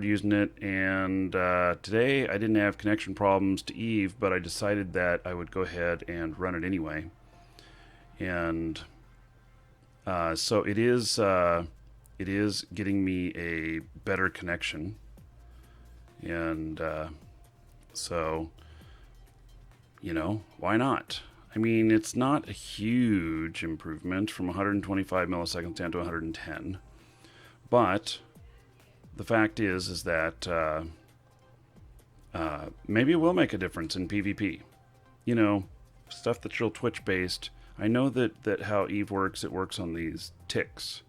using it, and today I didn't have connection problems to Eve, but I decided that I would go ahead and run it anyway. And so it is getting me a better connection, and so why not? I mean, it's not a huge improvement from 125 milliseconds down to 110, but the fact is that maybe it will make a difference in PvP. Stuff that's real Twitch based. I know that how Eve works, it works on these ticks.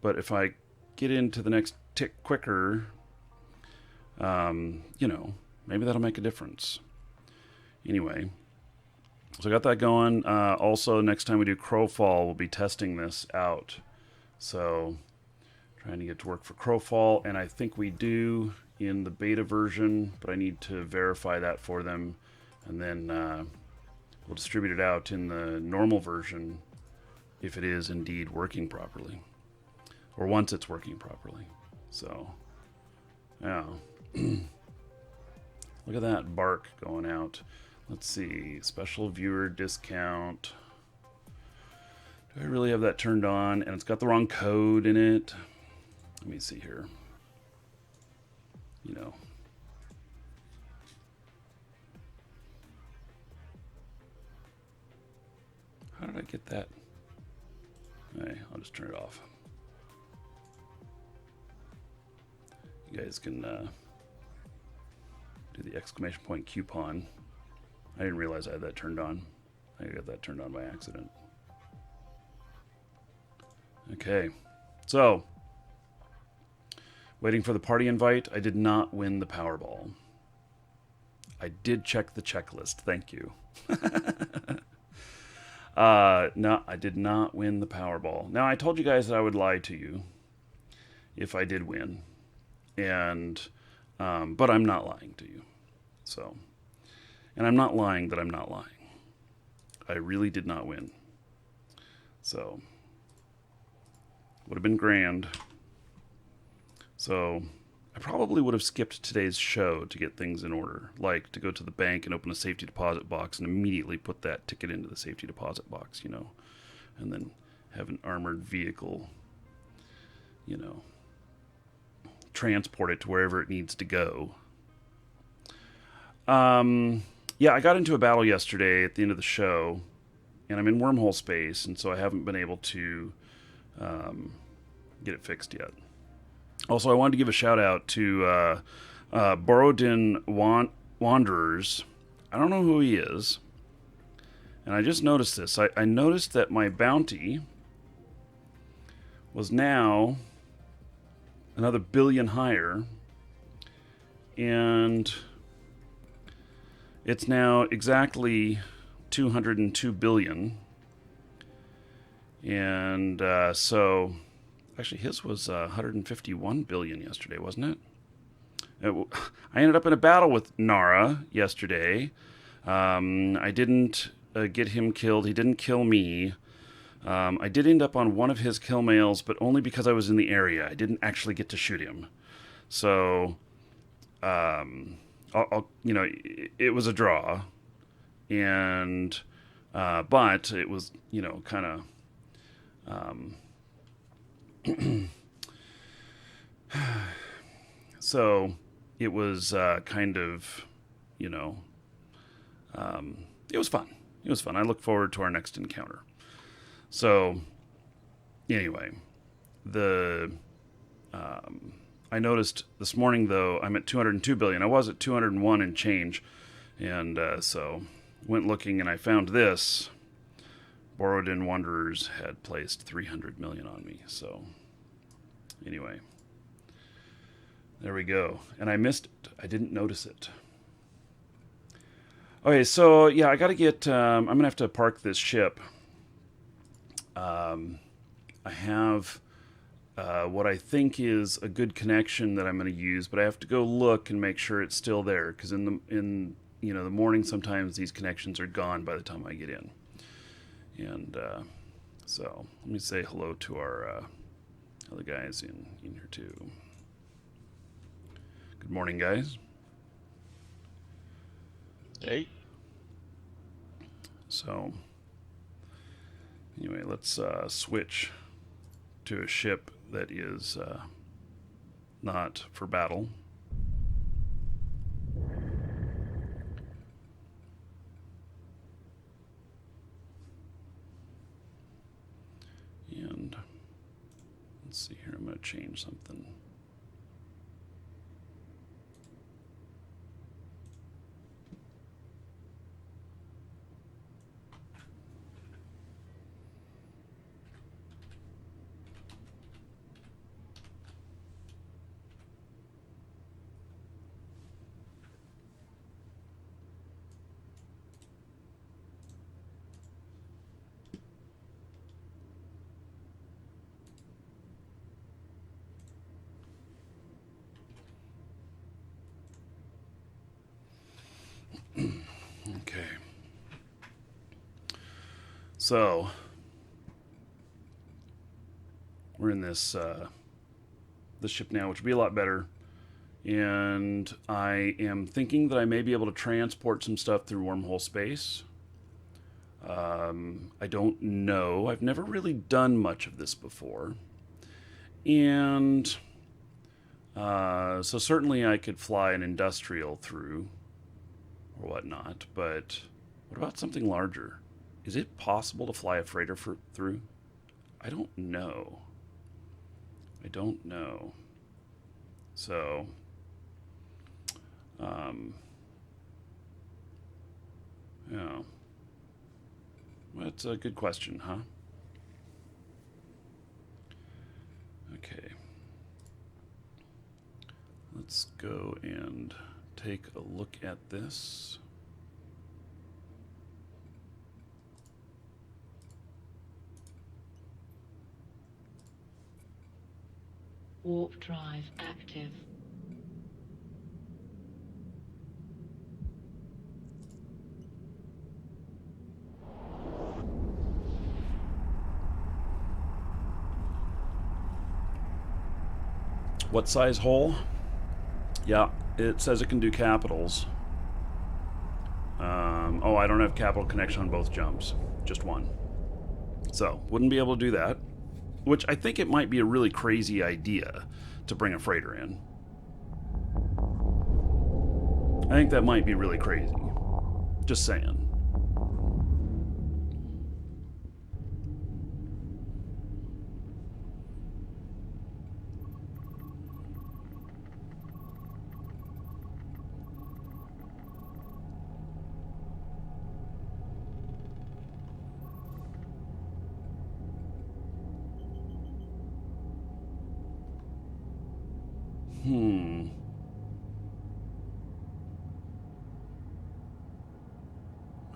But if I get into the next tick quicker, maybe that'll make a difference. Anyway, so I got that going. Also, next time we do Crowfall, we'll be testing this out. So, trying to get to work for Crowfall, and I think we do in the beta version, but I need to verify that for them, and then we'll distribute it out in the normal version if it is indeed working properly, or once it's working properly. So, yeah. Look at that bark going out. Let's see, special viewer discount. Do I really have that turned on? And it's got the wrong code in it. Let me see here. How did I get that? Hey, I'll just turn it off. You guys can do the exclamation point coupon. I didn't realize I had that turned on. I got that turned on by accident. Okay, so waiting for the party invite. I did not win the Powerball. I did check the checklist. Thank you. No, I did not win the Powerball. Now, I told you guys that I would lie to you if I did win, and but I'm not lying to you. So, and I'm not lying that I'm not lying. I really did not win. So, would have been grand. So, I probably would have skipped today's show to get things in order, like to go to the bank and open a safety deposit box and immediately put that ticket into the safety deposit box, and then have an armored vehicle, transport it to wherever it needs to go. Yeah, I got into a battle yesterday at the end of the show, and I'm in wormhole space, and so I haven't been able to get it fixed yet. Also, I wanted to give a shout out to Borodin Wanderers. I don't know who he is, and I just noticed this. I noticed that my bounty was now another billion higher, and it's now exactly 202 billion. And so, actually, his was 151 billion yesterday, wasn't it? I ended up in a battle with Nara yesterday. I didn't get him killed. He didn't kill me. I did end up on one of his kill mails, but only because I was in the area. I didn't actually get to shoot him. So, it was a draw, and but it was kind of. So it was kind of, it was fun. It was fun. I look forward to our next encounter. So anyway, I noticed this morning, though, I'm at 202 billion. I was at 201 and change, and so went looking, and I found this. Borodin Wanderers had placed 300 million on me. So anyway, there we go. And I missed it. I didn't notice it. Okay, so yeah, I got to get. I'm gonna have to park this ship. I have what I think is a good connection that I'm going to use, but I have to go look and make sure it's still there, because in the morning sometimes these connections are gone by the time I get in. And so let me say hello to our other guys in here too. Good morning, guys. Hey. So, anyway, let's switch to a ship that is not for battle. And let's see here, I'm going to change something. Okay. So, we're in this ship now, which will be a lot better. And I am thinking that I may be able to transport some stuff through wormhole space. I don't know. I've never really done much of this before. And so certainly I could fly an industrial through or whatnot, but what about something larger? Is it possible to fly a freighter through? I don't know. I don't know. So, yeah. That's a good question, huh? Okay. Let's go and take a look at this. Warp drive active. What size hole? Yeah, it says it can do capitals. Oh, I don't have capital connection on both jumps, just one. So, wouldn't be able to do that. Which I think it might be a really crazy idea to bring a freighter in. I think that might be really crazy. Just saying.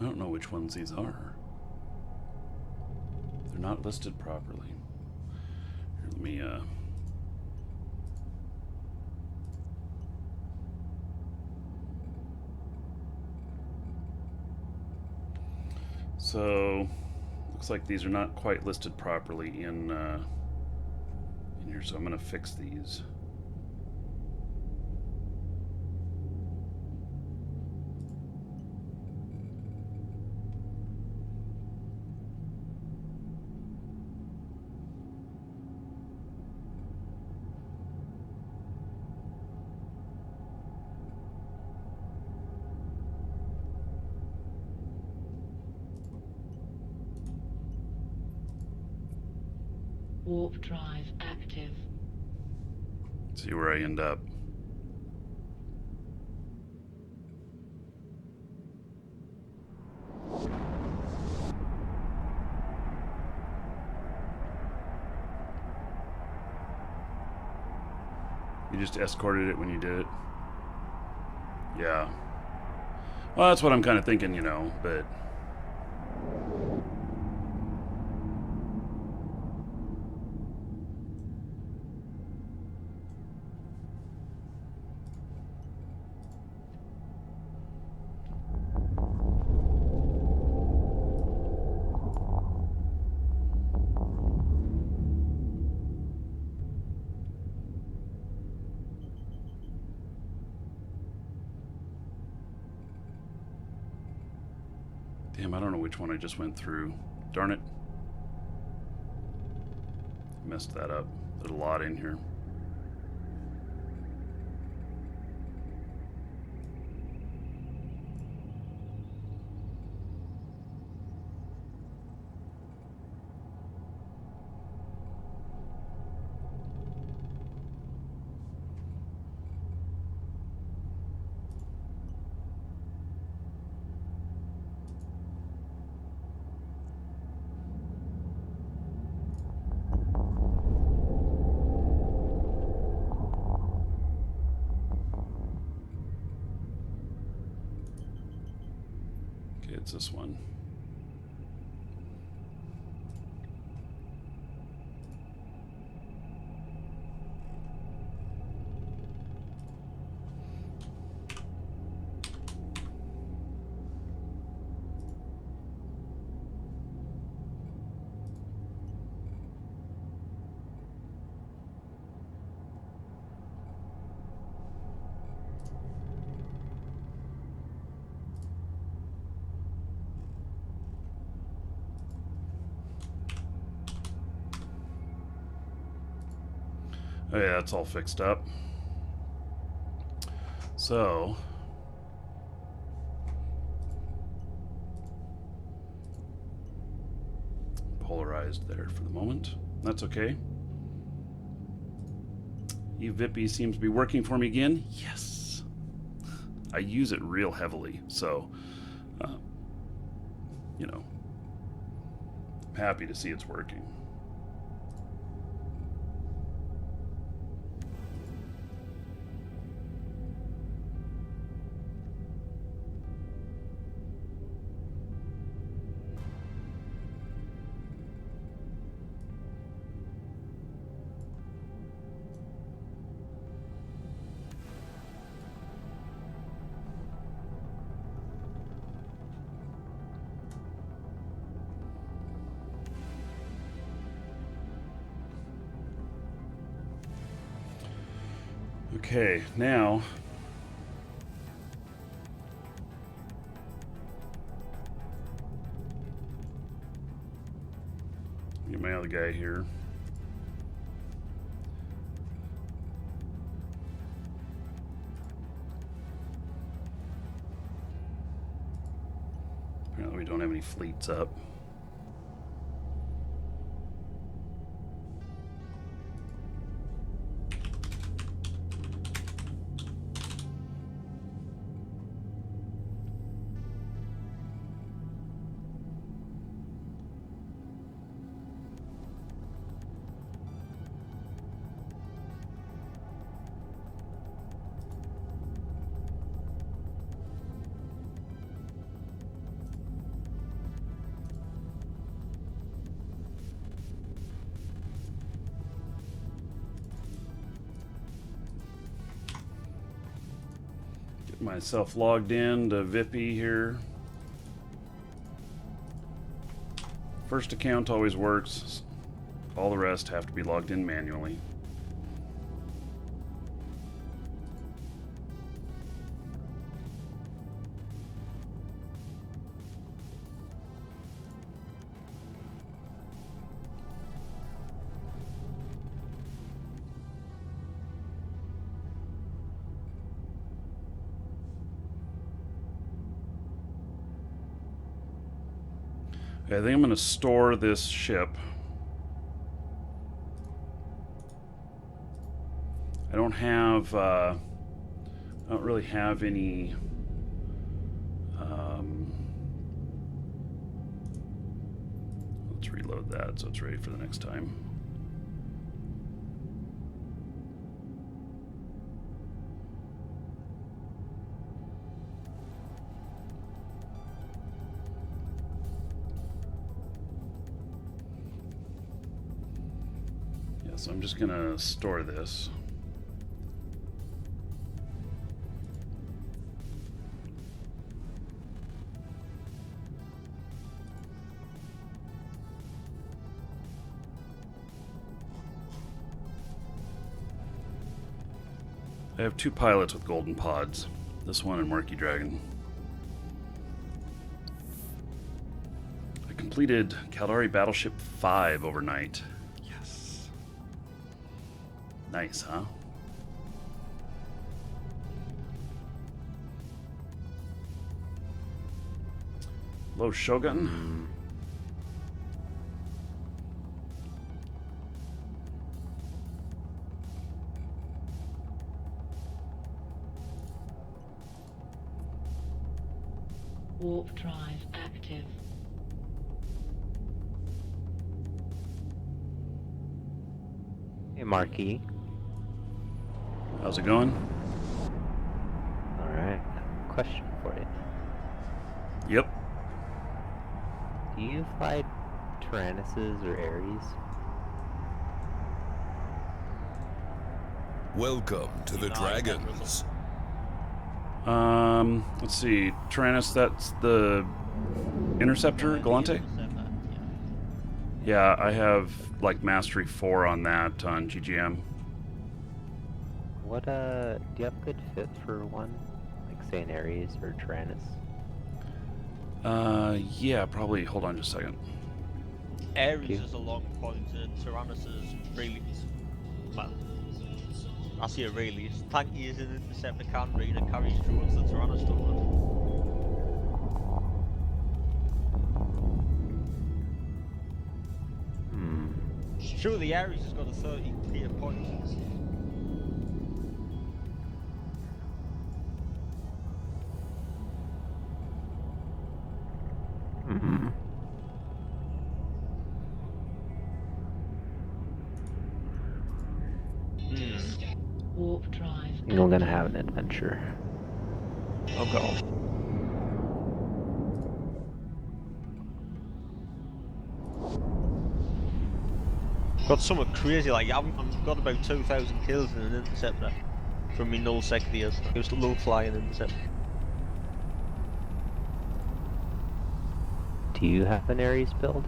I don't know which ones these are. They're not listed properly. Here, let me, So, looks like these are not quite listed properly in here, so I'm going to fix these. Warp drive active. See where I end up. You just escorted it when you did it? Yeah. Well, that's what I'm kind of thinking, but... Damn, I don't know which one I just went through. Darn it. Messed that up. There's a lot in here. Okay, it's this one. Oh yeah, that's all fixed up. So, polarized there for the moment. That's okay. eVippy seems to be working for me again. Yes! I use it real heavily, so, you know, I'm happy to see it's working. Okay, now get my other guy here. Apparently we don't have any fleets up. Get myself logged in to Vippy here. First account always works. All the rest have to be logged in manually. Okay, I think I'm going to store this ship. I don't have, I don't really have any, let's reload that so it's ready for the next time. Yeah, so I'm just going to store this. I have 2 pilots with golden pods. This one and Murky Dragon. completed Caldari Battleship 5 overnight. Yes. Nice, huh? Low Shogun. Warp drive active. Hey, Marquis. How's it going? Alright. Question for you. Yep. Do you fly Tyrannuses or Ares? Welcome to the Dragons. Let's see. Tyrannus, that's the Interceptor, Galante? Yeah, I have like Mastery 4 on that on GGM. What, do you have good fit for one? Like, say, an Ares or Tyrannus? Yeah, probably. Hold on just a second. Ares is a long point and Tyrannus is really, well, I see it really. Tanky is an interceptor cannon and carries towards the Tyrannus doesn't it? Sure, the Ares has got a 30 clear point. Warp drive. You're gonna have an adventure. Oh god. Got something crazy like I've got about 2,000 kills in an interceptor from me null sec years. It was low flying interceptor. Do you have an Ares build?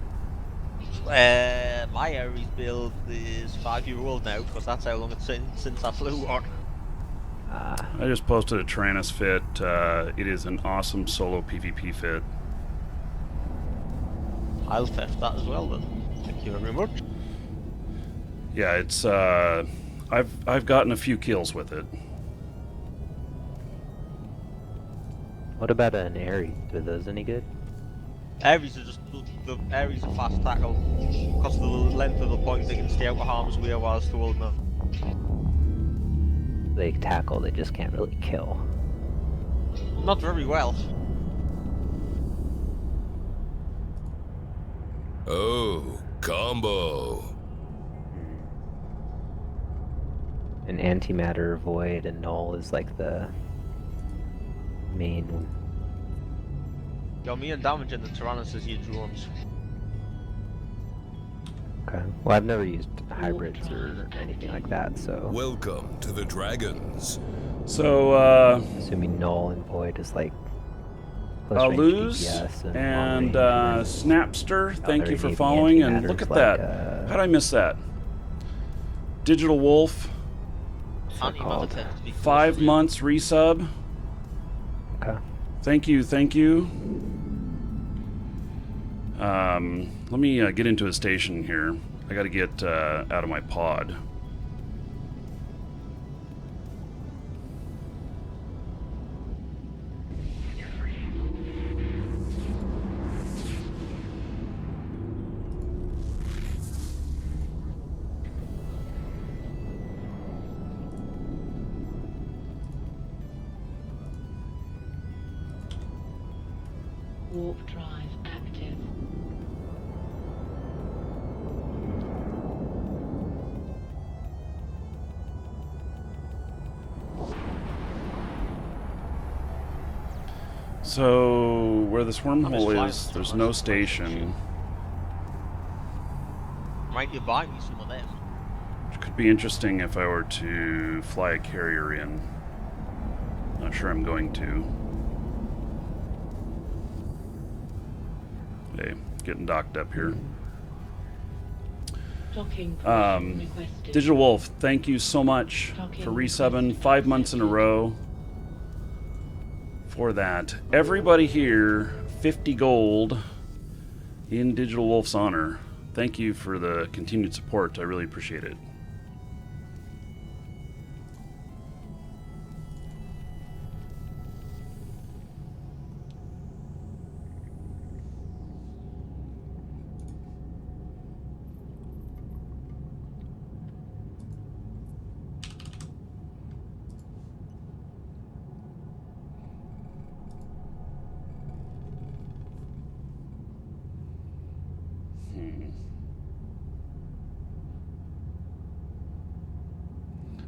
My Ares build is 5-year-old now because that's how long it's been since I flew one. I just posted a Tyrannus fit. It is an awesome solo PvP fit. I'll theft that as well then. Thank you very much. Yeah, it's I've gotten a few kills with it. What about an Ares? Are those any good? Ares are just the Ares are fast tackle because of the length of the point. They can stay out of harm's way whilst holding up. They tackle, they just can't really kill. Not very well. Oh, combo. An antimatter, void, and null is like the main. Yo, me and damage in the Tyrannus is huge ones. Okay. Well, I've never used hybrids or anything like that, so Welcome to the Dragons. So assuming null and void is like close I'll range lose DPS and long range, Snapster, thank you there for may be following, and antimatters look at like, that. How did I miss that? Digital Wolf, What's it called? 5 months resub. Okay. Thank you, thank you. Let me get into a station here. I gotta get out of my pod. Warp drive active. So, where this just wormhole flying is, with there's the no rest. station. Might you buy me some of them? Which could be interesting if I were to fly a carrier in. Not sure I'm going to. Hey, getting docked up here. Docking permission requested. Digital Wolf, thank you so much for resubbing 5 months in a row for that. Everybody here, 50 gold. In Digital Wolf's honor, thank you for the continued support. I really appreciate it.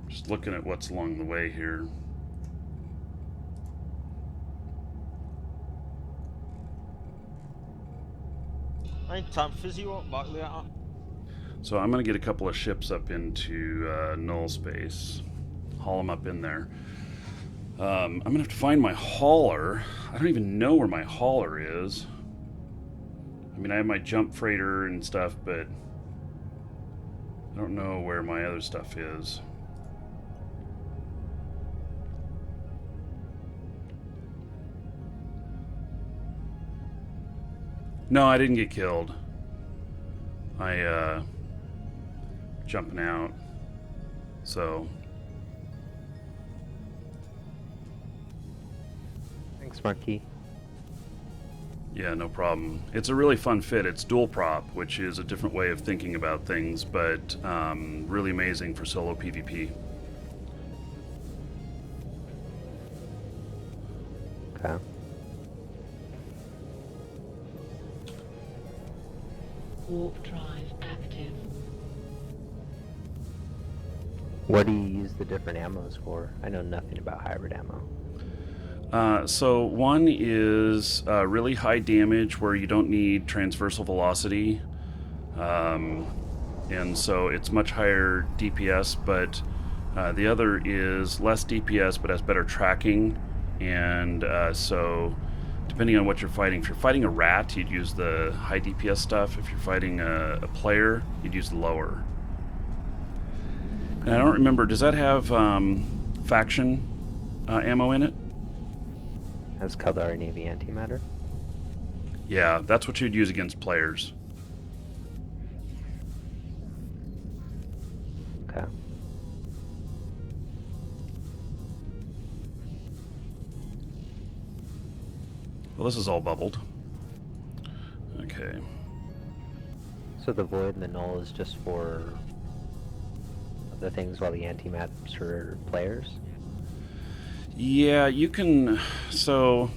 Just looking at what's along the way here. Anytime Fizzy won't back there. So I'm going to get a couple of ships up into null space. Haul them up in there. I'm going to have to find my hauler. I don't even know where my hauler is. I mean, I have my jump freighter and stuff, but I don't know where my other stuff is. No, I didn't get killed. I, jumping out. So. Thanks, Marquis. Yeah, no problem. It's a really fun fit. It's dual prop, which is a different way of thinking about things, but really amazing for solo PvP. Okay. Warp drive active. What do you use the different ammos for? I know nothing about hybrid ammo. So one is really high damage where you don't need transversal velocity. And so it's much higher DPS, but the other is less DPS but has better tracking. And so depending on what you're fighting, if you're fighting a rat, you'd use the high DPS stuff. If you're fighting a player, you'd use the lower. And I don't remember, does that have faction ammo in it? Has Caldari Navy antimatter? Yeah, that's what you'd use against players. Okay. Well, this is all bubbled. Okay. So the void and the null is just for the things while the antimatter's for players? Yeah, you can. So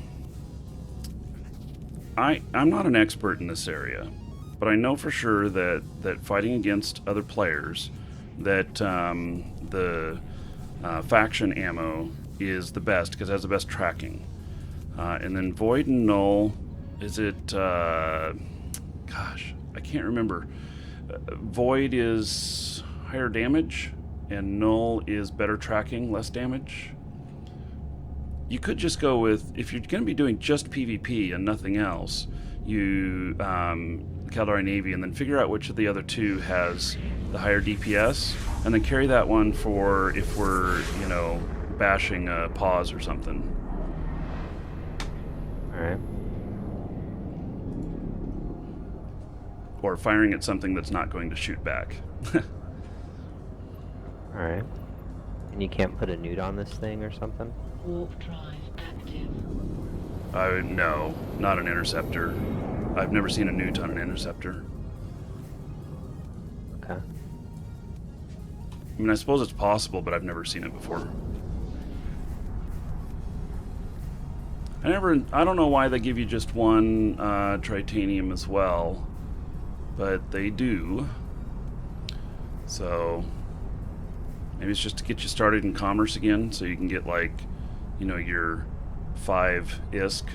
I'm not an expert in this area, but I know for sure that fighting against other players, that the faction ammo is the best because it has the best tracking. And then void and null, is it? Gosh, I can't remember. Void is higher damage, and null is better tracking, less damage. You could just go with, if you're going to be doing just PvP and nothing else, you Caldari Navy, and then figure out which of the other two has the higher DPS, and then carry that one for if we're, bashing a pause or something. Alright. Or firing at something that's not going to shoot back. Alright. And you can't put a nude on this thing or something? Warp drive active. No, not an interceptor. I've never seen a newt on an interceptor. Okay. I mean, I suppose it's possible, but I've never seen it before. I don't know why they give you just one tritanium as well, but they do. So maybe it's just to get you started in commerce again, so you can get your 5 ISK.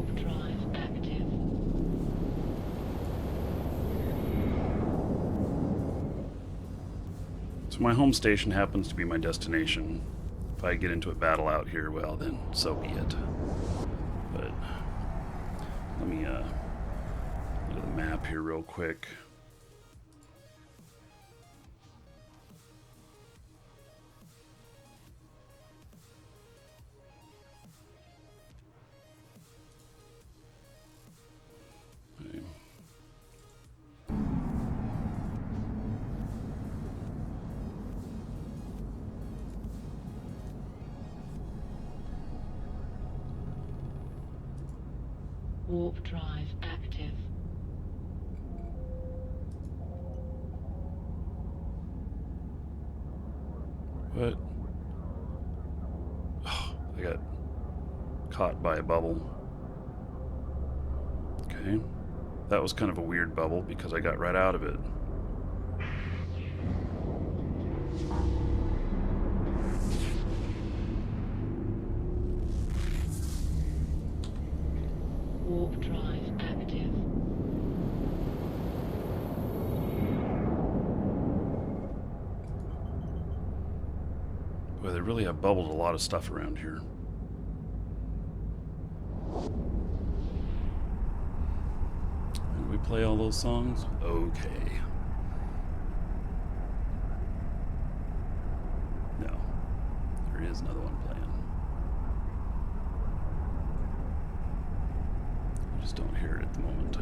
Warp drive active. So my home station happens to be my destination. If I get into a battle out here, well then, so be it. But let me look at the map here real quick. Warp drive active. What? Oh, I got caught by a bubble. Okay. That was kind of a weird bubble because I got right out of it. Warp drive active. Boy, they really have bubbled a lot of stuff around here. Did we play all those songs? Okay. No. There is another one playing. I just don't hear it at the moment.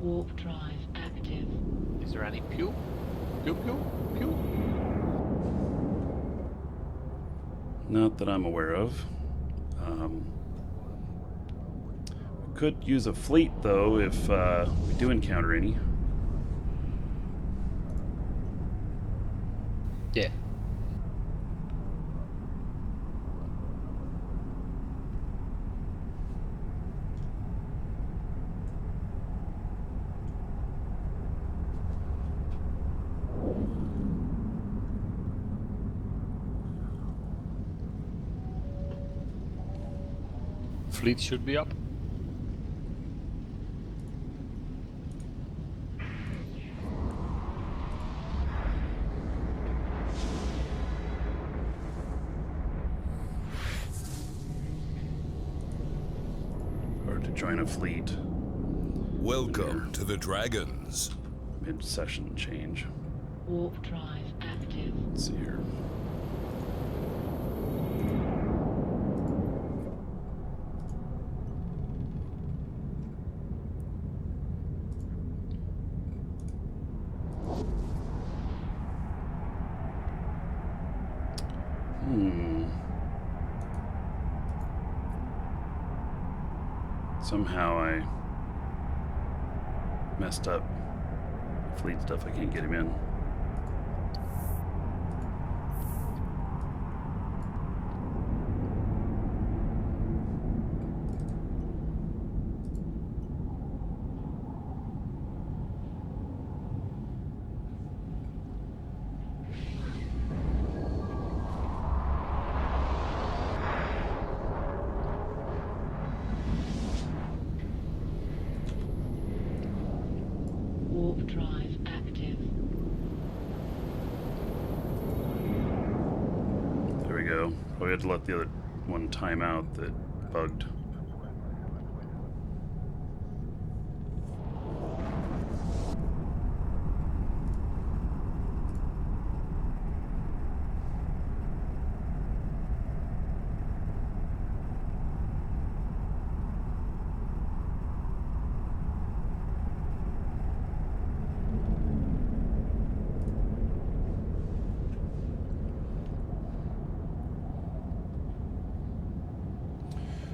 Warp drive active. Is there any pew? Pew pew pew? Not that I'm aware of. We could use a fleet, though, if we do encounter any. Yeah. Fleet should be up. Or to join a fleet. Welcome to the Dragons. Mid-session change. Warp drive active. Let's see here. Somehow I messed up fleet stuff. I can't get him in. Warp drive active. There we go. Oh, we had to let the other one time out that bugged.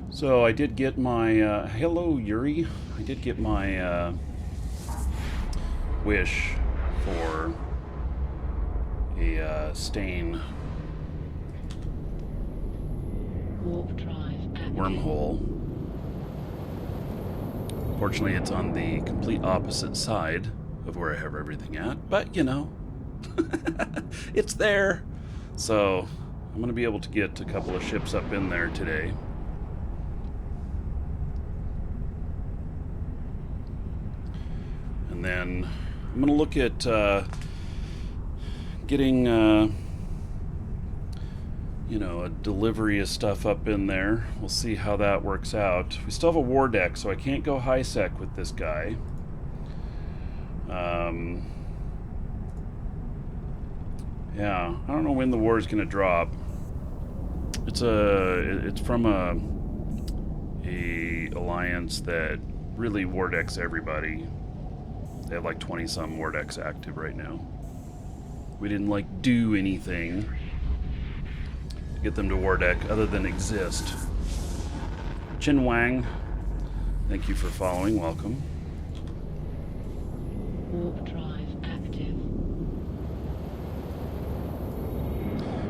So I did get my, hello Yuri, I did get my wish for a stain Warp drive active. wormhole. Fortunately, it's on the complete opposite side of where I have everything at, but you know, it's there. So I'm going to be able to get a couple of ships up in there today. And then I'm going to look at getting, you know, a delivery of stuff up in there. We'll see how that works out. We still have a war deck, so I can't go high sec with this guy. Yeah, I don't know when the war is going to drop. It's from a alliance that really war decks everybody. They have like 20 some war decks active right now. We didn't like do anything to get them to war deck other than exist. Chin Wang, thank you for following. Welcome. Warp drive active.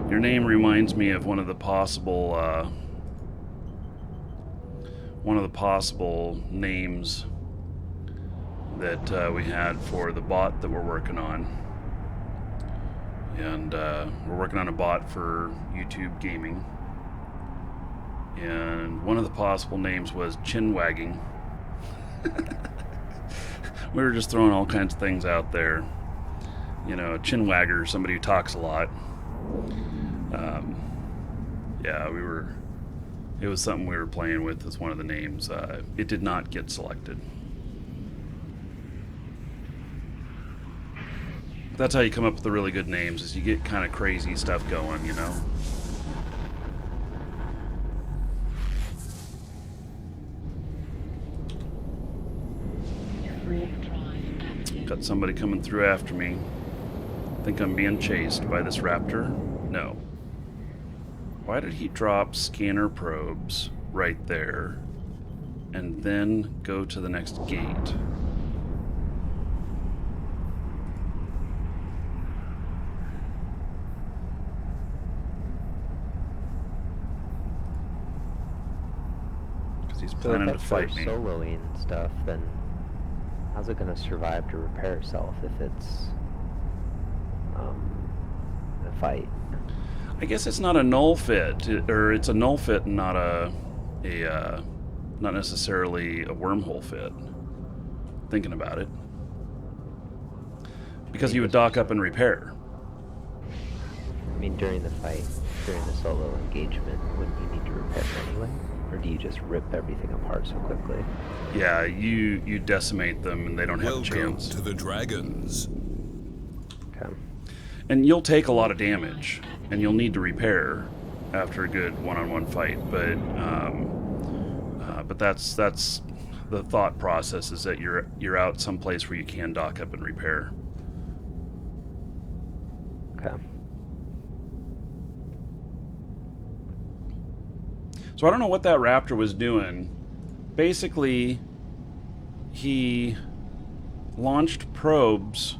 Your name reminds me of one of the possible names that we had for the bot that we're working on. And we're working on a bot for YouTube gaming. And one of the possible names was Chin Wagging. We were just throwing all kinds of things out there. You know, a chin wagger, somebody who talks a lot. Yeah, it was something we were playing with as one of the names. It did not get selected. That's how you come up with the really good names, is you get kind of crazy stuff going, you know? Warp drive active. Got somebody coming through after me. Think I'm being chased by this raptor? No. Why did he drop scanner probes right there and then go to the next gate? Because he's So planning if to it's fight for me. soloing and stuff, then how's it going to survive to repair itself if it's a fight? I guess it's not a null fit, or it's a null fit and not not necessarily a wormhole fit. Thinking about it, because you would dock up and repair. I mean, during the fight, during the solo engagement, wouldn't you need to repair it anyway? Or do you just rip everything apart so quickly? Yeah, you decimate them and they don't have a Welcome chance. to the Dragons. Okay. And you'll take a lot of damage, and you'll need to repair after a good one-on-one fight. But that's the thought process, is that you're out someplace where you can dock up and repair. Okay. So I don't know what that raptor was doing. Basically, he launched probes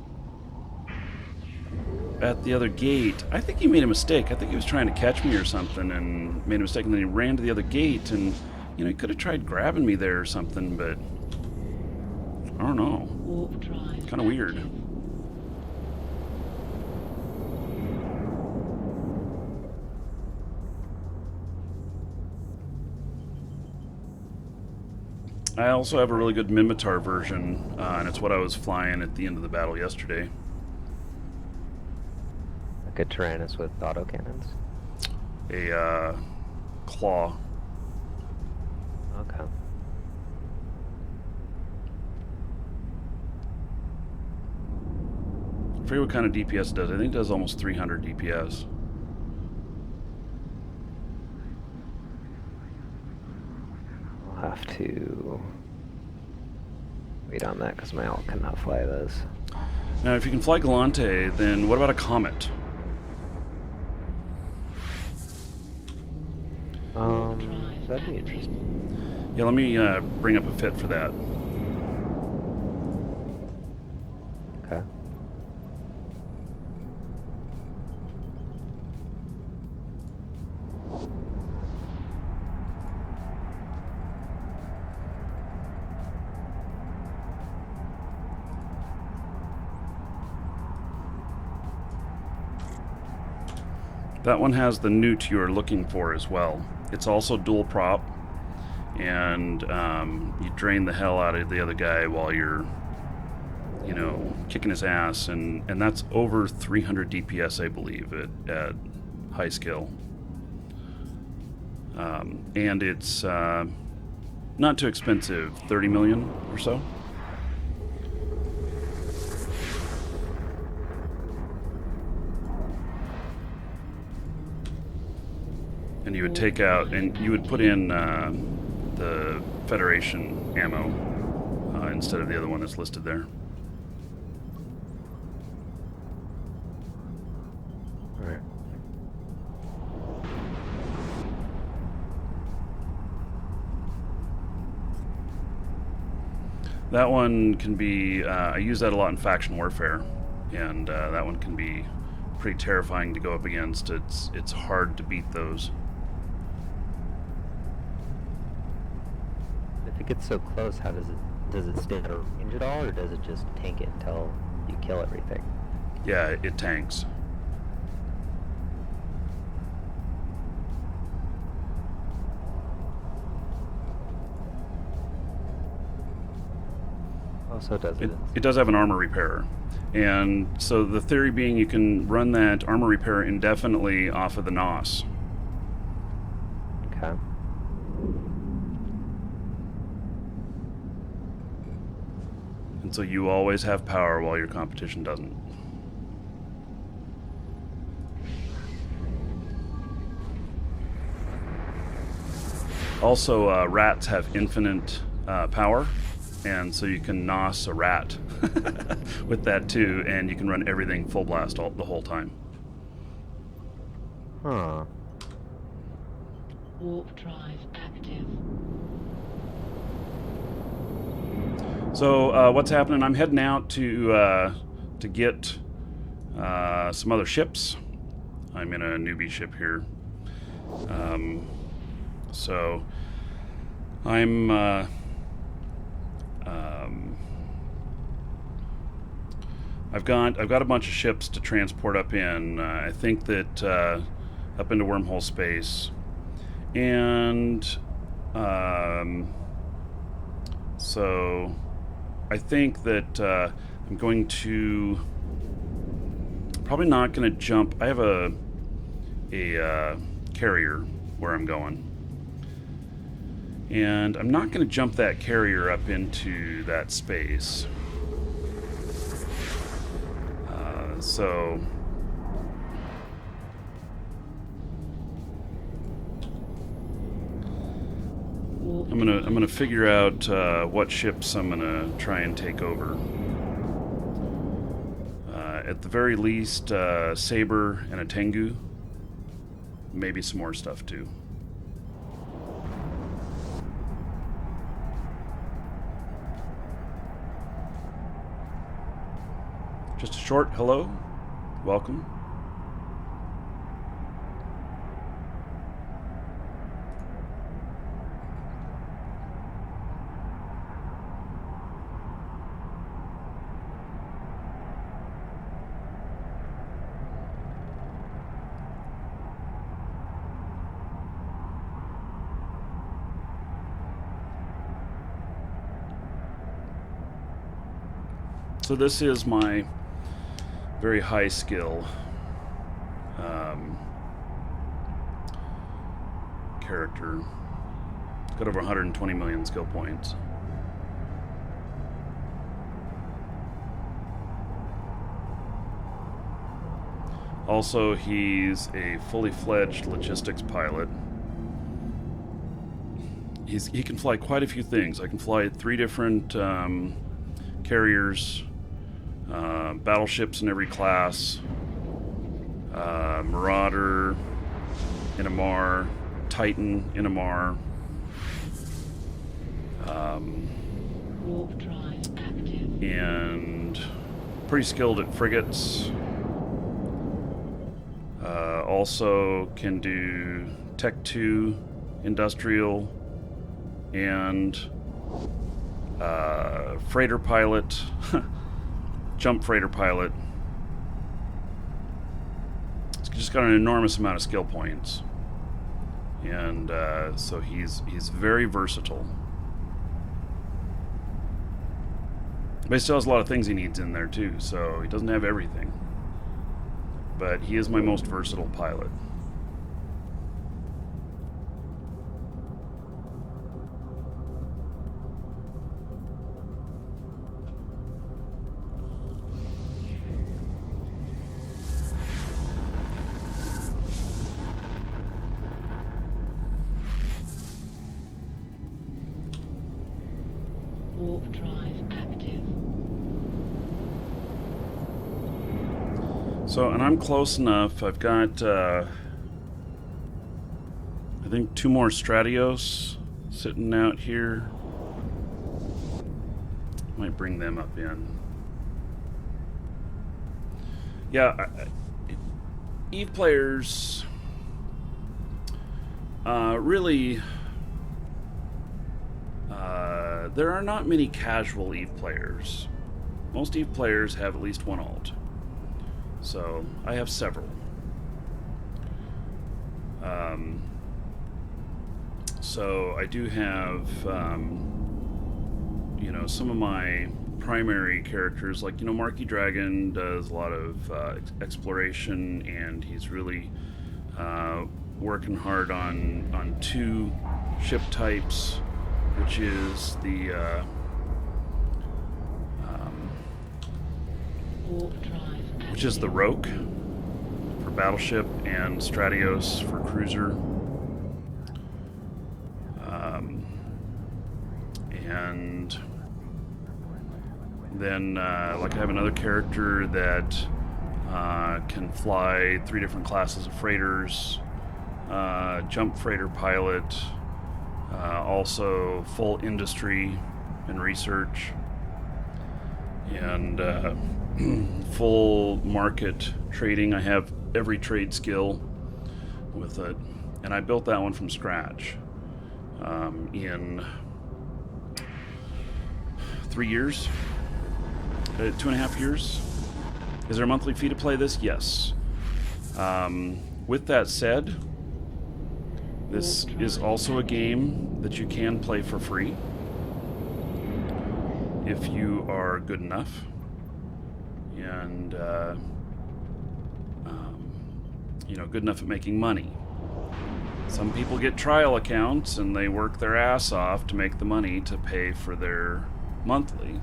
at the other gate. I think he made a mistake. I think he was trying to catch me or something and made a mistake, and then he ran to the other gate, and you know, he could have tried grabbing me there or something, but I don't know. Warp drive Kind of weird. active. I also have a really good Mimitar version, and it's what I was flying at the end of the battle yesterday. Like a Tyrannus with autocannons? A claw. Okay. I forget what kind of DPS it does. I think it does almost 300 DPS. I'll have to wait on that because my alt cannot fly those. Now, if you can fly Galante, then what about a Comet? That'd be interesting. Yeah, let me bring up a fit for that. Okay. That one has the newt you are looking for as well. It's also dual prop, and you drain the hell out of the other guy while you're, you know, kicking his ass, and that's over 300 DPS, I believe, at high skill. And it's not too expensive, 30 million or so. And you would take out, and you would put in the Federation ammo instead of the other one that's listed there. Alright. That one can be, I use that a lot in faction warfare, and that one can be pretty terrifying to go up against. It's hard to beat those. If it gets so close, how does it stay out of range at all, or does it just tank it until you kill everything? Yeah, it tanks. Also, does It does have an armor repairer. And so the theory being you can run that armor repairer indefinitely off of the NOS. Okay. And so you always have power while your competition doesn't. Also, rats have infinite power, and so you can NOS a rat with that too, and you can run everything full blast the whole time. Huh. Warp drive active. So what's happening? I'm heading out to get some other ships. I'm in a newbie ship here. So I'm I've got a bunch of ships to transport up in. I think that up into wormhole space, and so I think that I'm going to probably not going to jump. I have a carrier where I'm going, and I'm not going to jump that carrier up into that space. So I'm gonna figure out what ships I'm gonna try and take over. At the very least, Saber and a Tengu. Maybe some more stuff too. Just a short hello. Welcome. So this is my very high skill character. Got over 120 million skill points. Also, he's a fully fledged logistics pilot. He can fly quite a few things. I can fly 3 different carriers, battleships in every class, Marauder, Inamar, Titan, Inamar. Warp drive active. And pretty skilled at frigates. Also can do Tech 2, Industrial, and freighter pilot, jump freighter pilot. just got an enormous amount of skill points, and so he's very versatile. But he still has a lot of things he needs in there too, so he doesn't have everything. But he is my most versatile pilot. Warp drive active. So, and I'm close enough. I've got, I think, 2 more Stratios sitting out here. Might bring them up in. Yeah, Eve players really. There are not many casual Eve players. Most Eve players have at least one alt. So, I have several. So, I do have, you know, some of my primary characters, like, you know, Marky Dragon does a lot of exploration, and he's really working hard on 2 ship types, which is the Warp drive active. which is the Rogue for battleship and Stratios for cruiser. And then like I have another character that can fly 3 different classes of freighters, jump freighter pilot, also full industry and research, and full market trading. I have every trade skill with it, and I built that one from scratch in 3 years, 2.5 years. Is there a monthly fee to play this? Yes. With that said, this is also a game that you can play for free if you are good enough and you know, good enough at making money. Some people get trial accounts and they work their ass off to make the money to pay for their monthly,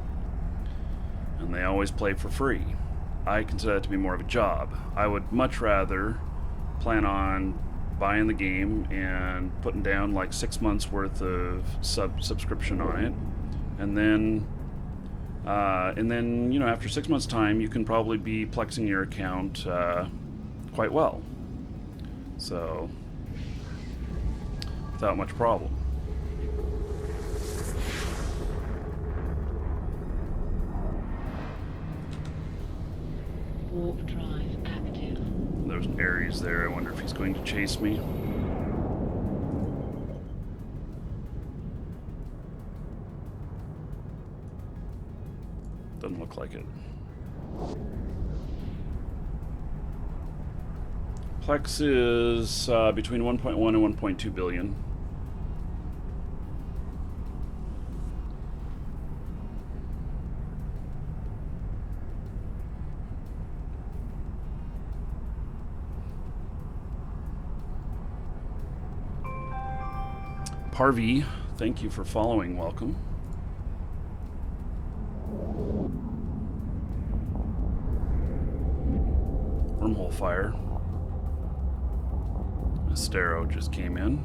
and they always play for free. I consider that to be more of a job. I would much rather plan on buying the game and putting down like 6 months worth of subscription on it, and then you know, after 6 months time you can probably be plexing your account quite well, so without much problem. Warp drive active. There's an Ares there. I wonder if he's going to chase me. Doesn't look like it. Plex is between 1.1 and 1.2 billion. Parvi, thank you for following. Welcome. Wormhole fire. Astero just came in.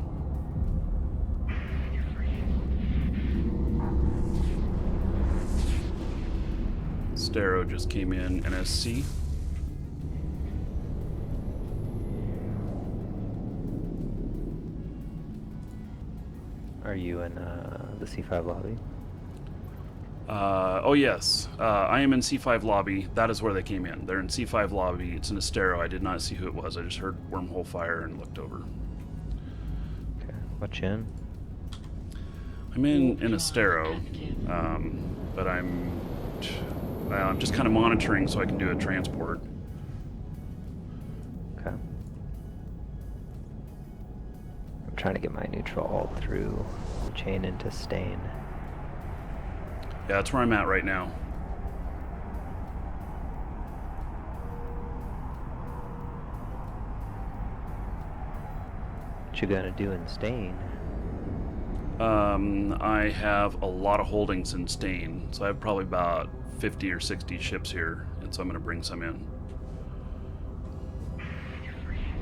Astero just came in. NSC. Are you in the C5 lobby? Oh yes, I am in C5 lobby. That is where they came in. They're in C5 lobby. It's an Astero. I did not see who it was. I just heard wormhole fire and looked over. Okay. What you in? I'm in Astero, but I'm just kind of monitoring so I can do a transport. Okay. trying to get my neutral alt through the chain into Stain. Yeah, that's where I'm at right now. What you gonna do in Stain? I have a lot of holdings in Stain, so I have probably about 50 or 60 ships here, and so I'm going to bring some in.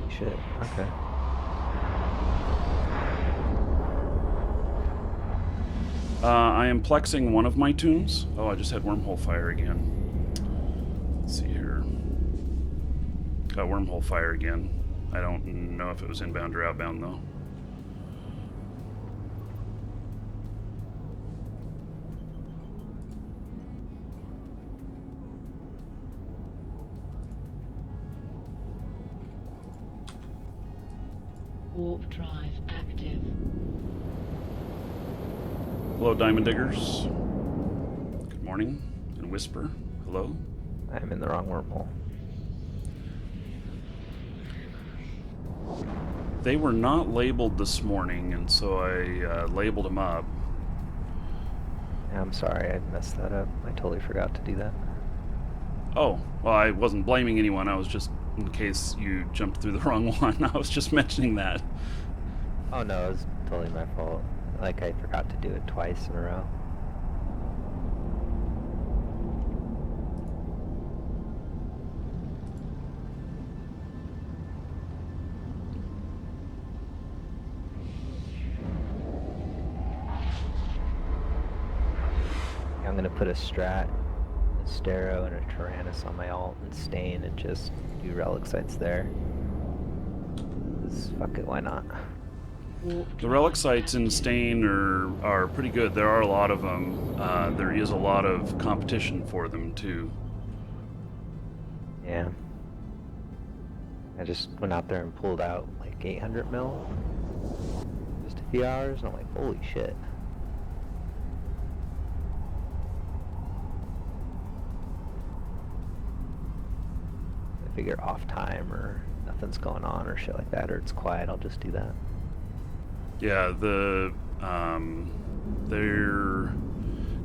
Shit, okay. I am plexing one of my tunes. Oh, I just had Wormhole Fire again. Let's see here. Got Wormhole Fire again. I don't know if it was inbound or outbound, though. Warp drive active. Hello, Diamond Diggers. Good morning. And Whisper. Hello. I'm in the wrong wormhole. They were not labeled this morning, and so I labeled them up. Yeah, I'm sorry, I messed that up. I totally forgot to do that. Oh, well, I wasn't blaming anyone. I was just, in case you jumped through the wrong one, I was just mentioning that. Oh no, it was totally my fault. Like, I forgot to do it twice in a row. I'm gonna put a Strat, a Stero, and a Tyrannus on my alt and Stain and just do relic sites there. 'Cause fuck it, why not? The relic sites in Stain are pretty good. There are a lot of them. There is a lot of competition for them, too. Yeah. I just went out there and pulled out like 800 mil. Just a few hours, and I'm like, holy shit. I figure off time or nothing's going on or shit like that, or it's quiet, I'll just do that. Yeah,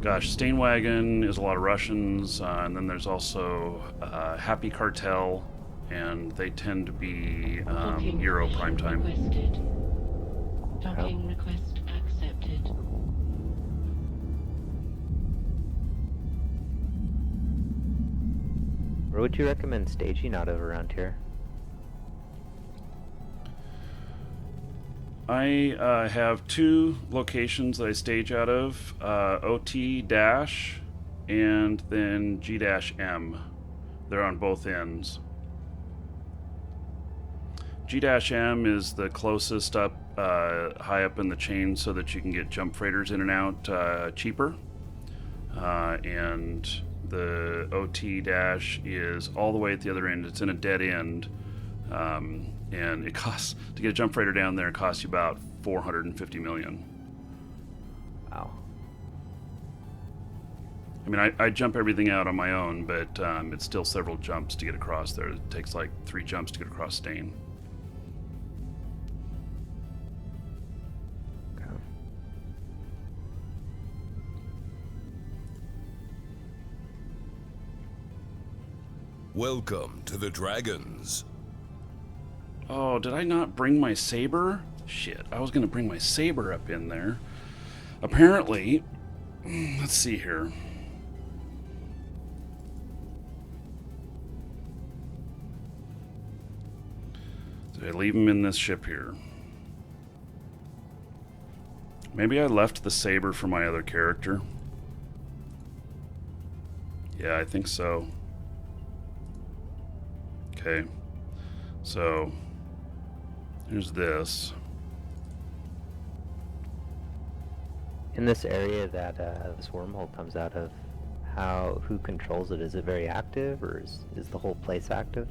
gosh, Stainwagon is a lot of Russians, and then there's also Happy Cartel, and they tend to be Docking Euro permission prime time. requested. Docking request accepted. Where would you recommend staging out of around here? I have two locations that I stage out of, OT dash and then G dash M. They're on both ends. G dash M is the closest up, high up in the chain, so that you can get jump freighters in and out cheaper. And the OT dash is all the way at the other end. It's in a dead end. And it costs, to get a jump freighter down there, it costs you about 450 million. Wow. I mean, I jump everything out on my own, but it's still several jumps to get across there. It takes like 3 jumps to get across Stain. Okay. Welcome to the Dragons. Oh, did I not bring my saber? Shit, I was going to bring my saber up in there. Apparently, let's see here. Did I leave him in this ship here? Maybe I left the saber for my other character. Yeah, I think so. Okay, so here's this. In this area that this wormhole comes out of, who controls it? Is it very active, or is the whole place active?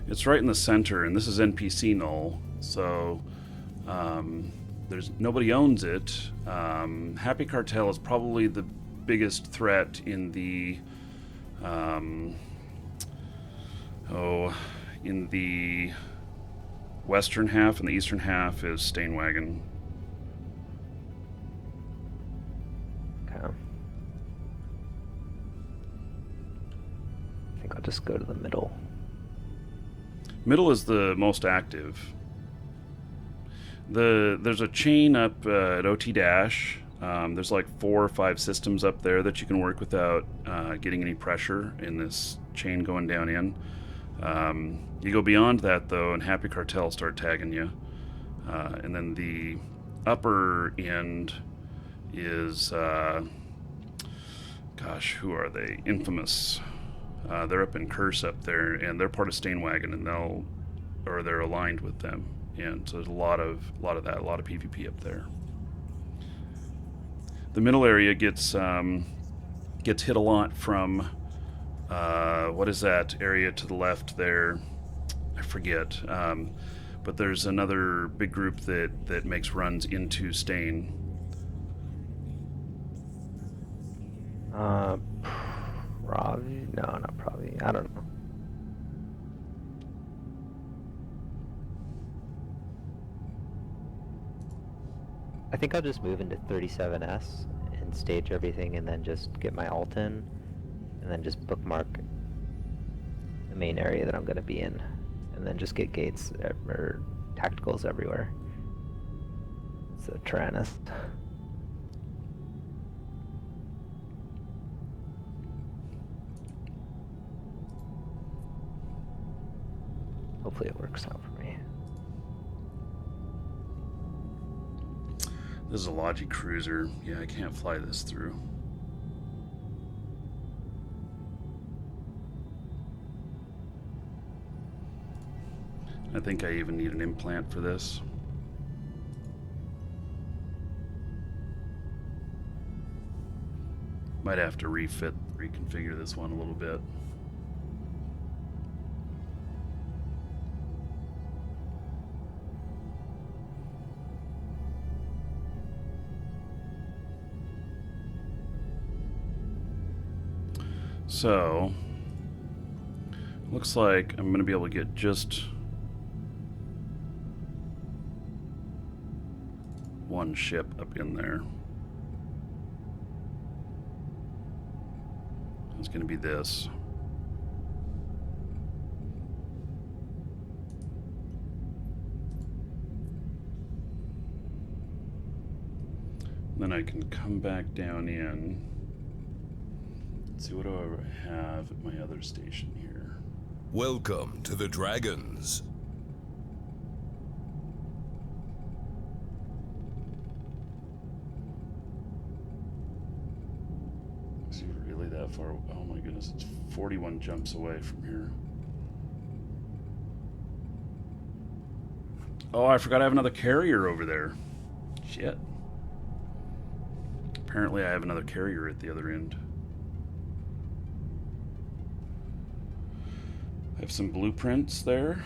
It's right in the center, and this is NPC null, so there's nobody owns it. Happy Cartel is probably the biggest threat in the western half, and the eastern half is Stainwagon. Okay. I think I'll just go to the middle. Middle is the most active. There's a chain up at OT Dash. There's like 4 or 5 systems up there that you can work without getting any pressure in this chain going down in. You go beyond that though, and Happy Cartel start tagging you. And then the upper end is, gosh, who are they? Infamous. They're up in Curse up there, and they're part of Stainwagon, and they're aligned with them. And so there's a lot of that, a lot of PvP up there. The middle area gets hit a lot from what is that area to the left there? I forget. But there's another big group that makes runs into Stain. Probably? No, not probably. I don't know. I think I'll just move into 37S and stage everything and then just get my ult in and then just bookmark the main area that I'm going to be in and then just get gates or tacticals everywhere. So Tyrannus. Hopefully it works out for me. This is a Logi Cruiser. Yeah, I can't fly this through. I think I even need an implant for this. Might have to reconfigure this one a little bit. So, looks like I'm going to be able to get just one ship up in there. It's going to be this. Then I can come back down in. Let's see, what do I have at my other station here? Welcome to the Dragons. Is he really that far? Oh my goodness, it's 41 jumps away from here. Oh, I forgot I have another carrier over there. Shit. Apparently I have another carrier at the other end. I have some blueprints there.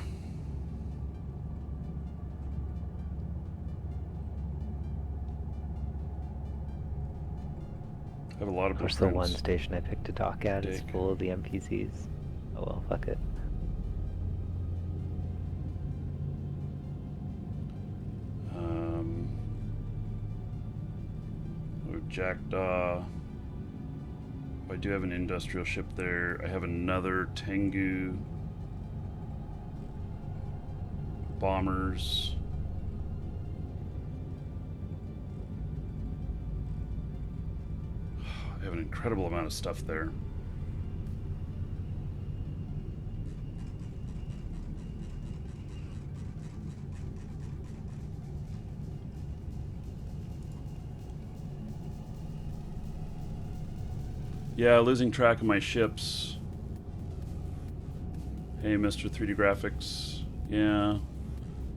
I have a lot of Of course, blueprints. the one station I picked to dock at is full of the NPCs. Oh well, fuck it. Jackdaw. I do have an industrial ship there. I have another Tengu. Bombers. I have an incredible amount of stuff there. Yeah, losing track of my ships. Hey, Mr. 3D Graphics. Yeah.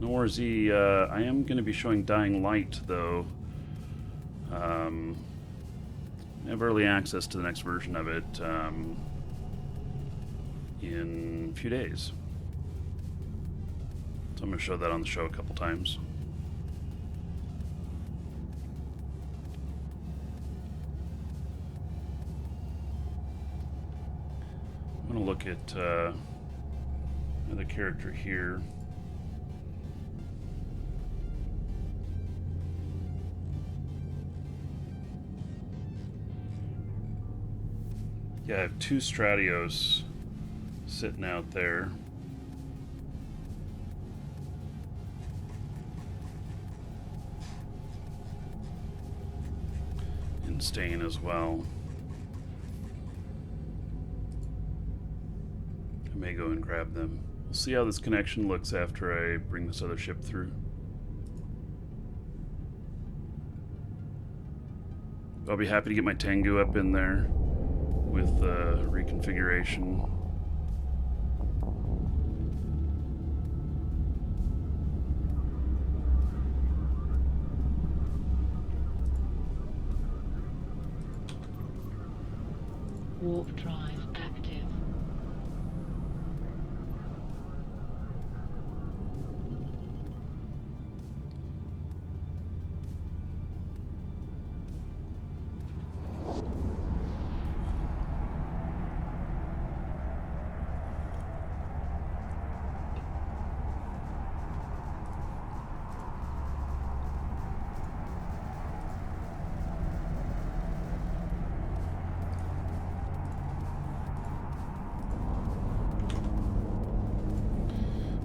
No more Z. I am going to be showing Dying Light, though. I have early access to the next version of it in a few days. So I'm going to show that on the show a couple times. I'm going to look at another character here. Yeah, I have 2 Stratios sitting out there. And staying as well. I may go and grab them. We'll see how this connection looks after I bring this other ship through. I'll be happy to get my Tengu up in there with reconfiguration. Warp drive active.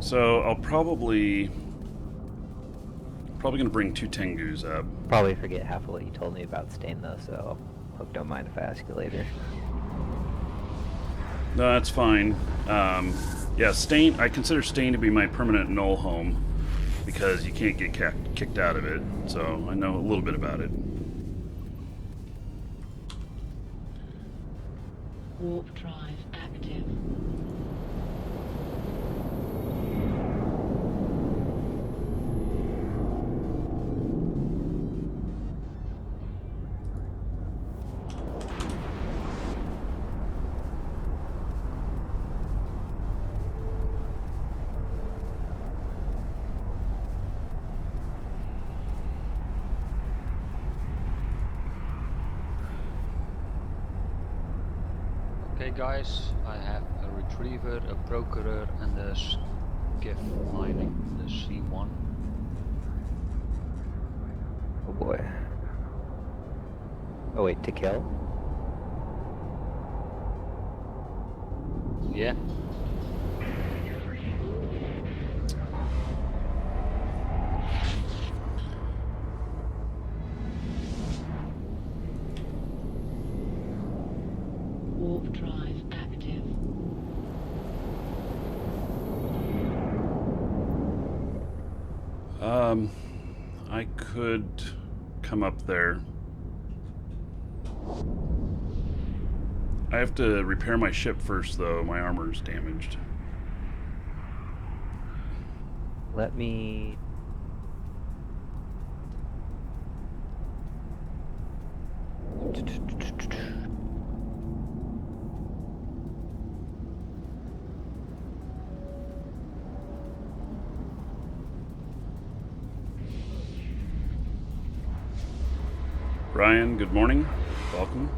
So I'll probably gonna bring 2 Tengus up. Probably forget half of what you told me about Stain though, so hope don't mind if I ask you later. No, that's fine. Yeah, Stain. I consider Stain to be my permanent null home because you can't get kicked out of it. So I know a little bit about it. Warp drive active. Okay guys, I have a retriever, a procurer and a skiff mining, the C1. Oh boy. Oh wait, to kill? Yeah. Warp drive active. I could come up there. I have to repair my ship first, though. My armor's damaged. Let me... Ryan, good morning. Welcome.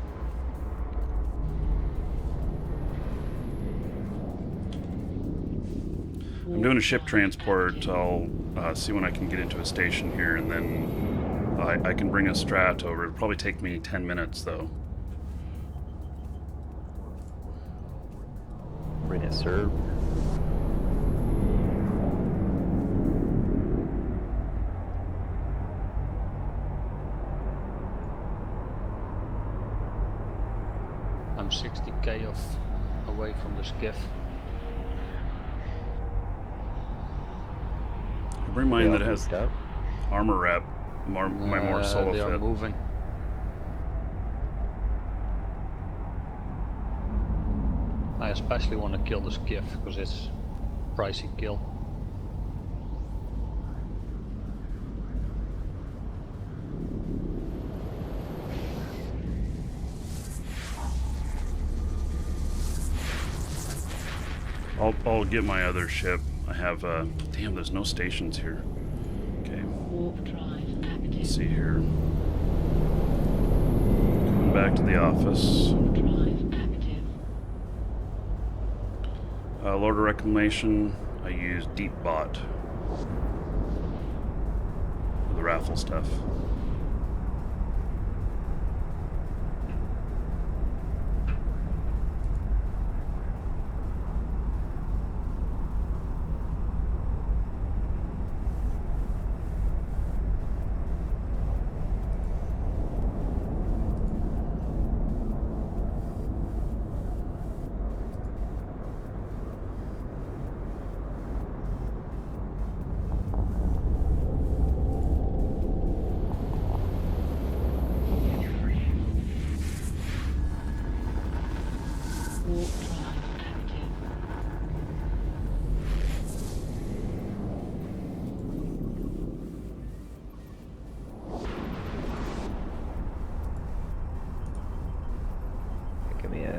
I'm doing a ship transport. I'll see when I can get into a station here, and then I can bring a Strat over. It'll probably take me 10 minutes, though. Bring a serve. I'm 60k away from the skiff. I'll bring mine They that all has moved up. armor wrap, my more solo They are fit. moving. I especially want to kill the skiff because it's pricey kill. I'll get my other ship. I have damn, there's no stations here. Okay, Warp drive active. let's see here. Going back to the office. Warp drive active. Lord of Reclamation, I use Deep Bot for the raffle stuff.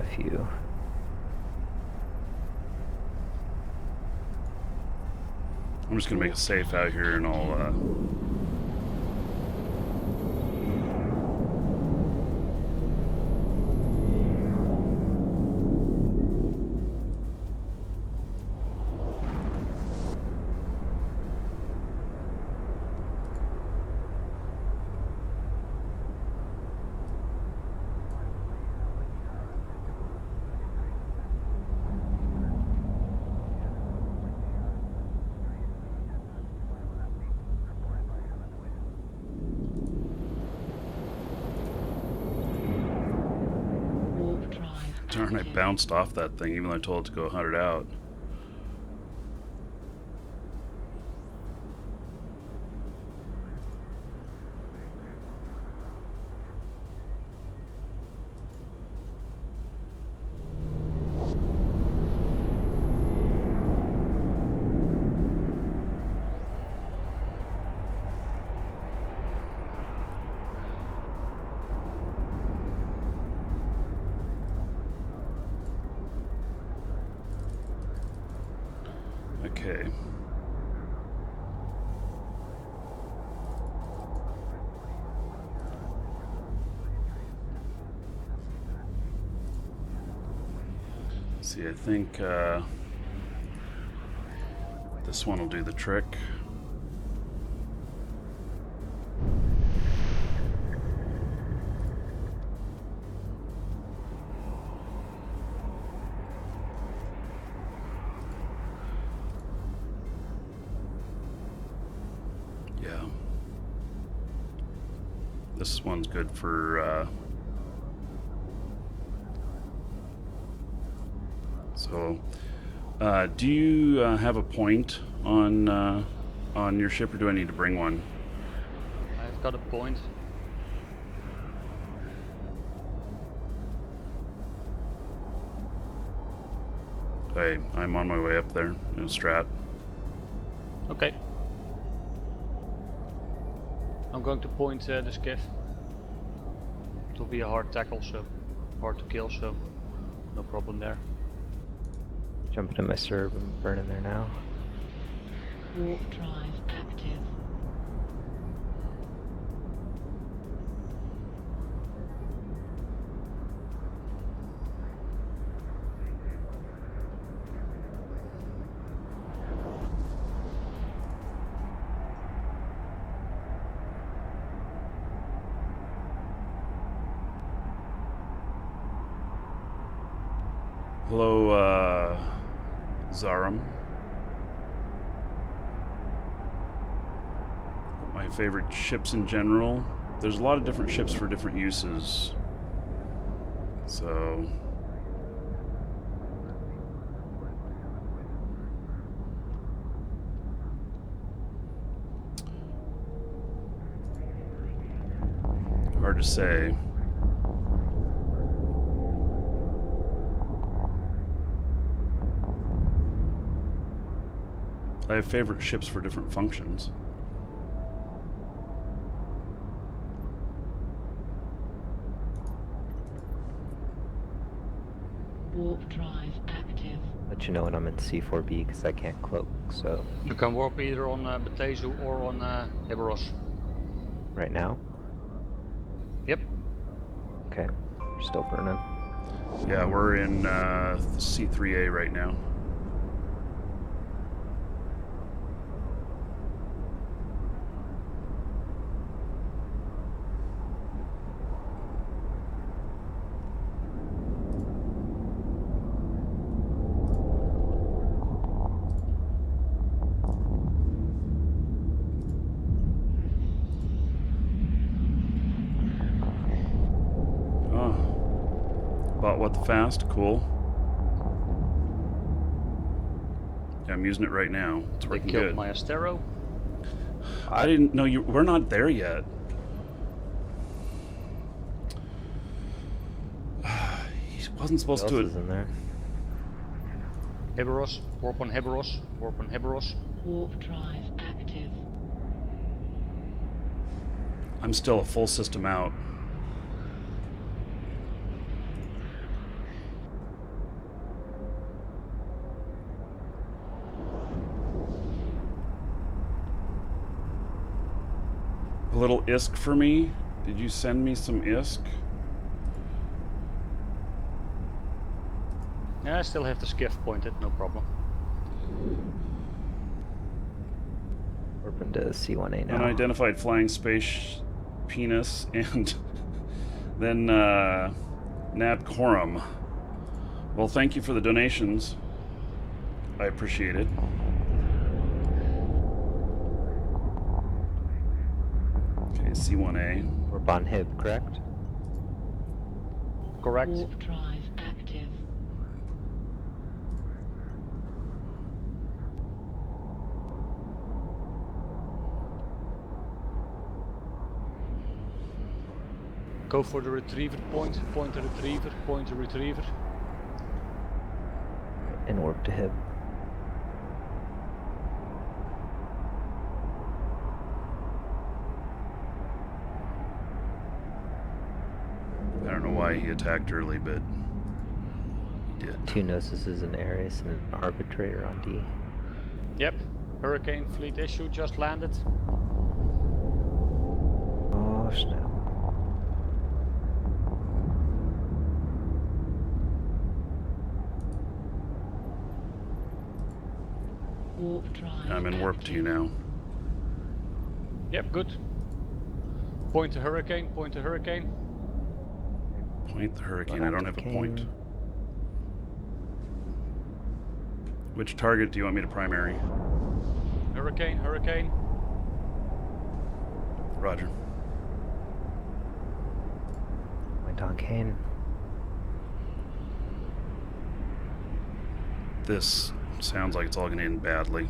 a few. I'm just gonna make a safe out here, and I'll. Warp drive Darn, I active. bounced off that thing, even though I told it to go 100 out. Okay. See, I think this one will do the trick. Yeah. This one's good for do you have a point on your ship, or do I need to bring one? I've got a point. Hey, I'm on my way up there in a strat. Okay. I'm going to point the skiff. It will be a hard tackle, so hard to kill, so no problem there. Jumping in my serve and burning there now. Warp drive active. Hello, Zarum. My favorite ships in general. There's a lot of different ships for different uses. So... hard to say. I have favorite ships for different functions. Warp drive active. Let you know when I'm in C4B because I can't cloak, so You can warp either on Betezu or on Iberos. right now. Yep. Okay, we're still burning. Yeah, we're in C3A right now. Bought what the fast, cool. Yeah, I'm using it right now. It's They working killed good. my Astero. I didn't know you. We're not there yet. He wasn't Who supposed else to. is in there? Iberos, warp on Iberos, warp on Iberos. Warp drive active. I'm still a full system out. little ISK for me? Did you send me some ISK? Yeah, I still have the skiff pointed, no problem. Warping to C1A now. Unidentified flying space penis and then Nab Corum. Well, thank you for the donations. I appreciate it. Okay, C1A. Warp on Hib, correct? Correct. Warp drive active. Go for the retriever point the retriever, point the retriever. And warp to Hib. I don't know why he attacked early, but he did. 2 Gnosis and Ares and an Arbitrator on D. Yep. Hurricane fleet issue just landed. Oh snap. Warp drive I'm in warp to you active. now. Yep, good. Point the hurricane, point the hurricane. Point the hurricane. Going I don't after have a Kane. point. Which target do you want me to primary? Hurricane, hurricane. Roger. Point on Kane. This sounds like it's all going to end badly.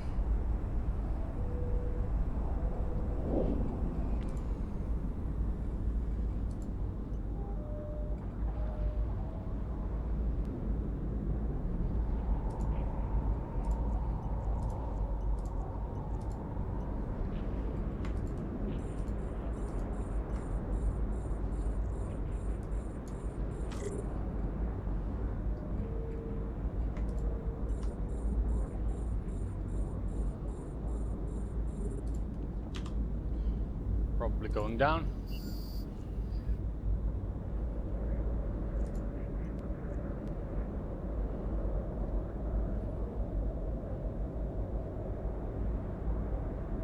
Probably going down.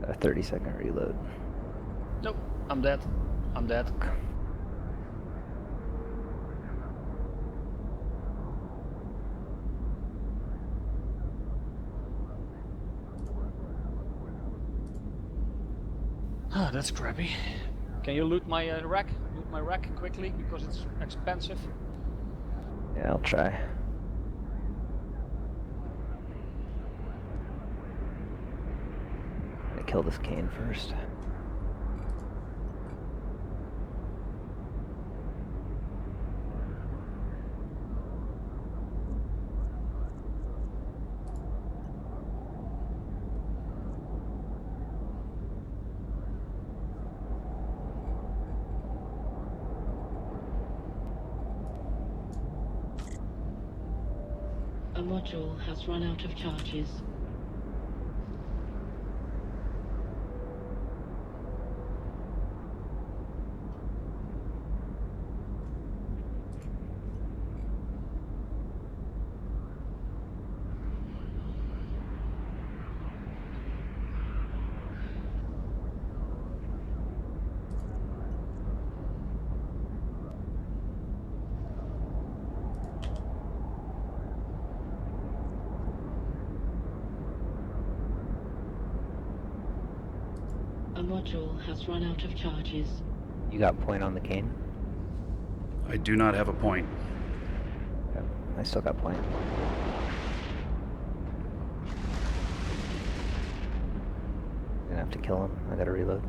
A 30-second reload. Nope, I'm dead. I'm dead. Ah, that's crappy. Can you loot my rack? Loot my rack quickly because it's expensive. Yeah, I'll try. I'm gonna kill this Kane first. A module has run out of charges. A module has run out of charges. You got point on the Kane? I do not have a point. Okay. I still got point. I'm gonna have to kill him. I gotta reload.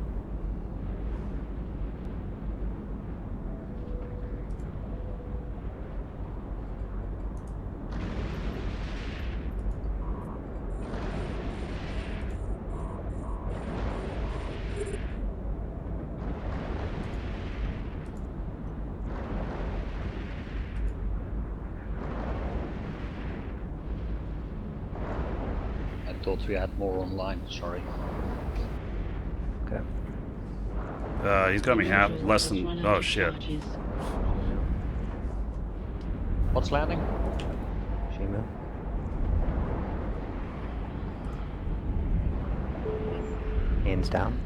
I thought we had more online, sorry. Okay. He's got me The half, module less has than, run out oh of shit. charges. What's landing? Shimu. Hands down.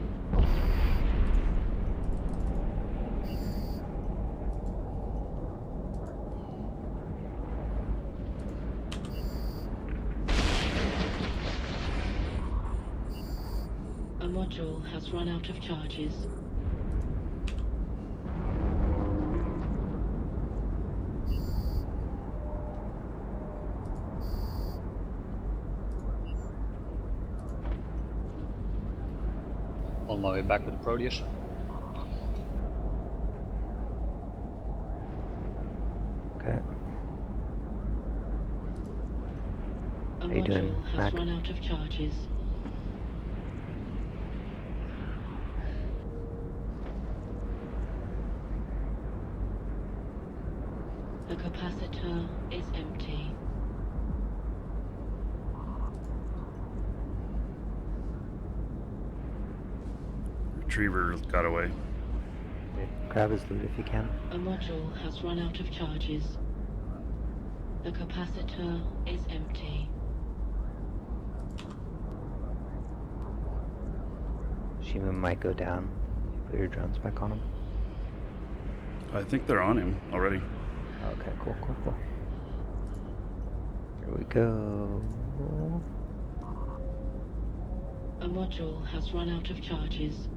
A module has run out of charges. On my way back with the Proteus. Okay. A you doing, module has Mac? run out of charges. The capacitor is empty. Retriever got away. Okay. Grab his loot if you can. A module has run out of charges. The capacitor is empty. Shimu might go down. Put your drones back on him. I think they're on him already. Okay, cool. Here we go. A module has run out of charges.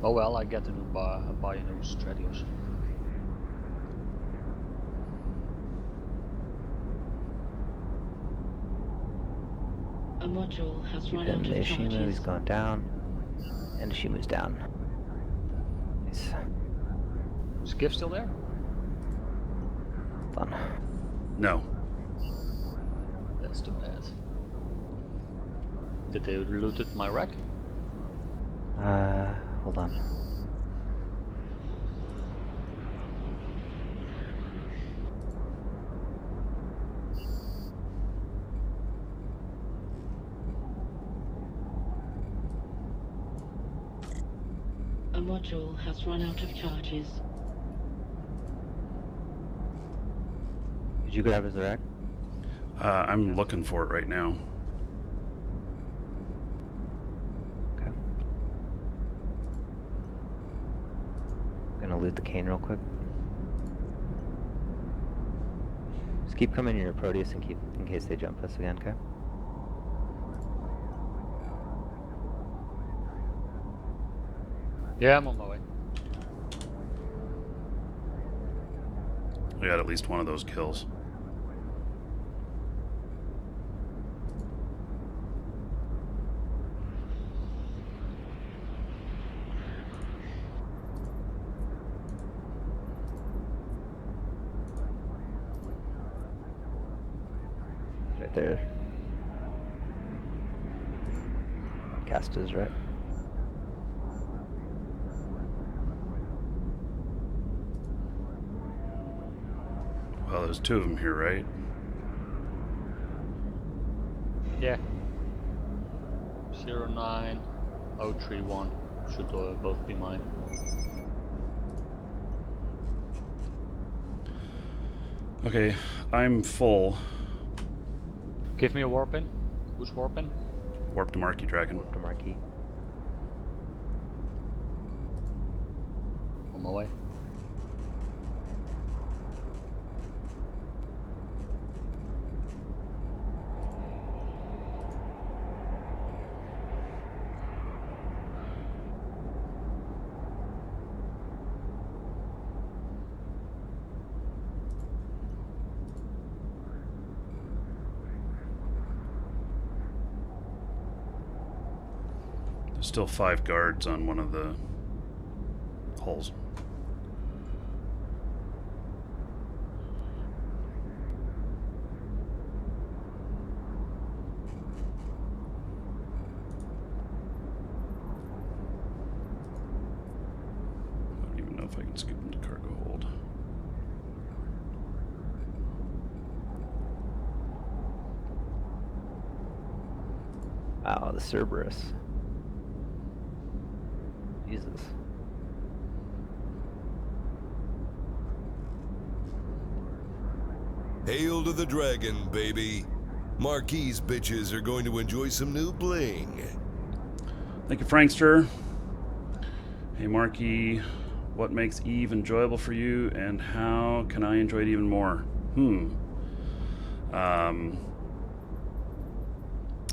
Oh well, I get to buy a new Stradius. A module has run And out the of Shimu, charges. he's gone down. And the Shimu's down. Nice. Is Gift still there? Fun. No. That's too bad. Did they looted my wreck? Hold on. A module has run out of charges. Did you grab his wreck? I'm looking for it right now. Okay. Gonna loot the cane real quick. Just keep coming in your Proteus and keep in case they jump us again, okay? Yeah, I'm on my way. We got at least one of those kills. Right there. Cast is right. Well, there's two of them here, right? Yeah. 09031 should both be mine. Okay, I'm full. Give me a warp in. Who's warping? Warp to Marquee Dragon. The marquee. On my way. There's still 5 guards on one of the hulls. I don't even know if I can skip into cargo hold. Wow, the Cerberus. Jesus. Hail to the dragon, baby. Marquise bitches are going to enjoy some new bling. Thank you, Frankster. Hey, Marky, what makes Eve enjoyable for you, and how can I enjoy it even more?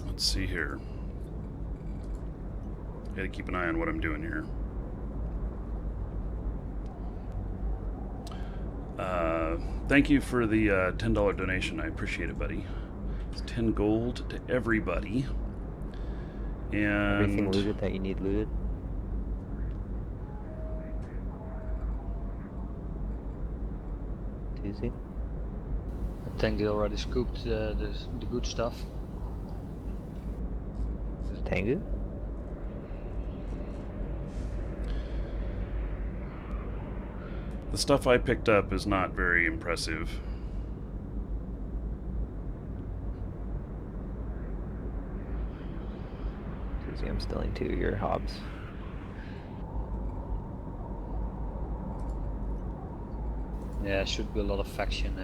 Let's see here. Gotta keep an eye on what I'm doing here. Thank you for the $10 donation. I appreciate it, buddy. It's 10 gold to everybody. And Everything looted that you need looted. Easy. I think they already scooped the good stuff. Is it Tengu? the stuff I picked up is not very impressive. Susie, I'm stealing 2 of your hobs. Yeah, should be a lot of faction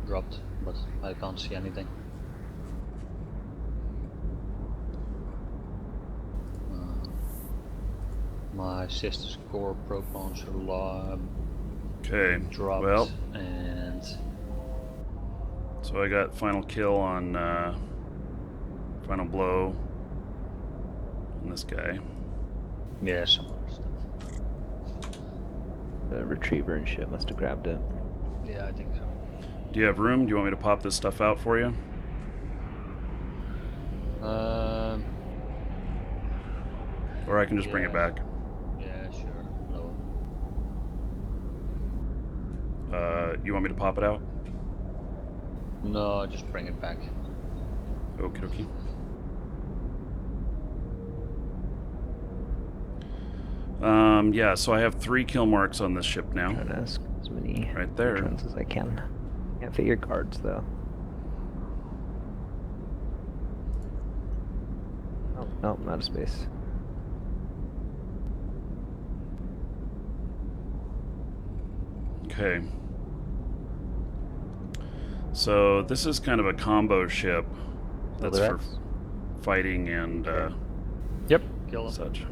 dropped, but I can't see anything. My sister's core propons are Okay, dropped, well, and so I got final kill on final blow on this guy. yeah, some other stuff. The retriever and shit must have grabbed it. Yeah, I think so. Do you have room? Do you want me to pop this stuff out for you? Or I can just bring it back. Yeah, sure. No. You want me to pop it out? No, just bring it back. Okie dokie. Yeah, so I have 3 kill marks on this ship now. Trying to ask as many Right there. patrons as I can. Can't fit your cards though. Oh, no, not a space. Okay. So this is kind of a combo ship that's for Silverettes? fighting and Yep, kill him. such.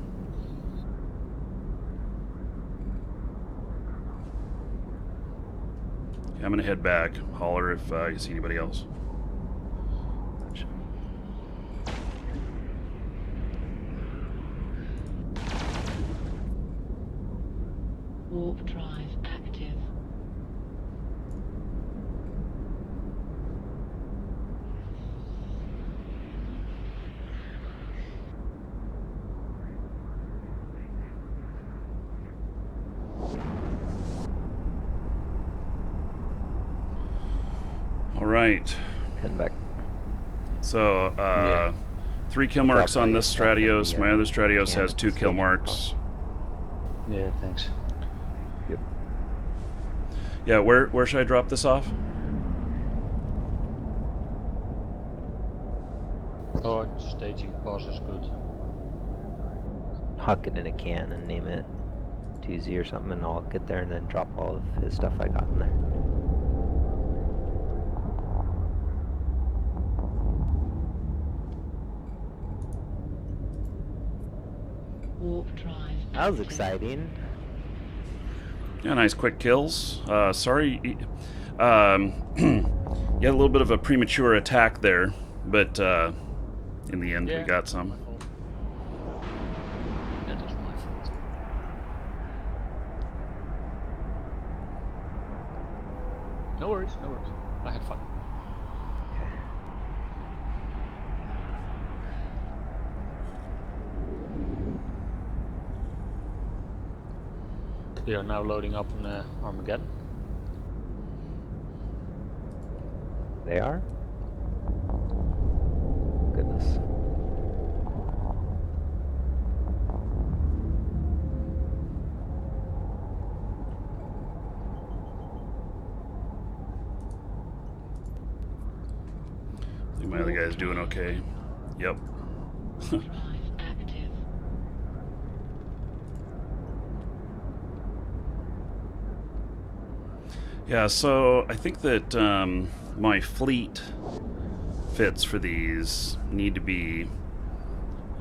Yeah, I'm gonna head back. Holler if you see anybody else. Warp drive active. All right. Head back. So, Yeah. 3 kill marks Drop on by this your stuff in Stratios. the, My other Stratios can has at 2 the kill station. marks. Yeah, thanks. Yep. Yeah, where should I drop this off? Oh, staging pause is good. Huck it in a can and name it 2Z or something, and I'll get there and then drop all of his stuff I got in there. Warp drive. That was active. exciting. Yeah, nice quick kills. Sorry, you had a little bit of a premature attack there, but in the end we got some. My fault. That was my fault. No worries, no worries. I had fun. We are now loading up on Armageddon. They are? Goodness. I think my other guy's doing okay. Yep. Drive active. Yeah, so I think that my fleet fits for these need to be,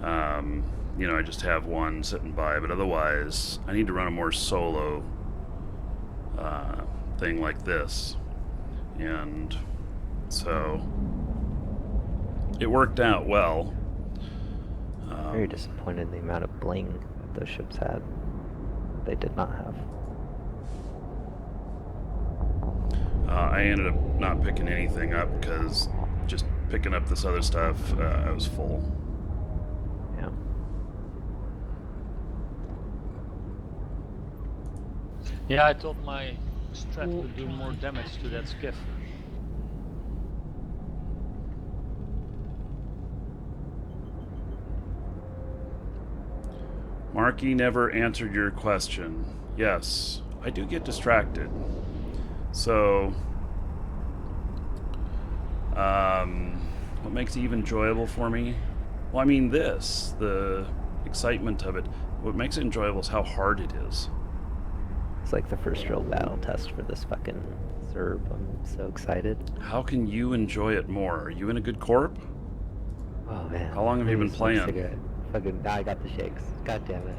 I just have one sitting by, but otherwise I need to run a more solo thing like this. And so it worked out well. Very disappointed in the amount of bling that those ships had. They did not have. I ended up not picking anything up because just picking up this other stuff, I was full. Yeah. Yeah, I thought my strat would do more damage to that skiff. Marky never answered your question. Yes, I do get distracted. So, what makes it even enjoyable for me? Well, I mean the excitement of it. What makes it enjoyable is how hard it is. It's like the first real battle test for this fucking Zerb. I'm so excited. How can you enjoy it more? Are you in a good corp? Oh man. How long have you been Please, one playing? cigarette. Fucking, I got the shakes. God damn it.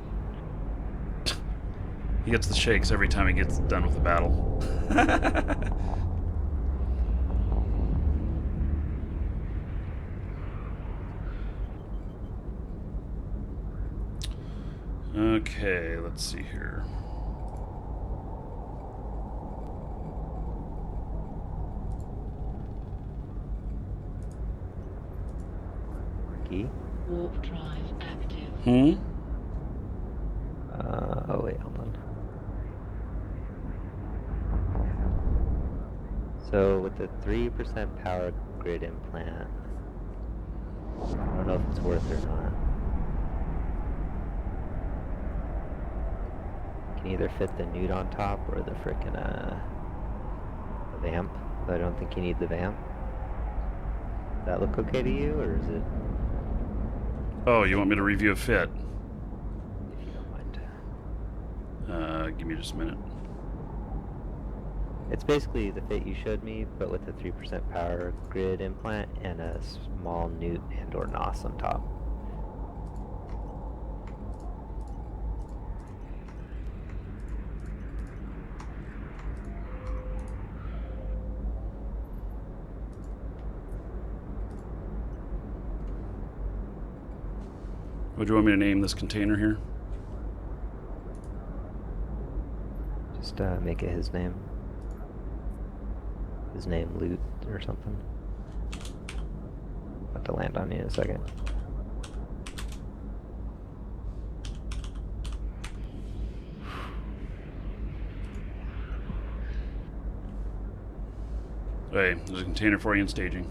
He gets the shakes every time he gets done with the battle. Okay, let's see here. Key? Warp drive active. Oh wait, hold on. So with the 3% power grid implant, I don't know if it's worth it or not. You can either fit the nude on top or the frickin' vamp, but I don't think you need the vamp. Does that look okay to you, or is it? Oh, you want me to review a fit? If you don't mind. Give me just a minute. It's basically the fit you showed me, but with the 3% power grid implant and a small newt and or NOS on top. Would you want me to name this container here? Just make it his name. His name Loot or something. About to land on you in a second. Hey, there's a container for you in staging.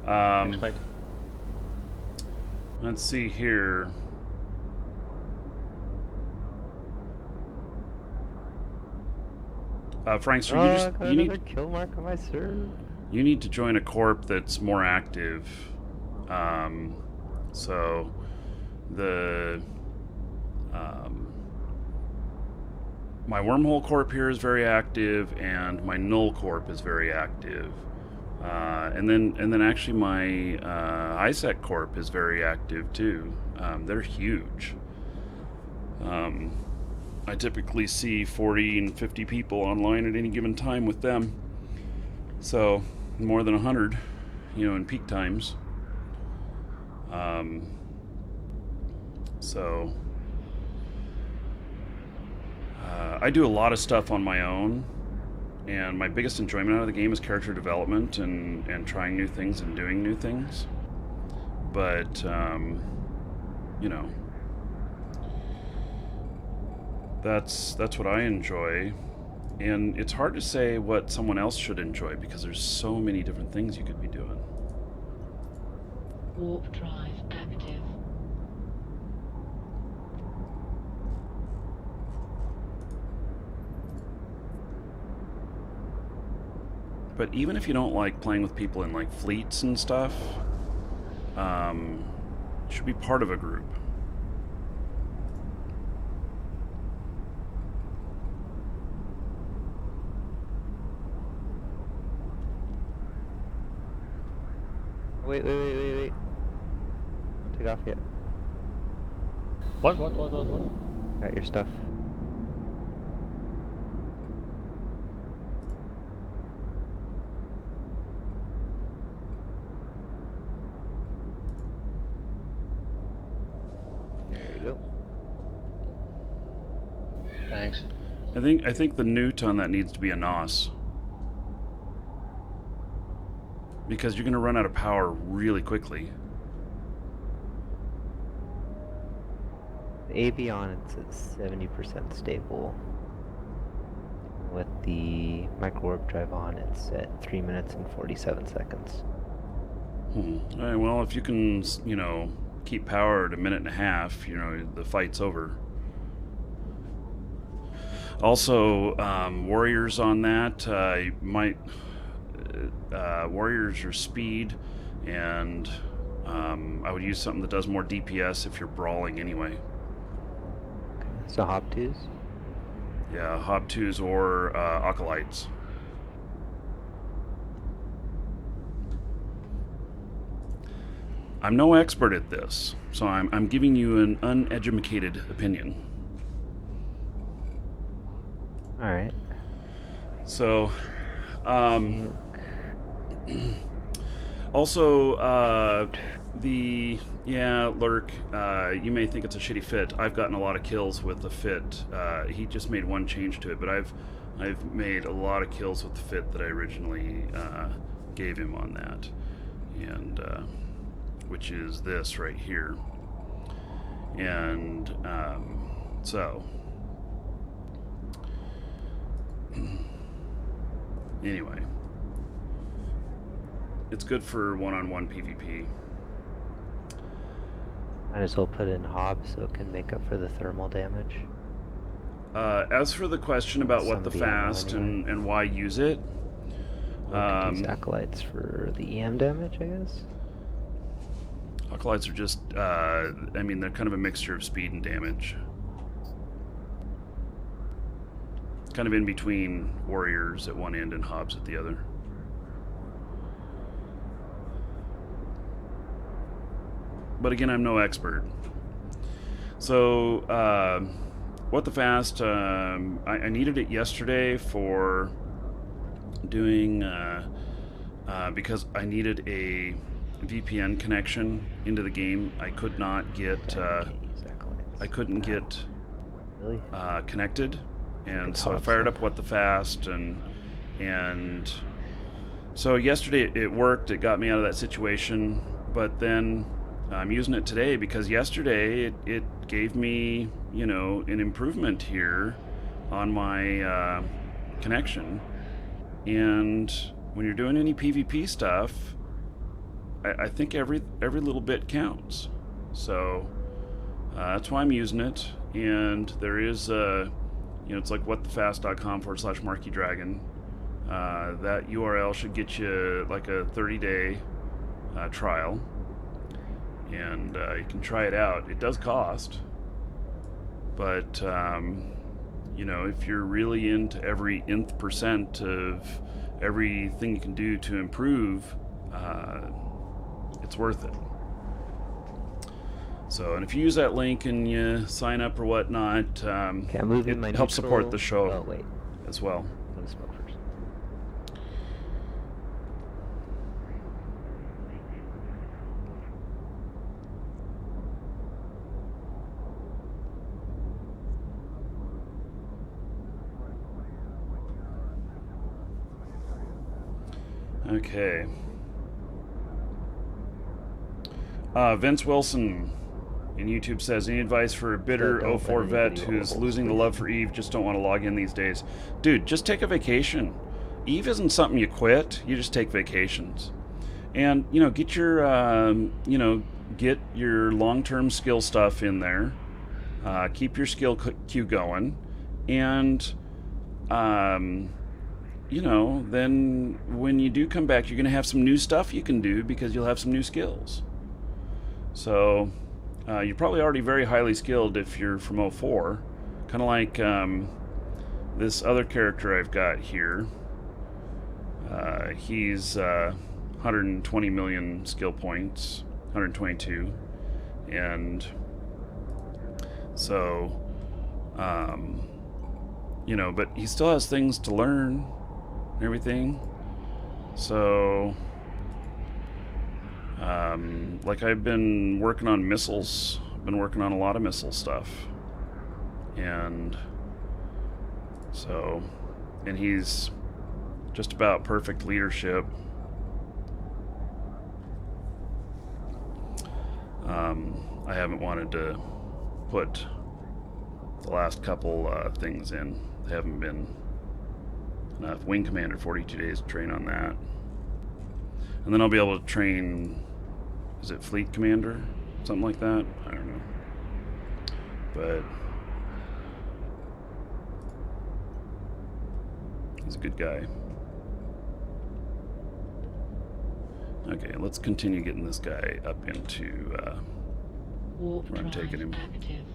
Expect. Let's see here. Frankster, Oh, you I just got another kill mark on my serve. you need to join a corp that's more active. So the my wormhole corp here is very active, and my null corp is very active. And then actually my ISAC corp is very active too. They're huge. I typically see 40 and 50 people online at any given time with them. So more than 100, in peak times. So I do a lot of stuff on my own. And my biggest enjoyment out of the game is character development and trying new things and doing new things. But, that's what I enjoy. And it's hard to say what someone else should enjoy because there's so many different things you could be doing. Warp drive active. But even if you don't like playing with people in like fleets and stuff, should be part of a group. Wait. Don't take off yet. What? Got your stuff. There you go. Thanks. I think the newt on that needs to be a NOS. Because you're going to run out of power really quickly. The Avion, it's at 70% stable. With the micro warp drive on, it's at 3 minutes and 47 seconds. All right, well, if you can, keep power at a minute and a half, the fight's over. Also, warriors on that, you might... warriors are speed, and I would use something that does more DPS if you're brawling anyway. So Hop 2s? Yeah, Hob 2s or Acolytes. I'm no expert at this, so I'm giving you an uneducated opinion. Alright. So, also, Lurk, you may think it's a shitty fit. I've gotten a lot of kills with the fit. He just made one change to it, but I've made a lot of kills with the fit that I originally gave him on that, and which is this right here. And so anyway, it's good for one-on-one PvP. Might as well put in Hob so it can make up for the thermal damage. As for the question about what the Some of the ammo fast anyway. and why use it, We could use Acolytes for the EM damage, I guess. Acolytes are just, they're kind of a mixture of speed and damage. Kind of in between warriors at one end and Hobbs at the other. But again, I'm no expert. So, what the fast, I needed it yesterday for doing, because I needed a VPN connection into the game. I could not get, I couldn't get Really? connected, and Good so I Hobbs fired stuff. up What the Fast, and so yesterday it worked. It got me out of that situation, but then I'm using it today because yesterday it gave me, an improvement here on my connection. And when you're doing any PvP stuff, I think every little bit counts. So that's why I'm using it. And there is, it's like whatthefast.com/MarkyDragon. That URL should get you like a 30-day trial. And you can try it out. It does cost. But, if you're really into every nth percent of everything you can do to improve, it's worth it. So, and if you use that link and you sign up or whatnot, Okay, I'm moving my it helps support neutral- the show Oh, wait. as well. I'm gonna smoke first. Okay. Vince Wilson in YouTube says, any advice for a bitter Don't let 04 vet anybody who's hold losing the please. love for Eve, just don't want to log in these days? Dude, just take a vacation. Eve isn't something you quit. You just take vacations. And, get your, get your long-term skill stuff in there. Keep your skill queue going. And, then when you do come back, you're going to have some new stuff you can do because you'll have some new skills. So you're probably already very highly skilled if you're from 04. Kind of like this other character I've got here. He's 120 million skill points, 122, and so you know, but he still has things to learn and everything. So like I've been working on missiles. I've been working on a lot of missile stuff, and so, and he's just about perfect leadership. I haven't wanted to put the last couple things in. They haven't been enough. Wing Commander, 42 days to train on that. And then I'll be able to train, is it Fleet Commander? Something like that? I don't know. But he's a good guy. Okay, let's continue getting this guy up into Warp where I'm drive taking him. active.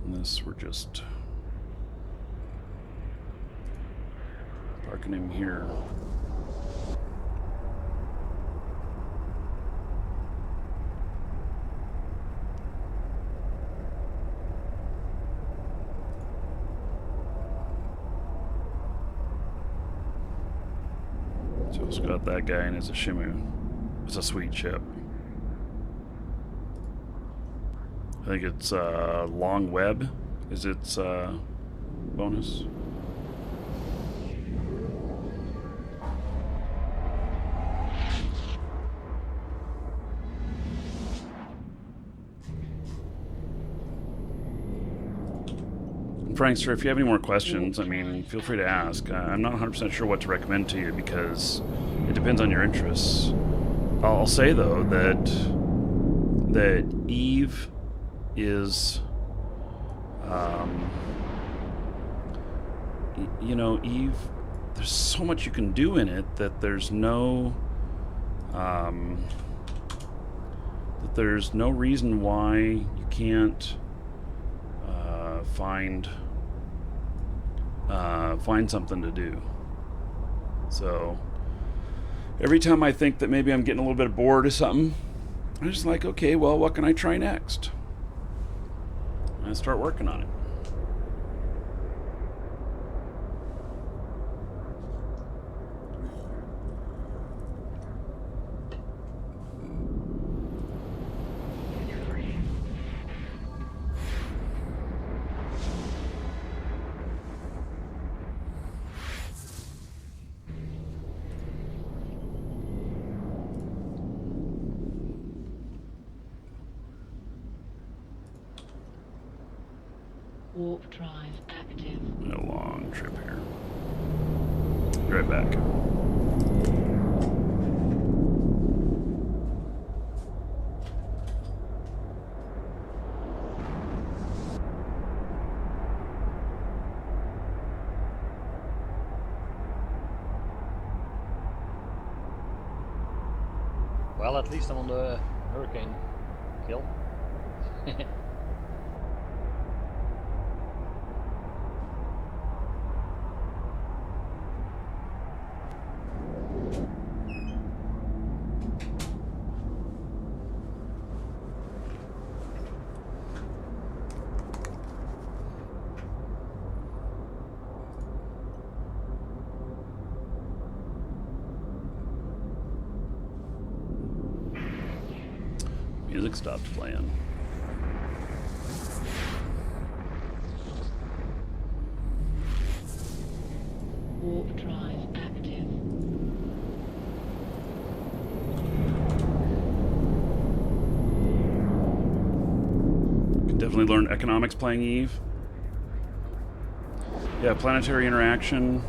And this, we're just parking him here. So it's got that guy, and it's a Shimu. It's a sweet ship. I think it's Long Web is its bonus. Frankster, if you have any more questions, I mean, feel free to ask. I'm not 100% sure what to recommend to you because it depends on your interests. I'll say though that Eve is, you know, Eve. There's so much you can do in it that there's no reason why you can't find something to do. So every time I think that maybe I'm getting a little bit bored or something, I'm just like, okay, well, what can I try next? And I start working on it. Warp drive active. A long trip here. Be right back. Well, at least I'm on the hurricane kill. Music stopped playing. Warp drive active. Can definitely learn economics playing Eve. Yeah, planetary interaction.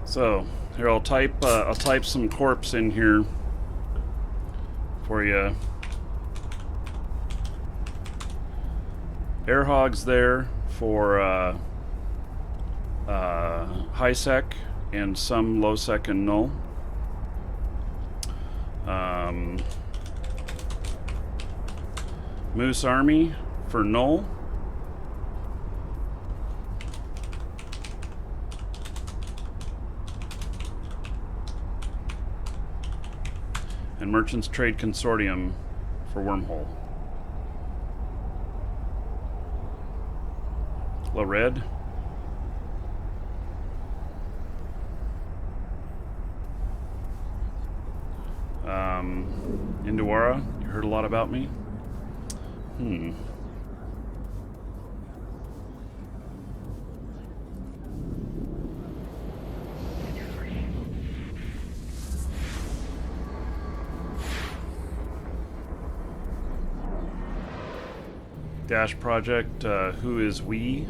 So here, I'll type some corpse in here for you. Air Hog's there, for high sec and some low sec and null. Moose Army for null. And Merchants Trade Consortium for Wormhole. Low red. Indawara, you heard a lot about me? Dash Project, who is we?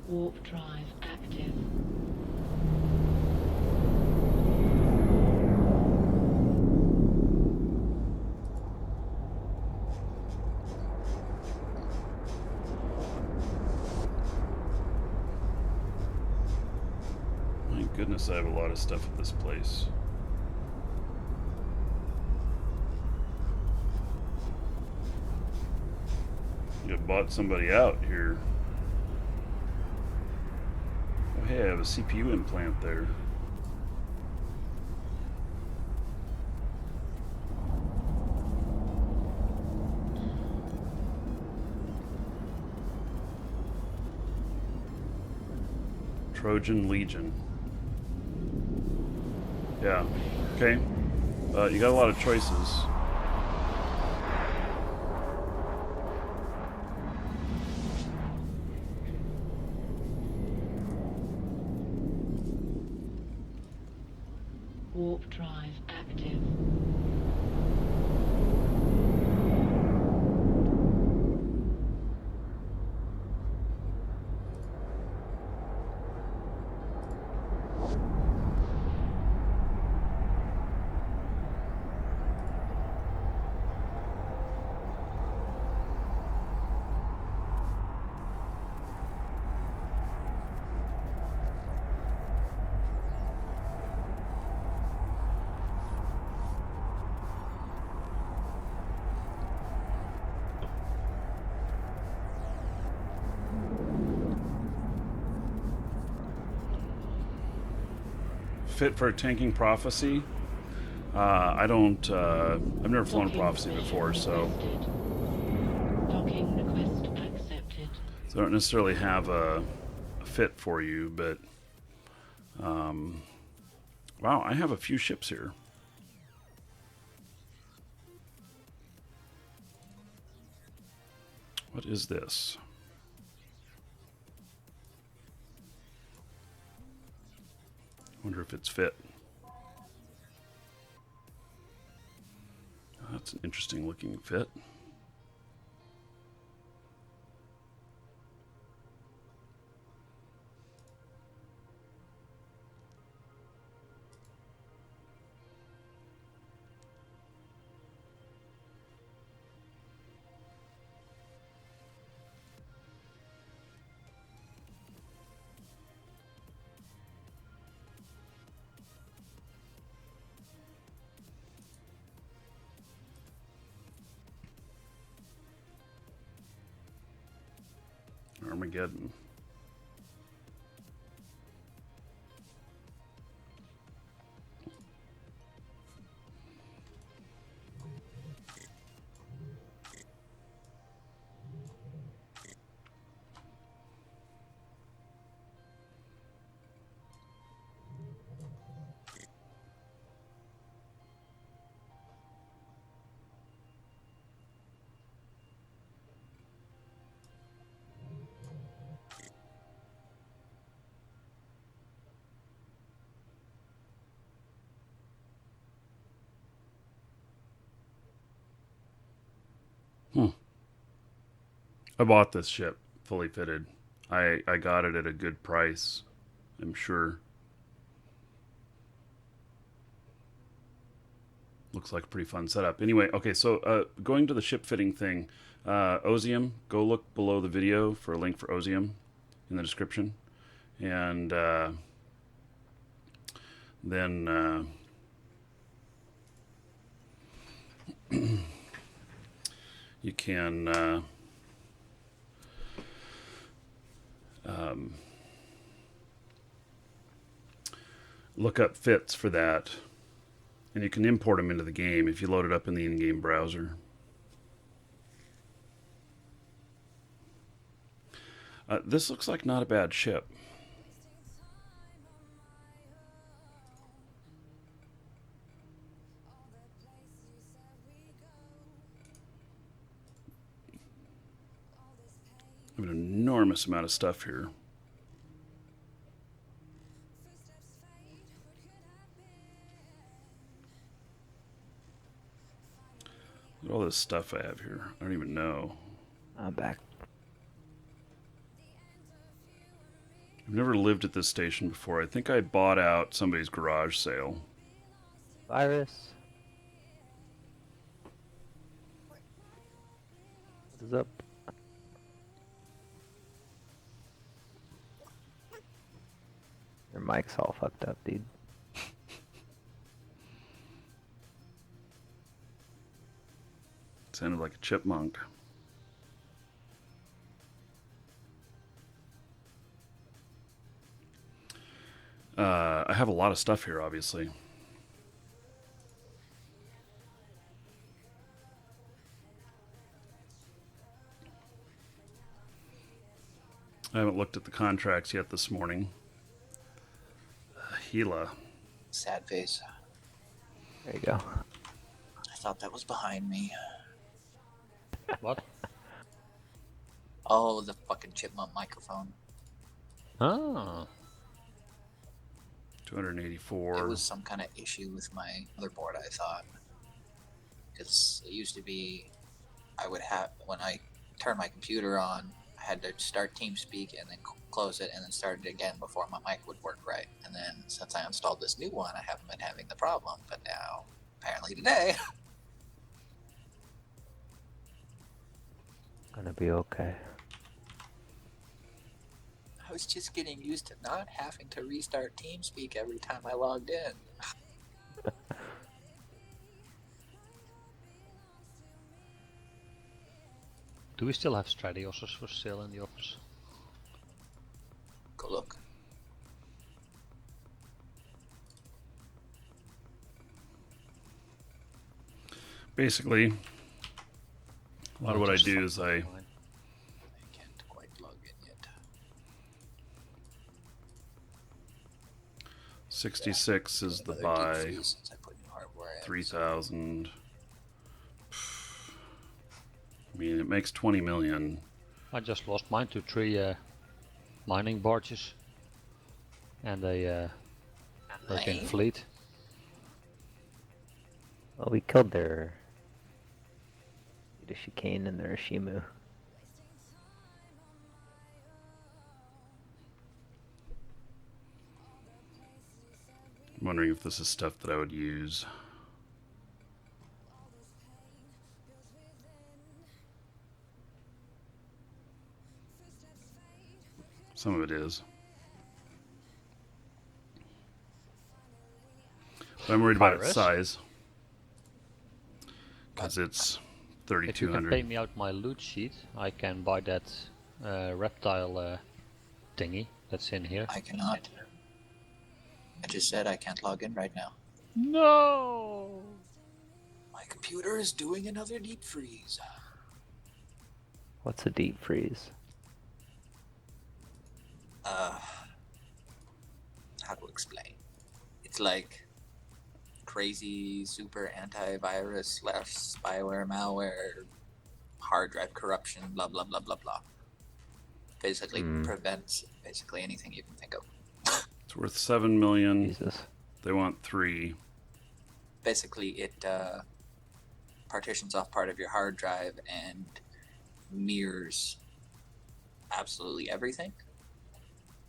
Warp drive active. My goodness, I have a lot of stuff at this place. You bought somebody out here. Oh, hey, I have a CPU implant there. Trojan Legion. Yeah. Okay. You got a lot of choices. Warp drive active. Fit for a tanking prophecy. I don't. I've never flown a Docking prophecy permission before, so requested. Docking request accepted. I don't necessarily have a fit for you. But wow, I have a few ships here. What is this? Wonder if it's fit. Oh, that's an interesting looking fit. Armageddon. I bought this ship fully fitted. I got it at a good price, I'm sure. looks like a pretty fun setup. Anyway, okay, so going to the ship fitting thing, Osium, go look below the video for a link for Osium in the description. And then you can look up fits for that, and you can import them into the game if you load it up in the in-game browser. This looks like not a bad ship. I have an enormous amount of stuff here. Look at all this stuff I have here. I don't even know. I'm back. I've never lived at this station before. I think I bought out somebody's garage sale. Virus. What is up? Your mic's all fucked up, dude. Sounded like a chipmunk. I have a lot of stuff here, obviously. I haven't looked at the contracts yet this morning. Gila. Sad face. There you go. I thought that was behind me. What? Oh, the fucking chipmunk microphone. Ah. 284. It was some kind of issue with my motherboard, I thought. Because it used to be, I would have, when I turned my computer on, I had to start TeamSpeak and then close it and then start it again before my mic would work right. And then since I installed this new one, I haven't been having the problem. But now, apparently today, Gonna be okay. I was just getting used to not having to restart TeamSpeak every time I logged in. Do we still have Stradioses for sale in the office? Go look. Basically, a lot of what I Just do is I fine. I can't quite log in yet. 66 is the Another deep buy. freeze since I put new hardware in. 3,000. I mean, it makes 20 million. I just lost mine to 3 mining barges and a hurricane Nine? fleet. Well, we killed their chicane and their Shimu. I'm wondering if this is stuff that I would use. Some of it is. But I'm worried about its Virus? size. Because it's If you can 3,200. pay me out my loot sheet, I can buy that reptile thingy that's in here. I cannot. I just said I can't log in right now. No! My computer is doing another deep freeze. What's a deep freeze? How to explain? It's like crazy super antivirus, less spyware, malware, hard drive corruption, blah blah blah blah blah. Basically prevents basically anything you can think of. It's worth 7 million. Jesus. They want 3. Basically, it partitions off part of your hard drive and mirrors absolutely everything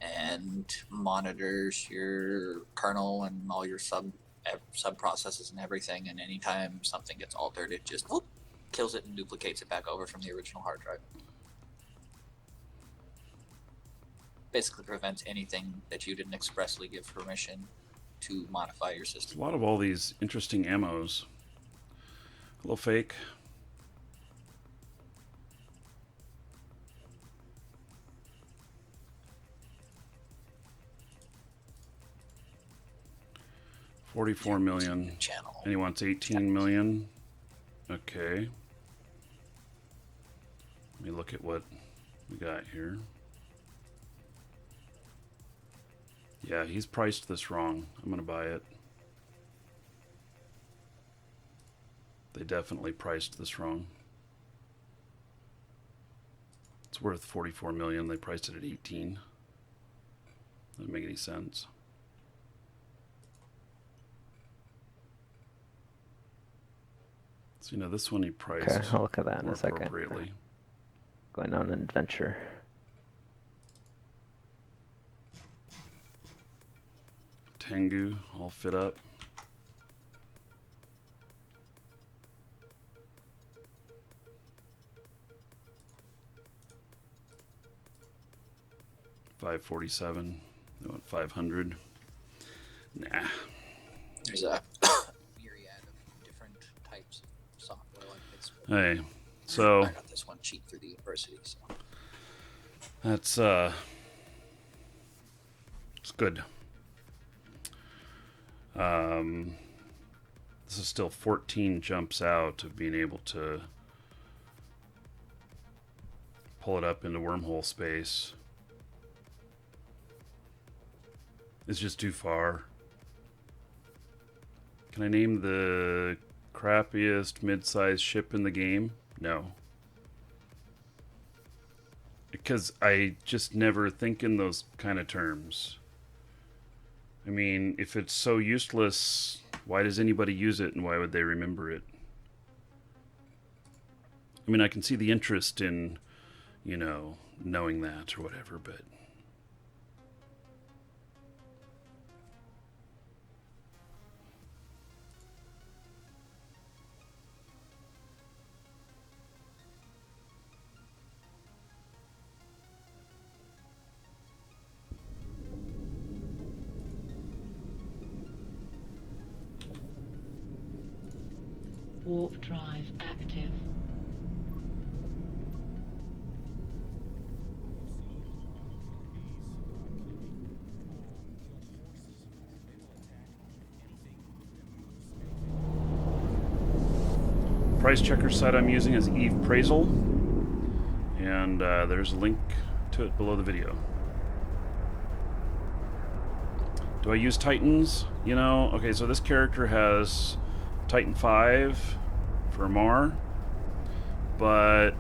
and monitors your kernel and all your sub-processes and everything, and anytime something gets altered, it just whoop, kills it and duplicates it back over from the original hard drive. Basically prevents anything that you didn't expressly give permission to modify your There's system. a lot of all these interesting ammos. Hello, fake. $44 million. Channel. And he wants 18 million. Okay. Let me look at what we got here. Yeah, he's priced this wrong. I'm gonna buy it. They definitely priced this wrong. It's worth 44 million. They priced it at 18. Doesn't make any sense. So, you know, this one he priced Okay, I'll look at that in more a second. appropriately. Going on an adventure. Tengu, all fit up. $547. They want 500. Nah. There's a myriad of different types of software like this. Hey, so I got this one cheap through the university, so. that's it's good. This is still 14 jumps out of being able to pull it up into wormhole space. It's just too far. Can I name the crappiest mid-sized ship in the game? No. Because I just never think in those kind of terms. I mean, if it's so useless, why does anybody use it and why would they remember it? I mean, I can see the interest in, you know, knowing that or whatever, but... Warp drive active. Price checker site I'm using is Eve Praisal, and there's a link to it below the video. Do I use Titans? You know, okay, so this character has Titan 5 for Mar, but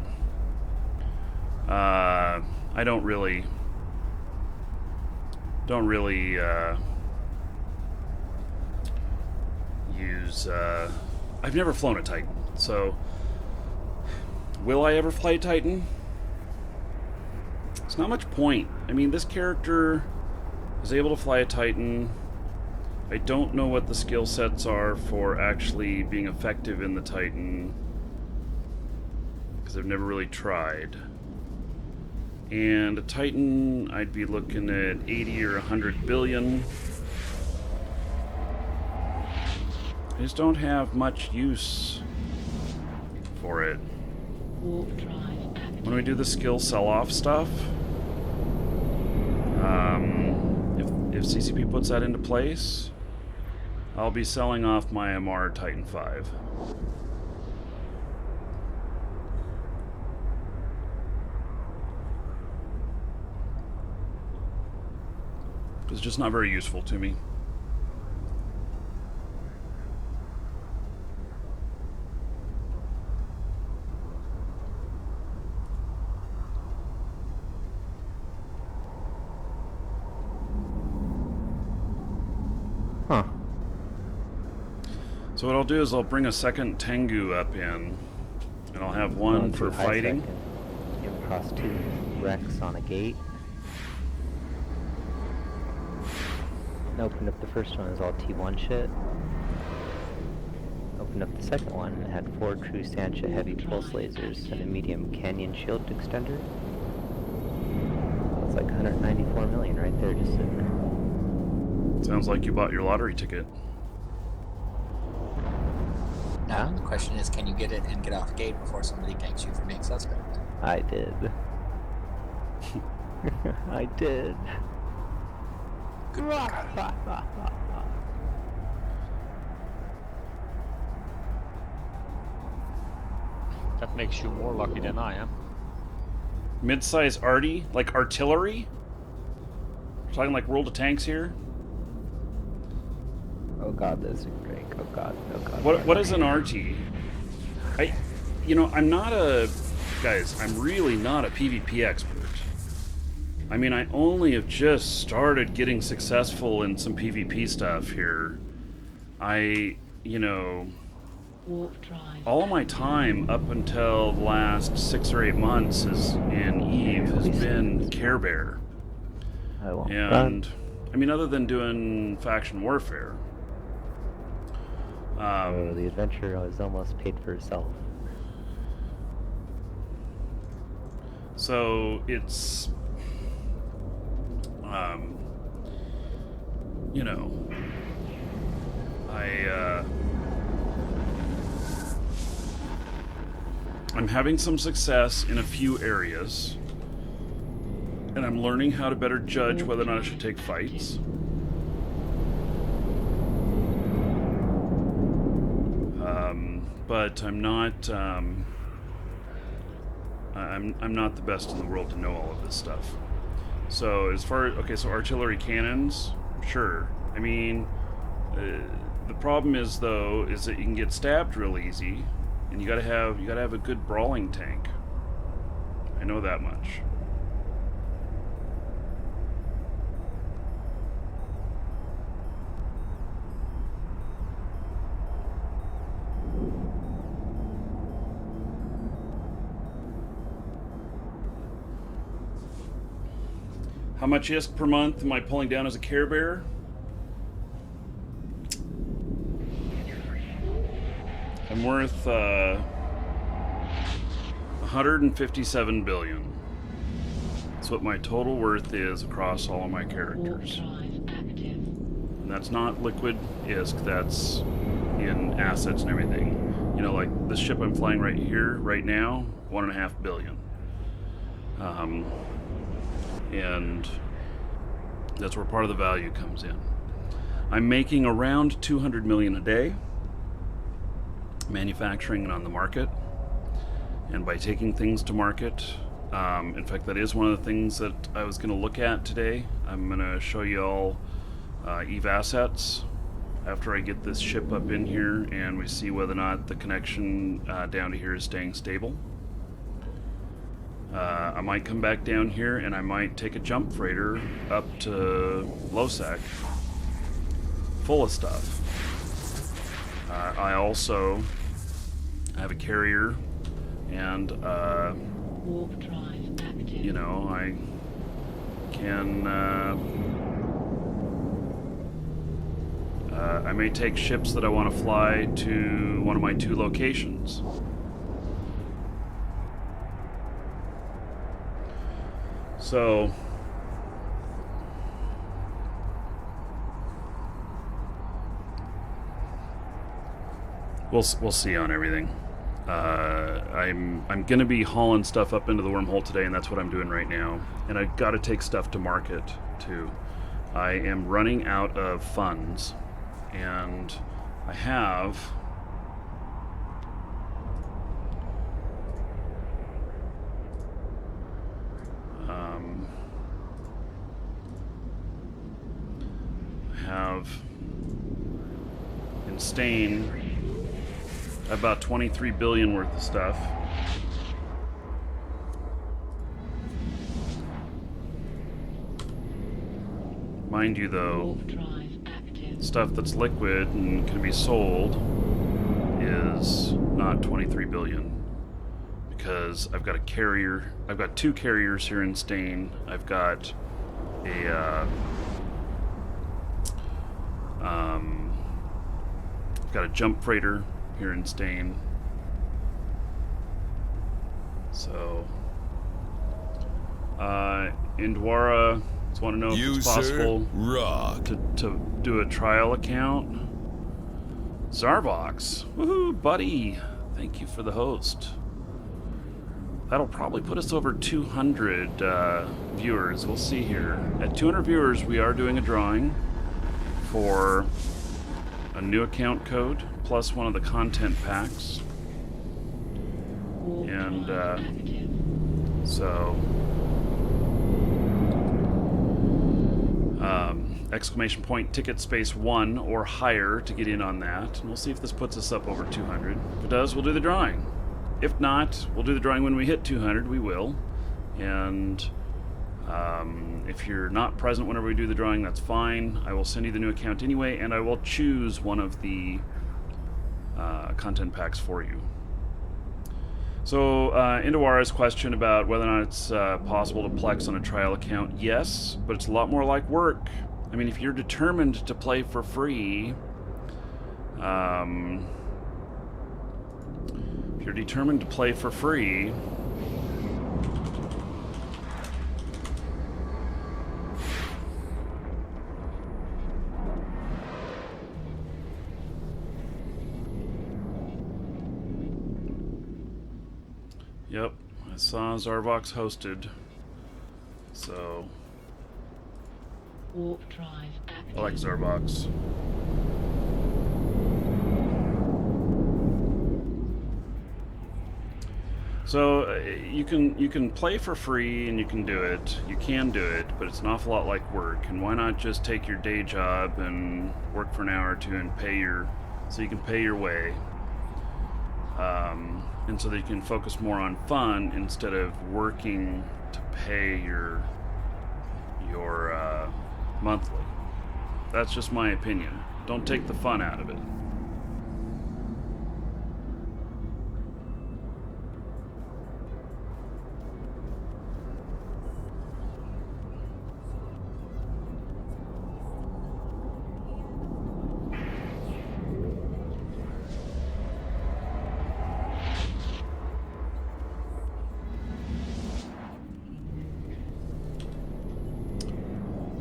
I don't really use. I've never flown a Titan, so will I ever fly a Titan? It's not much point. I mean, this character is able to fly a Titan. I don't know what the skill sets are for actually being effective in the Titan, because I've never really tried. And a Titan, I'd be looking at 80 or 100 billion. I just don't have much use for it. Warp drive active. When we do the skill sell-off stuff, if CCP puts that into place, I'll be selling off my MR Titan 5. It's just not very useful to me. Huh. So what I'll do is I'll bring a second Tengu up in, and I'll have one Going for too high fighting. second. Improst 2 Rex on a gate. Opened up the first one is all T1 shit. opened up the second one and had 4 true Stantia heavy pulse lasers and a medium canyon shield extender. That's like 194 million right there, just sitting there. Sounds like you bought your lottery ticket. Now, the question is, can you get it and get off the gate before somebody ganks you for being suspect? I did. I did. That makes you more lucky than I am. Mid-size arty? Like artillery? We're talking like World of Tanks here? Oh god, this is great. Oh god, oh god. What is an arty? I'm not a... Guys, I'm really not a PvP expert. I mean, I only have just started getting successful in some PvP stuff here. Warp drive. All of my time up until the last 6 or 8 months in EVE has been Care Bear. I won't And, run. I mean, other than doing faction warfare. The adventure was almost paid for itself. So it's, I'm having some success in a few areas, and I'm learning how to better judge whether or not I should take fights. But I'm not, I'm not the best in the world to know all of this stuff. So as far as, so artillery cannons, sure. I mean, the problem is though, is that you can get stabbed real easy, and you gotta have a good brawling tank. I know that much. How much ISK per month am I pulling down as a Care Bear? I'm worth 157 billion. That's what my total worth is across all of my Warp characters. drive active. And that's not liquid ISK, that's in assets and everything. Like this ship I'm flying right here, right now, 1.5 billion. And that's where part of the value comes in. I'm making around 200 million a day, manufacturing and on the market. And by taking things to market, in fact, that is one of the things that I was going to look at today. I'm going to show you all EVE assets after I get this ship up in here and we see whether or not the connection down to here is staying stable. I might come back down here and I might take a jump freighter up to Losec full of stuff. I also have a carrier and Warp drive active. I can I may take ships that I want to fly to one of my 2 locations. So we'll see on everything. I'm gonna be hauling stuff up into the wormhole today, and that's what I'm doing right now. And I got to take stuff to market too. I am running out of funds, and I have in Stain about 23 billion worth of stuff. Mind you though, Warp drive active. stuff that's liquid and can be sold is not 23 billion, because I've got a carrier. I've got 2 carriers here in Stain. I've got a I've got a jump freighter here in Stain. So, Indwara just want to know if it's possible rock. to do a trial account. Zarvox, woohoo, buddy! Thank you for the host. That'll probably put us over 200 viewers. We'll see here. At 200 viewers, we are doing a drawing for a new account code plus one of the content packs. Warp And drive active. so, exclamation point ticket space 1 or higher to get in on that. And we'll see if this puts us up over 200. If it does, we'll do the drawing. If not, we'll do the drawing when we hit 200. We will. And if you're not present whenever we do the drawing, that's fine. I will send you the new account anyway, and I will choose one of the content packs for you. So, Indawara's question about whether or not it's possible to plex on a trial account. Yes, but it's a lot more like work. I mean, if you're determined to play for free, if you're determined to play for free, yep, I saw Zarvox hosted, so Warp drive active. I like Zarvox. So you can play for free and you can do it. You can do it, but it's an awful lot like work. And why not just take your day job and work for an hour or two and so you can pay your way, and so that you can focus more on fun instead of working to pay your monthly. That's just my opinion. Don't take the fun out of it.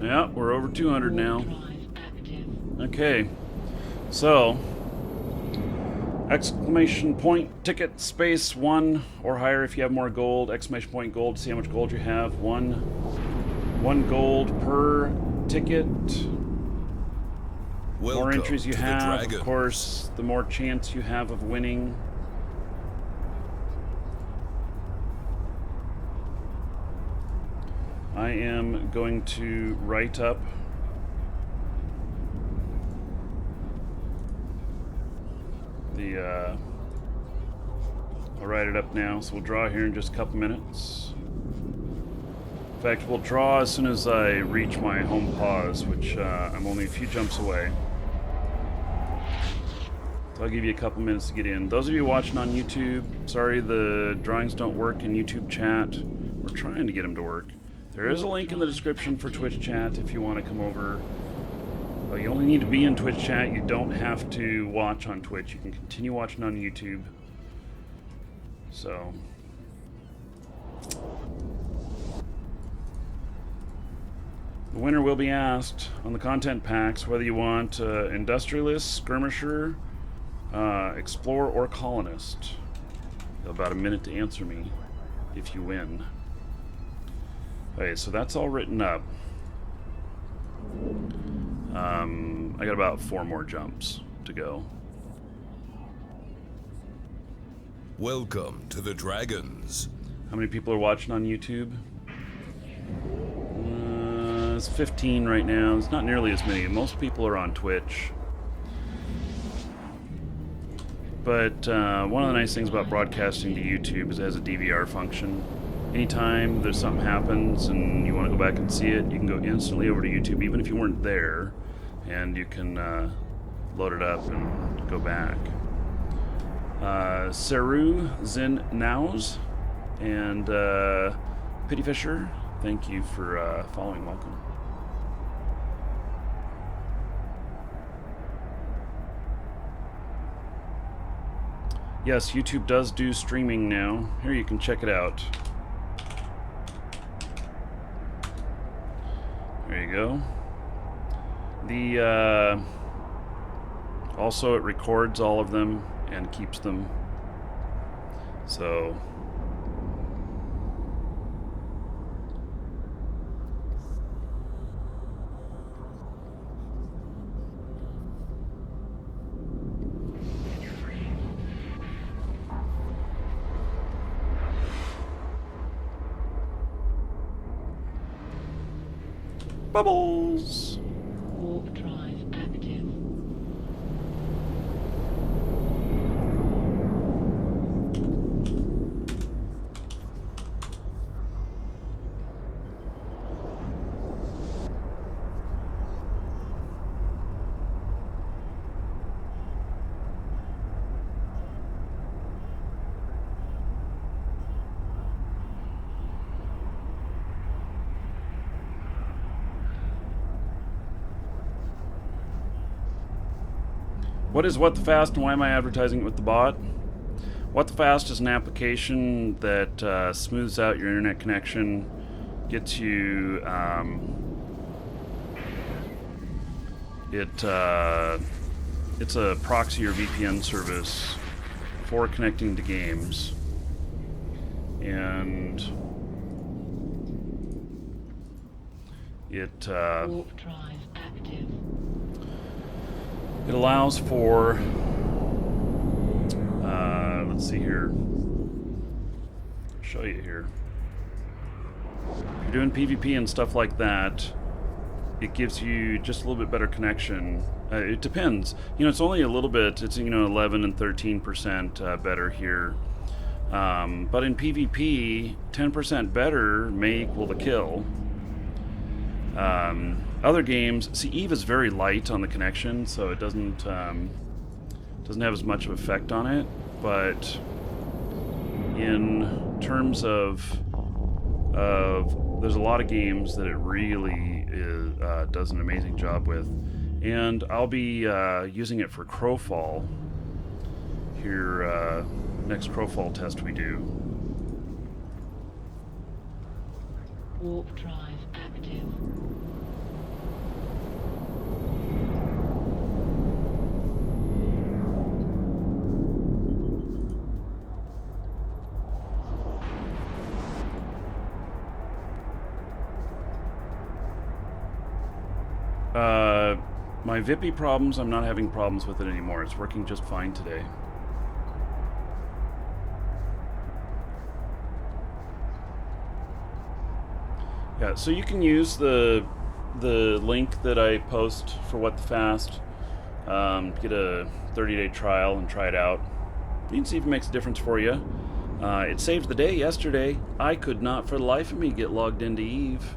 Yeah, we're over 200 now. Warp drive active. Okay, so exclamation point ticket space 1 or higher if you have more gold. Exclamation point gold to see how much gold you have. One gold per ticket. More Welcome entries you to the have, Dragon. of course, the more chance you have of winning. I am going to write up I'll write it up now, so we'll draw here in just a couple minutes. In fact, we'll draw as soon as I reach my home pause, which I'm only a few jumps away. So I'll give you a couple minutes to get in. Those of you watching on YouTube, sorry the drawings don't work in YouTube chat. We're trying to get them to work. There is a link in the description for Twitch chat if you want to come over. Well, you only need to be in Twitch chat. You don't have to watch on Twitch. You can continue watching on YouTube. So, the winner will be asked on the content packs whether you want Industrialist, Skirmisher, Explorer, or Colonist. About a minute to answer me if you win. Okay, so that's all written up. I got about 4 more jumps to go. Welcome to the Dragons. How many people are watching on YouTube? It's 15 right now. It's not nearly as many. Most people are on Twitch. But one of the nice things about broadcasting to YouTube is it has a DVR function. Anytime there's something happens and you want to go back and see it, you can go instantly over to YouTube, even if you weren't there, and you can load it up and go back. Saru Zin Nows and Pity Fisher, thank you for following. Welcome. Yes, YouTube does do streaming now. Here, you can check it out. There you go. Also, it records all of them and keeps them. So bubbles. Warp drive active. What is What the Fast and why am I advertising it with the bot? What the Fast is an application that smooths out your internet connection, gets you. It's a proxy or VPN service for connecting to games, and it Warp drive active. it allows for. Let's see here. I'll show you here. If you're doing PvP and stuff like that, it gives you just a little bit better connection. It depends. You know, it's only a little bit. It's 11 and 13% better here. But in PvP, 10% better may equal the kill. Other games, see, Eve is very light on the connection, so it doesn't have as much of effect on it. But in terms of there's a lot of games that it really does an amazing job with, and I'll be using it for Crowfall here. Next Crowfall test we do. Warp drive active. My Vippy problems, I'm not having problems with it anymore. It's working just fine today. Yeah, so you can use the link that I post for What the Fast. Get a 30-day trial and try it out. You can see if it makes a difference for you. It saved the day yesterday. I could not for the life of me get logged into Eve.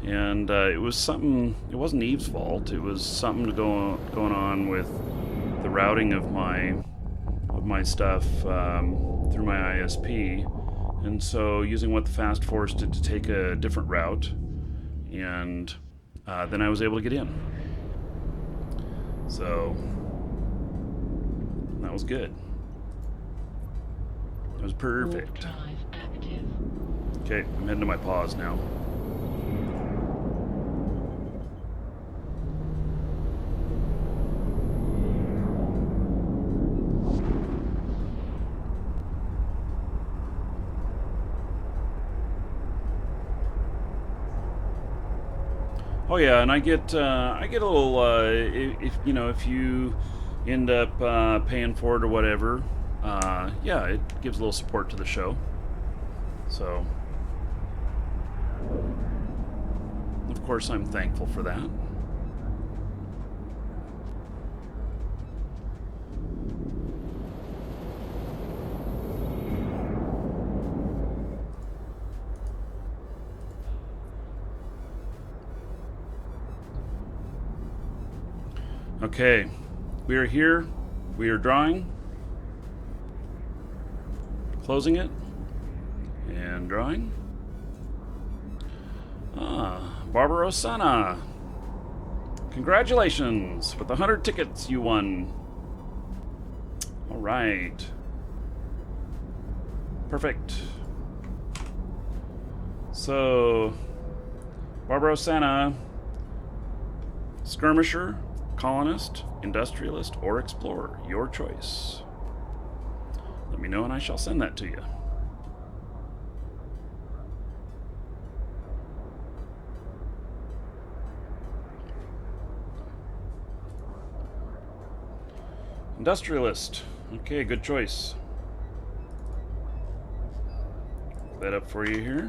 And it was something, it wasn't Eve's fault. It was something going on with the routing of my stuff through my ISP. And so using What the Fast forced it to take a different route. And then I was able to get in. So that was good. It was perfect. Warp drive active. Okay, I'm heading to my pause now. Oh yeah, and I get a little if you end up paying for it or whatever, yeah, it gives a little support to the show. So of course I'm thankful for that. Okay, we are here, we are drawing, closing it, and drawing. Barbarosana, congratulations with the 100 tickets you won. All right, Perfect. So, Barbarossana, skirmisher, colonist, industrialist, or explorer. Your choice. Let me know and I shall send that to you. Industrialist. Okay, good choice. Look that up for you here.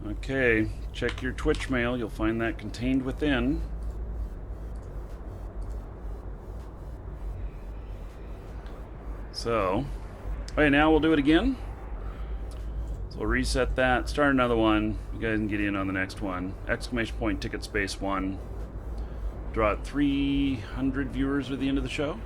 Okay, check your Twitch mail. You'll find that contained within. So, okay, now we'll do it again. So we'll reset that, start another one. You guys can get in on the next one. Exclamation point, ticket space 1. Draw out 300 viewers at the end of the show.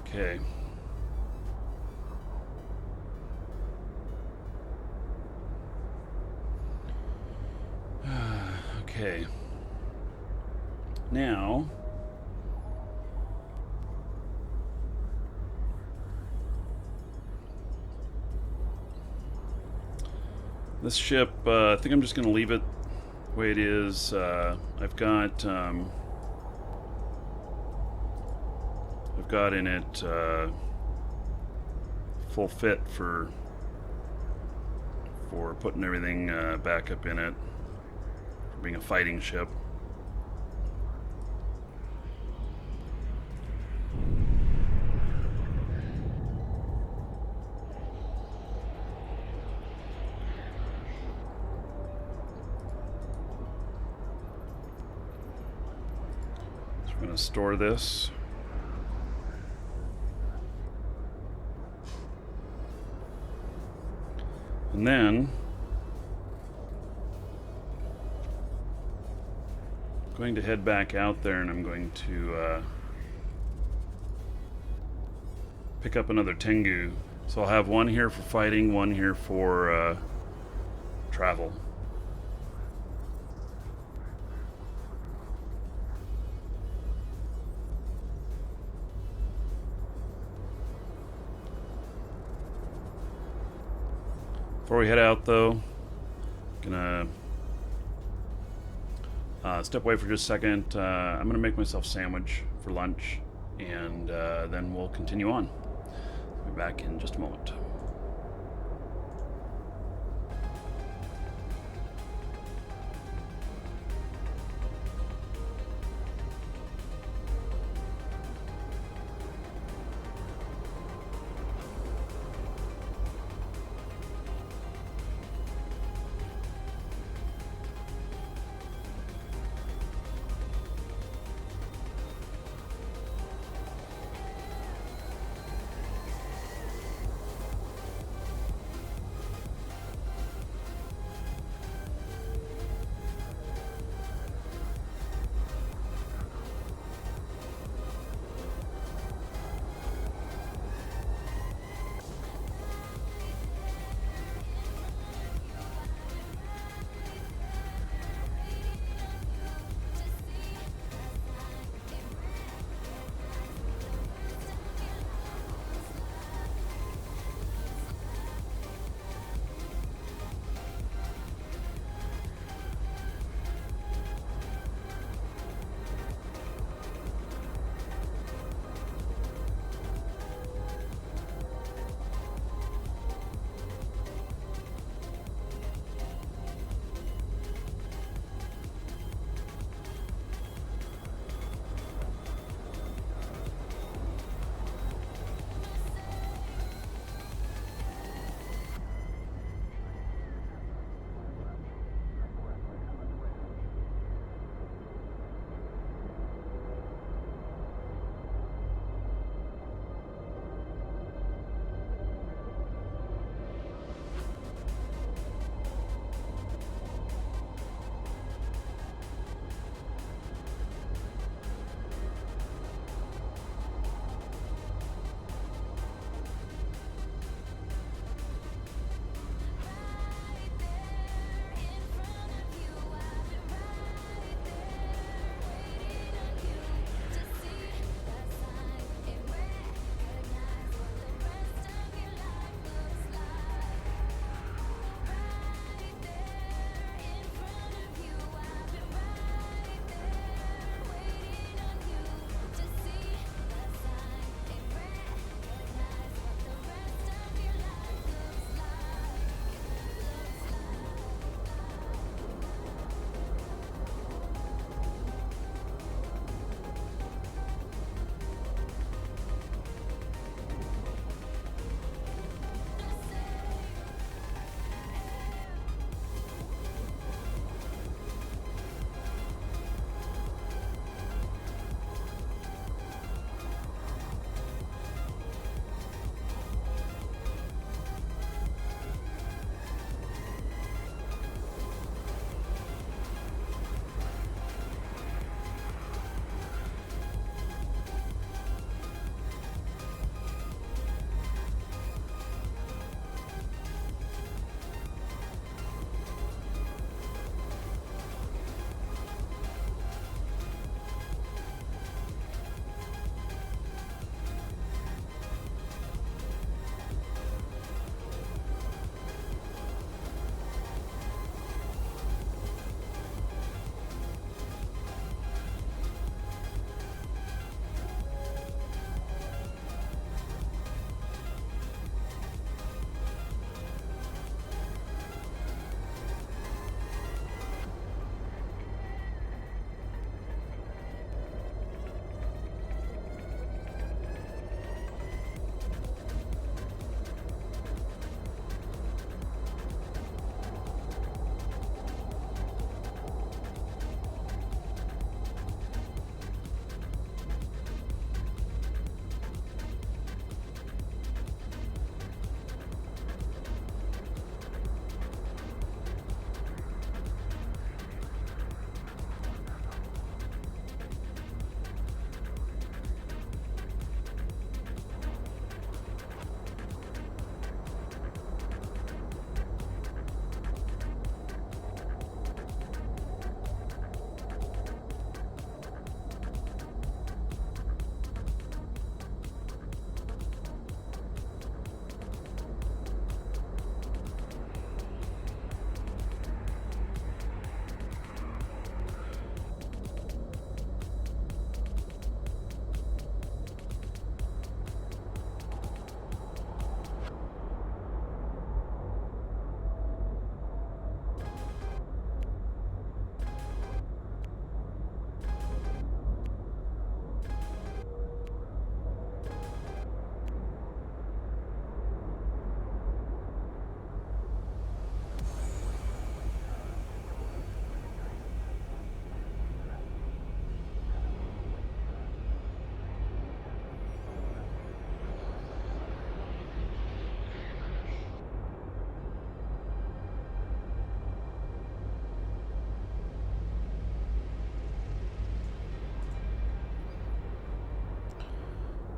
Okay. Okay. Now, this ship, I think I'm just going to leave it the way it is. I've got in it full fit for putting everything back up in it, for being a fighting ship. So we're going to store this. And then I'm going to head back out there and I'm going to pick up another Tengu. So I'll have one here for fighting, one here for travel. Before we head out, though, gonna step away for just a second. I'm gonna make myself a sandwich for lunch, and then we'll continue on. I'll be back in just a moment.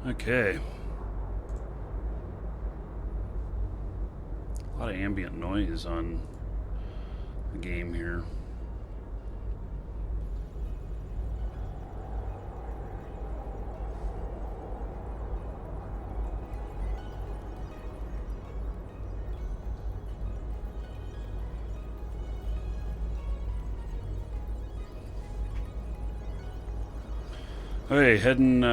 Okay. A lot of ambient noise on the game here. Okay, heading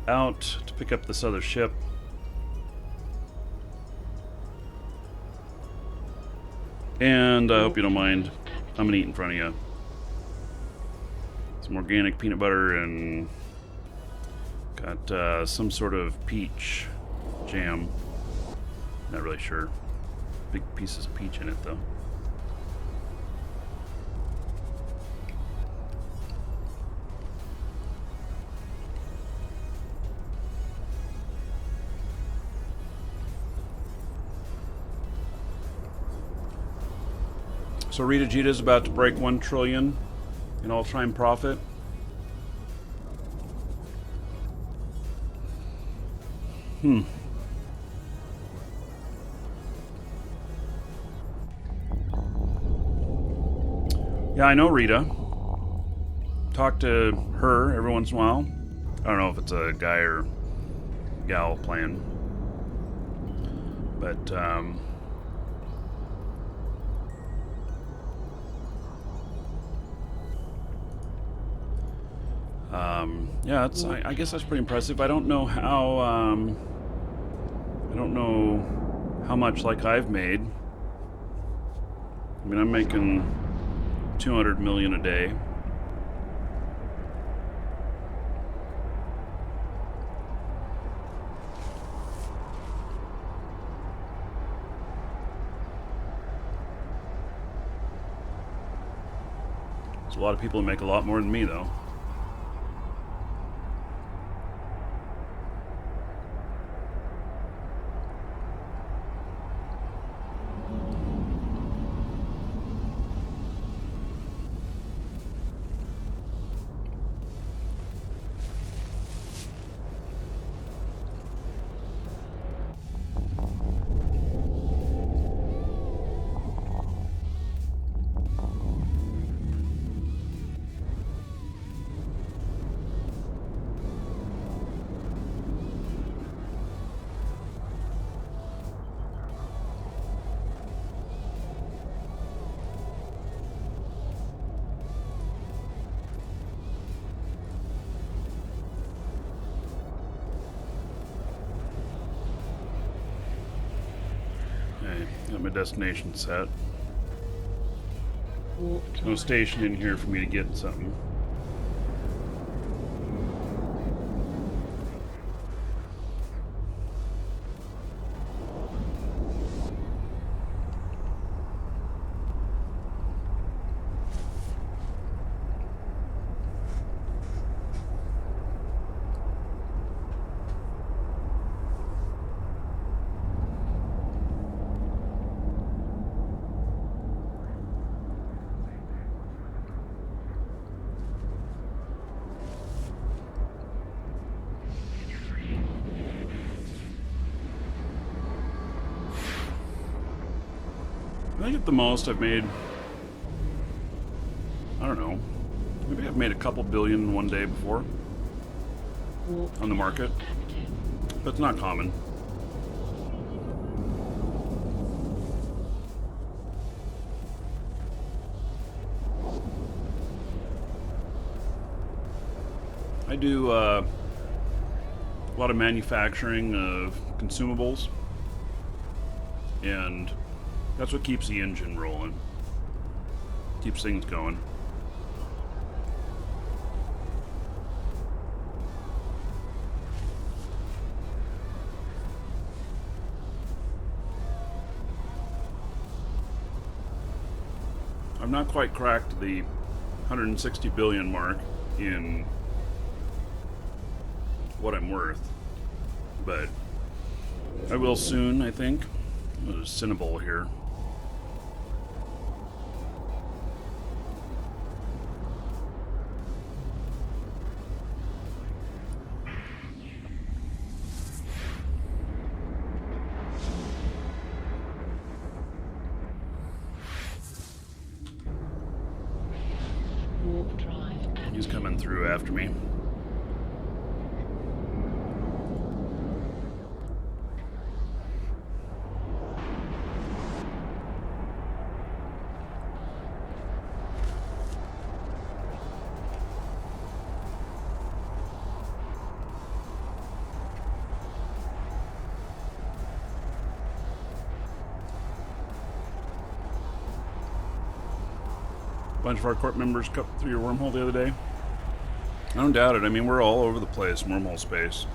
out to pick up this other ship. And I hope you don't mind. I'm gonna eat in front of you. Some organic peanut butter and got some sort of peach jam. Not really sure. Big pieces of peach in it though. So Rita Jeeta's about to break 1 trillion in all-time profit. Yeah, I know Rita. Talk to her every once in a while. I don't know if it's a guy or gal playing. But, yeah, it's, I guess that's pretty impressive. I don't know how, much like I've made. I mean, I'm making 200 million a day. There's a lot of people who make a lot more than me, though. Okay, got my destination set. There's no station in here for me to get something. I think at the most I've made, I don't know, maybe I've made a couple billion in one day before on the market, but it's not common. I do a lot of manufacturing of consumables, and that's what keeps the engine rolling, keeps things going. I've not quite cracked the 160 billion mark in what I'm worth, but I will soon, I think. There's a Cinnabol here. He's coming through after me. Bunch of our corp members cut through your wormhole the other day. I don't doubt it. I mean, we're all over the place in wormhole space.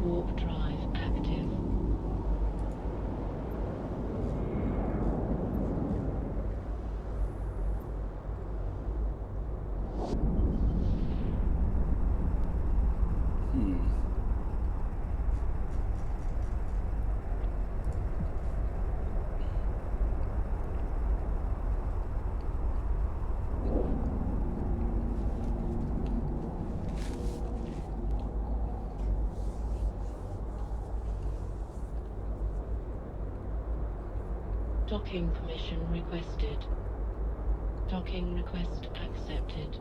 Warp drive active. Docking permission requested. Docking request accepted.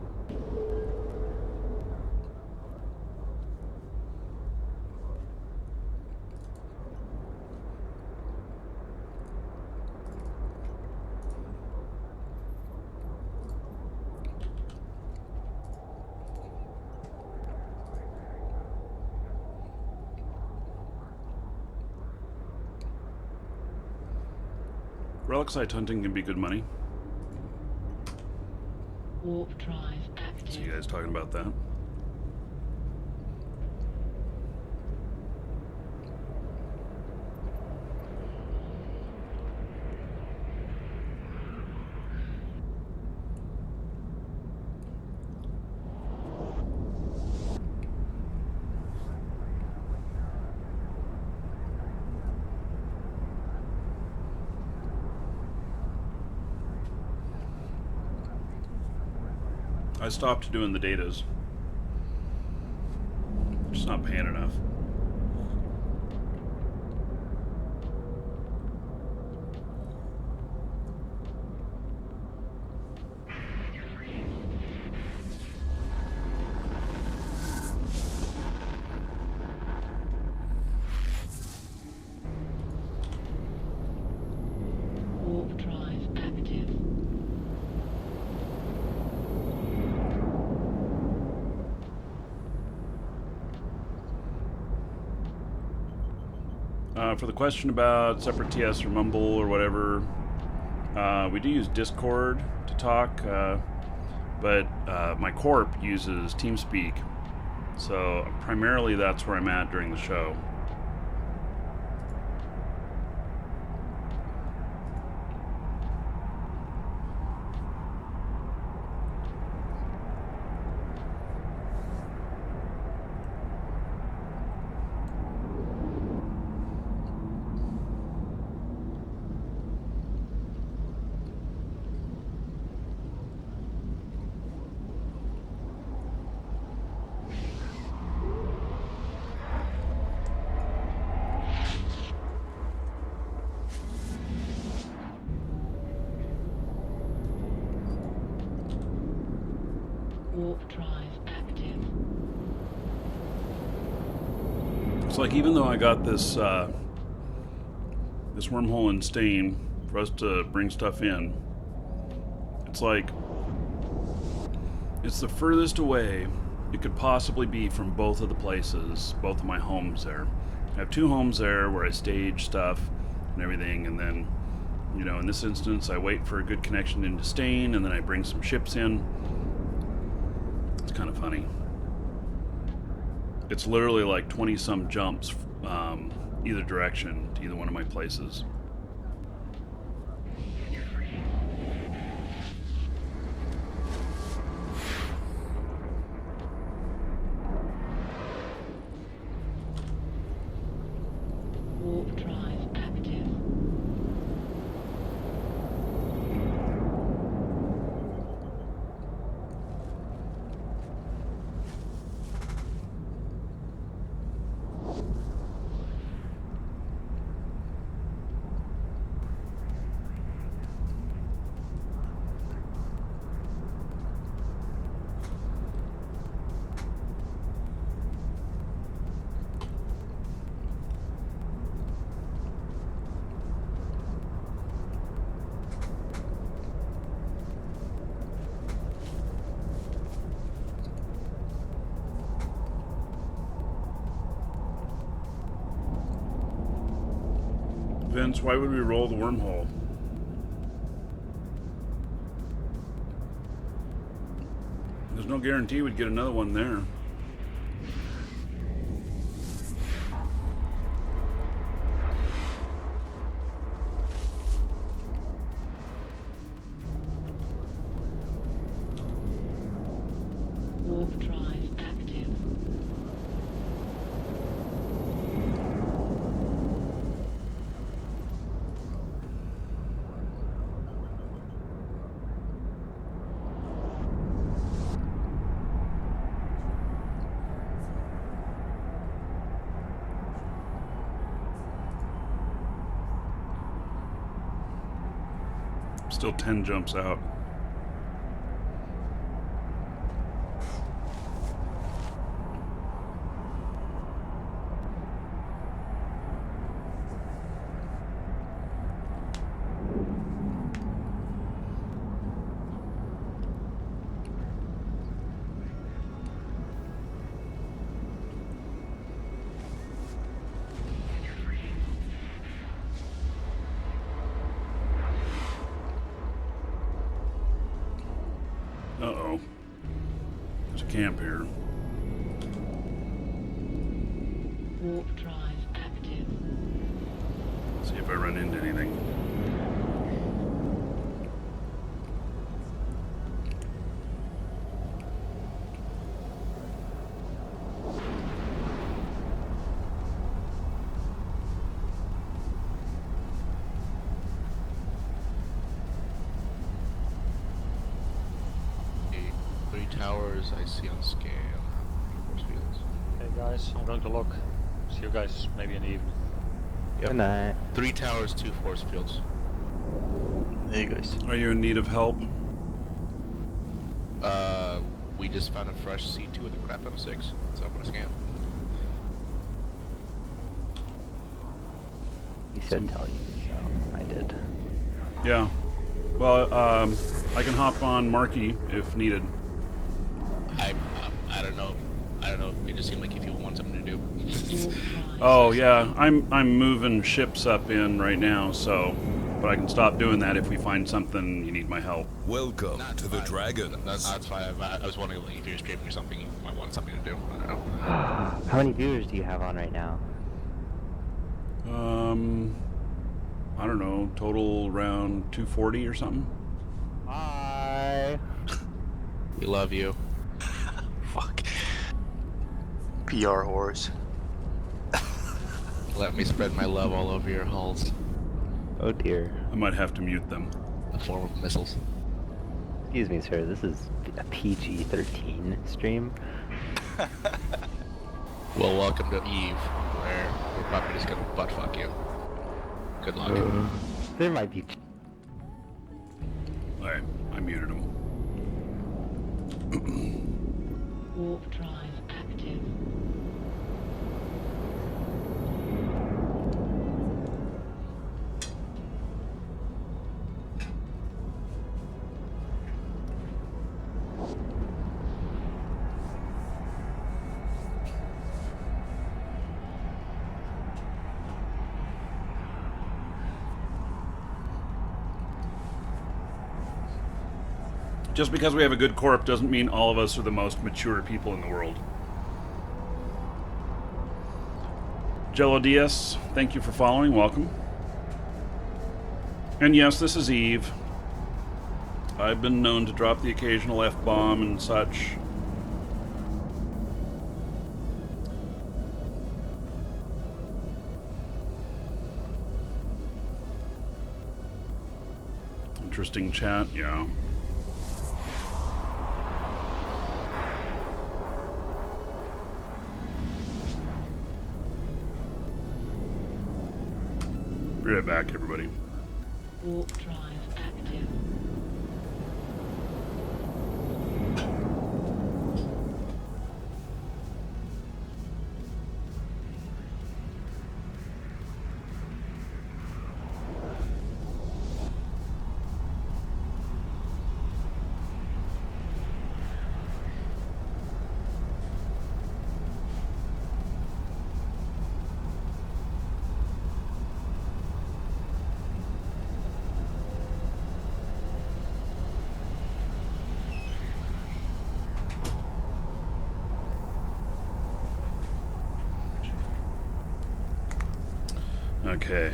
Relic site hunting can be good money. Warp drive active. See you guys talking about that. I stopped doing the datas. Just not paying enough. Warp drive active. For the question about separate TS or Mumble or whatever, we do use Discord to talk, but my corp uses TeamSpeak, so primarily that's where I'm at during the show. Warp drive active. It's like even though I got this this wormhole in Stain for us to bring stuff in, it's like it's the furthest away it could possibly be from both of the places, both of my homes there. I have two homes there where I stage stuff and everything, and then, you know, in this instance, I wait for a good connection into Stain, and then I bring some ships in. It's kind of funny. It's literally like 20-some jumps either direction to either one of my places. Vince, why would we roll the wormhole? There's no guarantee we'd get another one there. Warp drive active. Still 10 jumps out. Uh-oh. There's a camp here. Warp drive active. See if I run into anything. Three towers I see on scan. Force fields. Hey guys, I'm going to look. See you guys maybe in the evening. Good night. 3 towers, 2 force fields. There you guys. Are you in need of help? We just found a fresh C2 with a crap M6. So I'm gonna scan. He said tell you, so I did. Yeah. Well, I can hop on Marky if needed. I don't know. I don't know. It just seemed like if you want something to do. Warp drive. Oh yeah, I'm moving ships up in right now, so but I can stop doing that if we find something you need my help. Welcome Nah, to the fine. Dragons. That's fine. I was wondering like, if you're streaming or something, you might want something to do. I don't know. How many viewers do you have on right now? I don't know, total around 240 or something. Hi. We love you. Fuck. PR whores. Let me spread my love all over your halls. Oh dear. I might have to mute them. In the form of missiles. Excuse me, sir. This is a PG-13 stream. Well, welcome to Eve, where we're probably just gonna butt fuck you. Good luck. There might be. Alright, I muted them. Warp drive active. Just because we have a good corp doesn't mean all of us are the most mature people in the world. Jello Diaz, thank you for following. Welcome. And yes, this is Eve. I've been known to drop the occasional F-bomb and such. Interesting chat, yeah. Be right back, everybody. Warp drive active. Okay.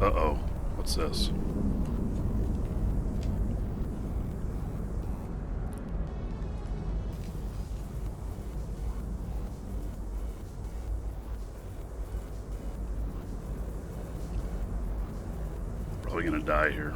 Uh-oh. What's this? Probably gonna die here.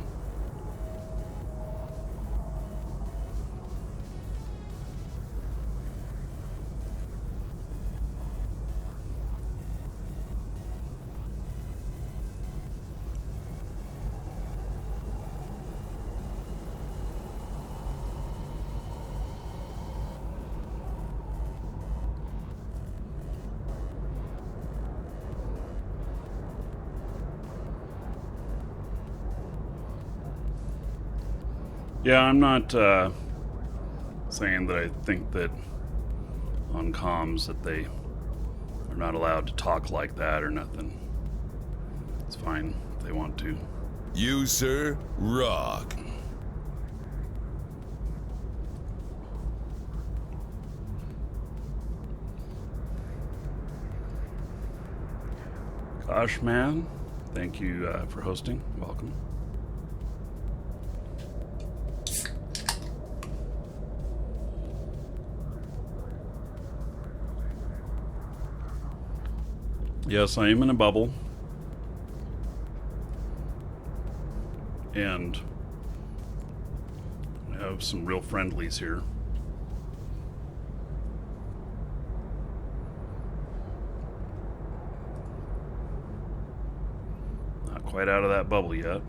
Yeah, I'm not saying that I think that on comms that they are not allowed to talk like that or nothing. It's fine if they want to. You, sir, rock. Gosh, man, thank you for hosting. Welcome. Yes, I am in a bubble. And I have some real friendlies here. Not quite out of that bubble yet.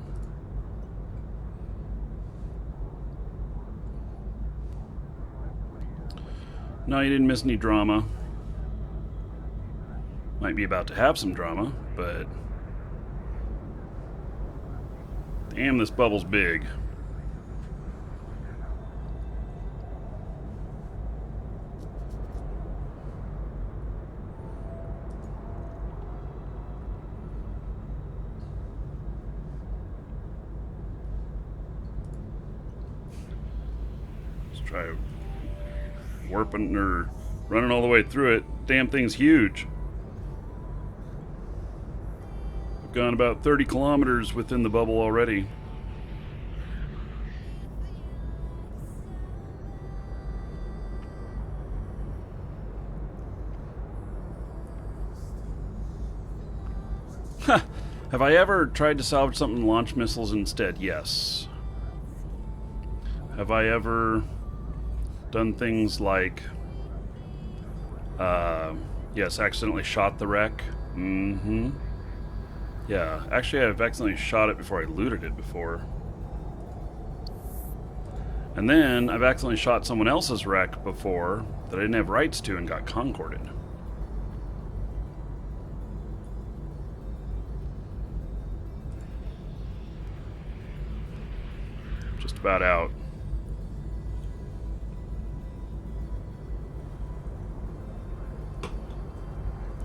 No, you didn't miss any drama. Might be about to have some drama, but damn, this bubble's big. Let's try warping or running all the way through it. Damn thing's huge. Gone about 30 kilometers within the bubble already. Huh. Have I ever tried to salvage something and launch missiles instead? Yes. Have I ever done things like, yes, accidentally shot the wreck? Mm-hmm. Yeah, actually I've accidentally shot it before I looted it before. And then I've accidentally shot someone else's wreck before that I didn't have rights to and got concorded. Just about out.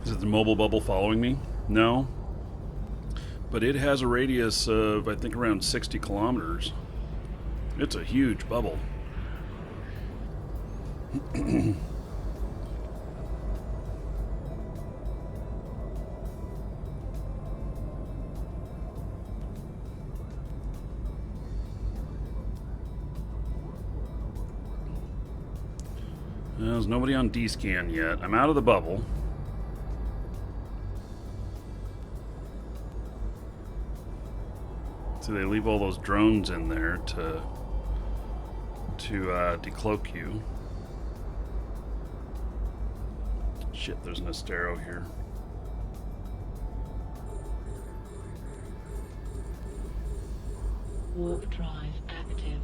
Is it the mobile bubble following me? No. But it has a radius of, I think, around 60 kilometers. It's a huge bubble. There's nobody on D-scan yet. I'm out of the bubble. So they leave all those drones in there to decloak you. Shit, there's an Astero here. Warp drive active.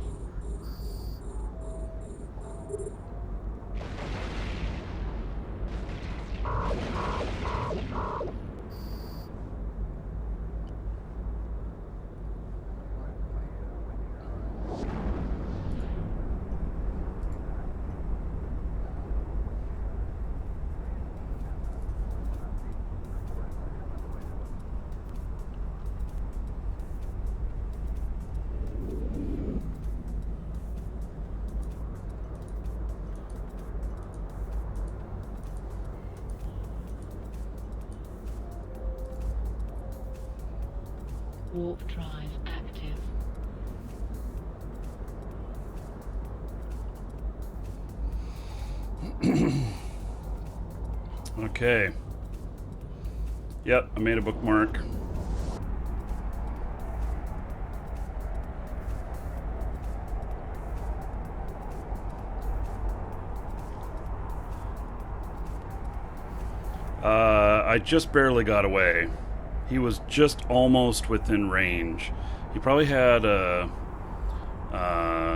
Warp drive active. Okay. Yep, I made a bookmark. I just barely got away. He was just almost within range. He probably had a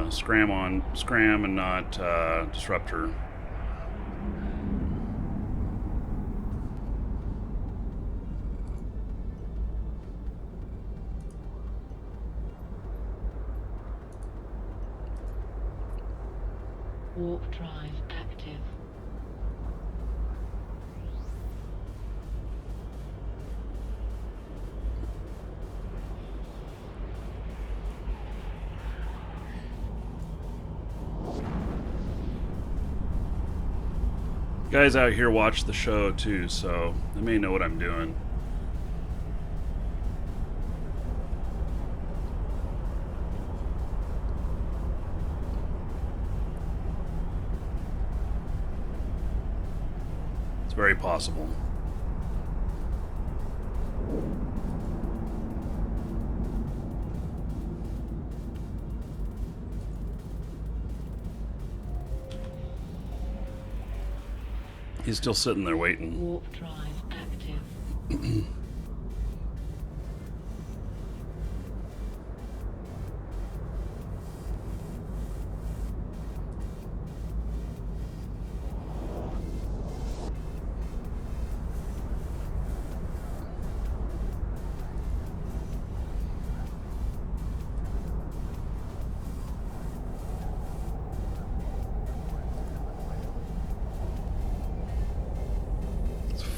scram and not disruptor. Warp drive active. Guys out here watch the show too, so they may know what I'm doing. It's very possible. He's still sitting there waiting. Warp drive active.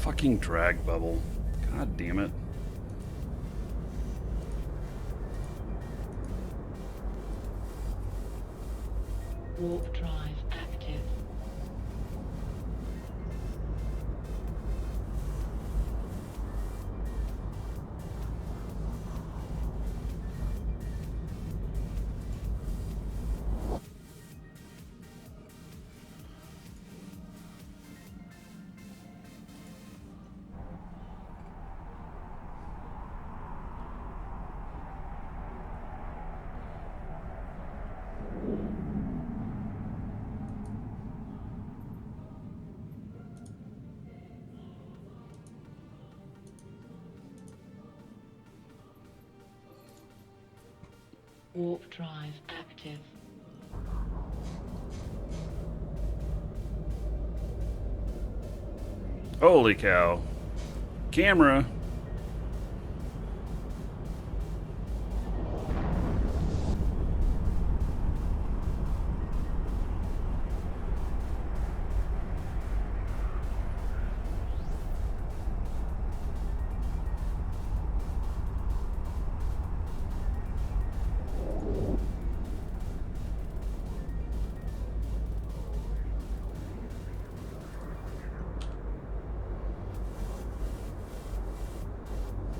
Fucking drag bubble. God damn it. Warp drive active. Warp drive active. Holy cow. Camera.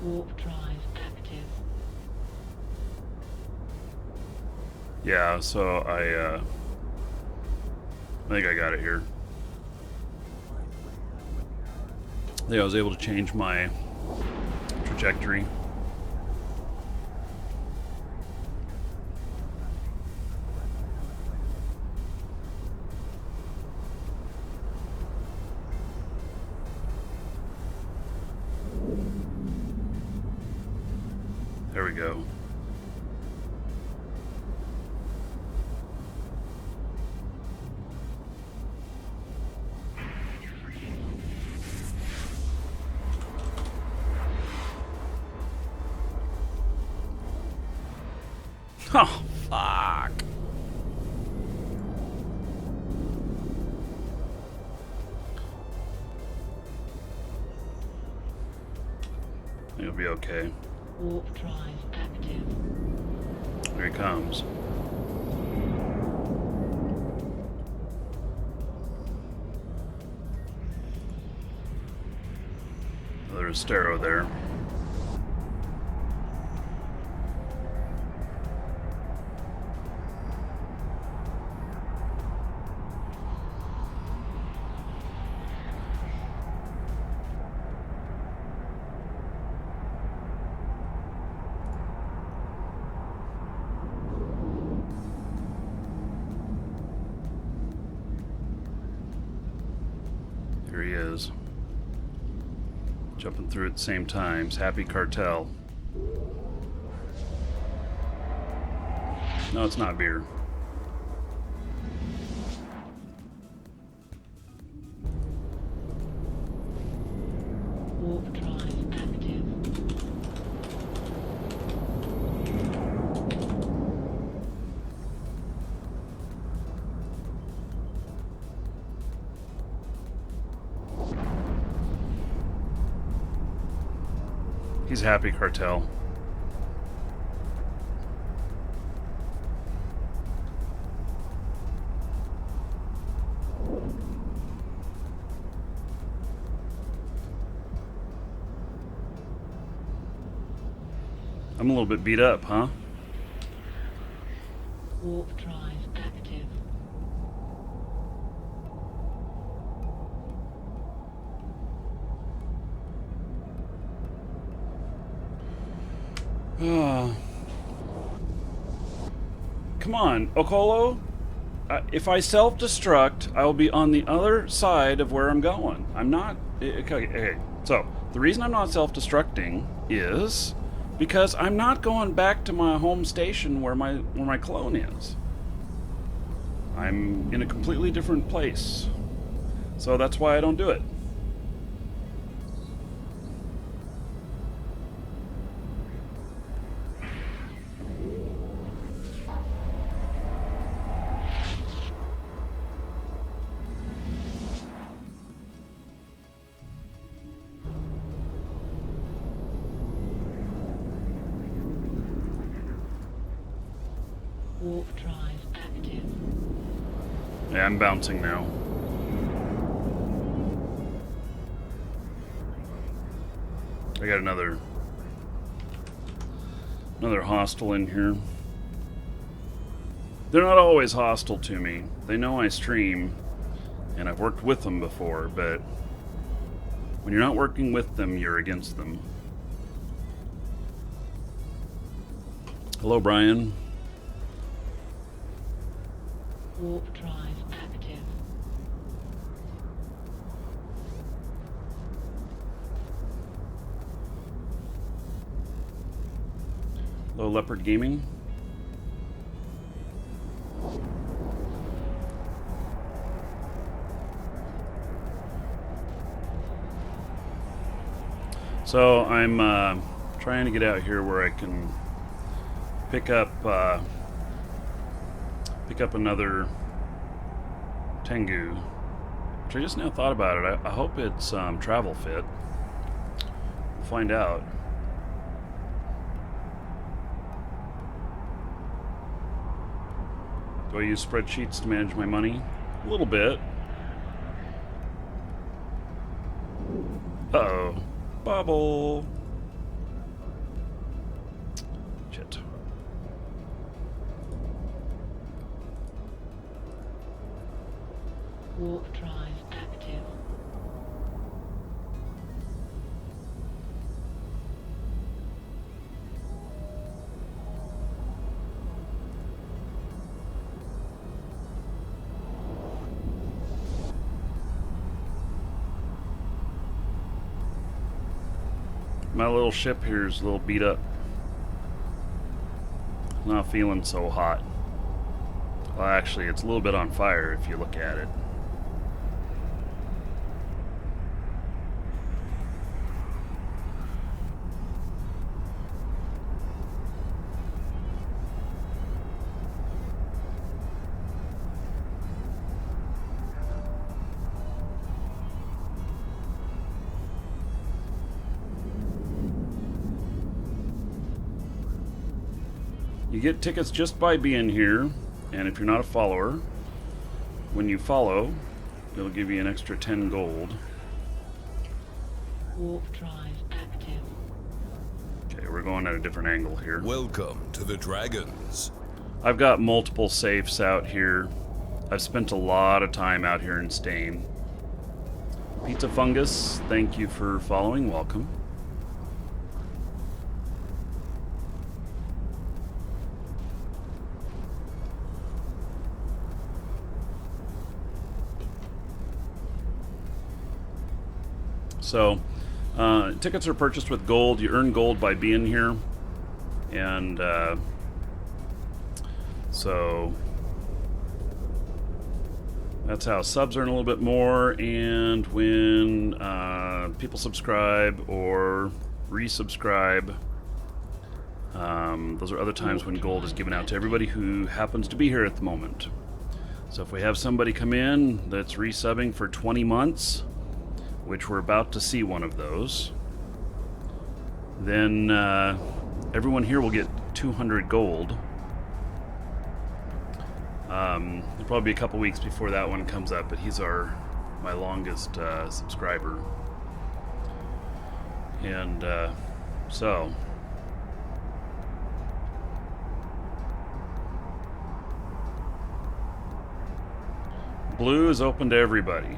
Warp drive active. Yeah, so I think I got it here. I think I was able to change my trajectory. There we go. Oh, fuck. It'll be okay. Warp drive active. Here he comes. There's Stero there. Here he is. Jumping through at the same times. Happy cartel. No, it's not beer. Warp drive active. He's happy cartel. I'm a little bit beat up, huh? Warp drive active. Come on, Okolo. If I self-destruct, I will be on the other side of where I'm going. I'm not... Okay, so, the reason I'm not self-destructing is because I'm not going back to my home station where my clone is. I'm in a completely different place. So that's why I don't do it. Warp drive active. Yeah, I'm bouncing now. I got another hostile in here. They're not always hostile to me. They know I stream, and I've worked with them before, but when you're not working with them, you're against them. Hello, Brian. Warp drive active. Hello, Leopard Gaming. So I'm trying to get out here where I can pick up another Tengu, which I just now thought about it. I hope it's travel fit. We'll find out. Do I use spreadsheets to manage my money? A little bit. Uh-oh. Bubble. Shit. Warp drive active. My little ship here is a little beat up. Not feeling so hot. Well, actually, it's a little bit on fire if you look at it. You get tickets just by being here, and if you're not a follower, when you follow, it'll give you an extra 10 gold. Warp drive active. Okay, we're going at a different angle here. Welcome to the Dragons. I've got multiple safes out here. I've spent a lot of time out here in Stain. Pizza Fungus, thank you for following. Welcome. So, tickets are purchased with gold. You earn gold by being here. And so that's how subs earn a little bit more. And when people subscribe or resubscribe, those are other times when gold is given out to everybody who happens to be here at the moment. So if we have somebody come in that's resubbing for 20 months, which we're about to see one of those, then everyone here will get 200 gold. It'll probably be a couple weeks before that one comes up, but he's my longest subscriber. And so blue is open to everybody.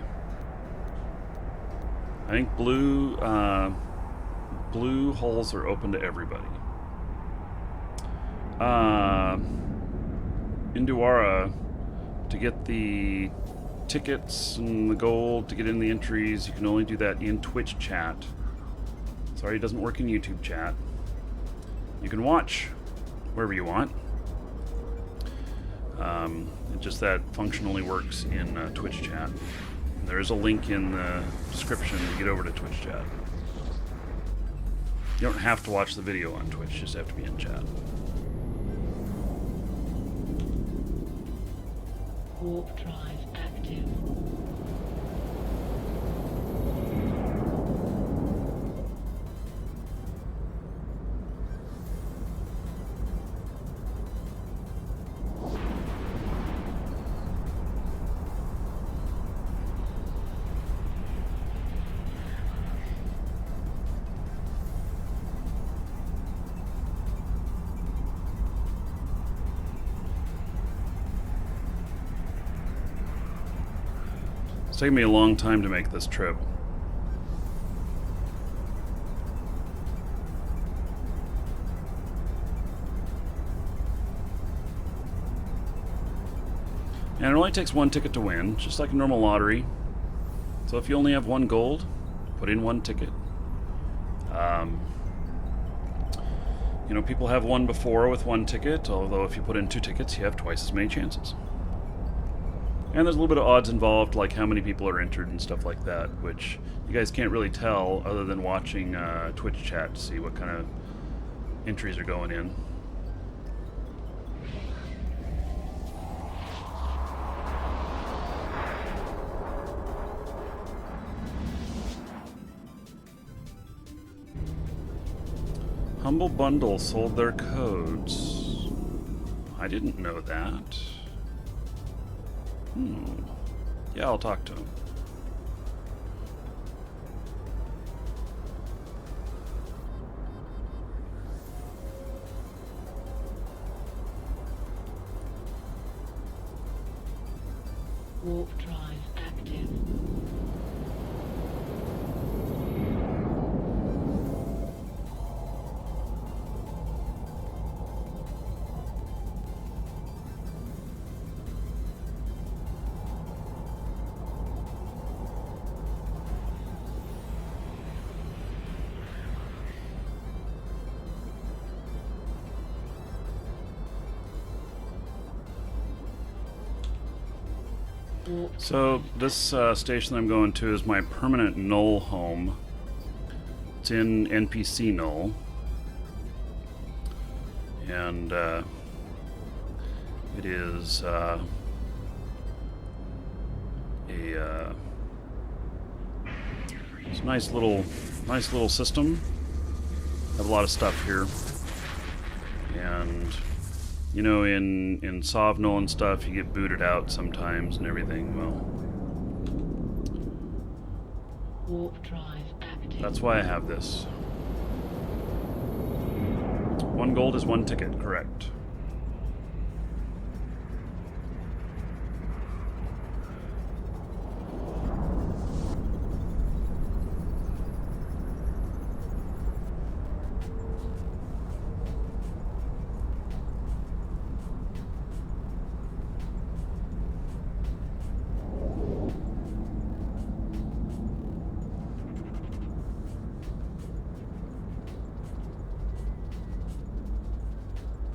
I think blue holes are open to everybody. In Duara, to get the tickets and the gold, to get in the entries, you can only do that in Twitch chat. Sorry, it doesn't work in YouTube chat. You can watch wherever you want. It just that function only works in Twitch chat. There is a link in the description to get over to Twitch chat. You don't have to watch the video on Twitch, you just have to be in chat. Warp drive active. It's taken me a long time to make this trip. And it only takes one ticket to win, just like a normal lottery. So if you only have one gold, put in one ticket. You know, people have won before with one ticket, although if you put in 2 tickets, you have twice as many chances. And there's a little bit of odds involved, like how many people are entered and stuff like that, which you guys can't really tell other than watching Twitch chat to see what kind of entries are going in. Humble Bundle sold their codes. I didn't know that. Yeah, I'll talk to him. Warp drive active. So this station I'm going to is my permanent null home. It's in NPC null. And it is it's a nice little system. Have a lot of stuff here. And you know, in Sovnal and stuff, you get booted out sometimes and everything. Well, Warp drive active. that's why I have this. 1 gold is 1 ticket, correct.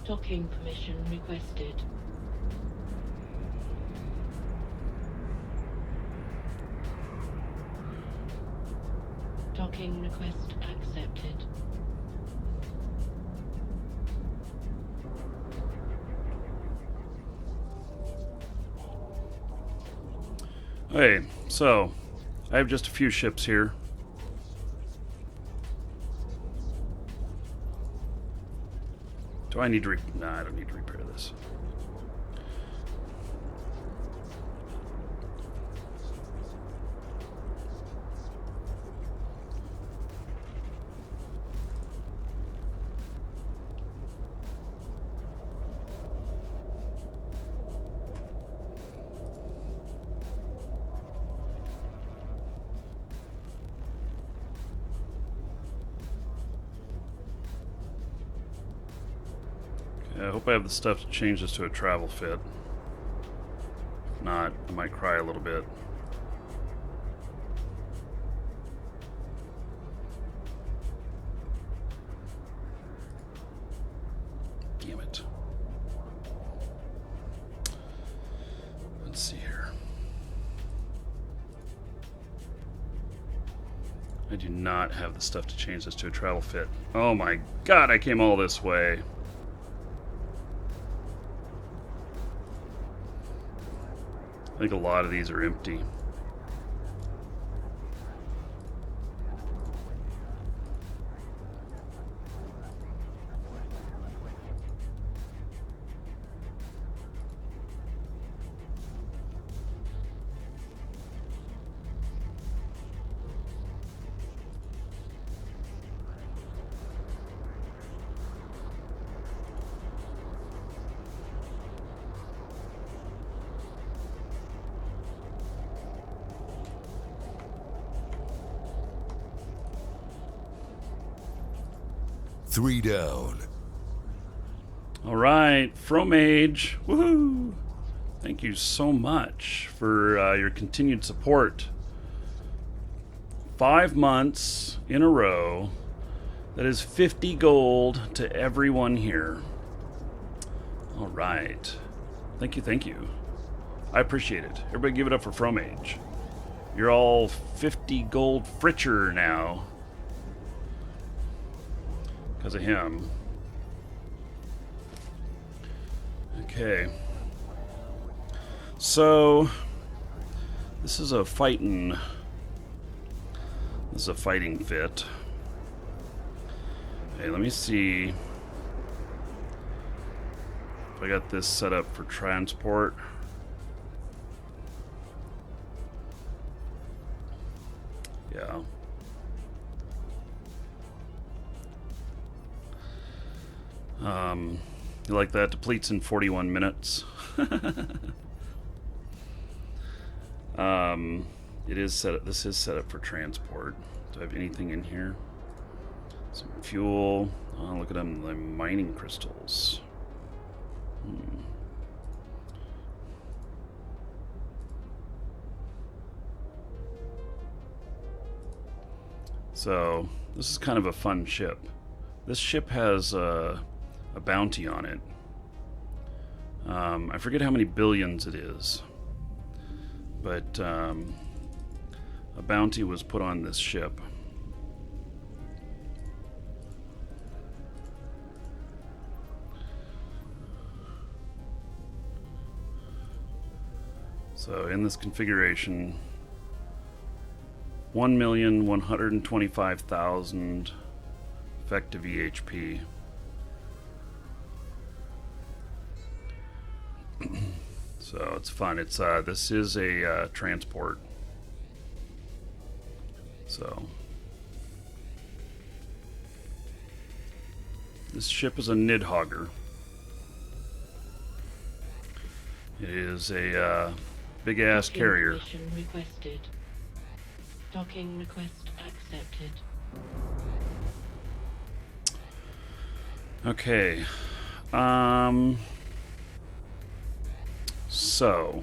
Docking permission requested. Docking request accepted. Hey, so I have just a few ships here. Do I need to Nah, I don't need to repair this. I hope I have the stuff to change this to a travel fit. If not, I might cry a little bit. Damn it. Let's see here. I do not have the stuff to change this to a travel fit. Oh my god, I came all this way. I think a lot of these are empty. Three down. All right, Fromage, woohoo! Thank you so much for your continued support. 5 months in a row. That is 50 gold to everyone here. All right. Thank you, thank you. I appreciate it. Everybody give it up for Fromage. You're all 50 gold fritcher now. Because of him. Okay. So this is a fighting fit. Hey, let me see if I got this set up for transport. Yeah. You like that? Depletes in 41 minutes. It is set up. This is set up for transport. Do I have anything in here? Some fuel. Oh, look at them, the mining crystals. So this is kind of a fun ship. This ship has a bounty on it. I forget how many billions it is, but a bounty was put on this ship. So in this configuration, 1,125,000 effective EHP. So it's fun. It's this is a transport. So this ship is a Nidhogger. It is a big ass carrier. Permission requested. Docking request accepted. Okay. So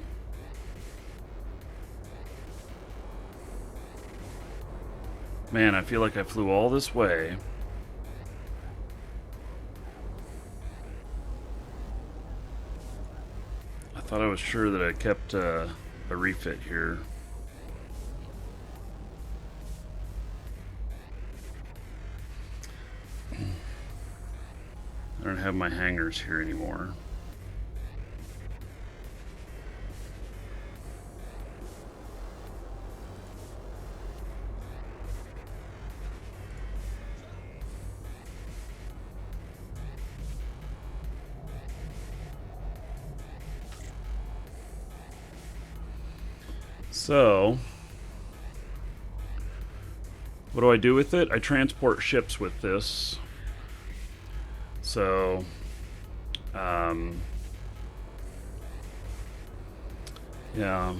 man, I feel like I flew all this way Thought I was sure that I kept a refit here. I don't have my hangers here anymore. So, what do I do with it? I transport ships with this. So, yeah.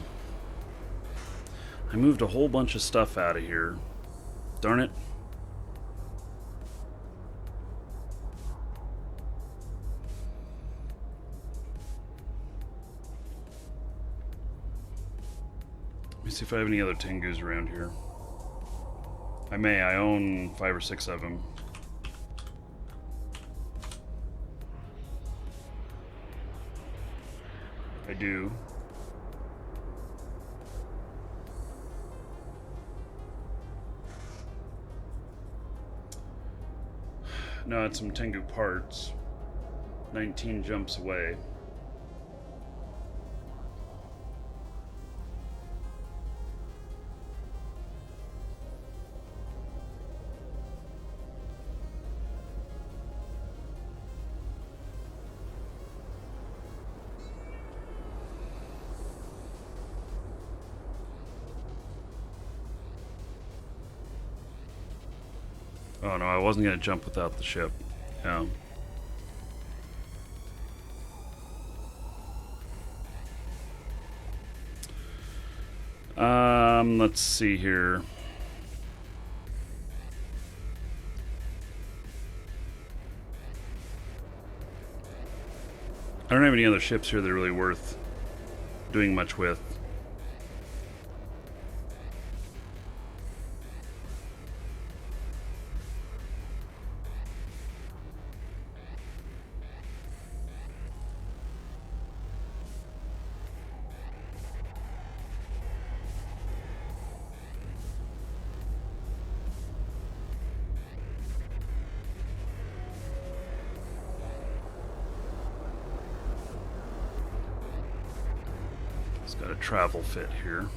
I moved a whole bunch of stuff out of here. Darn it. Let me see if I have any other Tengus around here. I may. I own 5 or 6 of them. I do. No, it's some Tengu parts. 19 jumps away. Oh no, I wasn't going to jump without the ship. Yeah. Let's see here. I don't have any other ships here that are really worth doing much with. It's got a travel fit here.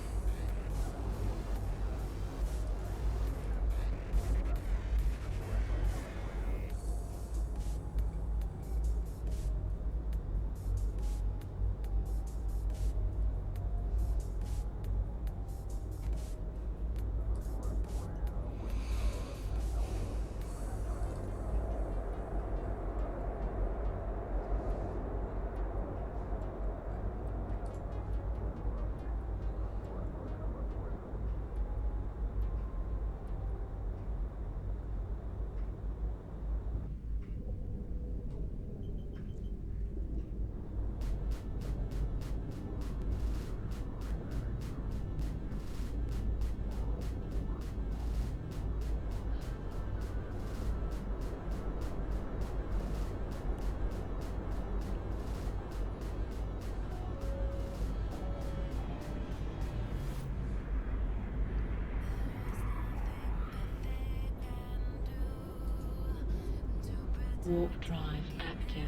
Warp drive active.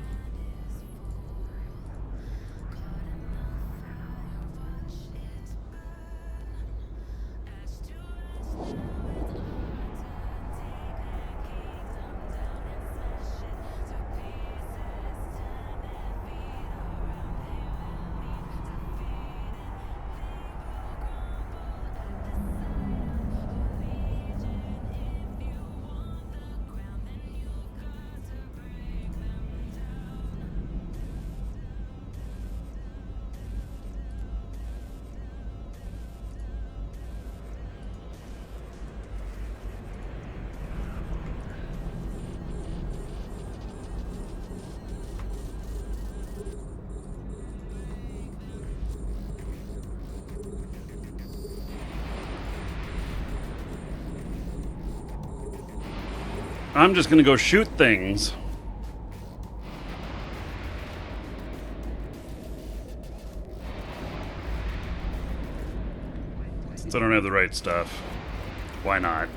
I'm just gonna go shoot things. Since I don't have the right stuff, why not?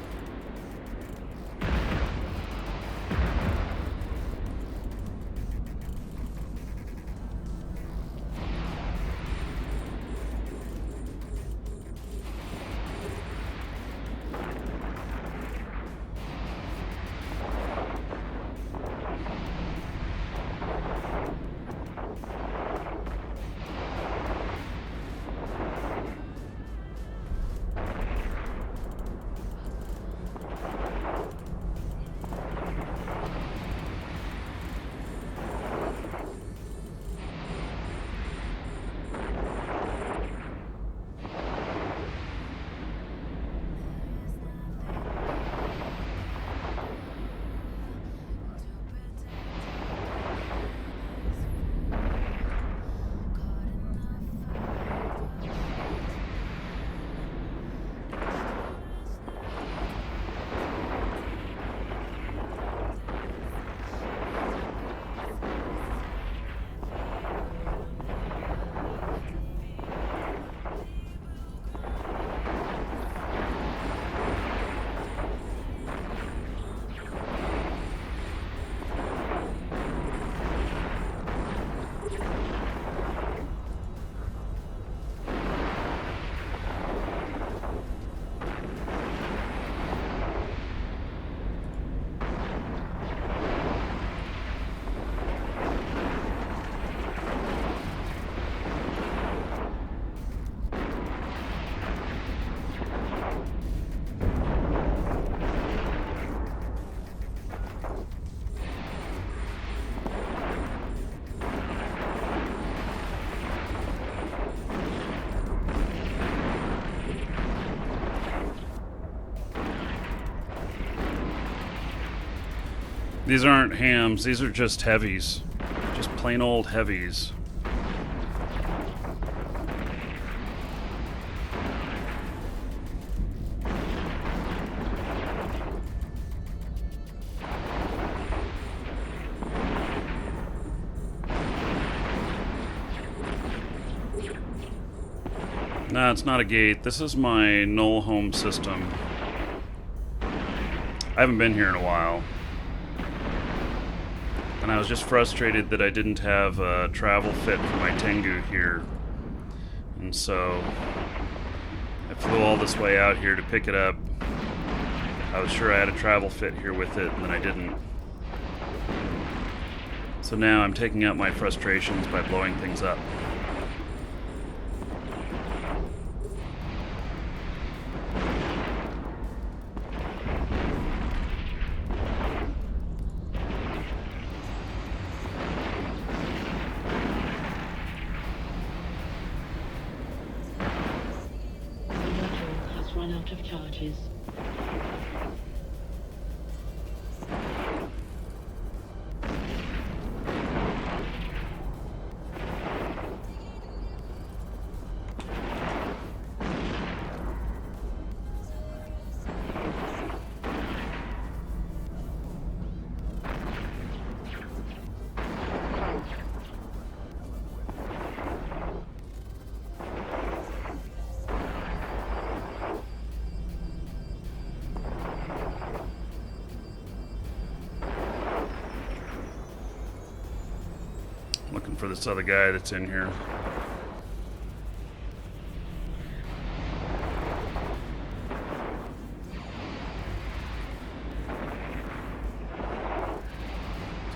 These aren't hams, these are just heavies. Just plain old heavies. No, it's not a gate. This is my null home system. I haven't been here in a while. And I was just frustrated that I didn't have a travel fit for my Tengu here. And so I flew all this way out here to pick it up. I was sure I had a travel fit here with it, and then I didn't. So now I'm taking out my frustrations by blowing things up. Run out of charges. Looking for this other guy that's in here.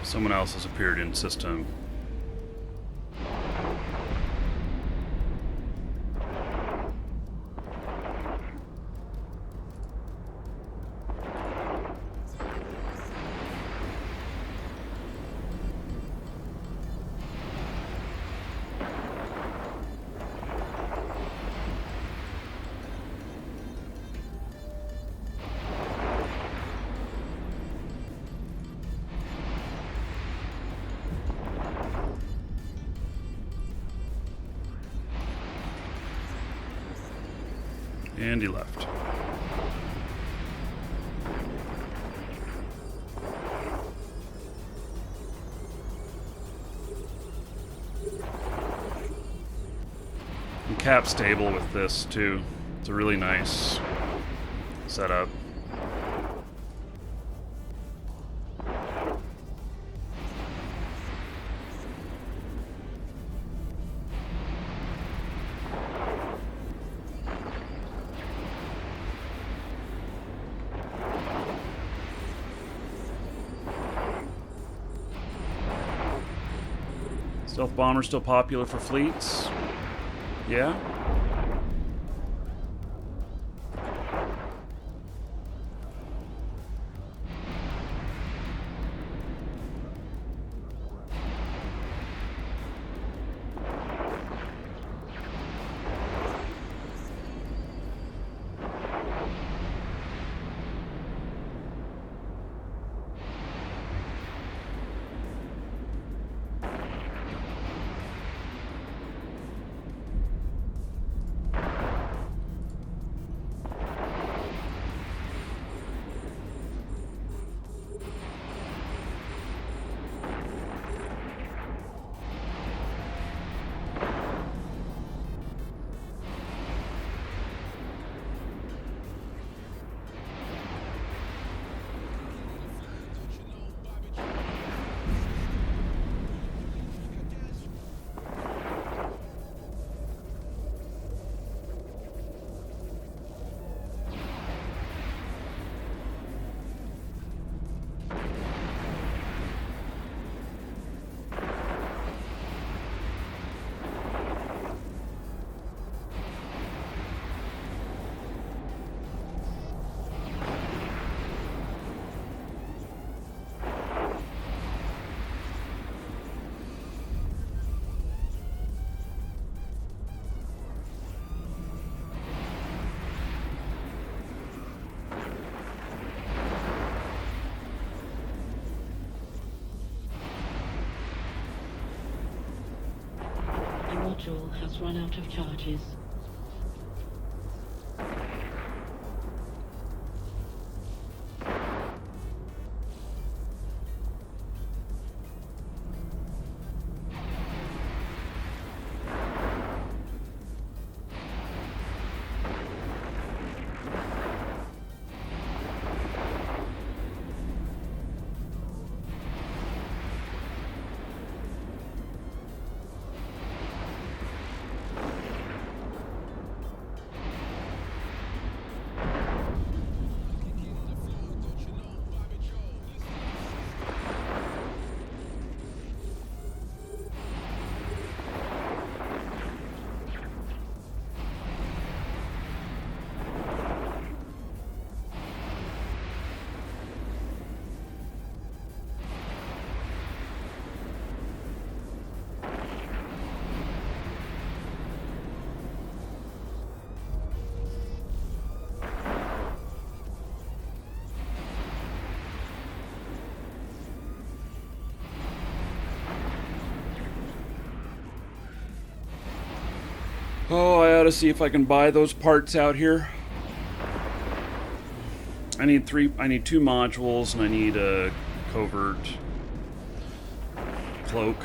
Someone else has appeared in system. And he left. And Cap's stable with this too. It's a really nice setup. Stealth bombers still popular for fleets? Yeah? The module has run out of charges. Oh, I ought to see if I can buy those parts out here. I need two modules, and I need a covert cloak.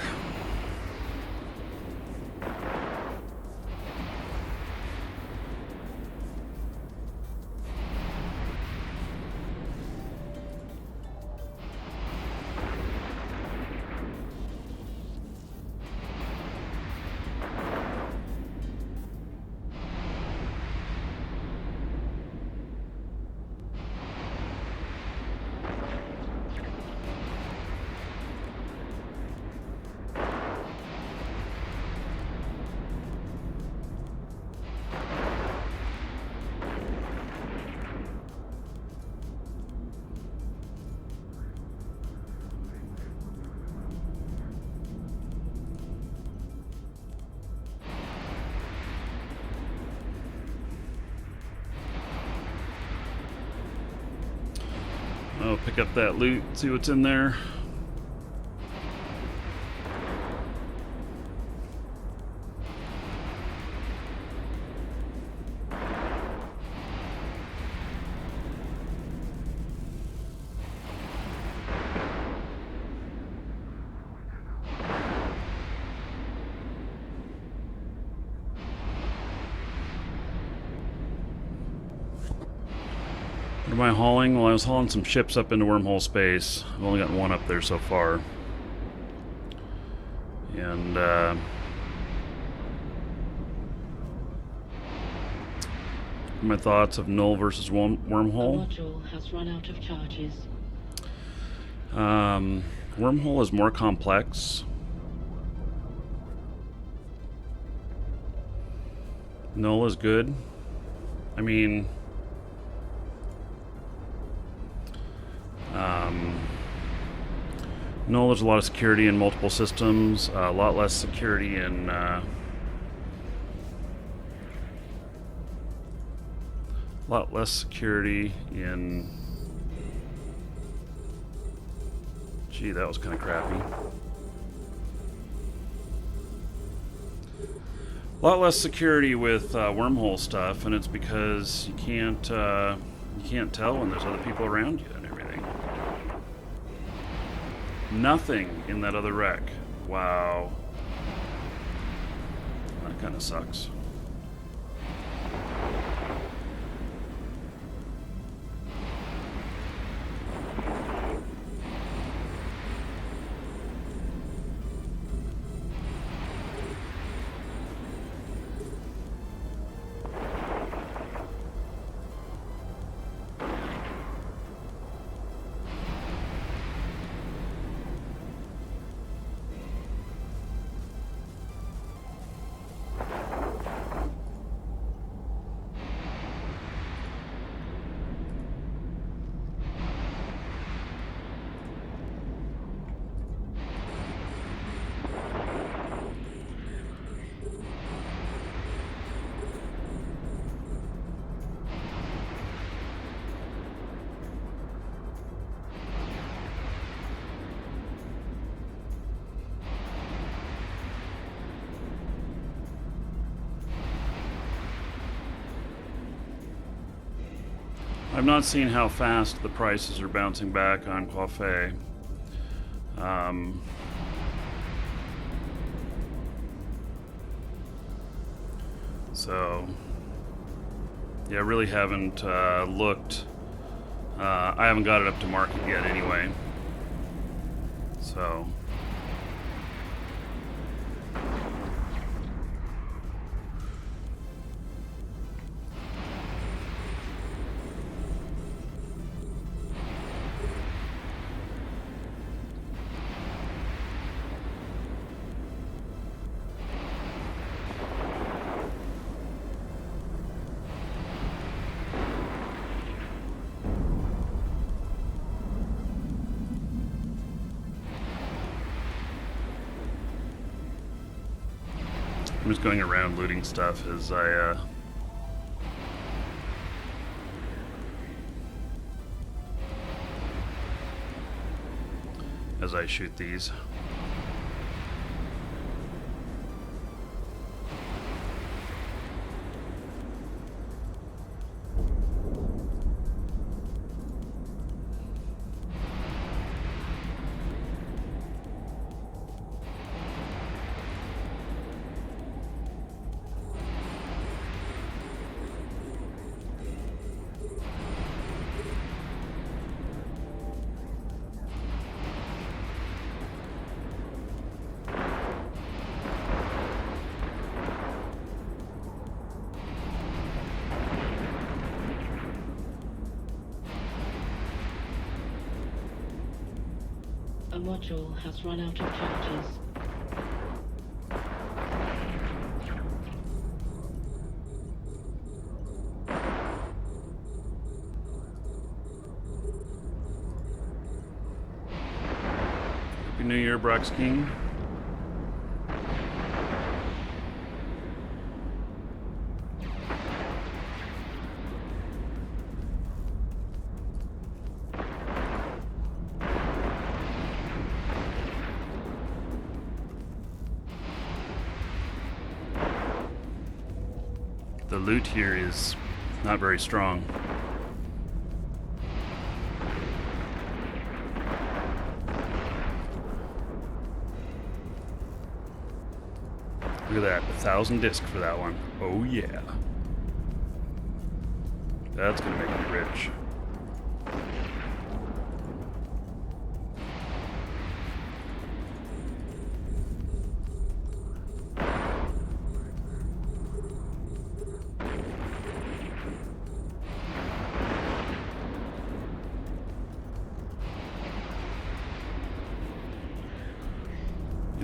I'll pick up that loot, see what's in there. What am I hauling? Well, I was hauling some ships up into wormhole space. I've only gotten one up there so far. And, my thoughts of null versus wormhole. The module has run out of charges. Wormhole is more complex. Null is good. I mean, null, there's a lot of security in multiple systems, a lot less security in Gee, that was kind of crappy. A lot less security with wormhole stuff, and it's because you can't tell when there's other people around you and everything. Nothing in that other wreck. Wow. That kind of sucks. I've not seen how fast the prices are bouncing back on Coiffé. So, yeah, I really haven't looked. I haven't got it up to market yet anyway. So. I'm just going around looting stuff as I shoot these. A module has run out of charges. Happy New Year, Brox King. The loot here is not very strong. Look at that, 1,000 disc for that one. Oh yeah. That's gonna make me rich.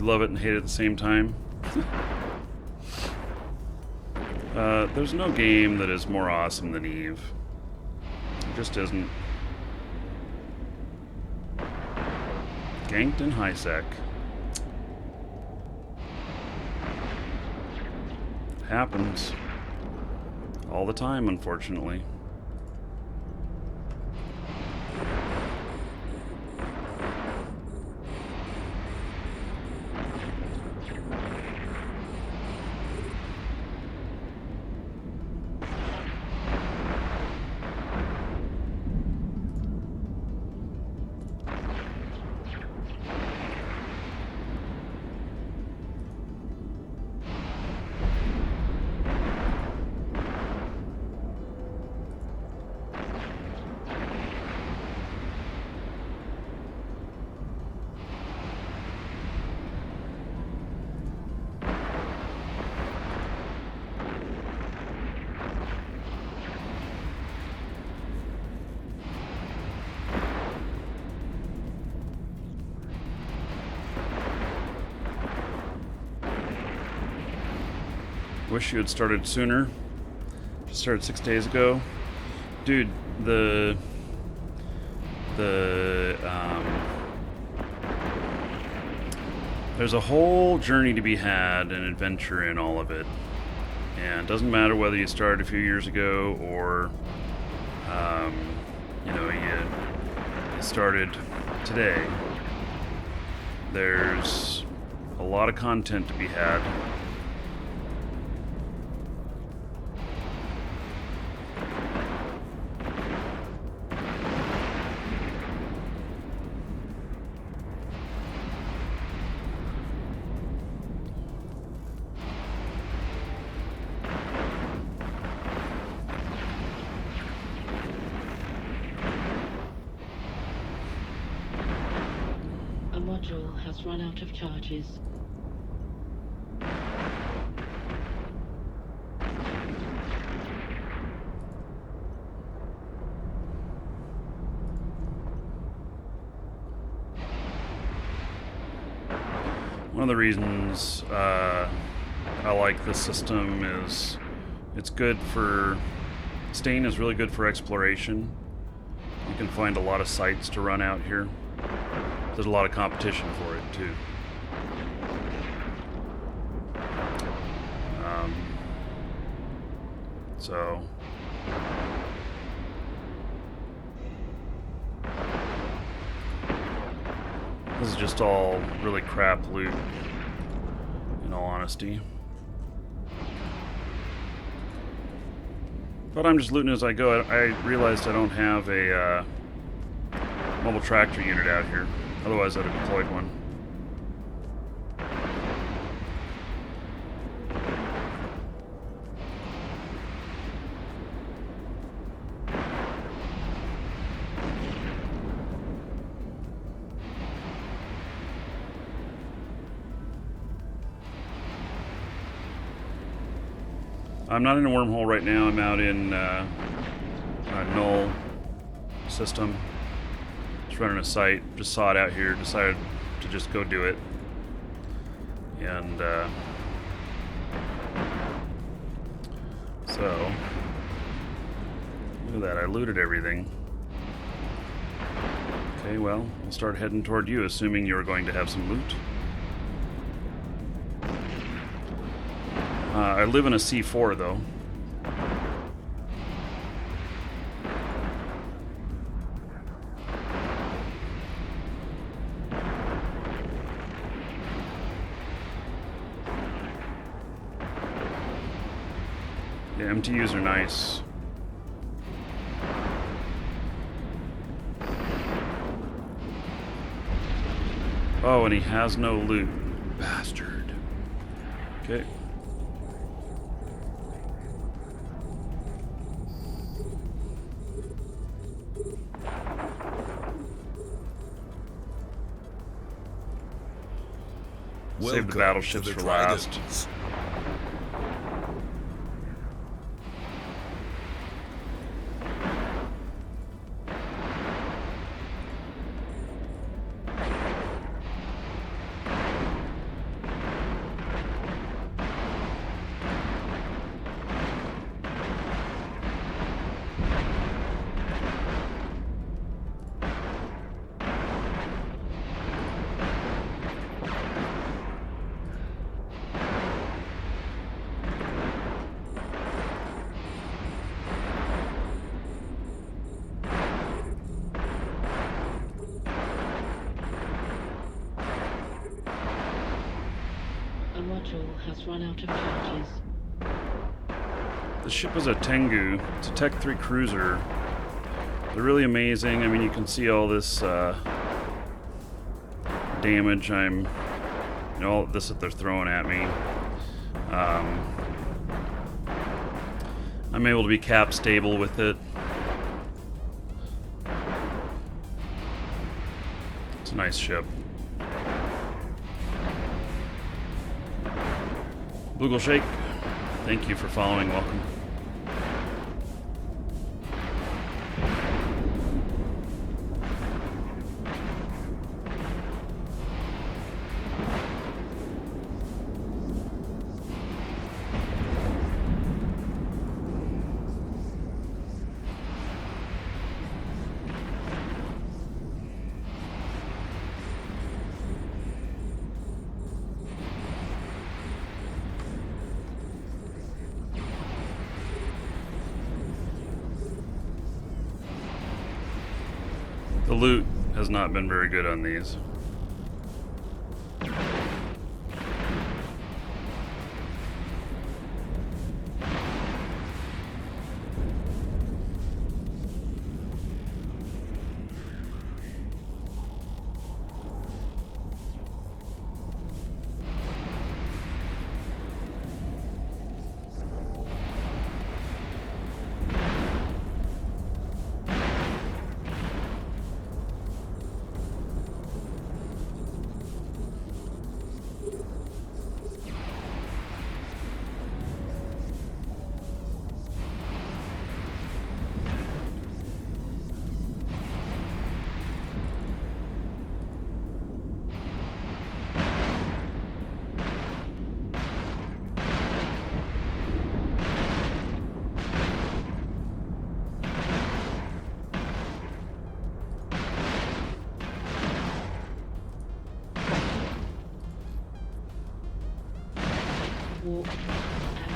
You love it and hate it at the same time. There's no game that is more awesome than Eve. It just isn't. Ganked in high sec. Happens all the time, unfortunately. Wish you had started sooner. Just started 6 days ago. Dude, there's a whole journey to be had and adventure in all of it. And it doesn't matter whether you started a few years ago or, you started today. There's a lot of content to be had. Module has run out of charges. One of the reasons I like this system is it's good for... Stain is really good for exploration. You can find a lot of sites to run out here. There's a lot of competition for it, too. So... This is just all really crap loot, in all honesty. But I'm just looting as I go. I realized I don't have a mobile tractor unit out here. Otherwise, I'd have deployed one. I'm not in a wormhole right now. I'm out in a null system. Just running a site. Just saw it out here. Decided to just go do it. And so look at that. I looted everything. Okay, well, we'll start heading toward you, assuming you're going to have some loot. I live in a C4, though. The MTUs are nice. Oh, and he has no loot. Bastard. Okay. Save the battleships for last. module has run out of charges. The ship is a Tengu. It's a Tech 3 cruiser. They're really amazing. I mean, you can see all this damage all this that they're throwing at me. I'm able to be cap stable with it. It's a nice ship. Boogle Shake, thank you for following. Welcome. The loot has not been very good on these. Warp active.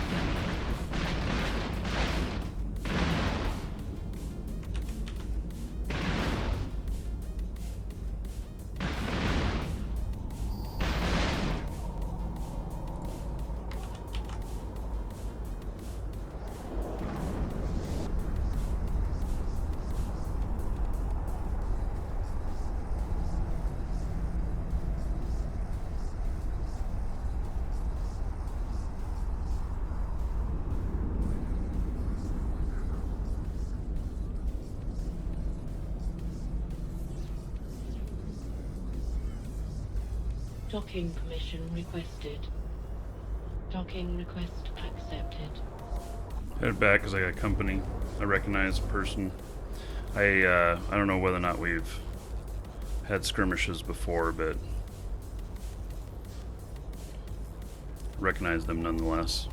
Docking permission requested. Docking request accepted. Headed back because I got company. I recognize a person. I don't know whether or not we've had skirmishes before, but recognize them nonetheless.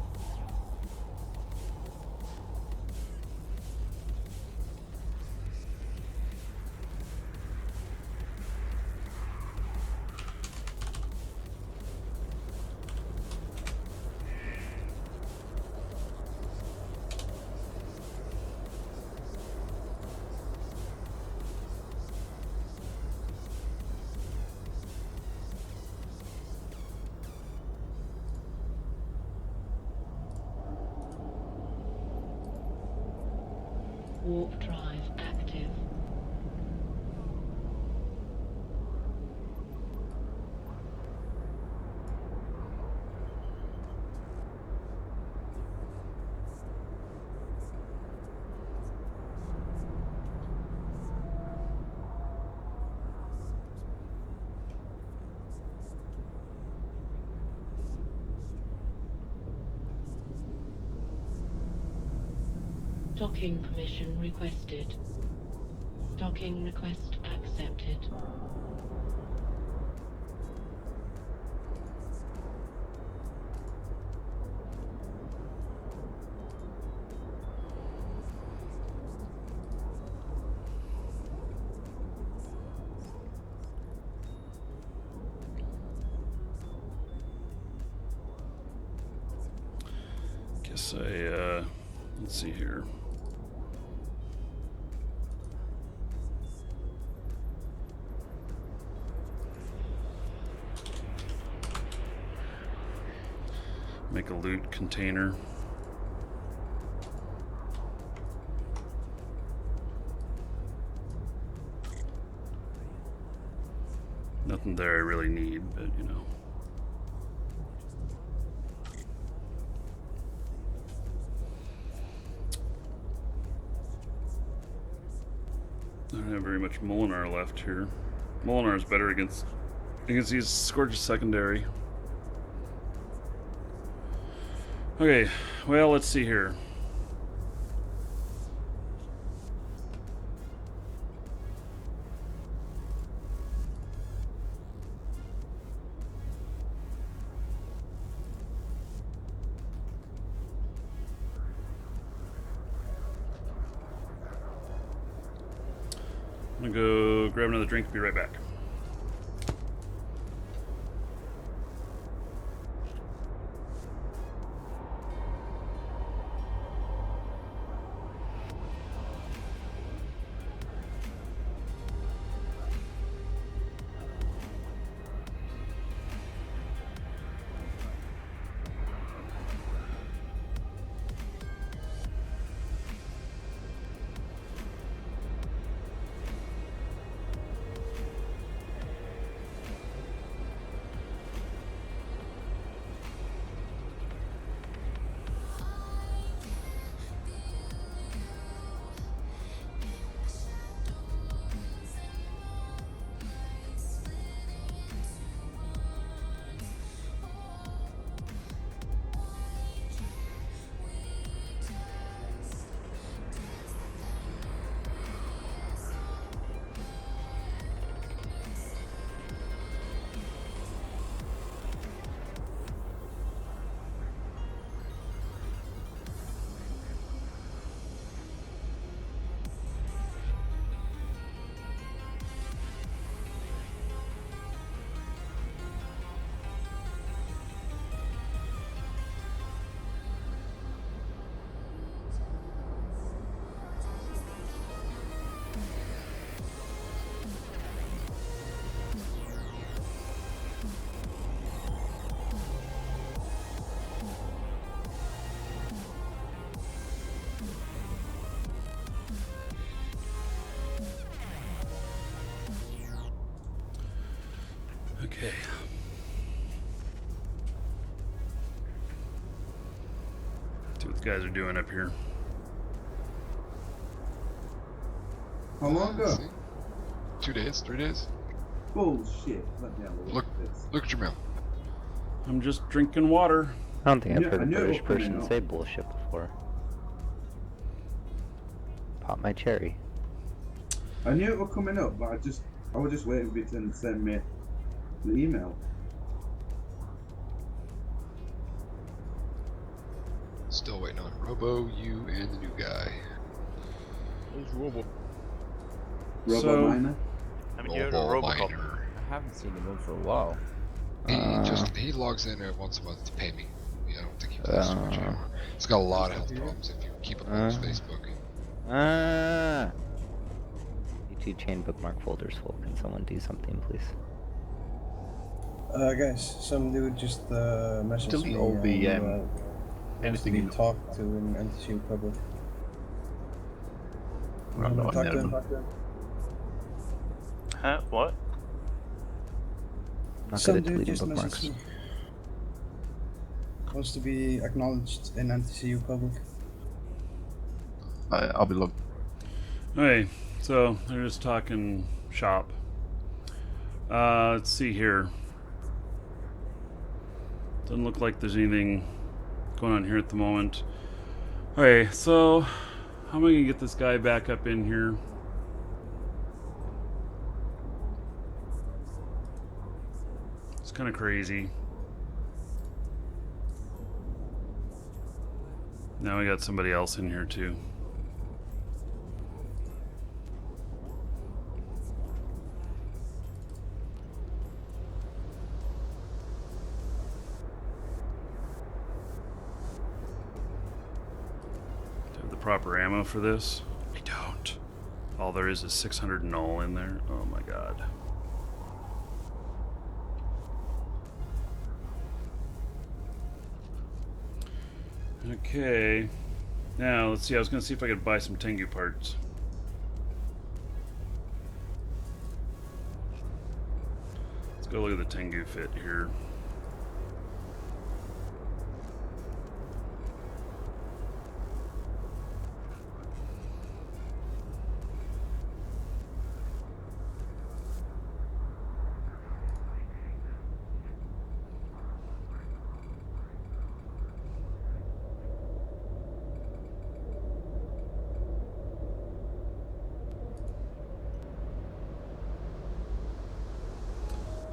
Warp drive active. Docking permission requested. Docking request accepted. Guess let's see here. a loot container. Nothing there I really need, but you know. I don't have very much Molinar left here. Molinar is better against these Scourge's secondary. Okay, well, let's see here. I'm gonna go grab another drink, be right back. Okay. See what the guys are doing up here. How long ago? 2 days, 3 days. Bullshit. Let me have a Look, at this. look at your mail. I'm just drinking water. I don't think I've Yeah, heard I a knew it British was coming person out. say bullshit before. Pop my cherry. I knew it was coming up, but I was just waiting for you to send me the email. Still waiting on Robo, you, and the new guy. Where's Robo? Robo Miner. Haven't you heard Robo of Robocop? Miner. I haven't seen him in for a while. He logs in once a month to pay me. Yeah, I don't think he plays too much anymore. He's got a lot of health problems if you keep up on his Facebook. YouTube chain bookmark folder's full. Can someone do something, please? Guys, some dude just messaged Delete me all the, and, anything to you be talked to in NTC Public. I'm not Talk to there. him. Huh? What? I'm not Some good at dude deleting just bookmarks. messaged me. Wants to be acknowledged in NTCU Public. I'll be logged. Okay, so they're just talking shop. Let's see here. Doesn't look like there's anything going on here at the moment. Okay, so how am I gonna get this guy back up in here? It's kind of crazy. Now we got somebody else in here too. Do I have the proper ammo for this? I don't. All there is 600 null in there. Oh my god. Okay. Now, let's see. I was going to see if I could buy some Tengu parts. Let's go look at the Tengu fit here.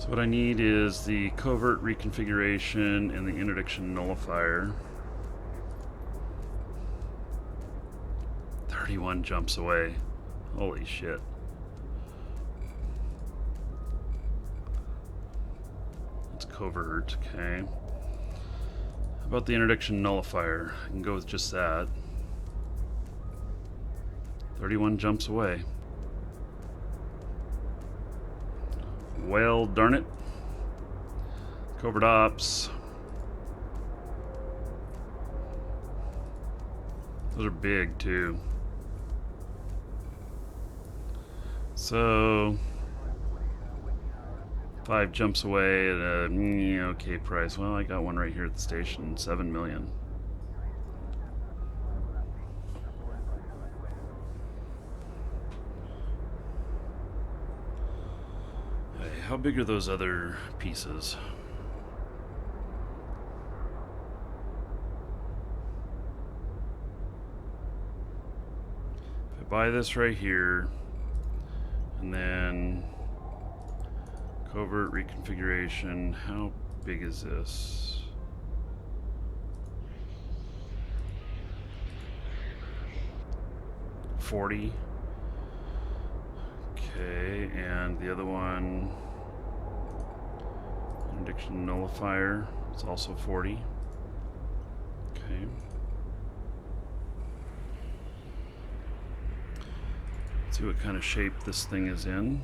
So what I need is the covert reconfiguration and the interdiction nullifier. 31 jumps away. Holy shit. It's covert, okay. How about the interdiction nullifier? I can go with just that. 31 jumps away. Well, darn it. Covert ops. Those are big, too. So, 5 jumps away at a okay price. Well, I got one right here at the station, 7 million. How big are those other pieces? If I buy this right here, and then covert reconfiguration, how big is this? $40. Okay, and the other one, interdiction nullifier, it's also 40. Okay. Let's see what kind of shape this thing is in.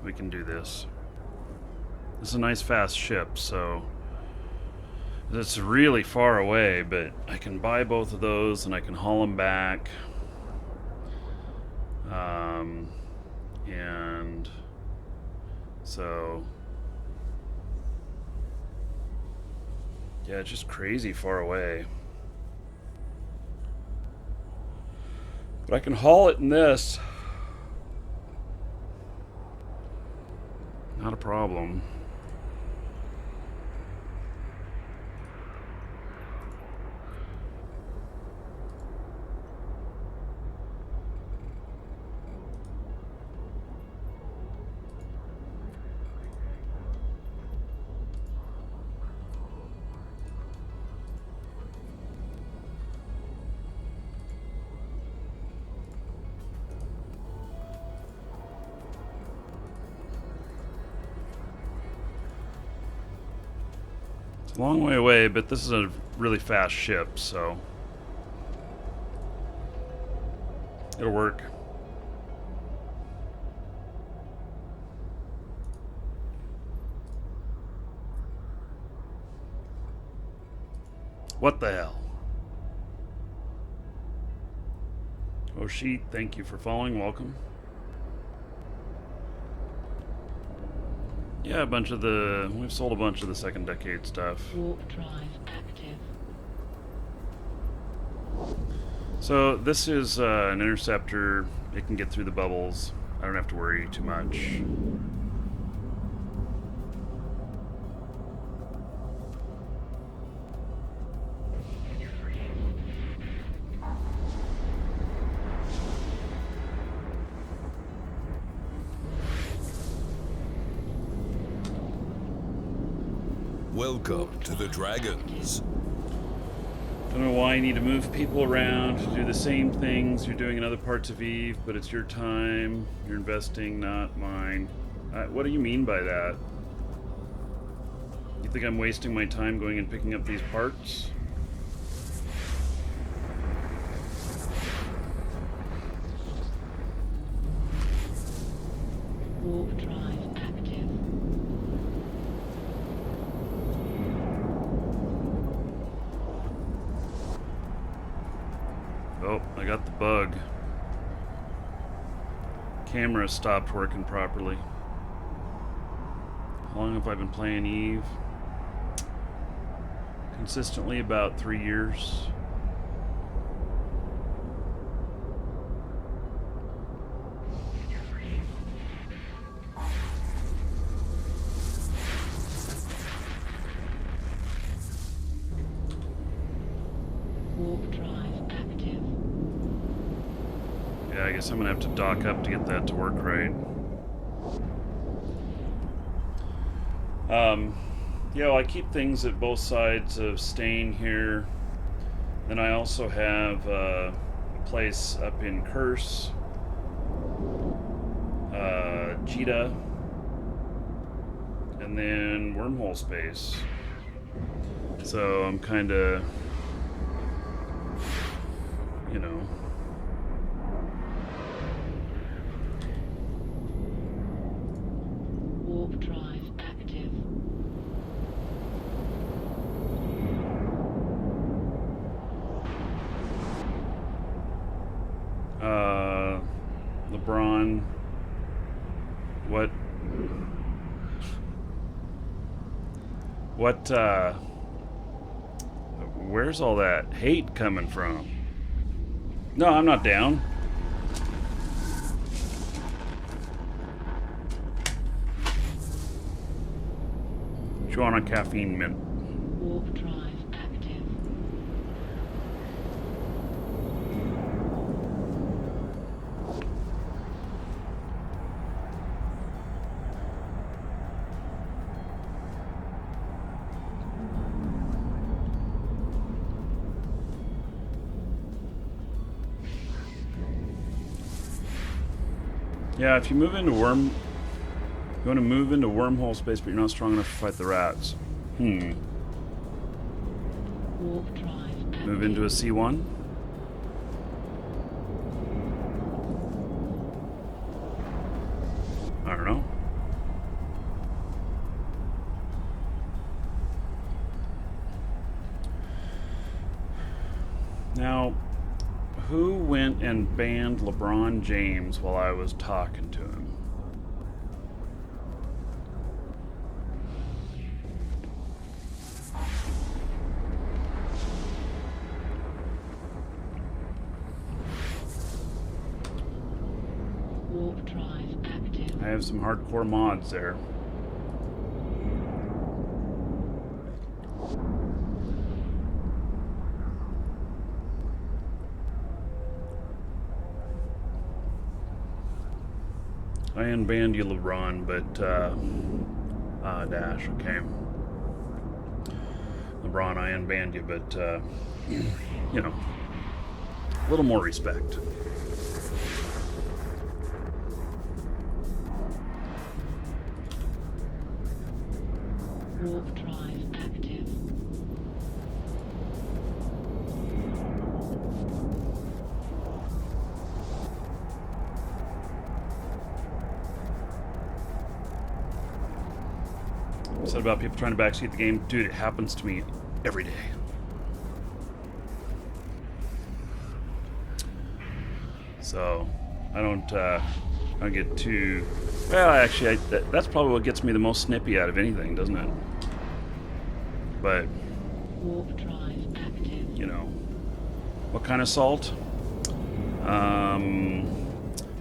We can do this. This is a nice fast ship, so it's really far away, but I can buy both of those and I can haul them back. And so, yeah, it's just crazy far away. But I can haul it in this. Not a problem. Long way away, but this is a really fast ship, so it'll work. What the hell? Oh, Sheet, thank you for following. Welcome. Yeah, we've sold a bunch of the second decade stuff. Warp drive active. So this is an interceptor. It can get through the bubbles. I don't have to worry too much. Welcome to the Dragons. Don't know why you need to move people around to do the same things you're doing in other parts of Eve, but it's your time. You're investing, not mine. What do you mean by that? You think I'm wasting my time going and picking up these parts? Warp drive active. Oh, I got the bug. Camera stopped working properly. How long have I been playing Eve? Consistently about 3 years. Warp drive active. Yeah, I guess I'm gonna have to dock up to get that to work right. Yeah, well, I keep things at both sides of staying here. Then I also have a place up in Curse, Cheetah, and then Wormhole Space. So I'm kind of, you know, Warp drive active. LeBron, where's all that hate coming from? No, I'm not down. Chew on a caffeine mint. Warp drive active. Yeah, if you move into you want to move into Wormhole Space, but you're not strong enough to fight the rats. Warp drive active. Move into a C1. I don't know. Now, who went and banned LeBron James while I was talking to him? Warp drive active. I have some hardcore mods there. I unbanned you, LeBron, but, Dash, okay. LeBron, I unbanned you, but, you know, a little more respect. Warp drive active. Said about people trying to backseat the game. Dude, it happens to me every day. So, I don't get too... Well, actually, that's probably what gets me the most snippy out of anything, doesn't it? But, Warp drive active. you know, what kind of salt?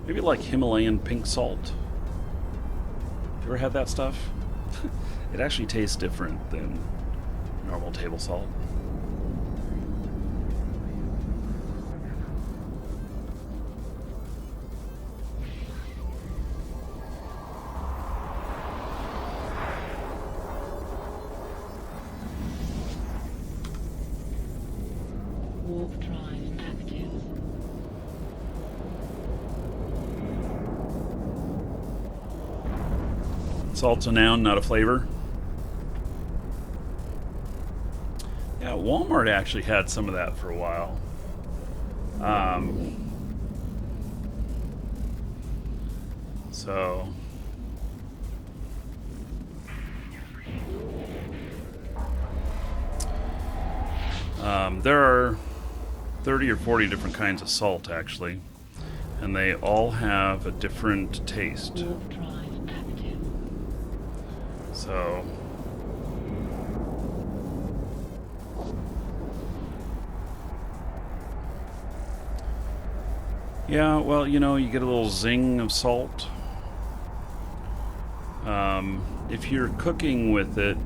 Maybe like Himalayan pink salt. You ever had that stuff? It actually tastes different than normal table salt. Warp drive active. Salt's a noun, not a flavor. Yeah, Walmart actually had some of that for a while. So, There are 30 or 40 different kinds of salt, actually, and they all have a different taste. Warp drive active. So, yeah, well, you know, you get a little zing of salt. If you're cooking with it,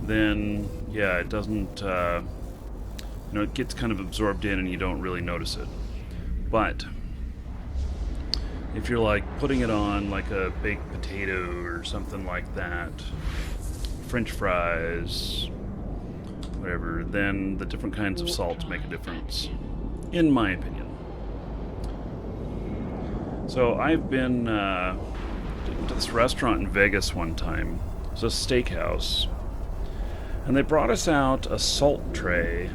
then, yeah, it doesn't, you know, it gets kind of absorbed in and you don't really notice it. But if you're like putting it on like a baked potato or something like that, French fries, whatever, then the different kinds of salts make a difference, in my opinion. So I've been to this restaurant in Vegas one time. It was a steakhouse. And they brought us out a salt tray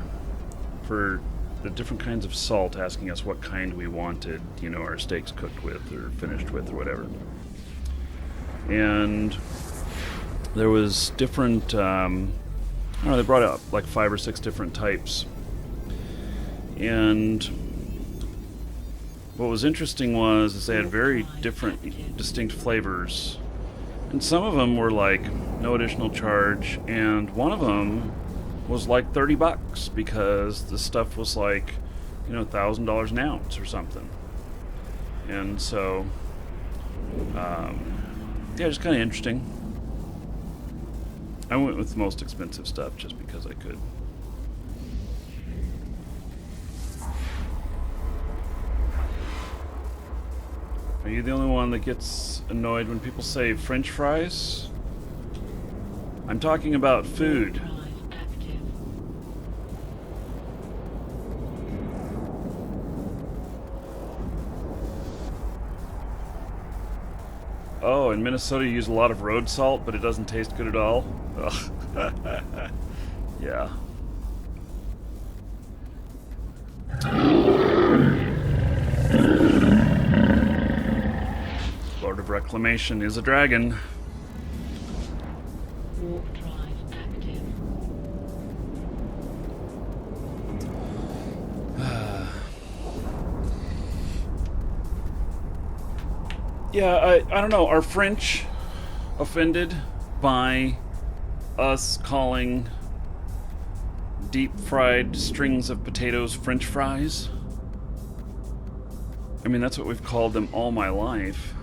for the different kinds of salt, asking us what kind we wanted, you know, our steaks cooked with or finished with or whatever. And there was different, I don't know, they brought out like 5 or 6 different types. And what was interesting was they had very different, distinct flavors. And some of them were like no additional charge, and one of them was like $30 because the stuff was like, you know, $1,000 an ounce or something. And so, yeah, just kind of interesting. I went with the most expensive stuff just because I could. Are you the only one that gets annoyed when people say French fries? I'm talking about food. Oh, in Minnesota you use a lot of road salt, but it doesn't taste good at all? Ugh. Yeah. Lord of Reclamation is a dragon. Warp drive active. Yeah, I don't know. Are French offended by us calling deep fried strings of potatoes French fries? I mean, that's what we've called them all my life.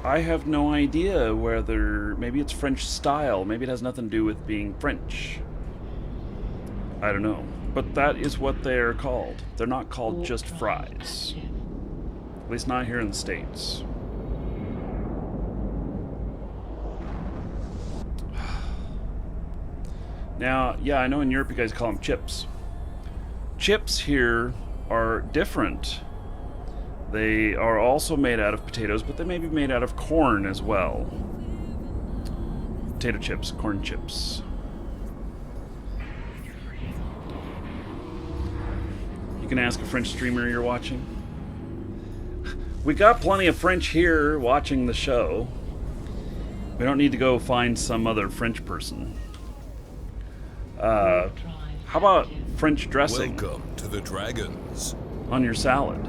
I have no idea whether maybe it's French style, maybe it has nothing to do with being French. I don't know. But that is what they're called. They're not called just fries. At least not here in the States. Now, yeah, I know in Europe you guys call them chips. Chips here are different. They are also made out of potatoes, but they may be made out of corn as well. Potato chips, corn chips. You can ask a French streamer you're watching. We got plenty of French here watching the show. We don't need to go find some other French person. How about French dressing? Welcome to the Dragons. On your salad.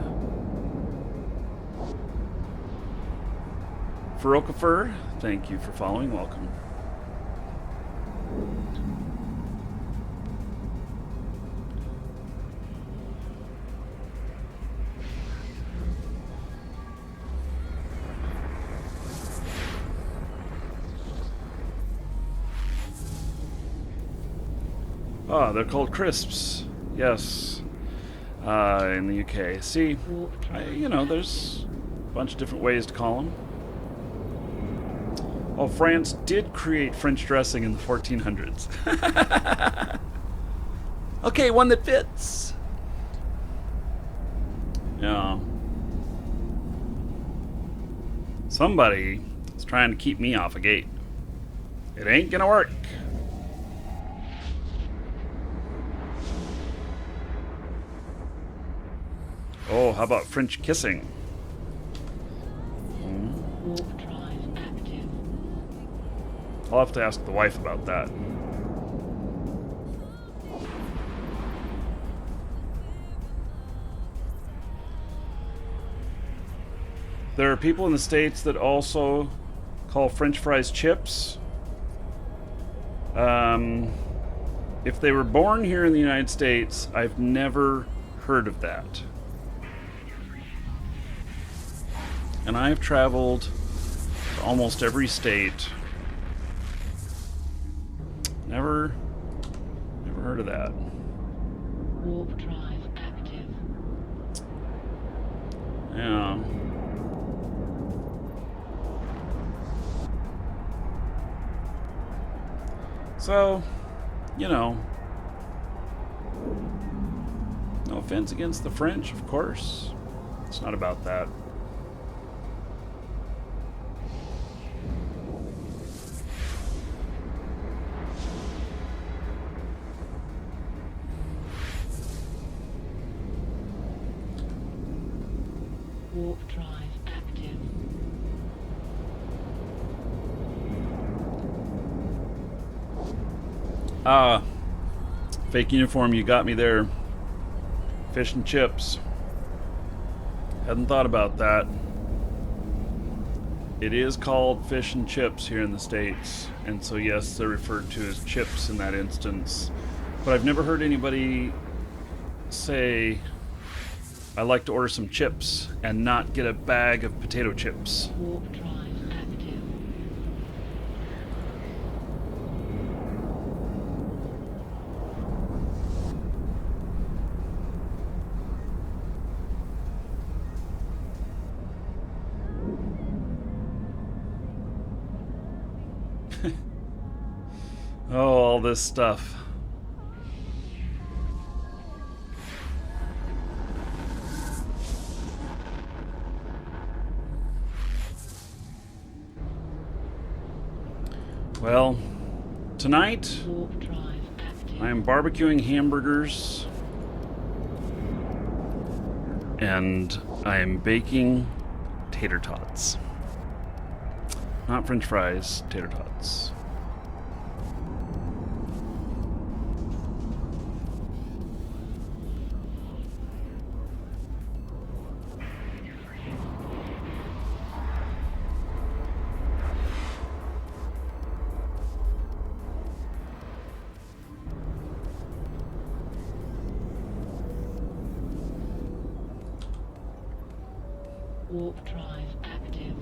Ferokifer, thank you for following. Welcome. Ah, they're called crisps. Yes. In the UK. See, you know, there's a bunch of different ways to call them. Oh, France did create French dressing in the 1400s. Okay, one that fits. Yeah. Somebody is trying to keep me off a gate. It ain't gonna work. Oh, how about French kissing? Warp drive active. I'll have to ask the wife about that. There are people in the States that also call French fries chips. If they were born here in the United States, I've never heard of that. And I have traveled to almost every state. Never heard of that. Warp drive active. Yeah. So, you know, no offense against the French, of course. It's not about that. Warp drive active. Fake uniform, you got me there. Fish and chips. Hadn't thought about that. It is called fish and chips here in the States, and so yes, they're referred to as chips in that instance. But I've never heard anybody say, I like to order some chips and not get a bag of potato chips. Warp drive active. Oh, all this stuff. Well, tonight Warp drive active. I am barbecuing hamburgers and I am baking tater tots. Not French fries, tater tots. Warp drive active.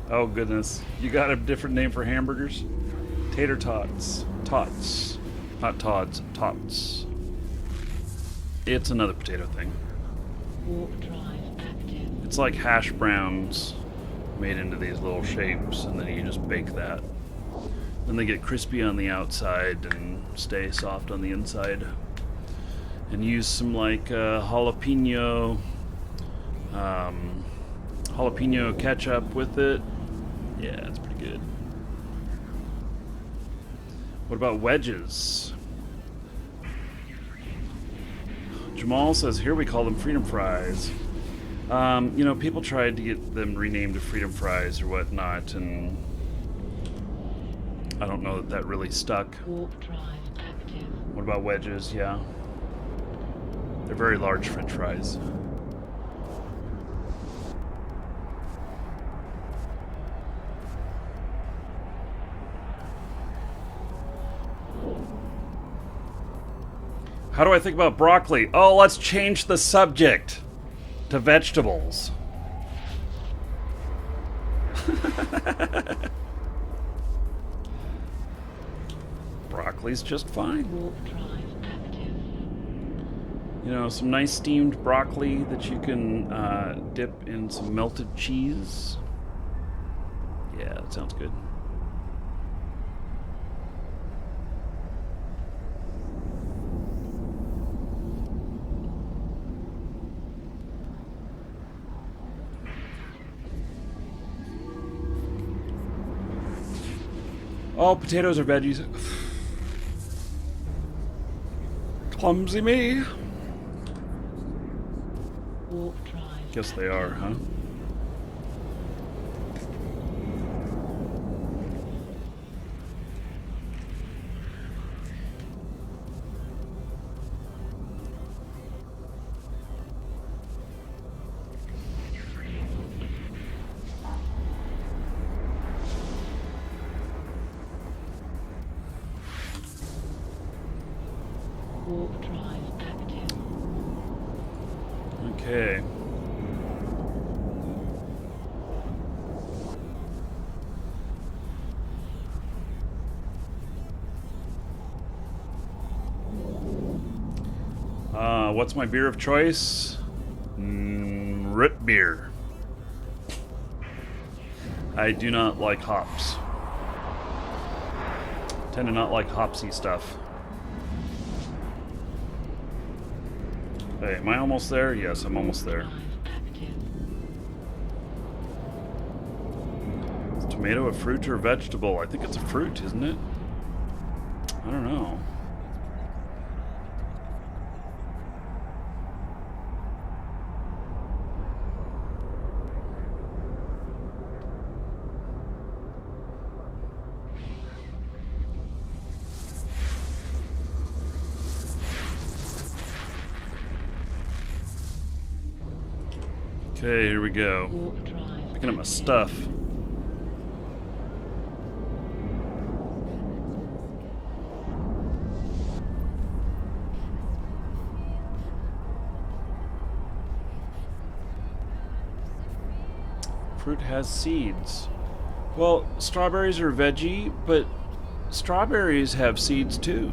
Oh goodness, you got a different name for hamburgers? Tater tots. Tots. Not Tods, tots. It's another potato thing. Warp drive active. It's like hash browns made into these little shapes, and then you just bake that. Then they get crispy on the outside and stay soft on the inside. And use some like jalapeno ketchup with it. Yeah, it's pretty good. What about wedges? Jamal says, here we call them freedom fries. You know, people tried to get them renamed to freedom fries or whatnot, and I don't know that that really stuck. Warp drive active. What about wedges? Yeah. They're very large French fries. How do I think about broccoli? Oh, let's change the subject to vegetables. Broccoli's just fine. Warp drive active. You know, some nice steamed broccoli that you can dip in some melted cheese. Yeah, that sounds good. Oh, potatoes are veggies. Clumsy me. Warp drive. Guess they are, huh? Warp drive active. Okay. What's my beer of choice? Root beer. I do not like hops. Tend to not like hopsy stuff. Hey, am I almost there? Yes, I'm almost there. Is tomato a fruit or a vegetable? I think it's a fruit, isn't it? I don't know. Okay, here we go. Picking up my stuff. Fruit has seeds. Well, strawberries are veggie, but strawberries have seeds too.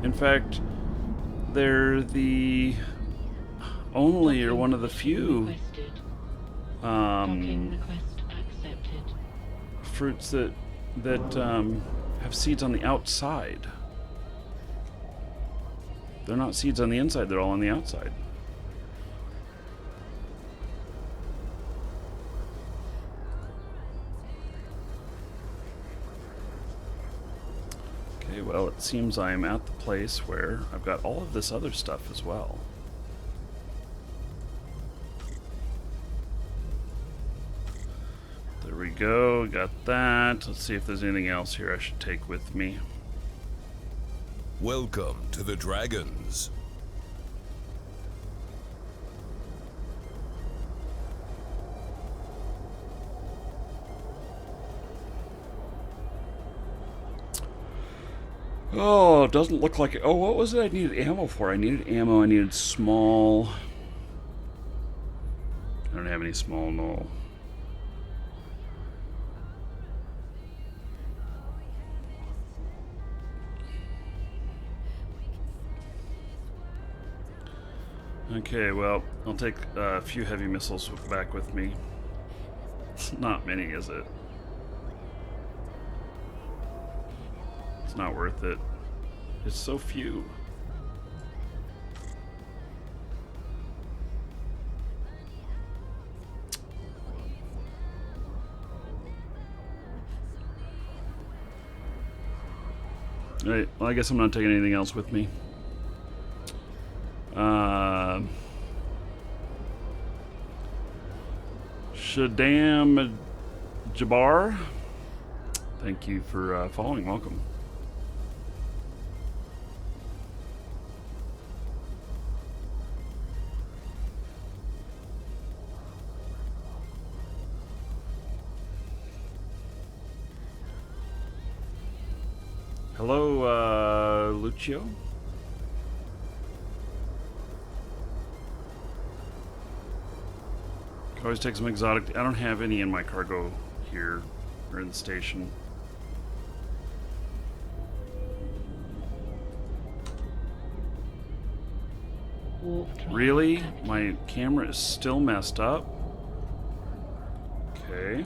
In fact, they're the only or one of the few fruits that have seeds on the outside. They're not seeds on the inside, they're all on the outside. Okay, well, it seems I am at the place where I've got all of this other stuff as well. There we go, got that. Let's see if there's anything else here I should take with me. Welcome to the Dragons. Oh, it doesn't look like it. Oh, what was it I needed ammo for? I needed ammo, I needed small. I don't have any small, no. Okay, well, I'll take a few heavy missiles back with me. It's not many, is it? It's not worth it. It's so few. Alright, well, I guess I'm not taking anything else with me. Shadam Jabbar, thank you for following. Welcome. Hello, Lucio. Could always take some exotic. I don't have any in my cargo here or in the station. Really? My camera is still messed up? Okay.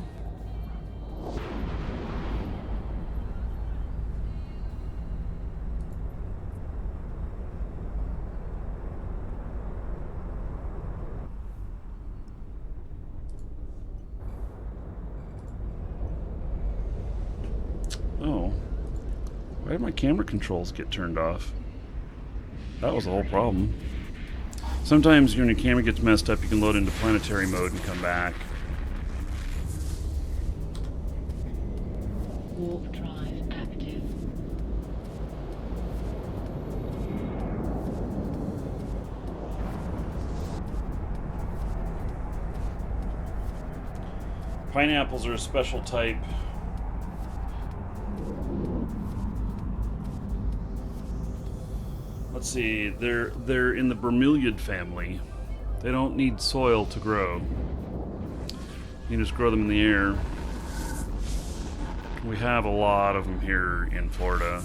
Oh, Why did my camera controls get turned off? That was the whole problem. Sometimes when your camera gets messed up, you can load into planetary mode and come back. Warp drive active. Pineapples are a special type. Let's see, they're in the bromeliad family. They don't need soil to grow. You can just grow them in the air. We have a lot of them here in Florida.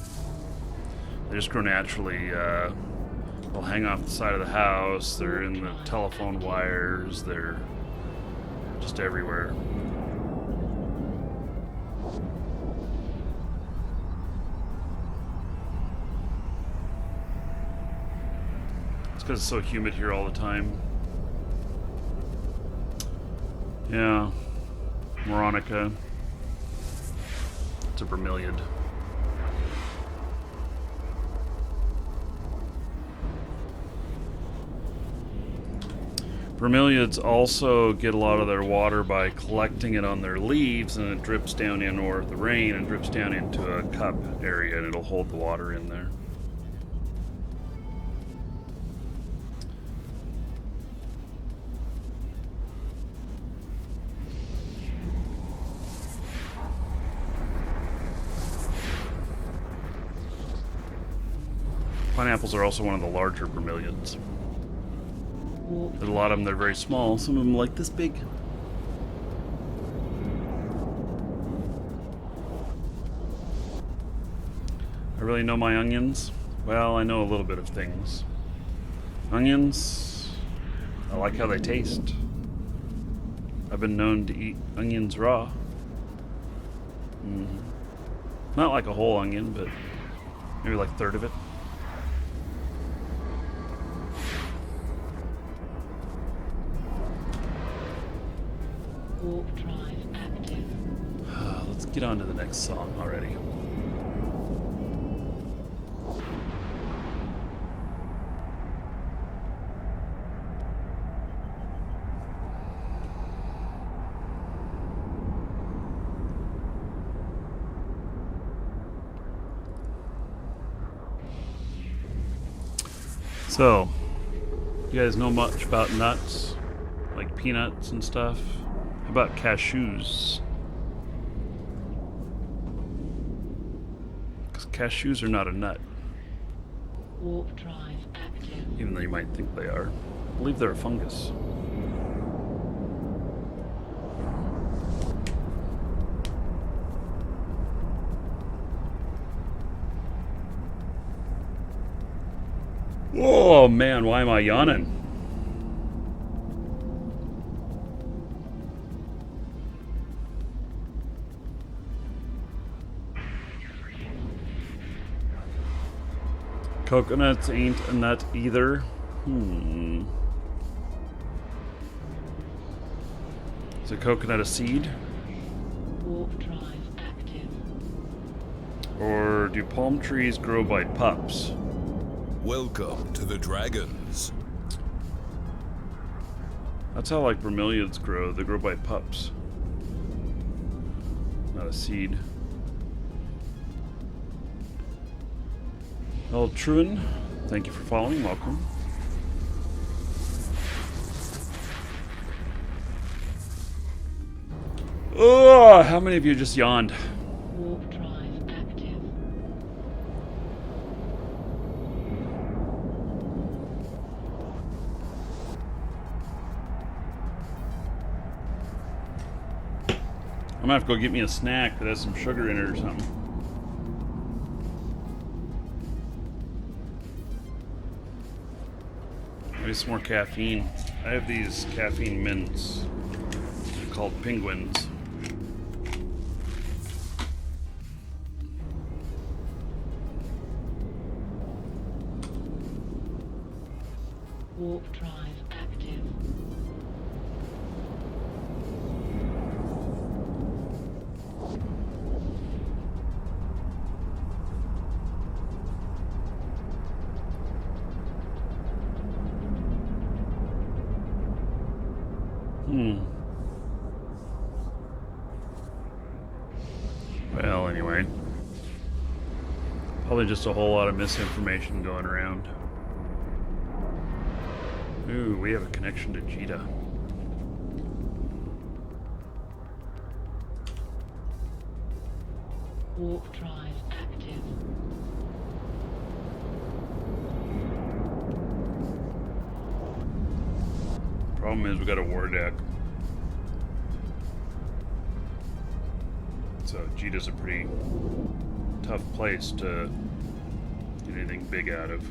They just grow naturally. They'll hang off the side of the house. They're in the telephone wires. They're just everywhere. It's because it's so humid here all the time. Yeah. Moronica. It's a bromeliad. Bromeliads also get a lot of their water by collecting it on their leaves, and it drips down in, or the rain, and drips down into a cup area, and it'll hold the water in there. Pineapples are also one of the larger bromeliads. There's a lot of them, they're very small. Some of them like this big. I really know my onions. Well, I know a little bit of things. Onions, I like how they taste. I've been known to eat onions raw. Not like a whole onion, but maybe like a third of it. Warp drive active. Let's get on to the next song already. So, you guys know much about nuts? Like peanuts and stuff? How about cashews? Because cashews are not a nut. Warp drive active. Even though you might think they are. I believe they're a fungus. Oh man, why am I yawning? Coconuts ain't a nut either. Is a coconut a seed? Warp drive active. Or do palm trees grow by pups? Welcome to the Dragons. That's how like bromeliads grow. They grow by pups. Not a seed. Well, Truin, thank you for following. Welcome. Oh, how many of you just yawned? Warp drive active. I'm gonna have to go get me a snack that has some sugar in it or something. Maybe some more caffeine. I have these caffeine mints called penguins. Warp drive active. Well, anyway. Probably just a whole lot of misinformation going around. Ooh, we have a connection to Jita. Warp drive active. Problem is, we got a war deck. So Jita's a pretty tough place to get anything big out of.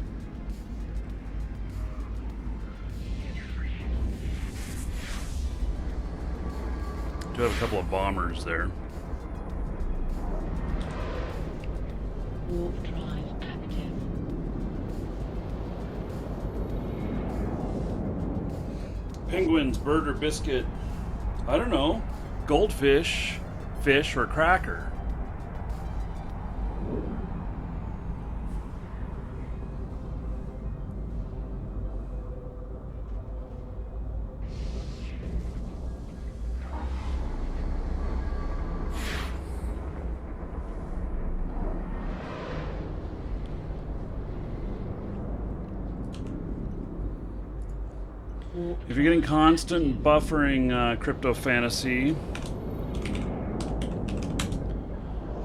Do have a couple of bombers there. Warp drive active. Penguins, bird or biscuit? I don't know. Goldfish, fish, or cracker? If you're getting constant buffering crypto fantasy,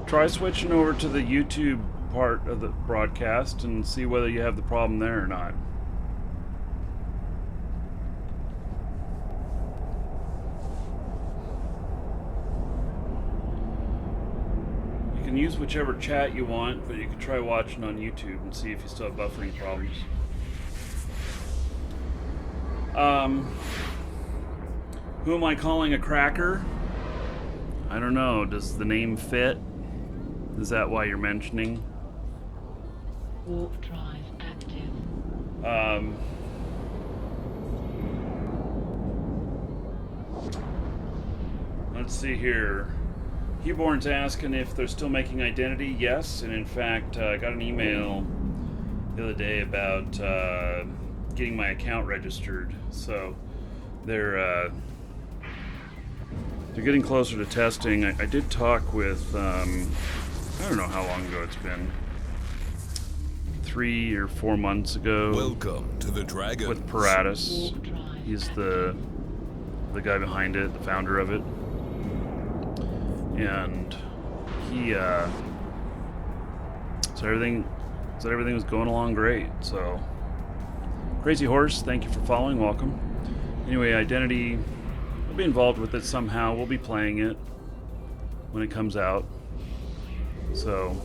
try switching over to the YouTube part of the broadcast and see whether you have the problem there or not. You can use whichever chat you want, but you can try watching on YouTube and see if you still have buffering problems. Who am I calling a cracker? I don't know. Does the name fit? Is that why you're mentioning? Warp drive active. Let's see here. Hewborn's asking if they're still making Identity. Yes, and in fact, I got an email the other day about getting my account registered. So they're getting closer to testing. I did talk with I don't know how long ago it's been. 3 or 4 months ago. Welcome to the Dragon. With Paratus. He's the guy behind it, the founder of it. And he so everything was going along great. So Crazy Horse, thank you for following, welcome. Anyway, Identity, we'll be involved with it somehow. We'll be playing it when it comes out. So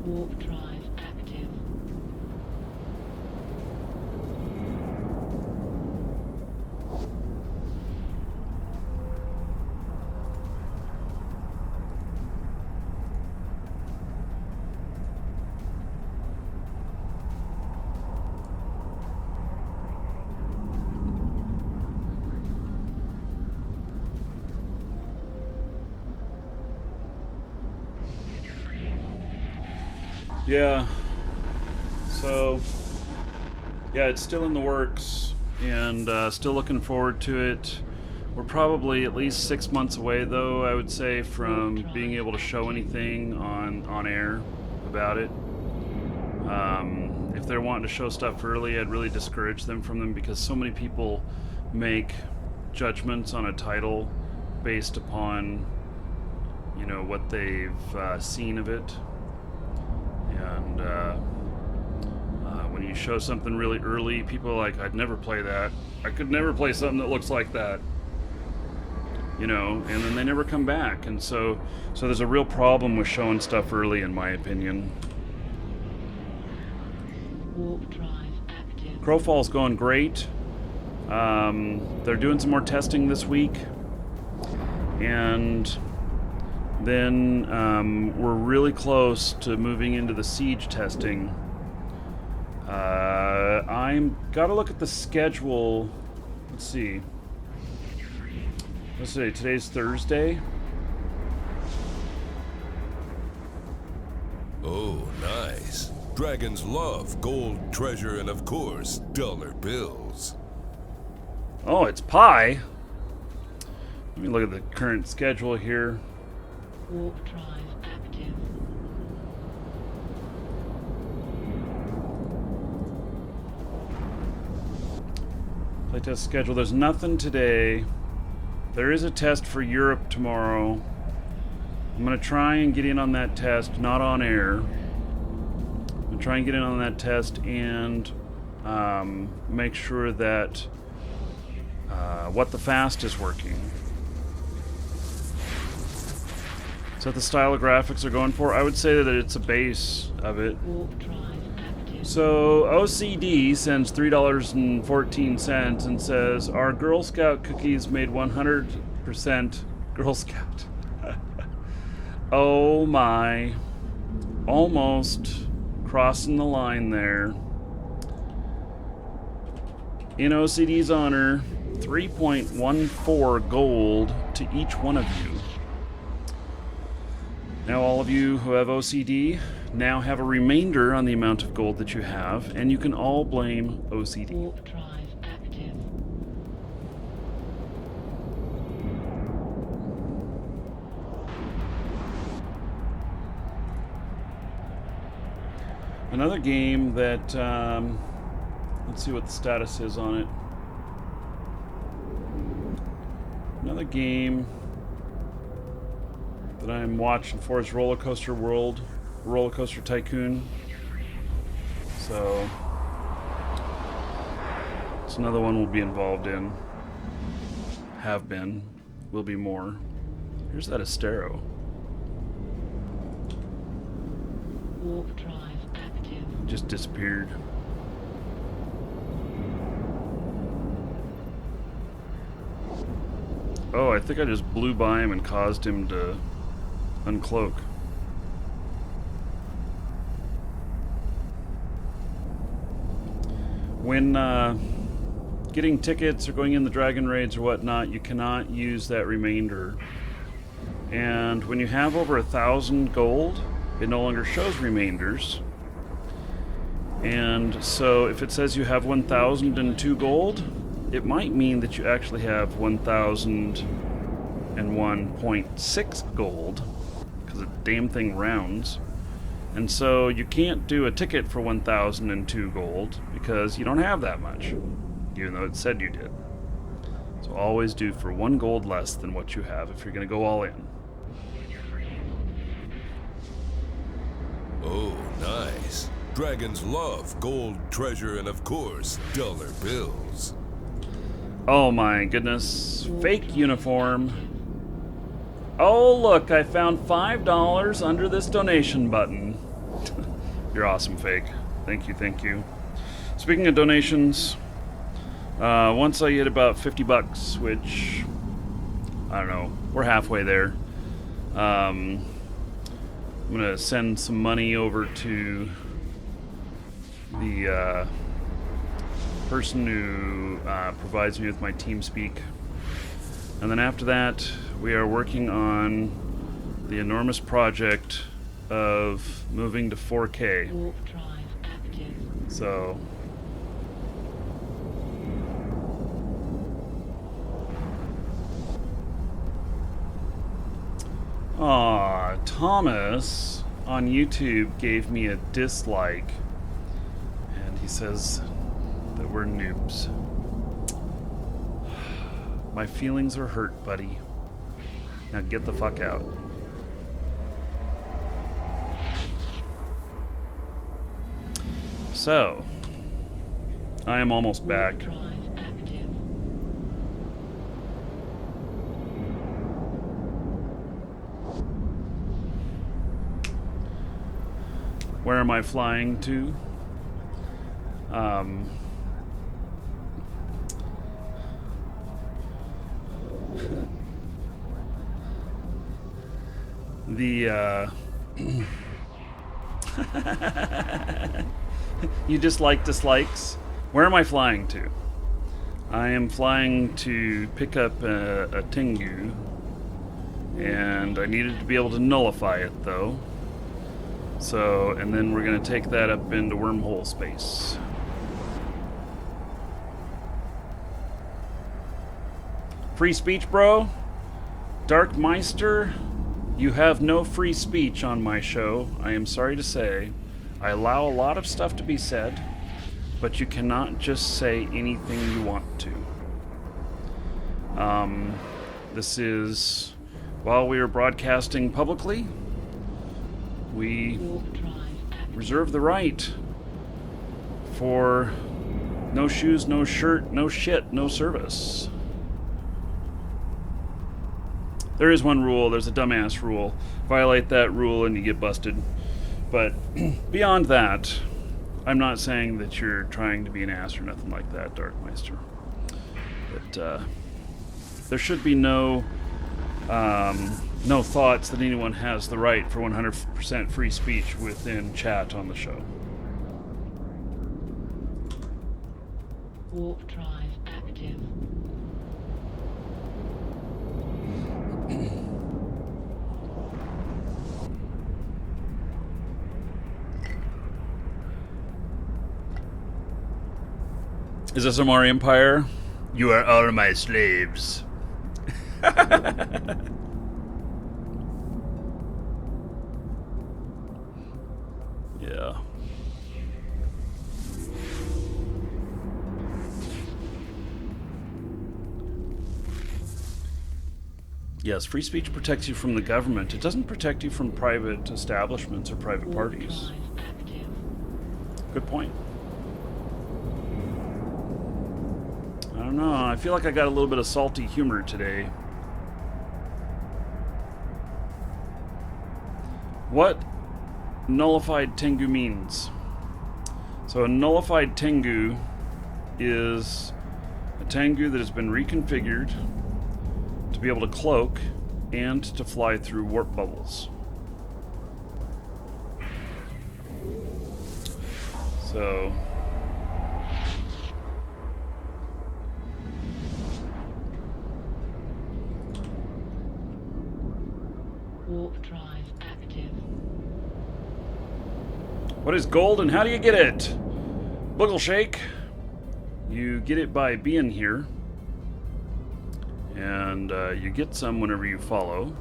Warp drive active. yeah, so yeah, it's still in the works and still looking forward to it. We're probably at least 6 months away, though, I would say, from being able to show anything on air about it. If they're wanting to show stuff early, I'd really discourage them from them, because so many people make judgments on a title based upon, you know, what they've seen of it. And when you show something really early, people are like, I'd never play that. I could never play something that looks like that. You know, and then they never come back. And so there's a real problem with showing stuff early, in my opinion. Warp drive active. Crowfall's going great. They're doing some more testing this week. And then we're really close to moving into the siege testing. I'm gotta look at the schedule. Let's see. Today's Thursday. Oh, nice. Dragons love gold, treasure, and of course, dollar bills. Oh, it's pie. Let me look at the current schedule here. Warp drive active. Playtest schedule. There's nothing today. There is a test for Europe tomorrow. I'm going to try and get in on that test, not on air. I'm going to try and get in on that test and make sure that What the Fast is working. Is that the style of graphics they're going for? I would say that it's a base of it. Warp drive active. So OCD sends $3.14 and says, "Our Girl Scout cookies made 100% Girl Scout." Oh my. Almost crossing the line there. In OCD's honor, 3.14 gold to each one of you. Now all of you who have OCD now have a remainder on the amount of gold that you have, and you can all blame OCD. Warp drive active. Another game that, let's see what the status is on it. Another game that I'm watching for is Roller Coaster World, Roller Coaster Tycoon. So, it's another one we'll be involved in. Have been, will be more. Here's that Astero. Warp drive active. Just disappeared. Oh, I think I just blew by him and caused him to uncloak. When getting tickets or going in the dragon raids or whatnot, you cannot use that remainder. And when you have over 1,000 gold, it no longer shows remainders. And so if it says you have 1,002 gold, it might mean that you actually have 1,001.6 gold, because the damn thing rounds. And so you can't do a ticket for 1,002 gold because you don't have that much, even though it said you did. So always do for 1 gold less than what you have if you're going to go all in. Oh, nice. Dragons love gold, treasure, and of course, dollar bills. Oh my goodness. Fake uniform. Oh look, I found $5 under this donation button. You're awesome, Fake. Thank you, thank you. Speaking of donations, once I hit about 50 bucks, which, I don't know, we're halfway there. I'm gonna send some money over to the person who provides me with my TeamSpeak. And then after that, we are working on the enormous project of moving to 4K. Warp drive active. So, Thomas on YouTube gave me a dislike, and he says that we're noobs. My feelings are hurt, buddy. Now get the fuck out. So, I am almost back. Warp drive active. Where am I flying to? You dislike dislikes? Where am I flying to? I am flying to pick up a Tengu, and I needed to be able to nullify it though. So, and then we're going to take that up into wormhole space. Free speech, bro? Dark Meister, you have no free speech on my show. I am sorry to say. I allow a lot of stuff to be said, but you cannot just say anything you want to. This is, while we are broadcasting publicly, we reserve the right for no shoes, no shirt, no shit, no service. There is one rule. There's a dumbass rule. Violate that rule and you get busted. But beyond that, I'm not saying that you're trying to be an ass or nothing like that, Darkmeister. But there should be no thoughts that anyone has the right for 100% free speech within chat on the show. Warp drive active. Is this our empire? You are all my slaves. Yeah. Yes, free speech protects you from the government. It doesn't protect you from private establishments or private parties. Good point. I don't know. I feel like I got a little bit of salty humor today. What nullified Tengu means? So a nullified Tengu is a Tengu that has been reconfigured to be able to cloak and to fly through warp bubbles. So warp drive active. what is gold and how do you get it? Boogle Shake. You get it by being here. And you get some whenever you follow.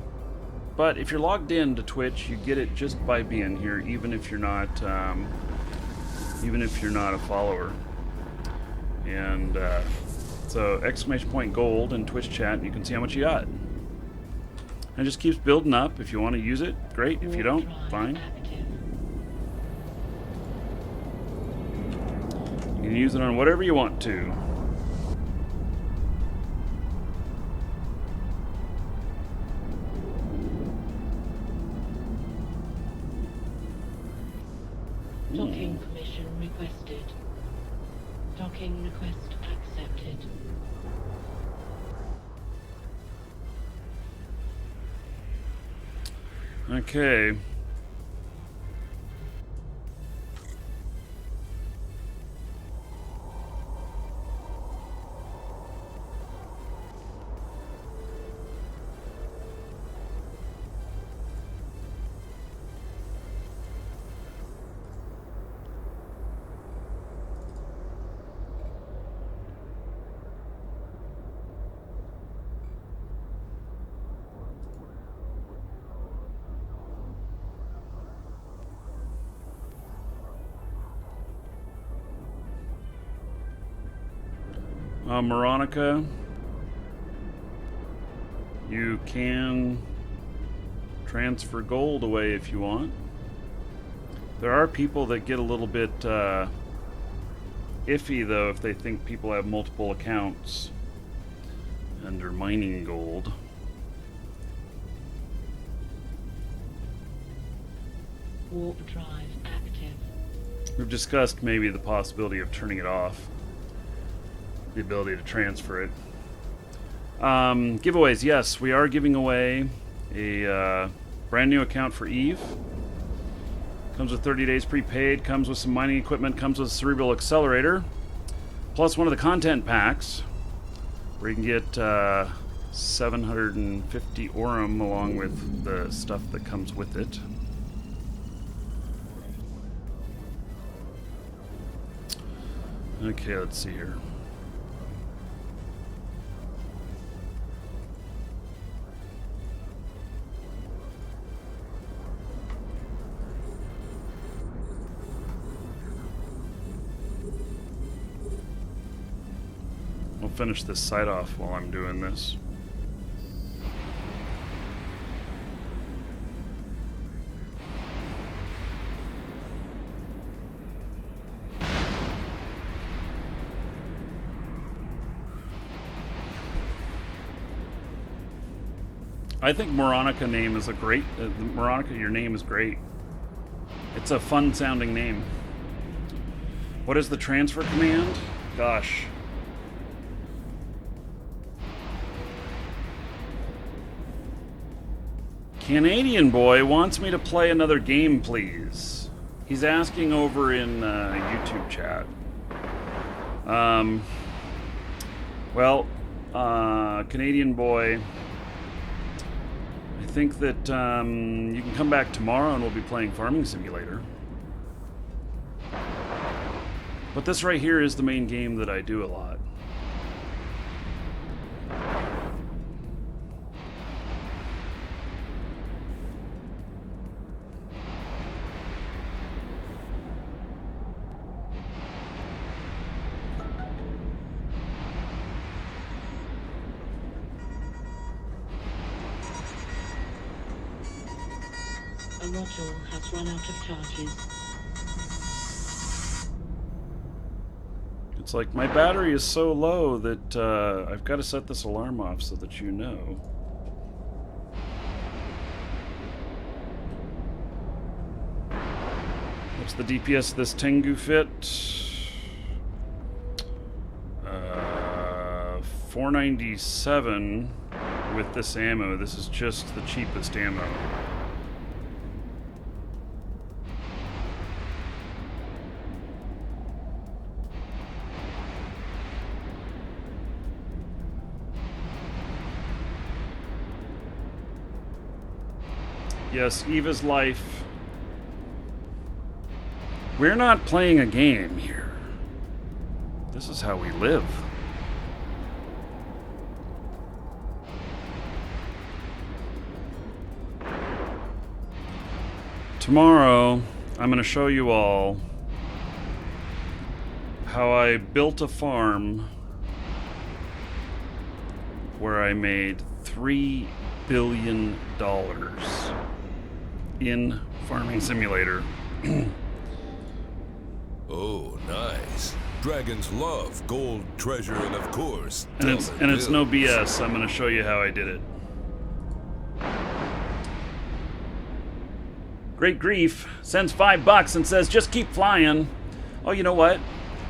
But if you're logged in to Twitch, you get it just by being here, even if you're not a follower. And so exclamation point gold in Twitch chat, and you can see how much you got. And it just keeps building up. If you want to use it, great. If you don't, fine. You can use it on whatever you want to. Docking permission requested. Docking request accepted. Okay. Moronica, you can transfer gold away if you want. There are people that get a little bit iffy though if they think people have multiple accounts and are mining gold. Warp drive active. We've discussed maybe the possibility of turning it off. The ability to transfer it. Giveaways, yes, we are giving away a brand new account for Eve. Comes with 30 days prepaid, comes with some mining equipment, comes with a cerebral accelerator, plus one of the content packs where you can get 750 Aurum along with the stuff that comes with it. Okay, let's see here. We'll finish this site off while I'm doing this. I think Moronica name is a great. Moronica, your name is great. It's a fun sounding name. What is the transfer command? Gosh. Canadian boy wants me to play another game, please. He's asking over in YouTube chat. Well, Canadian boy, I think that you can come back tomorrow and we'll be playing Farming Simulator. But this right here is the main game that I do a lot. A module has run out of charges. It's like my battery is so low that I've got to set this alarm off so that you know. What's the DPS of this Tengu fit? 497 with this ammo. This is just the cheapest ammo. Yes, Eva's life. We're not playing a game here. This is how we live. Tomorrow, I'm going to show you all how I built a farm where I made $3 billion in Farming Simulator. Oh, nice. Dragons love gold, treasure, and of course, And it's no BS. I'm going to show you how I did it. Great Grief sends $5 and says, just keep flying. Oh, you know what?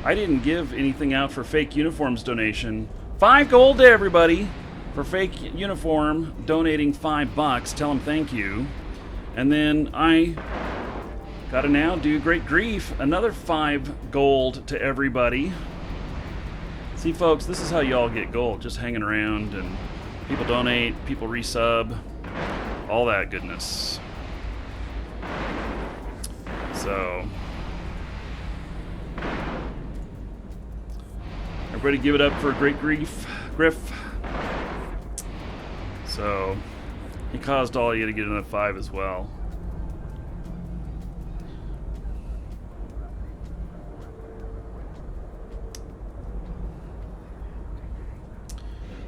I didn't give anything out for fake uniforms donation. 5 gold to everybody for fake uniform donating $5. Tell them thank you. And then I gotta now do Great Grief, another 5 gold to everybody. See, folks, this is how y'all get gold, just hanging around and people donate, people resub, all that goodness. So, everybody give it up for Great Grief, Griff. So, he caused all of you to get another 5 as well.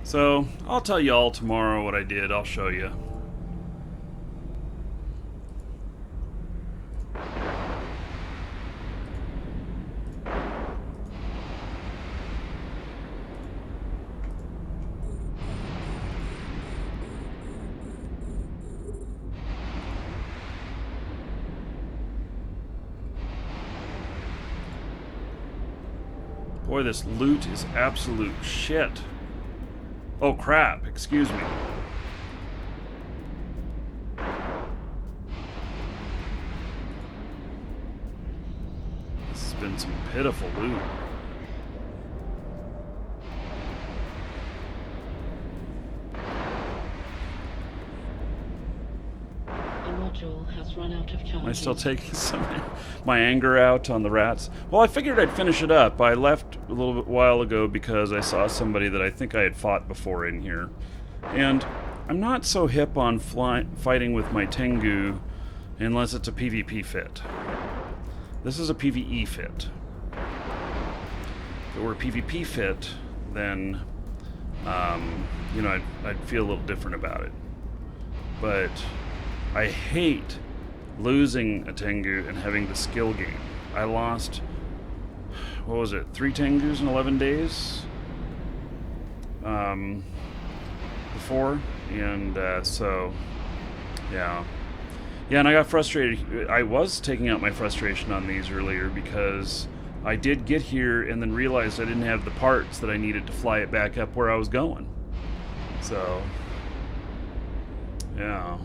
So, I'll tell you all tomorrow what I did. I'll show you. Boy, this loot is absolute shit. Oh crap, excuse me. This has been some pitiful loot. A module has run out of Am I charges. still taking my anger out on the rats? Well, I figured I'd finish it up. I left a little bit while ago because I saw somebody that I think I had fought before in here. And I'm not so hip on fighting with my Tengu unless it's a PvP fit. This is a PvE fit. If it were a PvP fit, then, you know, I'd feel a little different about it. But I hate losing a Tengu and having the skill gain. I lost, what was it, 3 Tengus in 11 days? Before, and so, yeah. Yeah, and I got frustrated. I was taking out my frustration on these earlier because I did get here and then realized I didn't have the parts that I needed to fly it back up where I was going. So, yeah.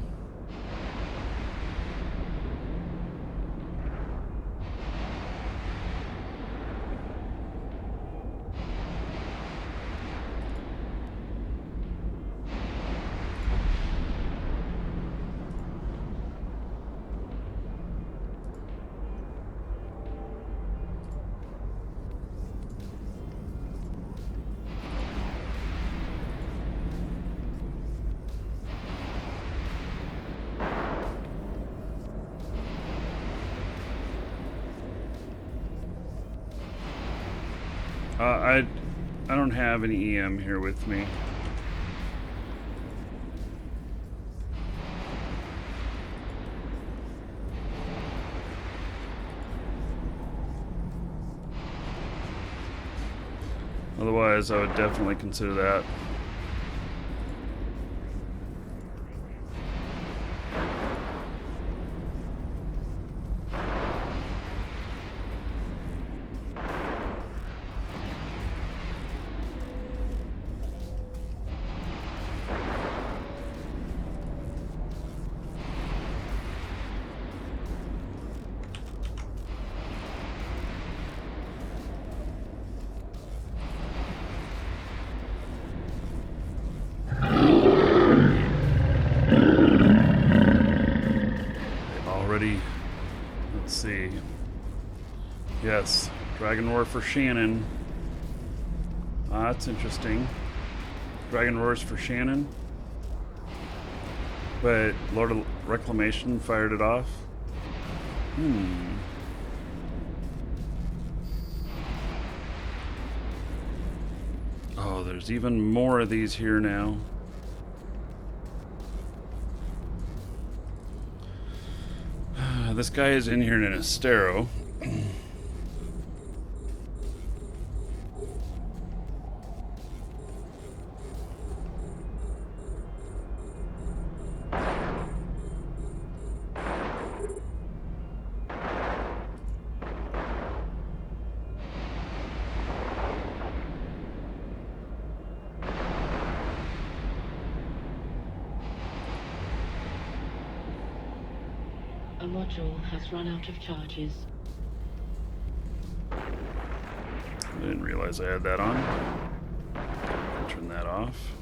I don't have any EM here with me. Otherwise, I would definitely consider that. Let's see. Yes, Dragon Roar for Shannon. That's interesting. Dragon Roars for Shannon. But Lord of Reclamation fired it off. Oh, there's even more of these here now. This guy is in here in an Astero. A module has run out of charges. I didn't realize I had that on. Turn that off.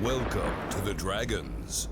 Welcome to the Dragons.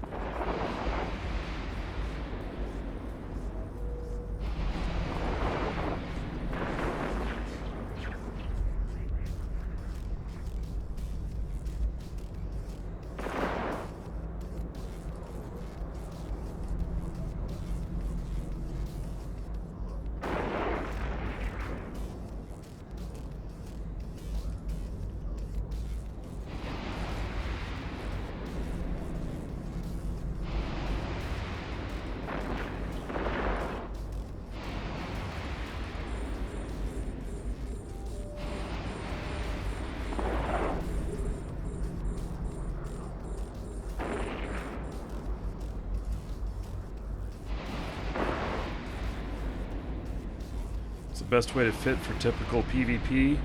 best way to fit for typical PvP?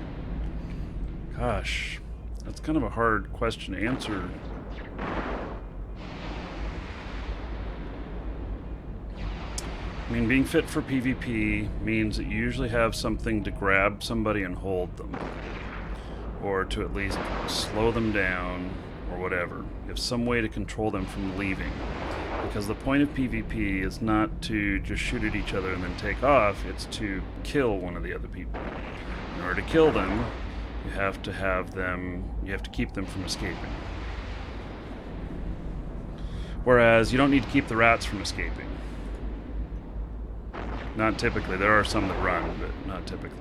Gosh, that's kind of a hard question to answer. I mean, being fit for PvP means that you usually have something to grab somebody and hold them. Or to at least slow them down, or whatever. You have some way to control them from leaving. Because the point of PvP is not to just shoot at each other and then take off, it's to kill one of the other people. In order to kill them, you have to keep them from escaping. Whereas you don't need to keep the rats from escaping. Not typically. There are some that run, but not typically.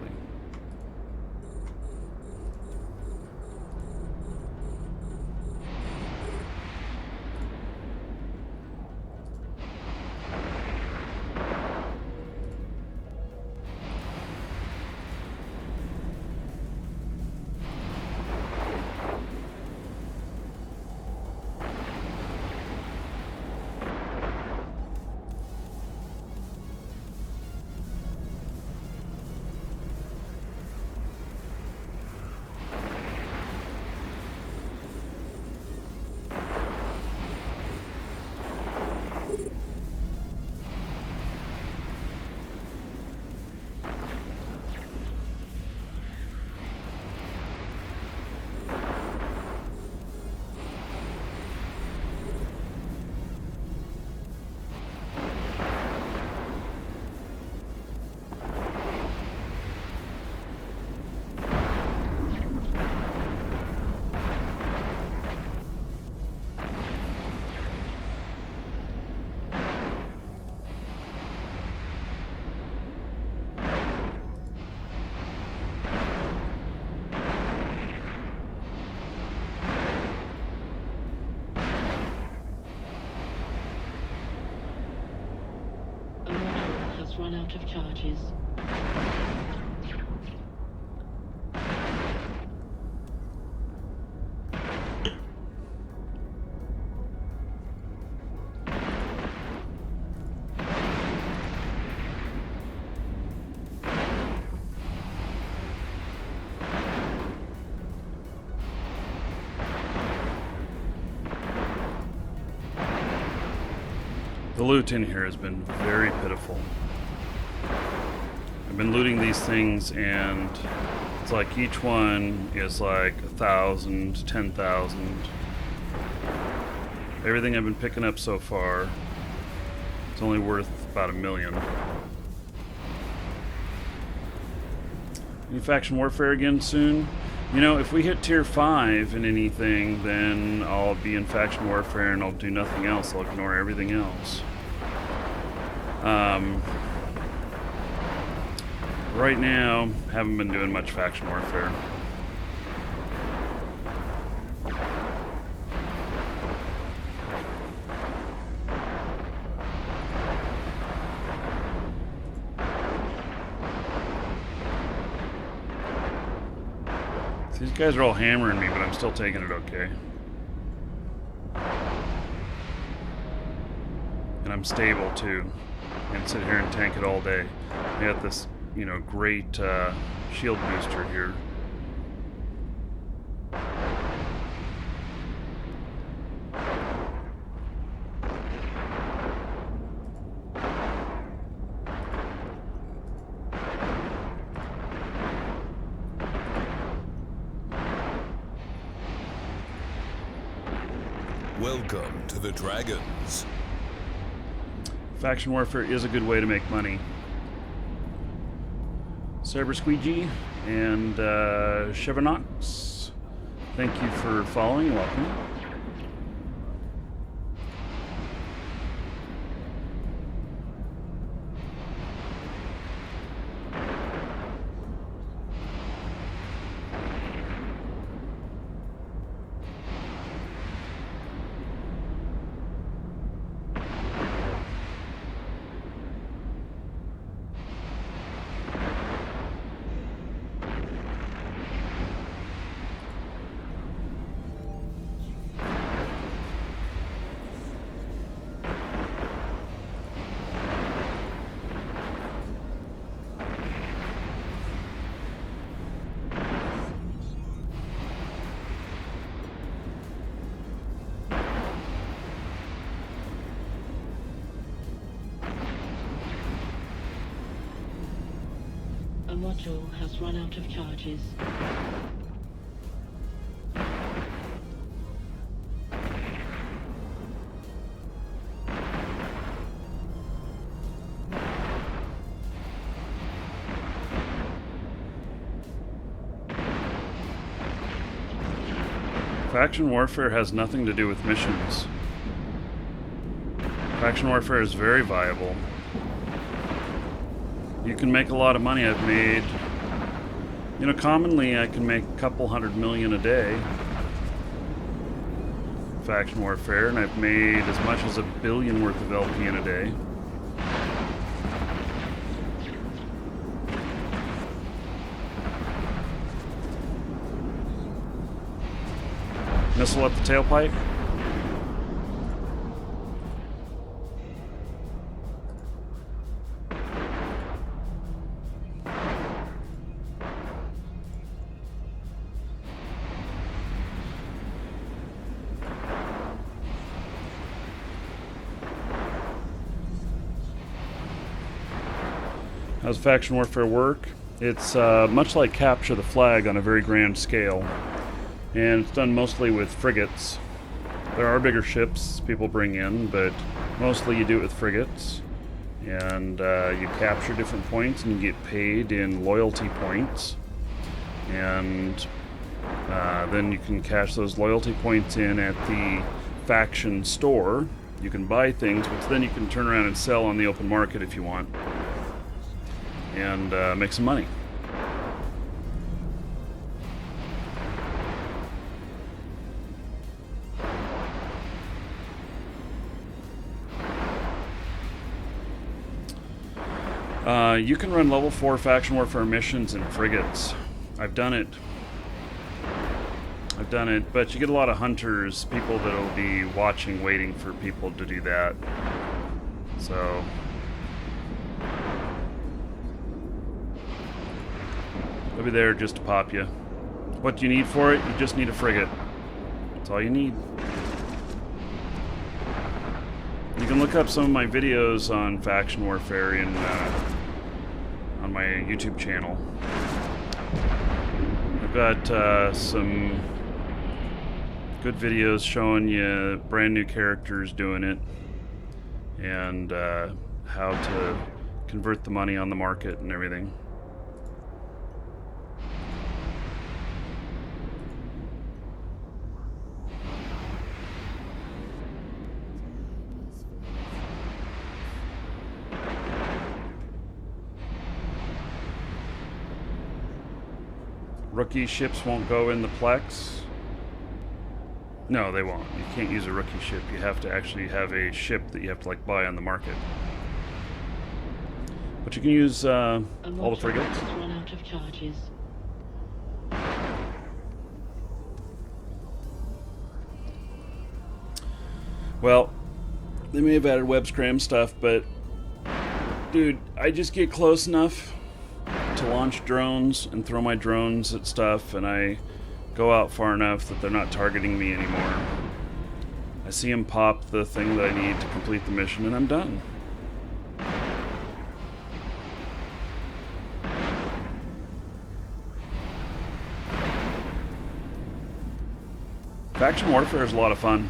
Run out of charges. The loot in here has been very pitiful. I've been looting these things, and it's like each one is like 1,000, 10,000. Everything I've been picking up so far, it's only worth about $1 million. Any faction warfare again soon? You know, if we hit tier 5 in anything, then I'll be in faction warfare and I'll do nothing else. I'll ignore everything else. Right now, haven't been doing much faction warfare. These guys are all hammering me, but I'm still taking it okay. And I'm stable too. I can sit here and tank it all day. I got this, you know, great shield booster here. Welcome to the Dragons. Faction warfare is a good way to make money. Cyber Squeegee and Chevernox, thank you for following. Welcome. module has run out of charges. Faction warfare has nothing to do with missions. Faction warfare is very viable. You can make a lot of money. I've made, you know, commonly I can make a couple $100 million a day. Faction warfare, and I've made as much as $1 billion worth of LP in a day. Missile at the tailpipe. How does faction warfare work? It's much like capture the flag on a very grand scale. And it's done mostly with frigates. There are bigger ships people bring in, but mostly you do it with frigates. And you capture different points and you get paid in loyalty points. And then you can cash those loyalty points in at the faction store. You can buy things, which then you can turn around and sell on the open market if you want. And make some money. You can run level 4 faction warfare missions in frigates. I've done it. But you get a lot of hunters, people that'll be watching, waiting for people to do that. So they'll be there just to pop you. What do you need for it? You just need a frigate. That's all you need. You can look up some of my videos on faction warfare in on my YouTube channel. I've got some good videos showing you brand new characters doing it and how to convert the money on the market and everything. Rookie ships won't go in the Plex. No, they won't. You can't use a rookie ship. You have to actually have a ship that you have to like buy on the market. But you can use all the frigates. Has run out of charges. Well, they may have added web scram stuff, but dude, I just get close enough to launch drones and throw my drones at stuff, and I go out far enough that they're not targeting me anymore. I see them pop the thing that I need to complete the mission, and I'm done. Faction warfare is a lot of fun,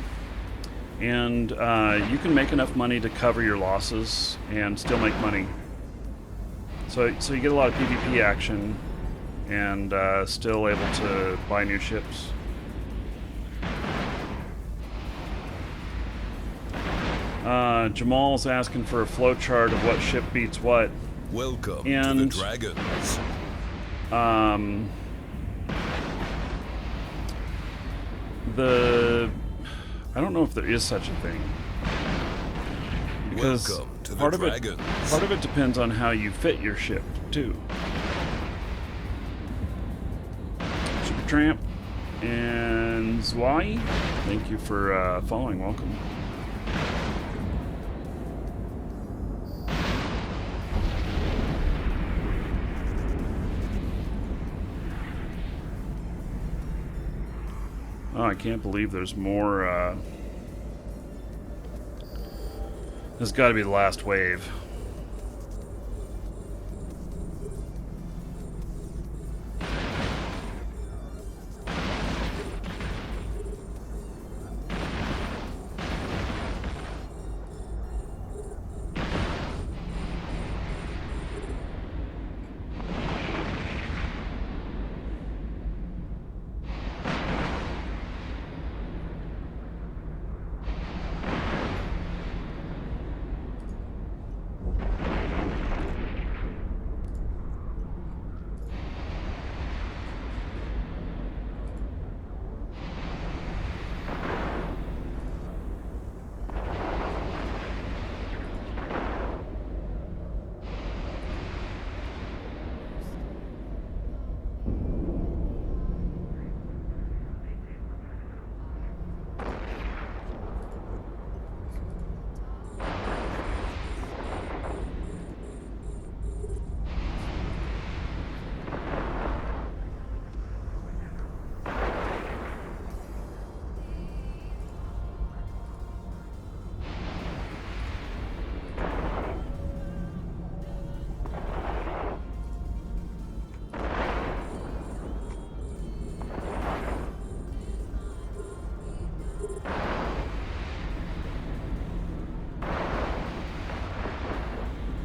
and you can make enough money to cover your losses and still make money. So you get a lot of PvP action and still able to buy new ships. Jamal's asking for a flowchart of what ship beats what. Welcome and, to the Dragons. I don't know if there is such a thing. Because part of it depends on how you fit your ship too. Supertramp and Zwei, thank you for following. Welcome. Oh, I can't believe there's more. This has got to be the last wave.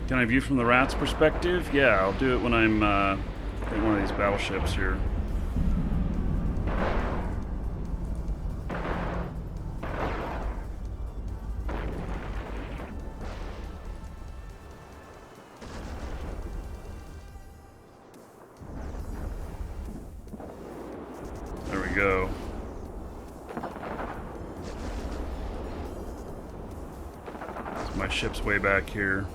Can I view from the rat's perspective? Yeah, I'll do it when I'm in one of these battleships here. There we go. So my ship's way back here.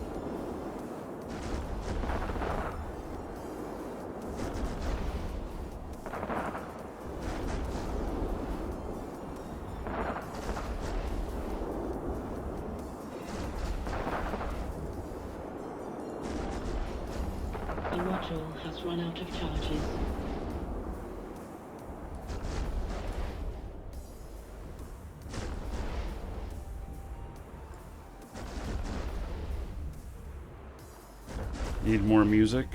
The module has run out of charges. Need more music.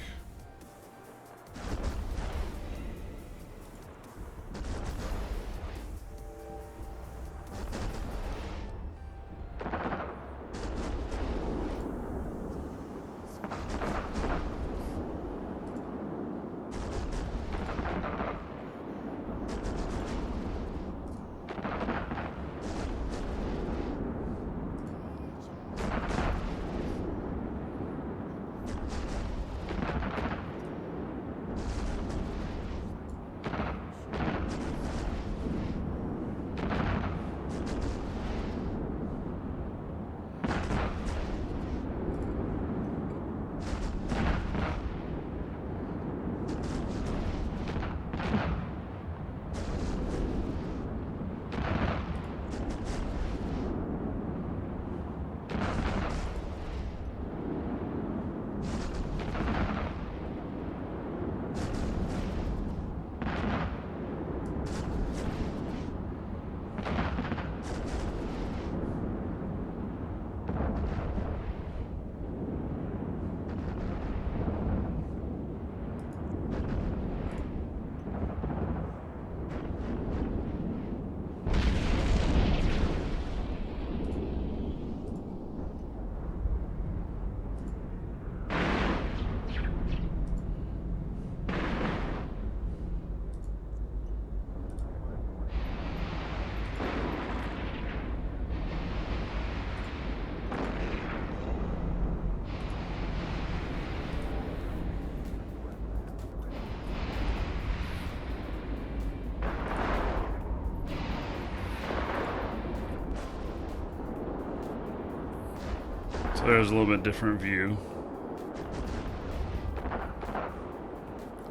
So there's a little bit different view.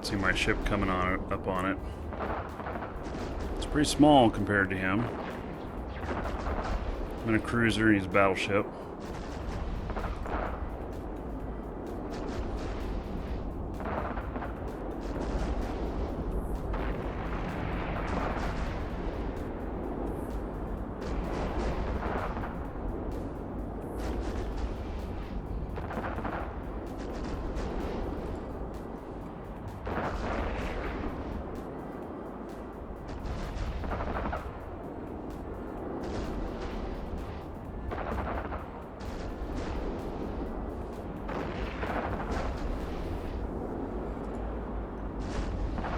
See my ship coming on up on it. It's pretty small compared to him. I'm in a cruiser and he's a battleship.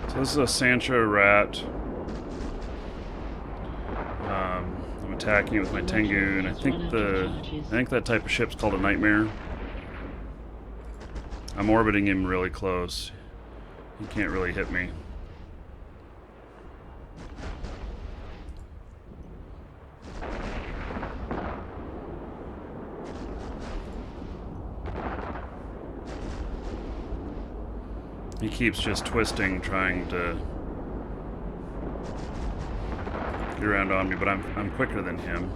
So this is a Sancho rat. I'm attacking it with my Tengu, and I think that type of ship's called a Nightmare. I'm orbiting him really close. He can't really hit me. He keeps just twisting, trying to get around on me, but I'm quicker than him.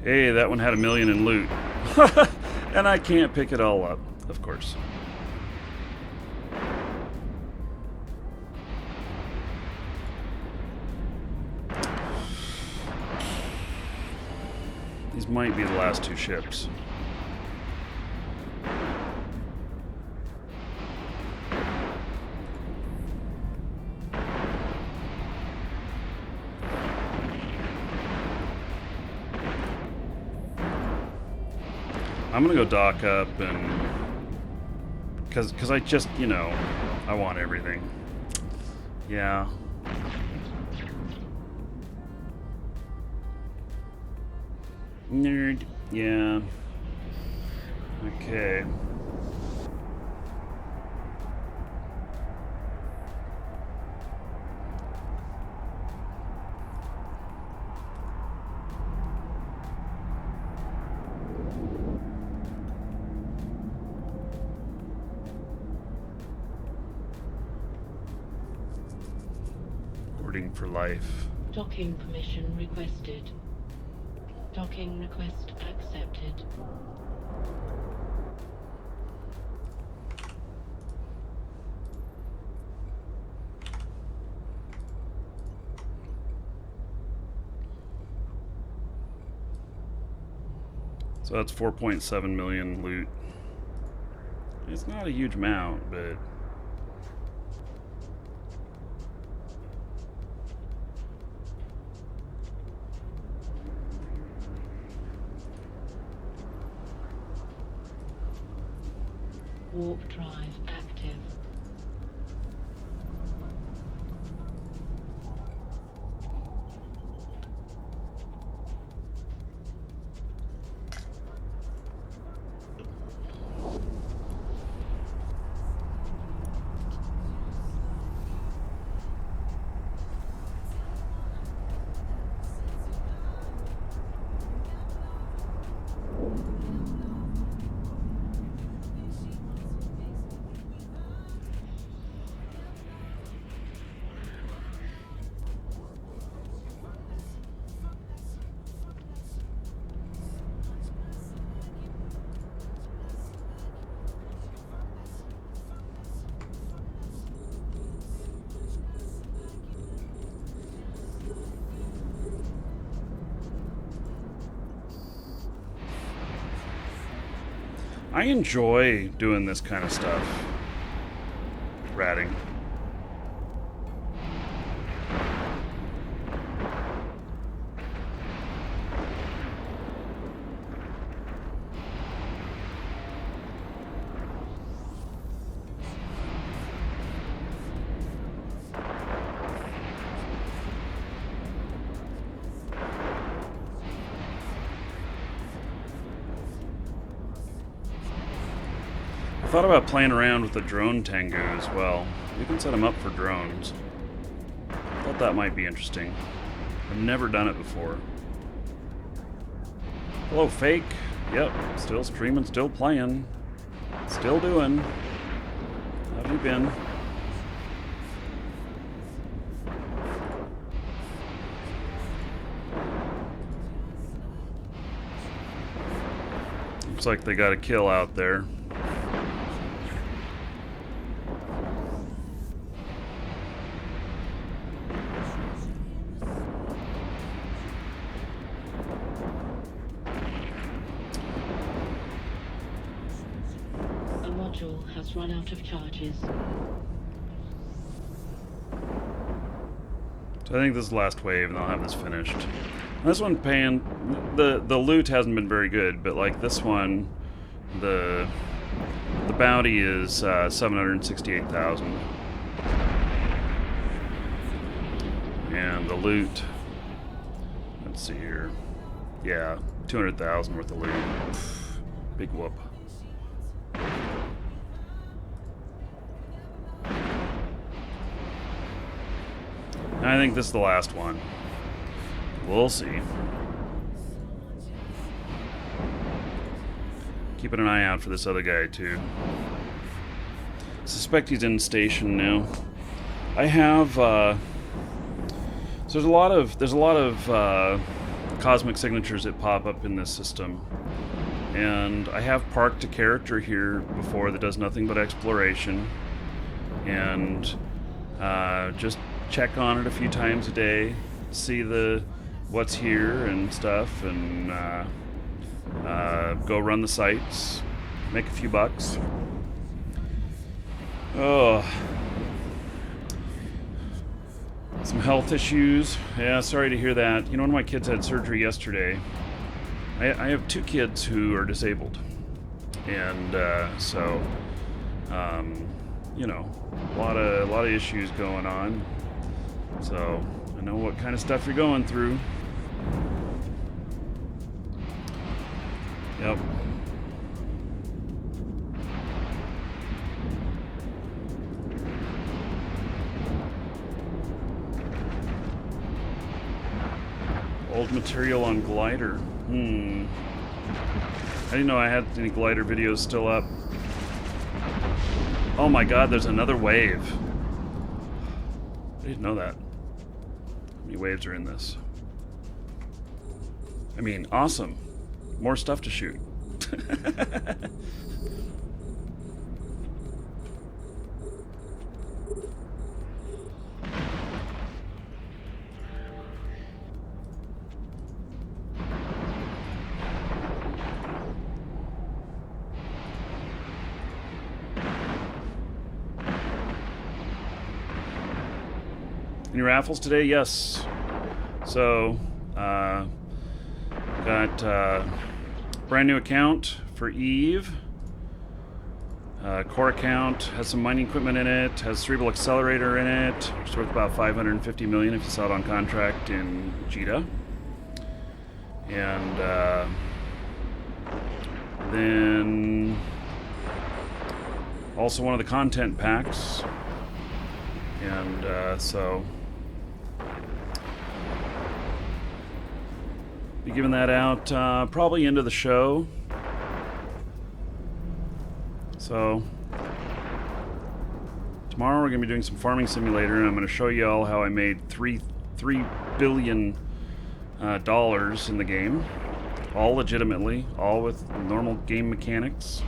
Hey, that one had 1 million in loot. And I can't pick it all up, of course. These might be the last two ships. I'm gonna go dock up and because I just, you know, I want everything. Yeah. Nerd. Yeah. Okay. Boarding for life. Docking permission requested. Docking request accepted. So that's 4.7 million loot. It's not a huge amount, but Warp drive active. I enjoy doing this kind of stuff. Ratting. I thought about playing around with the drone Tengu as well. You can set them up for drones. I thought that might be interesting. I've never done it before. Hello, Fake. Yep, still streaming, still playing. Still doing. How have you been? Looks like they got a kill out there. Has run out of charges. So I think this is the last wave, and I'll have this finished. This one paying the loot hasn't been very good, but like this one, the bounty is 768,000, and the loot. Let's see here. Yeah, 200,000 worth of loot. Big whoop. I think this is the last one. We'll see. Keeping an eye out for this other guy too. Suspect he's in station now. I have so there's a lot of cosmic signatures that pop up in this system, And I have parked a character here before that does nothing but exploration, and just check on it a few times a day, see what's here and stuff, and go run the sites, make a few bucks. Oh, some health issues. Yeah, sorry to hear that. You know, one of my kids had surgery yesterday. I have 2 kids who are disabled, and so you know, a lot of issues going on. So I know what kind of stuff you're going through. Yep. Old material on glider. I didn't know I had any glider videos still up. Oh my god, there's another wave. I didn't know that. How many waves are in this? I mean, awesome. More stuff to shoot. Any raffles today? Yes. So, got brand new account for Eve. Core account has some mining equipment in it, has cerebral accelerator in it. It's worth about 550 million if you sell it on contract in Jita. And then also one of the content packs. And so be giving that out probably into the show. So tomorrow we're going to be doing some farming simulator, and I'm going to show you all how I made $3 billion in the game, all legitimately, all with normal game mechanics.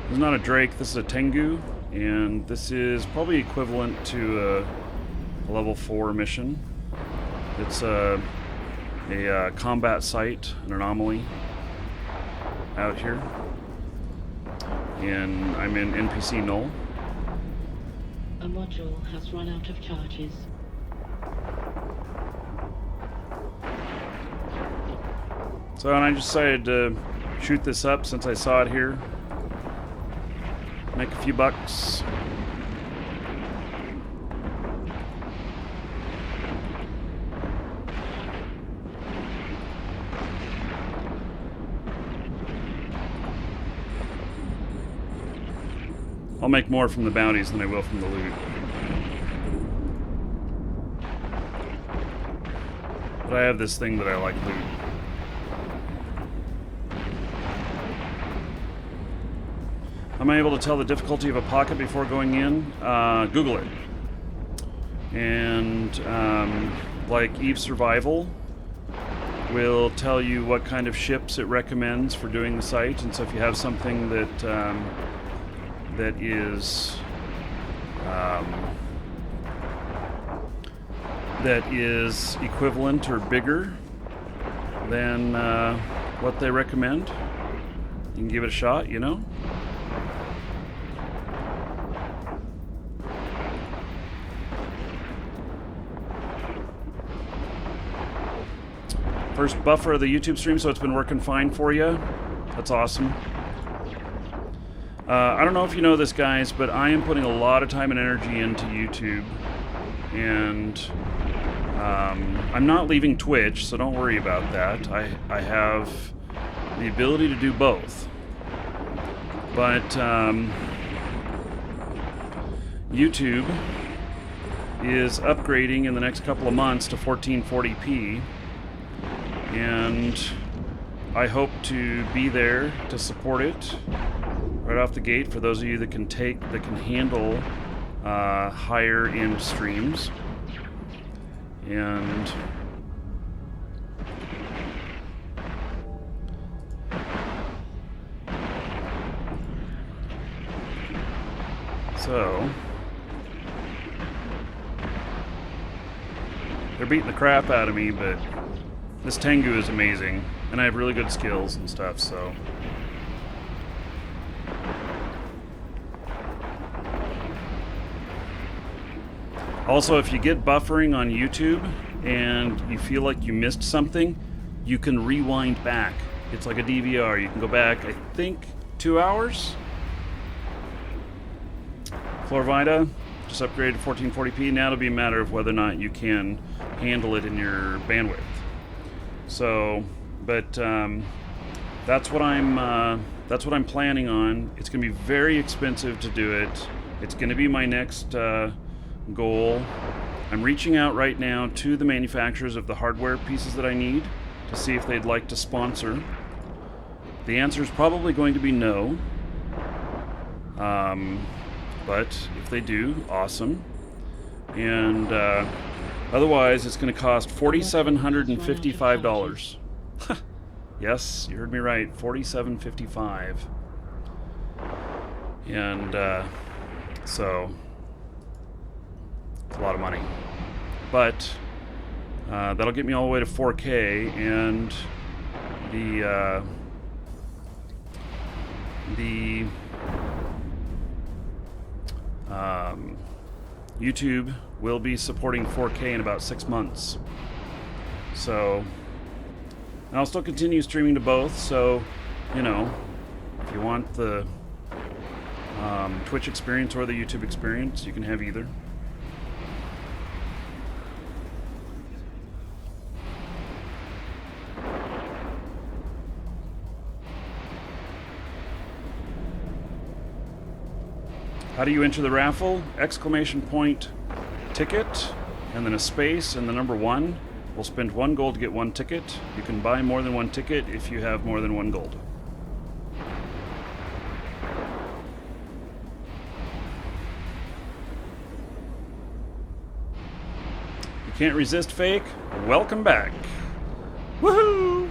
This is not a Drake, this is a Tengu, and this is probably equivalent to a level 4 mission. It's a combat site, an anomaly out here, and I'm in NPC Null. A module has run out of charges. So, and I decided to shoot this up since I saw it here. Make a few bucks. I'll make more from the bounties than I will from the loot. But I have this thing that I like loot. Am I able to tell the difficulty of a pocket before going in? Google it. And like Eve Survival will tell you what kind of ships it recommends for doing the site. And so if you have something that that is equivalent or bigger than what they recommend, you can give it a shot, you know? First buffer of the YouTube stream, so it's been working fine for you. That's awesome. I don't know if you know this, guys, but I am putting a lot of time and energy into YouTube, and I'm not leaving Twitch, so don't worry about that. I have the ability to do both. But YouTube is upgrading in the next couple of months to 1440p, and I hope to be there to support it right off the gate for those of you that can handle higher end streams. And So they're beating the crap out of me, but this Tengu is amazing, and I have really good skills and stuff, so. Also, if you get buffering on YouTube and you feel like you missed something, you can rewind back. It's like a DVR. You can go back, I think, 2 hours. Florvida just upgraded to 1440p. Now it'll be a matter of whether or not you can handle it in your bandwidth. So, but that's what I'm planning on. It's going to be very expensive to do it. It's going to be my next goal. I'm reaching out right now to the manufacturers of the hardware pieces that I need to see if they'd like to sponsor. The answer is probably going to be no. But if they do, awesome. And otherwise, it's going to cost $4,755. Yes, you heard me right, $4,755. And so it's a lot of money. But that'll get me all the way to 4K, and YouTube will be supporting 4K in about 6 months. So, and I'll still continue streaming to both, so, you know, if you want the Twitch experience or the YouTube experience, you can have either. How do you enter the raffle? Exclamation point ticket, and then a space, and the number 1. We'll spend 1 gold to get 1 ticket. You can buy more than 1 ticket if you have more than 1 gold. You can't resist fake? Welcome back. Woohoo!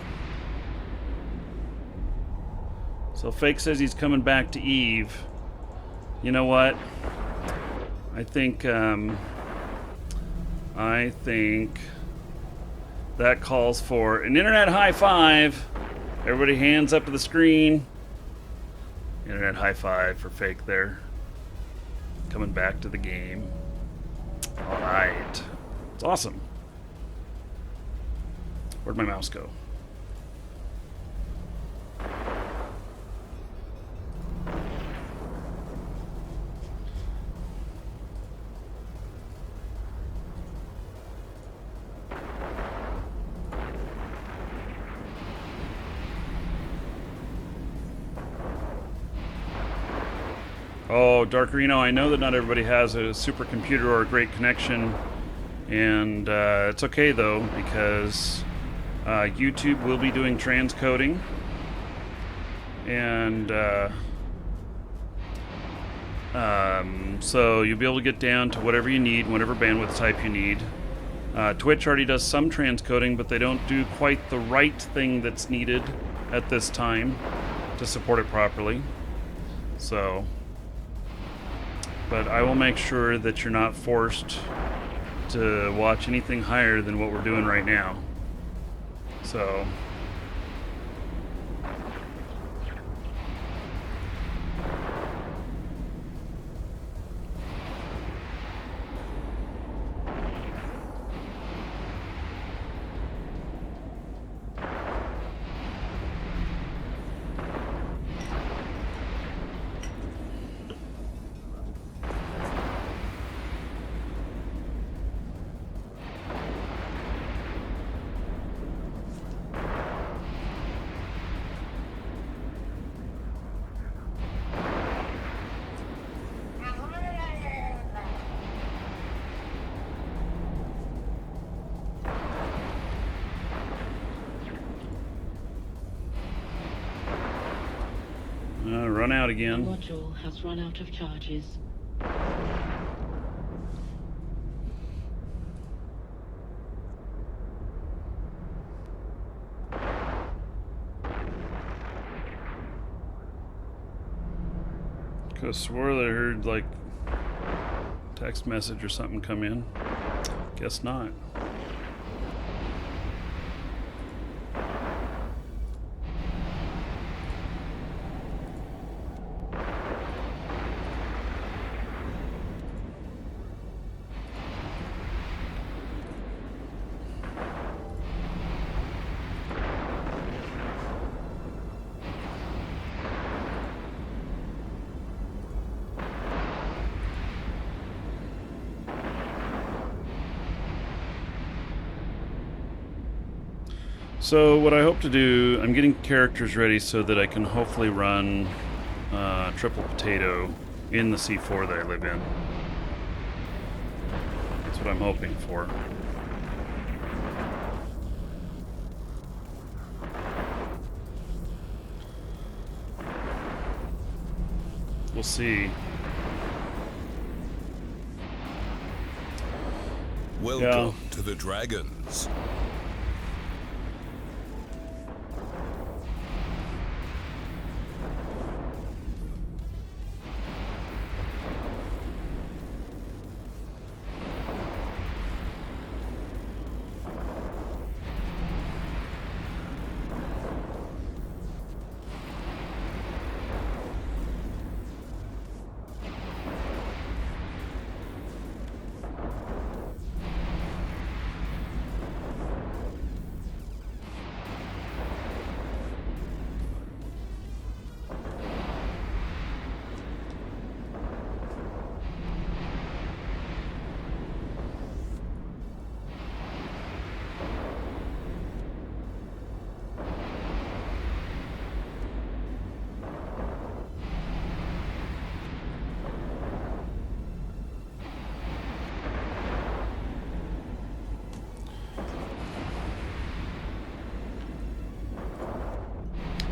So fake says he's coming back to Eve. You know what? I think that calls for an internet high five. Everybody hands up to the screen. Internet high five for fake there. Coming back to the game. All right. It's awesome. Where'd my mouse go? Oh, Dark Reno, I know that not everybody has a supercomputer or a great connection, and it's okay though, because YouTube will be doing transcoding, and so you'll be able to get down to whatever you need, whatever bandwidth type you need. Twitch already does some transcoding, but they don't do quite the right thing that's needed at this time to support it properly. So, but I will make sure that you're not forced to watch anything higher than what we're doing right now. So, run out again. The module has run out of charges. Could have swore that I heard like text message or something come in? Guess not. So what I hope to do, I'm getting characters ready so that I can hopefully run triple potato in the C4 that I live in. That's what I'm hoping for. We'll see. Welcome to the Dragons.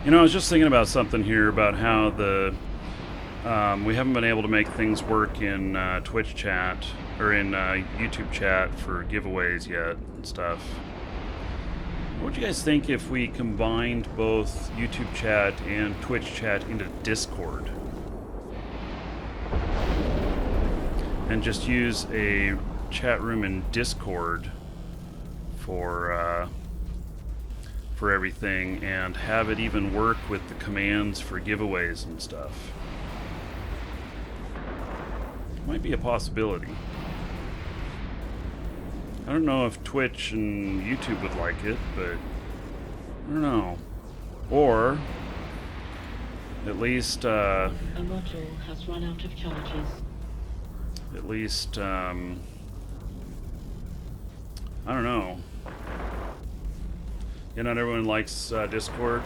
You know, I was just thinking about something here about how we haven't been able to make things work in Twitch chat or in YouTube chat for giveaways yet and stuff. What would you guys think if we combined both YouTube chat and Twitch chat into Discord? And just use a chat room in Discord for everything, and have it even work with the commands for giveaways and stuff. Might be a possibility. I don't know if Twitch and YouTube would like it, but I don't know. Or at least A module has run out of charges. at least I don't know. Yeah, not everyone likes Discord.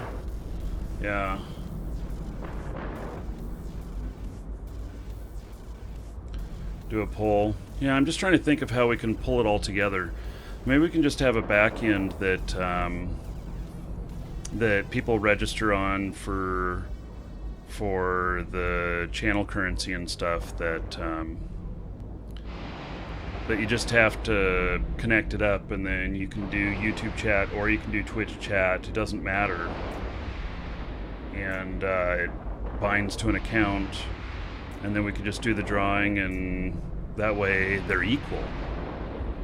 Yeah. Do a poll. Yeah, I'm just trying to think of how we can pull it all together. Maybe we can just have a back end that that people register on for the channel currency and stuff, that that you just have to connect it up, and then you can do YouTube chat or you can do Twitch chat. It doesn't matter. And it binds to an account, and then we can just do the drawing, and that way they're equal.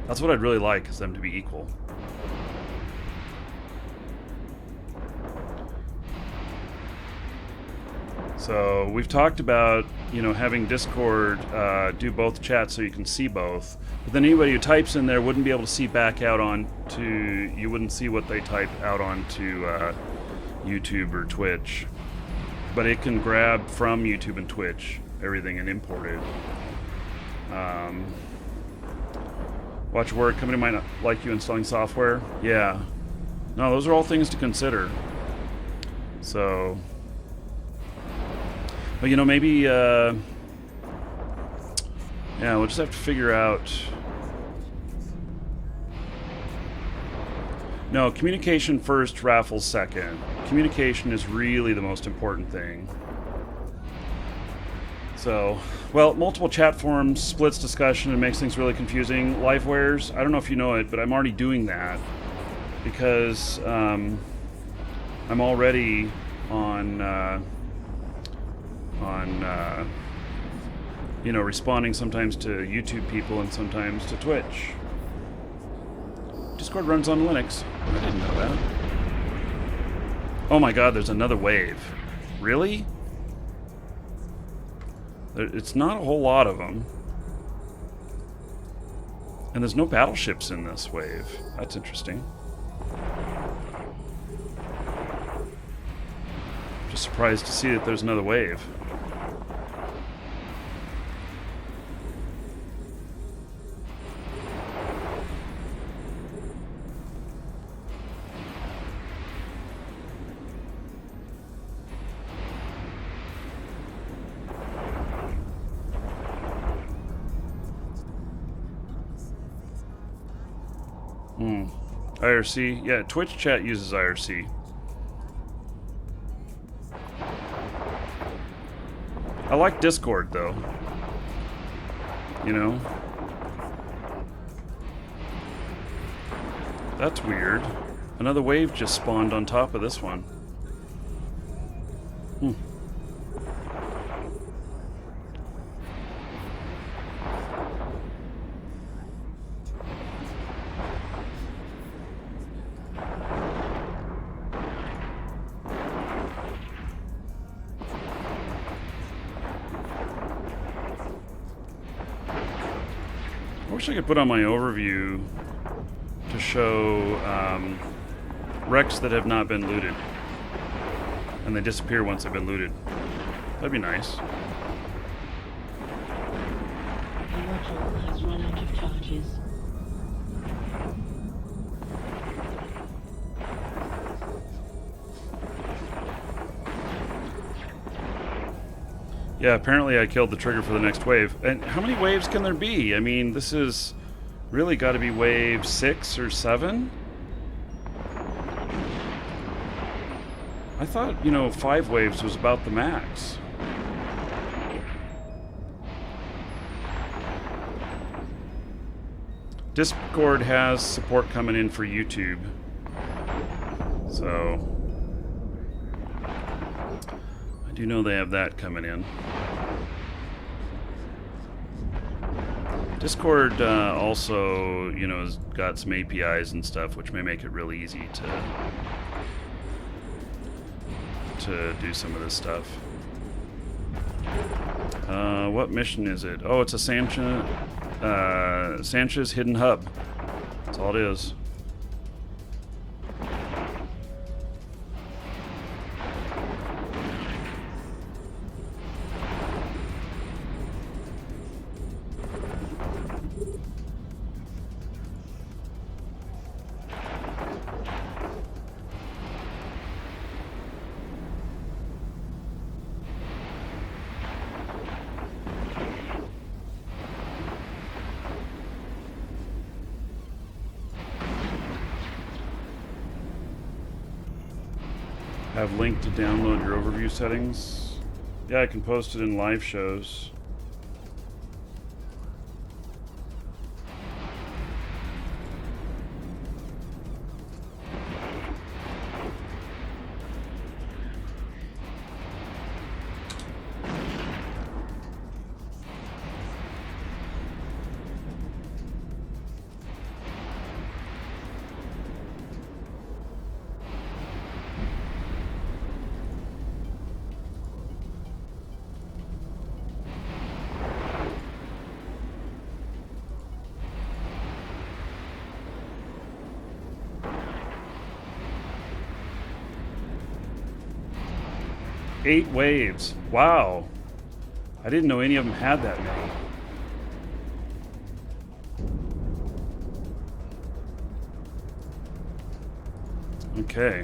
That's what I'd really like, is them to be equal. So we've talked about, you know, having Discord do both chats so you can see both. But then anybody who types in there wouldn't be able to see back out on to, you wouldn't see what they type out onto YouTube or Twitch. But it can grab from YouTube and Twitch everything and import it. Watch your work. Company might not like you installing software. Yeah. No, those are all things to consider. So, but you know, maybe yeah, we'll just have to figure out. No, communication first, raffles second. Communication is really the most important thing. So, well, multiple chat forums splits discussion and makes things really confusing. Livewares, I don't know if you know it, but I'm already doing that because I'm already on you know, responding sometimes to YouTube people and sometimes to Twitch. Discord runs on Linux. I didn't know that. Oh my god, there's another wave. Really? It's not a whole lot of them. And there's no battleships in this wave. That's interesting. Just surprised to see that there's another wave. IRC. Yeah, Twitch chat uses IRC. I like Discord, though. You know? That's weird. Another wave just spawned on top of this one. I wish I could put on my overview to show wrecks that have not been looted. And they disappear once they've been looted. That'd be nice. The module has run out of charges. Yeah, apparently I killed the trigger for the next wave. And how many waves can there be? I mean, this is really got to be wave 6 or 7? I thought, you know, 5 waves was about the max. Discord has support coming in for YouTube. So I do know they have that coming in. Discord also, you know, has got some APIs and stuff, which may make it really easy to do some of this stuff. What mission is it? Oh, it's a Sanchez hidden hub. That's all it is. Have link to download your overview settings. Yeah, I can post it in live shows. Eight waves. Wow. I didn't know any of them had that many. Okay.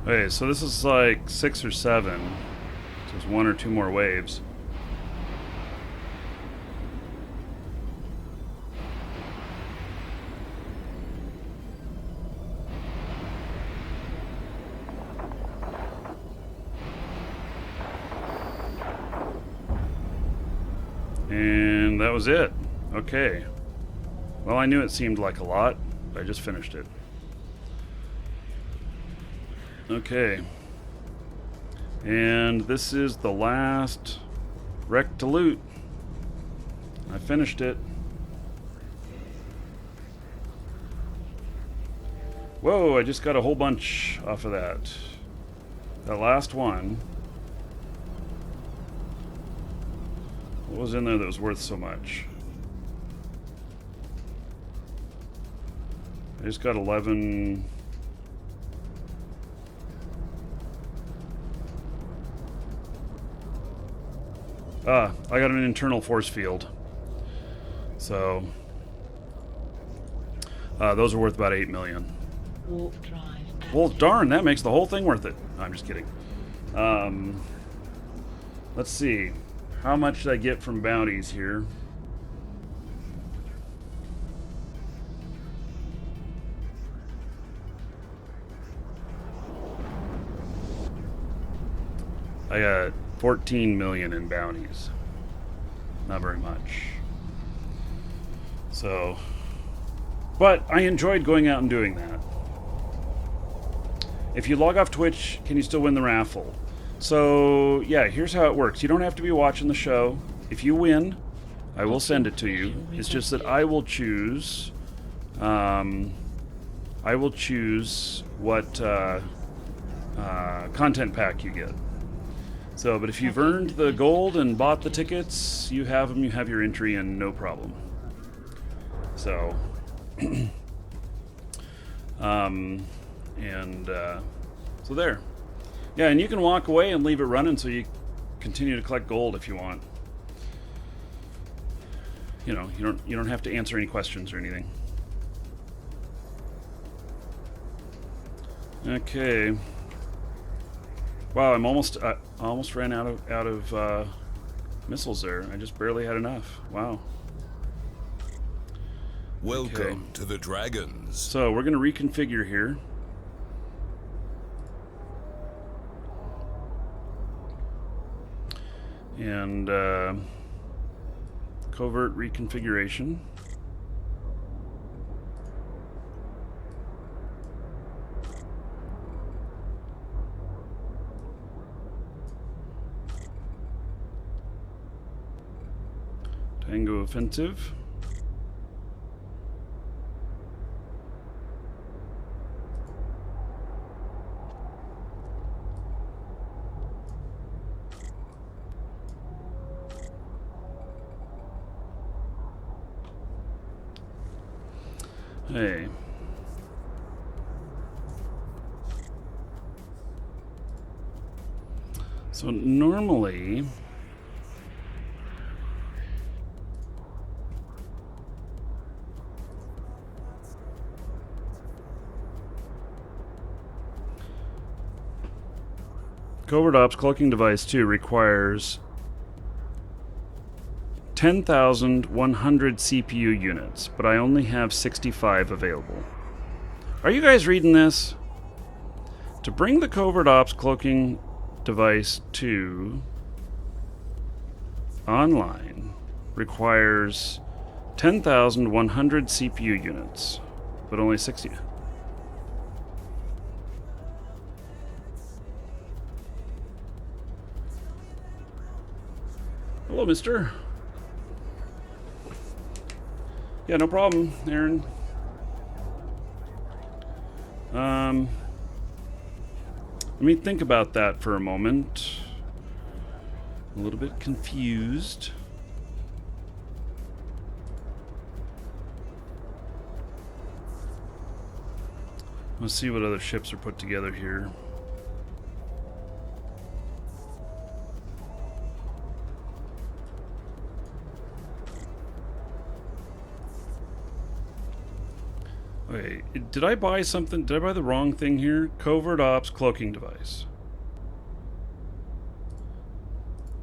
Okay, so this is like 6 or 7. So there's 1 or 2 more waves. And that was it. Okay. Well, I knew it seemed like a lot. I just finished it. Okay. And this is the last wreck to loot. I finished it. Whoa, I just got a whole bunch off of that. That last one. What was in there that was worth so much? I just got 11. I got an internal force field. So, those are worth about 8 million. Warp drive. Well, darn, that makes the whole thing worth it. No, I'm just kidding. Let's see. How much did I get from bounties here? I got 14 million in bounties. Not very much. So, but I enjoyed going out and doing that. If you log off Twitch, can you still win the raffle? So, yeah, here's how it works. You don't have to be watching the show. If you win, I will send it to you. It's just that I will choose what content pack you get. So, but if you've earned the gold and bought the tickets, you have them, you have your entry, and no problem. So, so there. Yeah, and you can walk away and leave it running so you continue to collect gold if you want. You know, you don't have to answer any questions or anything. Okay. Wow, I almost ran out of missiles there. I just barely had enough. Wow. Welcome to the Dragons. So we're going to reconfigure here. And covert reconfiguration. Tango offensive. Hey. So normally Covert Ops Cloaking Device 2 requires 10,100 CPU units, but I only have 65 available. Are you guys reading this? To bring the Covert Ops Cloaking Device 2 online requires 10,100 CPU units, but only 60. Hello, mister. Yeah, no problem, Aaron. Let me think about that for a moment. A little bit confused. Let's see what other ships are put together here. Okay, did I buy something? Did I buy the wrong thing here? Covert Ops Cloaking Device.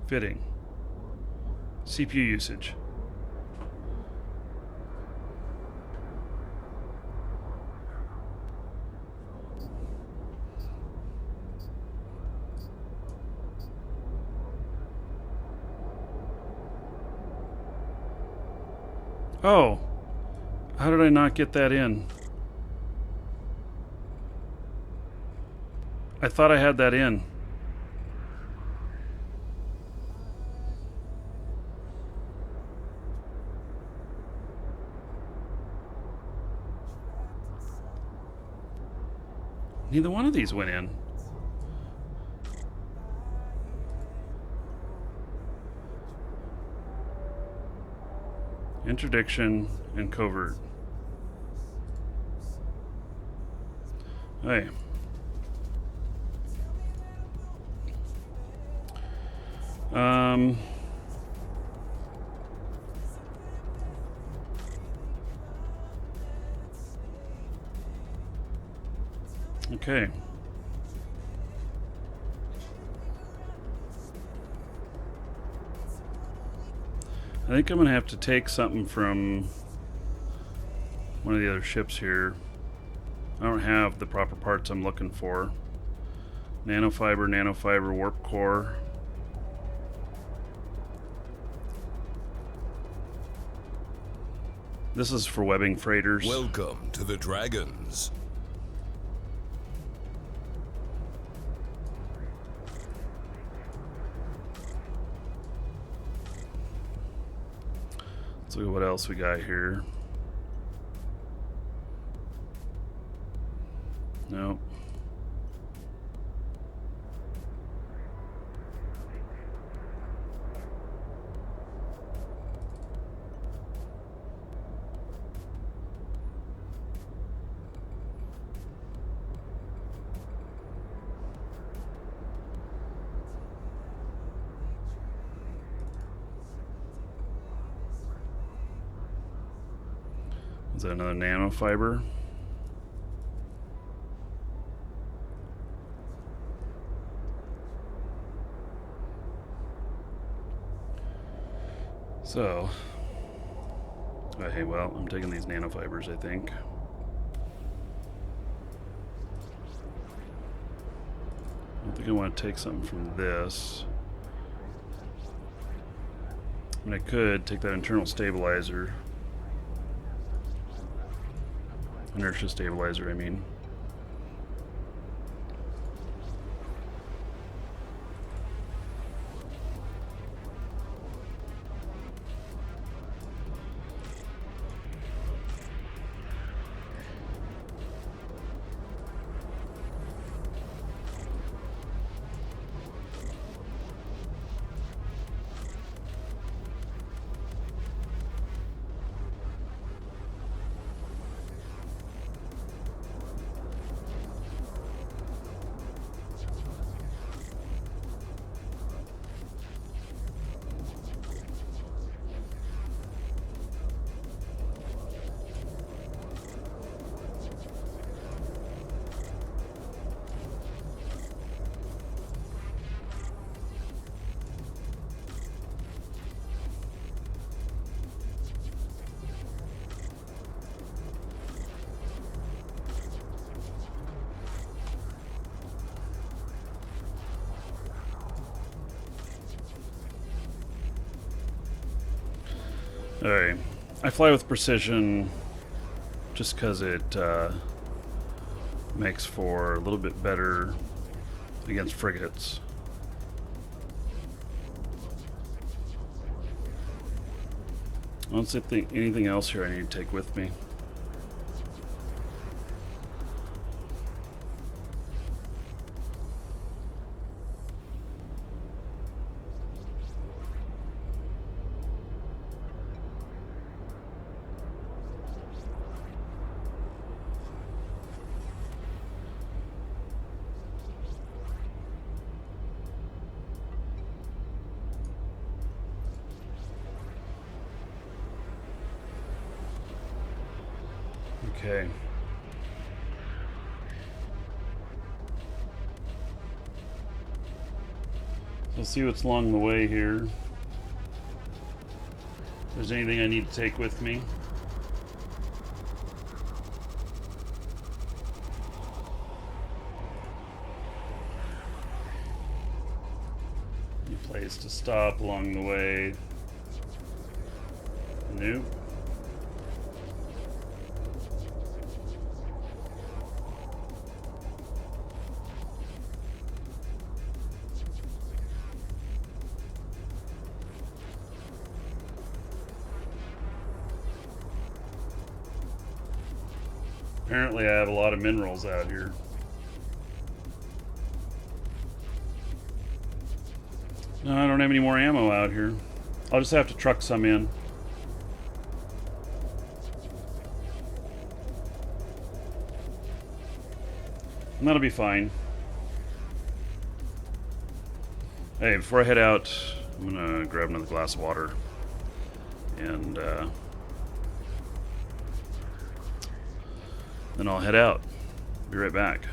Fitting. CPU usage. Oh! How did I not get that in? I thought I had that in. Neither one of these went in. Interdiction and covert. Hey. Okay. I think I'm going to have to take something from one of the other ships here. I don't have the proper parts I'm looking for. Nanofiber, warp core. This is for webbing freighters. Welcome to the Dragons. Let's look at what else we got here. Nope. Is that another nanofiber? So, hey, well, I'm taking these nanofibers, I think. I think I want to take something from this. I mean, I could take that internal stabilizer. Inertia stabilizer, I mean. Alright, I fly with precision just because it makes for a little bit better against frigates. I don't think anything else here I need to take with me. Okay. We'll see what's along the way here. If there's anything I need to take with me. Any place to stop along the way? Nope. Apparently I have a lot of minerals out here. No, I don't have any more ammo out here. I'll just have to truck some in. And that'll be fine. Hey, before I head out, I'm gonna grab another glass of water. And then I'll head out. Be right back.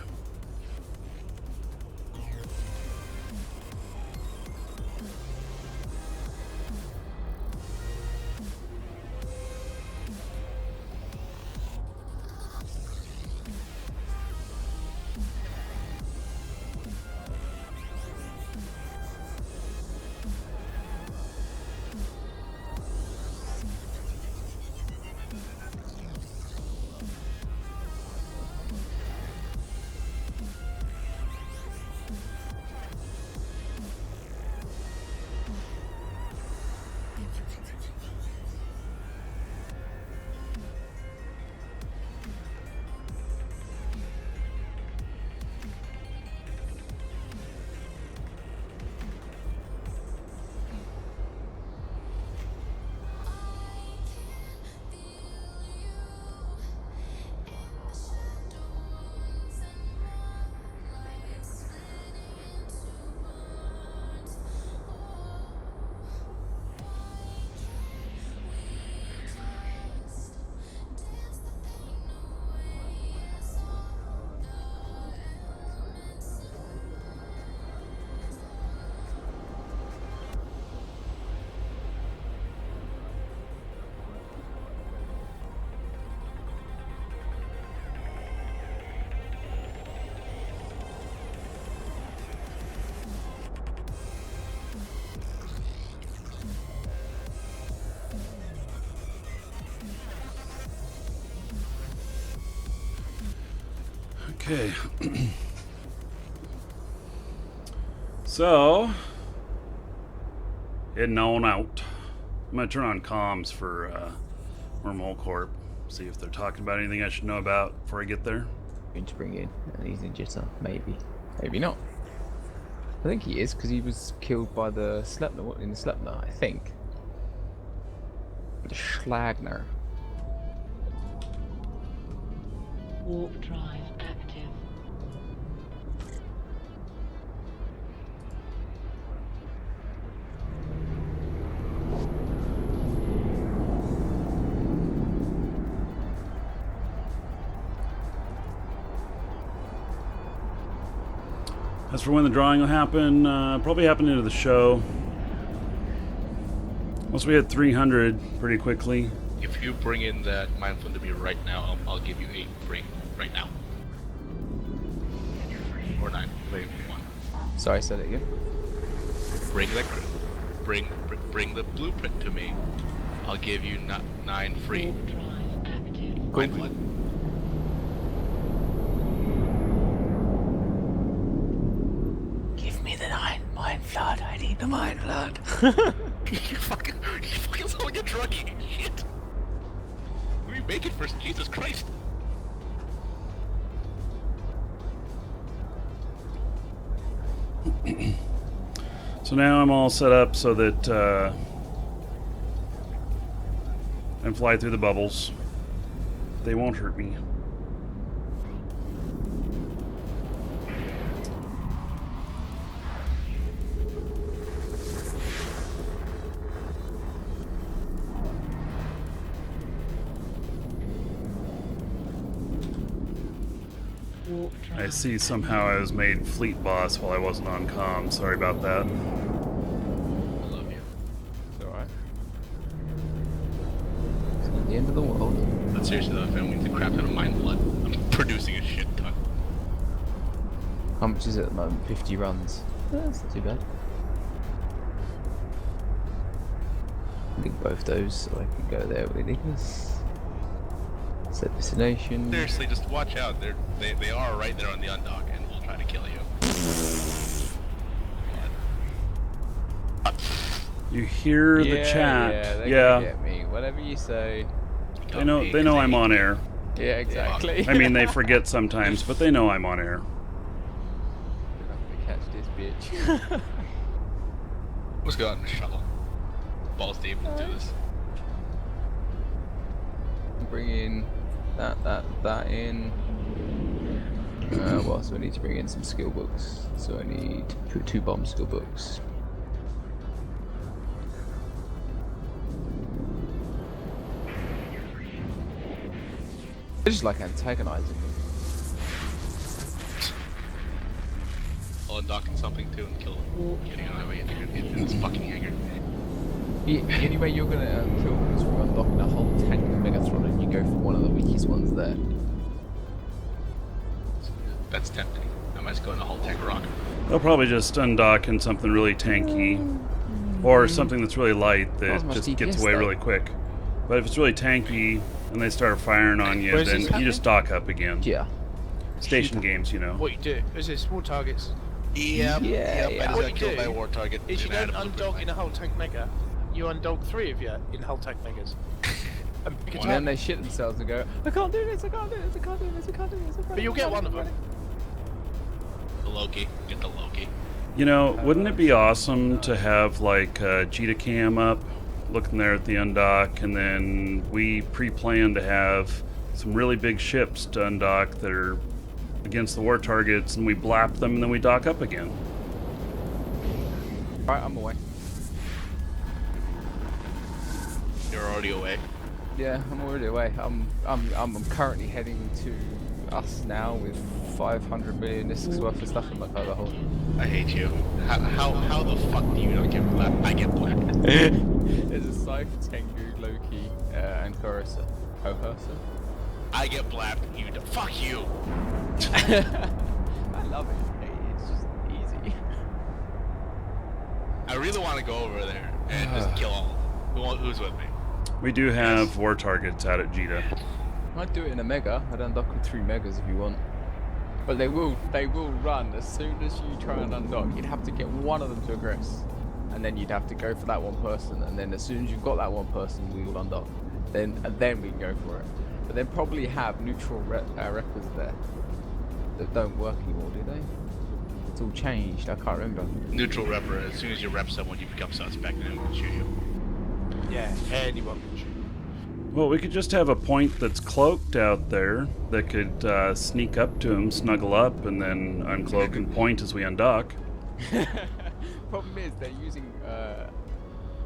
Okay. So, heading on out. I'm going to turn on comms for Wormhole Corp. See if they're talking about anything I should know about before I get there. Going to bring in an easy jitter, maybe. Maybe not. I think he is, because he was killed by the Sleipnir, in the Sleipnir, I think. The Schlagner. Warp drive active. As for when the drawing will happen, probably happen into the show. Once we hit 300 pretty quickly. If you bring in that mine fund to me right now, I'll give you 8 free right now. Or 9, wait, 1. Sorry, say that again. Bring the blueprint to me. I'll give you 9 free. Warp drive active. Mine flood. Give me the mine flood. I need the mine flood. you fucking sound like a druggie. Shit. Let me make it first. Jesus Christ. So now I'm all set up so that I can fly through the bubbles. They won't hurt me. Warp drive. I see somehow I was made fleet boss while I wasn't on comm. Sorry about that. I love you. It's alright. It's not the end of the world. But seriously though, if I'm going to crap out of mine blood, I'm producing a shit ton. How much is it at the moment? 50 runs. That's not too bad. I think both those, so I can go there with Ignis. Set destination. Seriously, just watch out. They are right there on the undock, and we'll try to kill you. You hear the chat? Yeah, they're Yeah. gonna get me. Whatever you say. They know I'm on air. Yeah, exactly. I mean, they forget sometimes, but they know I'm on air. Catch this bitch. Let's go out and shuttle. Balls deep and do this. Bring in that in. What else do I need to bring in? Some skill books. So I need 2 bomb skill books. I just like antagonizing them. I'll undocking something too and kill them. Getting on my way in this fucking hangar. The only way you're gonna kill them is from undocking a whole tank of Megatron, and you go for one of the weakest ones there. That's tempting. I might just go in the whole tank rock. They'll probably just undock in something really tanky, or something that's really light that much just DPS gets away though. really quick. But if it's really tanky and they start firing on you, Where's then this you just dock up again. Yeah. Station games, you know. What you do is it small targets. Yep. Yeah. I just What got you killed do by a war target. Is you and don't Adam undog in a whole tank mega, you undog 3 of you in whole tank megas. And pick a And then target. they shit themselves and go, I can't do this, I can't do this, I can't do this, I can't do this. But you'll get one of them. The Loki. Get the Loki. You know, wouldn't it be awesome to have like Jita Cam up, looking there at the undock, and then we pre-plan to have some really big ships to undock that are against the war targets, and we blap them, and then we dock up again. Alright, I'm away. You're already away. Yeah, I'm already away. I'm currently heading to us now with 500 million discs worth of stuff in my cargo hold. I hate you. How the fuck do you not get black? I get black. There's a Cypher, Tengu, Loki, and Coruscant. I get blapped. You fuck you. I love it. It's just easy. I really want to go over there and just kill all. Who's with me? We do have war targets out at Jita. I'd do it in a mega. I'd undock with 3 megas if you want. But they will run as soon as you try and undock. You'd have to get one of them to aggress, and then you'd have to go for that one person. And then as soon as you've got that one person, we will undock. Then we can go for it. But they probably have neutral reppers there that don't work anymore, do they? It's all changed. I can't remember. Neutral repper. As soon as you rep someone, you become suspect and anyone can shoot you. Yeah, anyone can shoot. Well, we could just have a point that's cloaked out there that could sneak up to him, snuggle up, and then uncloak and point as we undock. Problem is they're using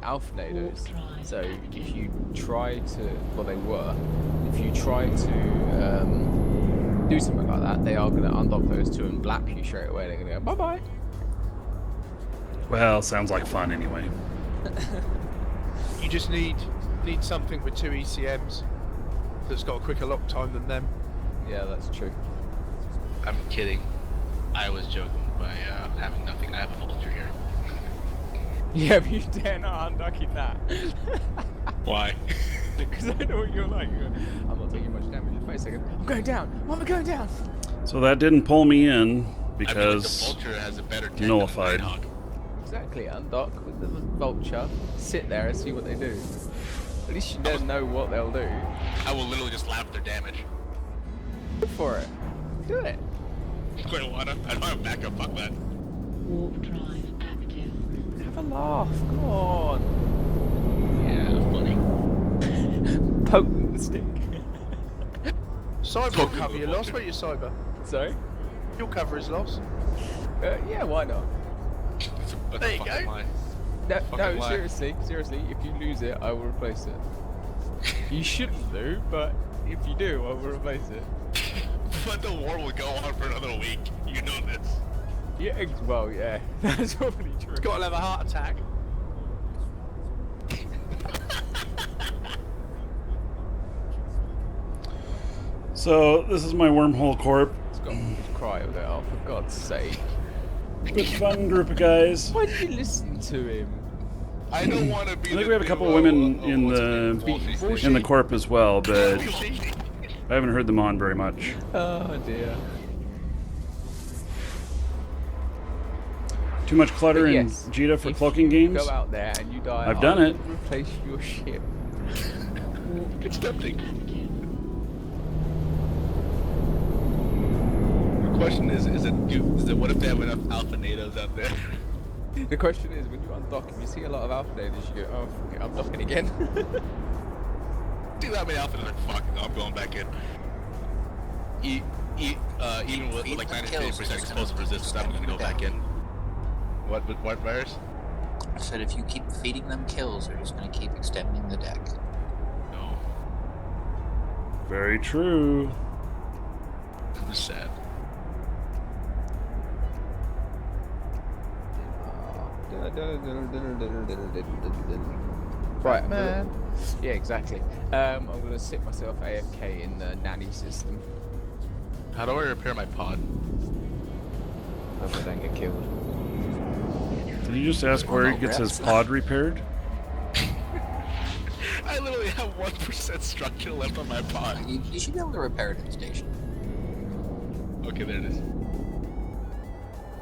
Alphinados. So if you try to, well they were, if you try to do something like that, they are going to undock those 2 and blap you straight away. They're going to go bye bye. Well, sounds like fun anyway. You just need something with 2 ECMs that's got a quicker lock time than them. Yeah, that's true. I'm kidding. I was joking by having nothing. I have a vulture here. Yeah, but you dare not unducking that. Why? Because I know what you're like. I'm not taking much damage. Wait a second. I'm going down. Why am I going down? So that didn't pull me in I feel like the because vulture has a better tank nullified. than the Nighthawk. Exactly. Undock with the vulture. Sit there and see what they do. At least you don't know what they'll do. I will literally just laugh at their damage. Go for it. Do it. I don't have backup. Fuck that. Warp drive active. Have a laugh. Come on. Yeah, funny. Poke with the stick. Cyber will cover your loss, won't you, Cyber? Sorry? You'll cover his loss. Yeah, why not? That's There a you fucking go. lie. No, Fucking lie. seriously, if you lose it, I will replace it. You shouldn't do, but if you do, I will replace it. But the war will go on for another week. You know this. Yeah, well, yeah, that's probably true. He's got to have a heart attack. So this is my wormhole corp. It's got to cry all day. Oh, for God's sake. Good fun group of guys. Why did you listen to him? I don't want to be. I think we have a couple of women in the corp as well, but I haven't heard them on very much. Oh dear. Too much clutter But in yes, Jita for if cloaking you games? Go out there and you die. I've done it. Replace your ship. It's tempting. question is it what if they have enough alpha natives out there? The question is, when you undock, if you see a lot of alpha natives, you go, oh, fuck it, I'm docking again. Do that many alpha, like, fuck, I'm going back in. Even with like 93% explosive resistance, I'm gonna go back in. What virus? I said if you keep feeding them kills, they're just going to keep extending the deck. No. Very true. It's sad. Right, man. Yeah, exactly. I'm gonna sit myself AFK in the nanny system. How do I repair my pod? Hope I don't get killed. Did you just ask where he gets his pod repaired? I literally have 1% structure left on my pod. You should be able to repair it in the station. Okay, there it is.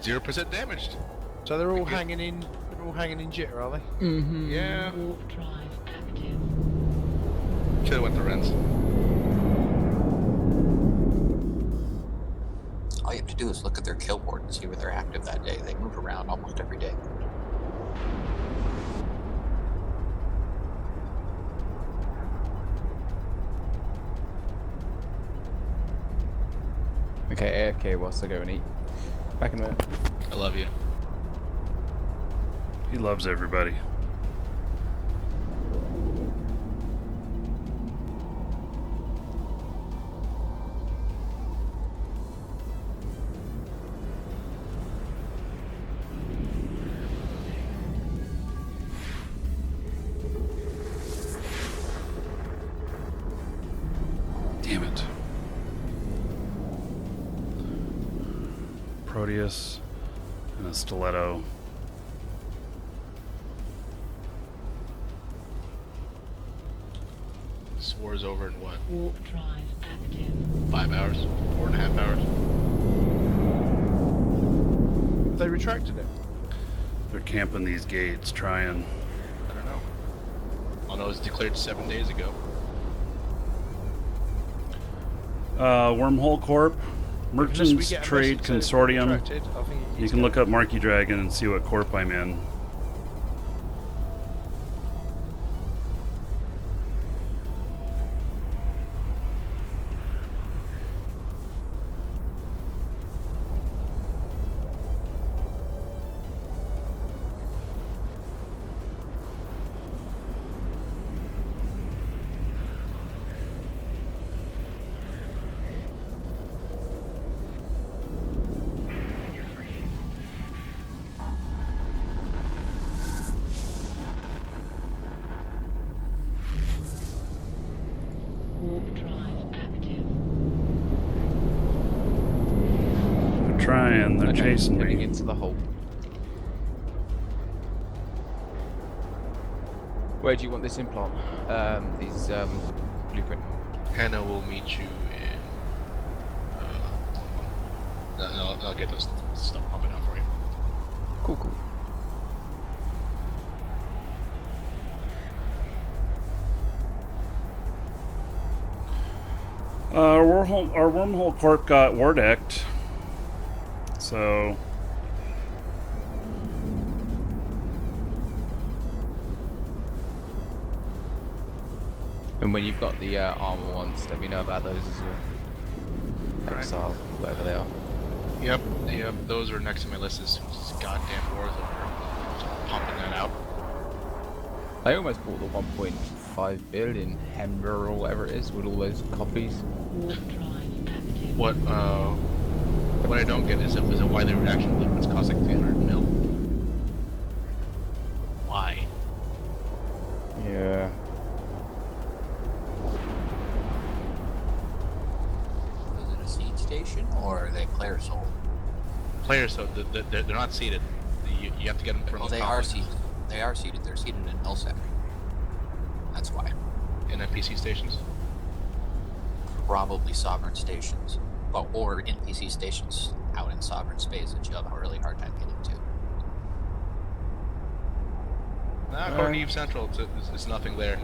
0% damaged. So they're all hanging in. They're all hanging in jitter, are they? Mm-hmm. Yeah. Warp drive active. Should've went to Ren's. All you have to do is look at their kill board and see where they're active that day. They move around almost every day. Okay, AFK whilst I go and eat. Back in a minute. I love you. He loves everybody. Damn it. Proteus and a stiletto. This war's over in what? Warp drive active. 5 hours? 4.5 hours? Have they retracted it? They're camping these gates, trying. I don't know. All I know it was declared 7 days ago. Wormhole Corp, Merchants Trade Consortium. You can look up Marky Dragon and see what corp I'm in. Warp drive active. They're trying, they're chasing getting me. into the hole. Where do you want this implant? These blueprint. Hannah will meet you in. I'll get those stuff pumping out for you. Cool, cool. Our Wormhole Corp got war decked. So. And when you've got the armor ones, let me know about those as well. Exile, whatever they are. Yep, those are next to my list as goddamn wars over. Just pumping that out. I almost bought the 1.5 billion Hember or whatever it is with all those copies. What I don't get is why the reaction blueprints cost like 300 mil. Why? Yeah. Is it a seed station or are they player sold? Players, so they're not seated. You have to get them from Well, the they are seated. They are seated. They're seated in LSEC. That's why. In NPC stations? Probably sovereign stations. Well, or NPC stations out in sovereign space that you have a really hard time getting to. Nah, according to Eve Central, it's nothing there.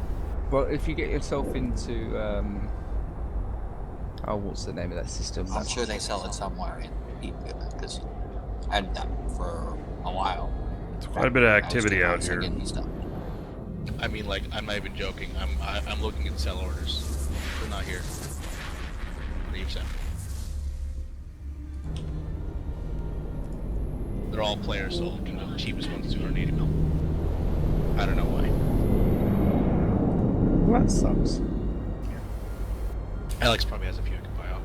Well, if you get yourself into Oh, what's the name of that system? I'm sure they sell it somewhere because I had that for a while. It's quite a bit of activity out here. I mean, like, I'm not even joking. I'm looking at sell orders. They're not here. 100%. They're all players sold. You know, the cheapest one's 280 mil. I don't know why. Well, that sucks. Alex probably has a few I can buy off.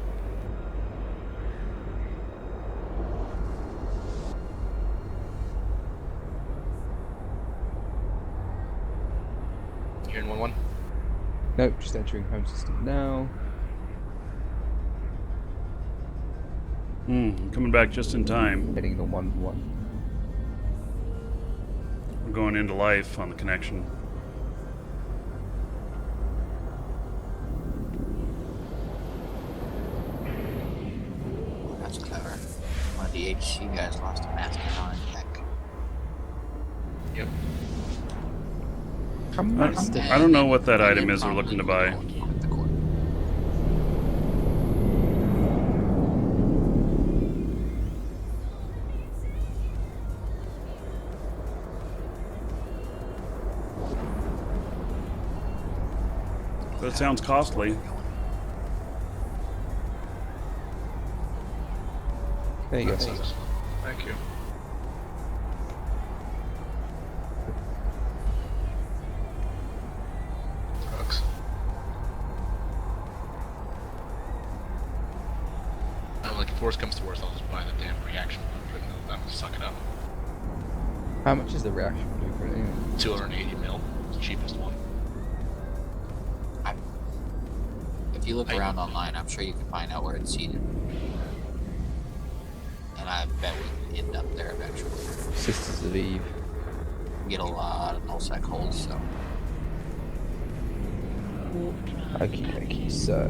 You're in 1-1? Nope, just entering home system now. I'm coming back just in time. Hitting the 1-1. We're going into life on the connection. That's clever. One of the HC guys lost a mastodon tech. Yep. I don't know what that item is we're looking to buy. But it sounds costly. There you go. Thank you. Drugs. Like, if worse comes to worse, I'll just buy the damn reaction blueprint and then suck it up. How much is the reaction blueprint anyway? 280 mil. It's the cheapest one. If you look around online, I'm sure you can find out where it's seated. And I bet we can end up there eventually. Sisters of Eve. We get a lot of nullsec holds, so. Okie dokie, so.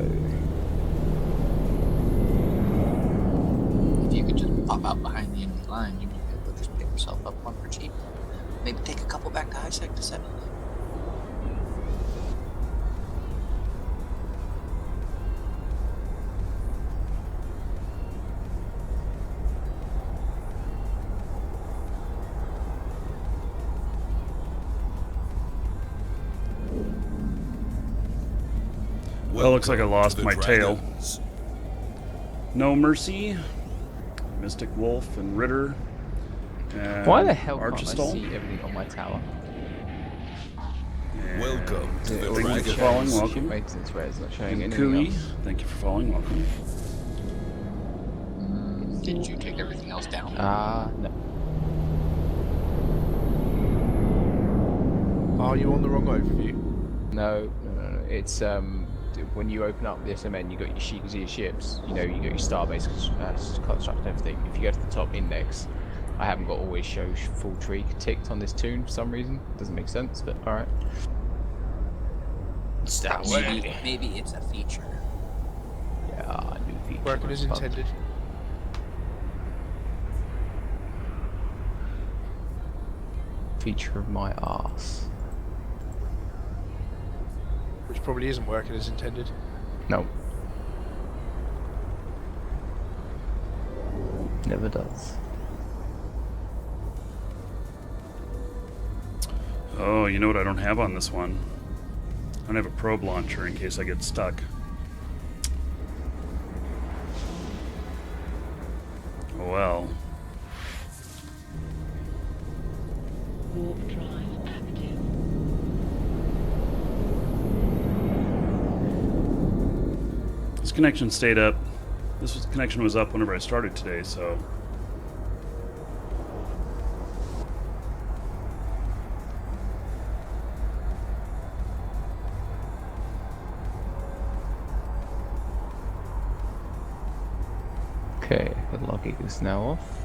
If you could just pop out behind the enemy line, you might be able to just pick yourself up one for cheap. Maybe take a couple back to high sec to settle it. Well, looks like I lost my tail. No Mercy, Mystic Wolf, and Ritter. And Why the hell can't I Archistol. see everything on my tower? Welcome to the Thank you for following. Ship Welcome. maintenance where it's not showing And anything Kui, else. thank you for following. Welcome. Didn't you take everything else down? No. Are you on the wrong overview? No. It's when you open up the SMN, you got your ships. You know, you got your starbase construct and everything. If you go to the top index, I haven't got always show full tree ticked on this tune for some reason. Doesn't make sense, but all right. Maybe it's a feature. Yeah, new feature. Working as intended. Feature of my arse. Which probably isn't working as intended. No. Never does. Oh, you know what I don't have on this one? I don't have a probe launcher in case I get stuck. Oh well. Warp drive active. This connection stayed up. Connection was up whenever I started today, so. Okay, the logic is now off.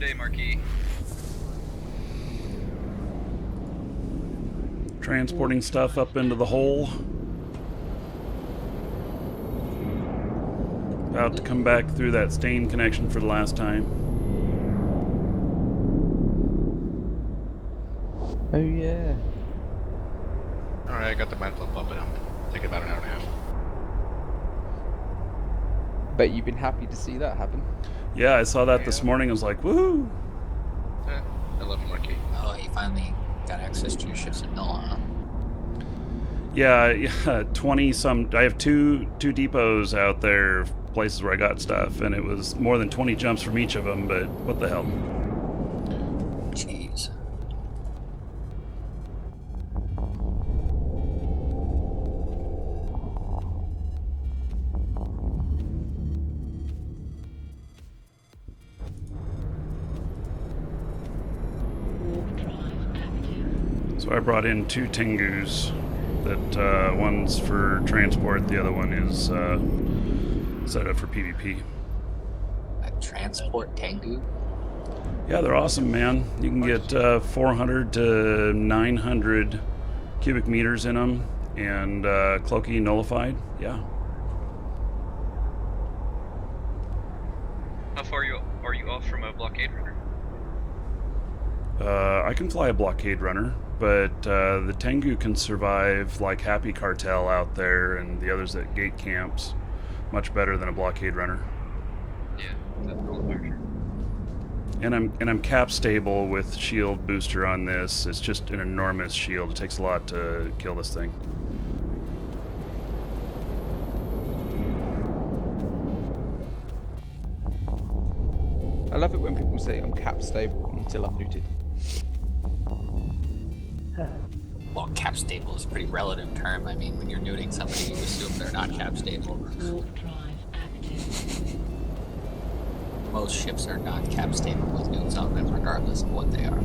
day, Marquis? Transporting stuff up into the hole. About to come back through that stain connection for the last time. Oh yeah. Alright, I got the mind flip up, but I'm taking about an hour and a half. Bet you've been happy to see that happen. Yeah, I saw that this morning. I was like, woohoo! I love Marquis. Oh, you finally got access to your ships in Null, huh? Yeah, 20 some. I have two depots out there, places where I got stuff, and it was more than 20 jumps from each of them. But what the hell? Jeez. So I brought in 2 Tengus. That one's for transport. The other one is set up for PvP. A transport Tengu? Yeah, they're awesome, man. You can get 400 to 900 cubic meters in them, and Cloaky nullified. Yeah. How far are you off from a blockade runner? I can fly a blockade runner, but the Tengu can survive like Happy Cartel out there and the others at gate camps much better than a blockade runner. Yeah, that's cool, Archer. And I'm cap stable with shield booster on this. It's just an enormous shield. It takes a lot to kill this thing. I love it when people say I'm cap stable until I'm looted. Well, cap stable is a pretty relative term. I mean, when you're nuding somebody, you assume they're not cap stable. Warp drive active. Most ships are not cap stable with nukes on them, regardless of what they are.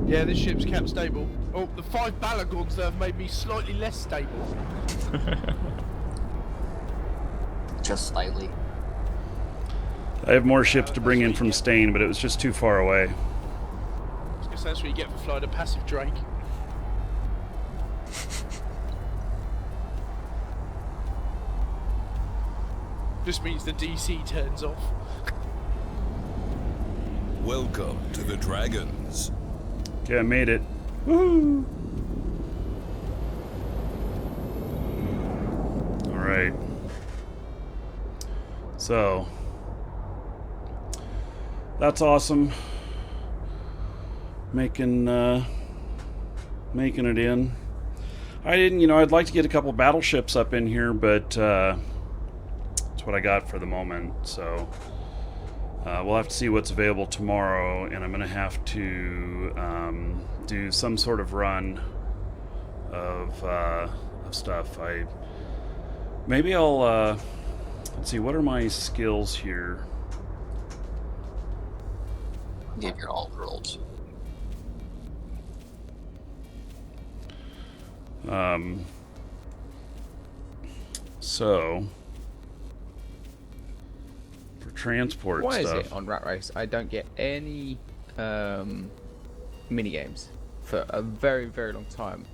Yeah, this ship's cap stable. Oh, the 5 Balagons there have made me slightly less stable. Just slightly. I have more ships to bring in from Stain, but it was just too far away. Because that's what you get for flying a passive Drake. Just means the DC turns off. Welcome to the Dragons. Okay, I made it. Woo! Alright. So, that's awesome. Making it in. I didn't, I'd like to get a couple battleships up in here, but that's what I got for the moment. So we'll have to see what's available tomorrow, and I'm going to have to do some sort of run of stuff. Maybe I'll let's see, what are my skills here? Give your alt rolls. So for transport Why stuff. is it on Rat Race I don't get any mini games for a very, very long time?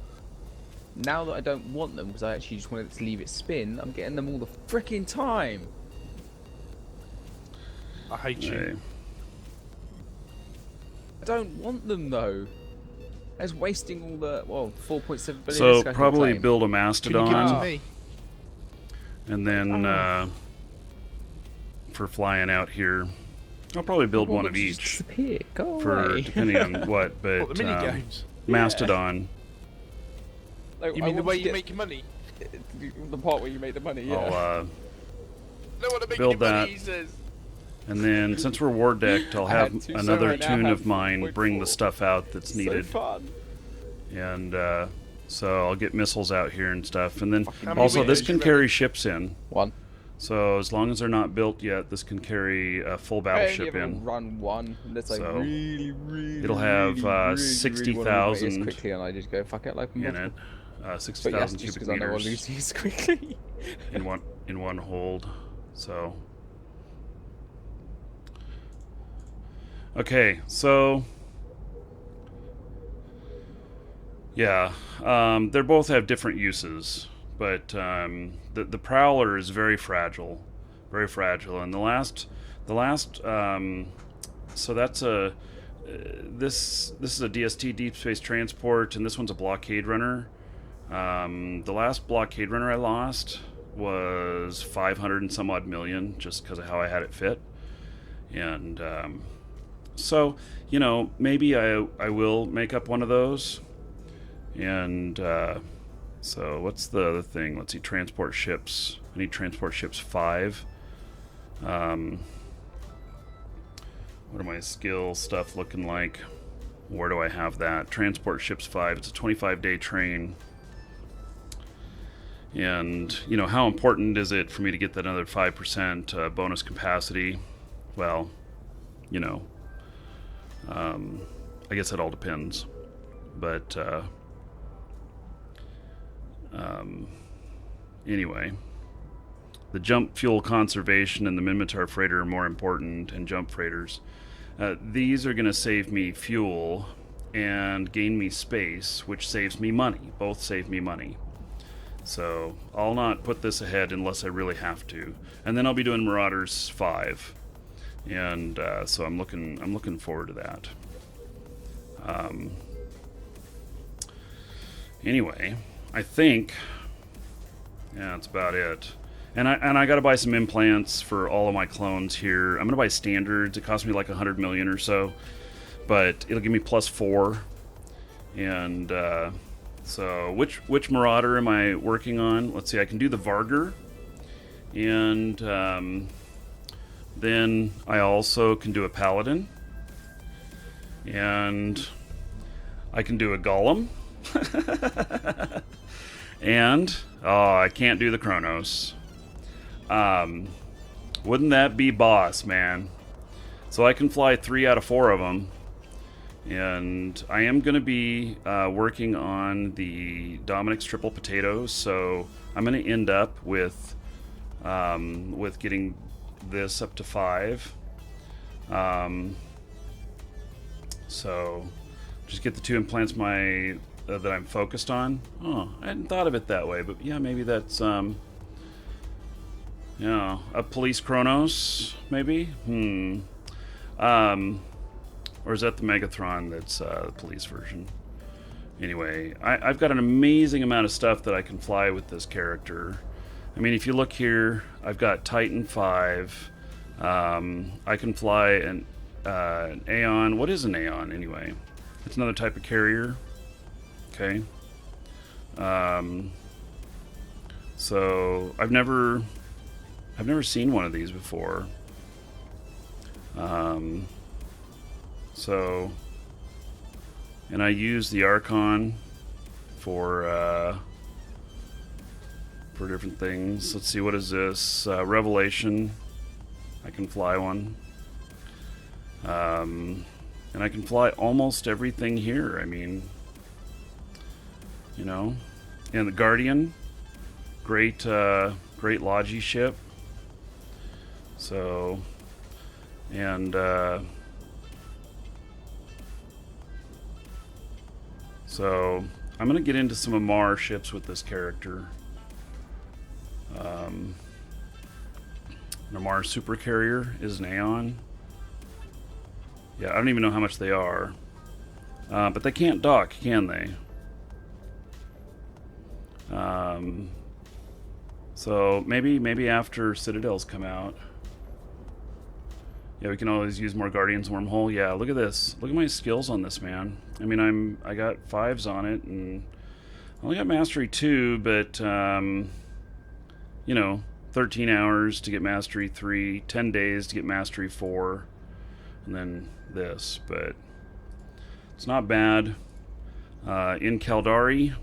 Now that I don't want them because I actually just wanted to leave it spin, I'm getting them all the freaking time. I hate you. I don't want them though. I was wasting all the 4.7 billion. So probably claim. build a Can you give it Mastodon, to me? and then for flying out here, I'll probably build one of each. Disappear. Go For away. depending on what, but What, the mini games? Mastodon. Like, You I mean the want way to you get make your money? the part where you make the money? Yeah. I'll No one to make build any money, that. he says. And then, since we're war decked, I'll I had have two, so another right now I tune have of mine 1.4. bring the stuff out that's needed. So fun. And so I'll get missiles out here and stuff. And then How many also this windows can you carry ships in. One. So as long as they're not built yet, this can carry a full I only battleship ever in. run one. That's like So, really. it'll have, really 60,000 quickly, and I just go fuck it like in it. But 60,000 yes, just cubic because I know I'll meters lose these quickly. in one hold. So Okay, so yeah, they both have different uses, but the Prowler is very fragile, and so that's a this is a DST, deep space transport, and this one's a blockade runner. The last blockade runner I lost was 500 and some odd million, just because of how I had it fit, and so maybe I will make up one of those. And so what's the other thing? Let's see, transport ships. I need transport ships 5. What are my skill stuff looking like? Where do I have that? Transport ships 5. It's a 25-day train. And how important is it for me to get that another 5% bonus capacity? Well, I guess it all depends. But anyway, the jump fuel conservation and the Minmatar freighter are more important, and jump freighters. These are going to save me fuel and gain me space, which saves me money. Both save me money. So I'll not put this ahead unless I really have to. And then I'll be doing Marauders 5. And so I'm looking forward to that. Anyway, I think that's about it. And I got to buy some implants for all of my clones here. I'm gonna buy standards. It cost me like 100 million or so, but it'll give me +4. And so which Marauder am I working on? Let's see. I can do the Vargur, and then I also can do a Paladin, and I can do a Golem. And I can't do the Kronos. Wouldn't that be boss, man? So I can fly 3 out of 4 of them, and I am going to be working on the Dominic's triple potatoes. So I'm going to end up with getting this up to 5. So just get the 2 implants that I'm focused on. Oh, I hadn't thought of it that way, but yeah, maybe that's a police Kronos, maybe. Or is that the Megathron that's the police version? Anyway, I've got an amazing amount of stuff that I can fly with this character. I mean, if you look here, I've got Titan 5. I can fly an Aeon. What is an Aeon anyway? It's another type of carrier. Okay. So I've never seen one of these before. So, and I use the Archon for different things. Let's see, what is this? Revelation. I can fly one. And I can fly almost everything here. I mean, and the Guardian, great Logi ship. So, and so I'm gonna get into some Amar ships with this character. An Amar super carrier is an Aeon. Yeah, I don't even know how much they are, but they can't dock, can they? So maybe after Citadels come out. Yeah, we can always use more Guardians Wormhole. Yeah, look at this. Look at my skills on this, man. I mean, I got 5s on it, and I only got Mastery 2, but 13 hours to get Mastery 3, 10 days to get Mastery 4, and then this. But it's not bad. In Caldari.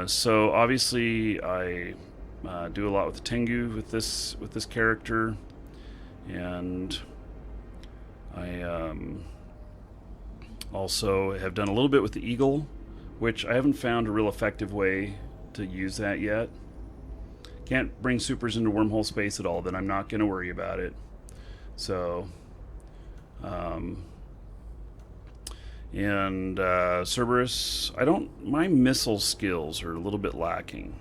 So obviously I do a lot with the Tengu with this character, and I also have done a little bit with the Eagle, which I haven't found a real effective way to use that yet. Can't bring supers into wormhole space at all, then I'm not going to worry about it. So And Cerberus, my missile skills are a little bit lacking.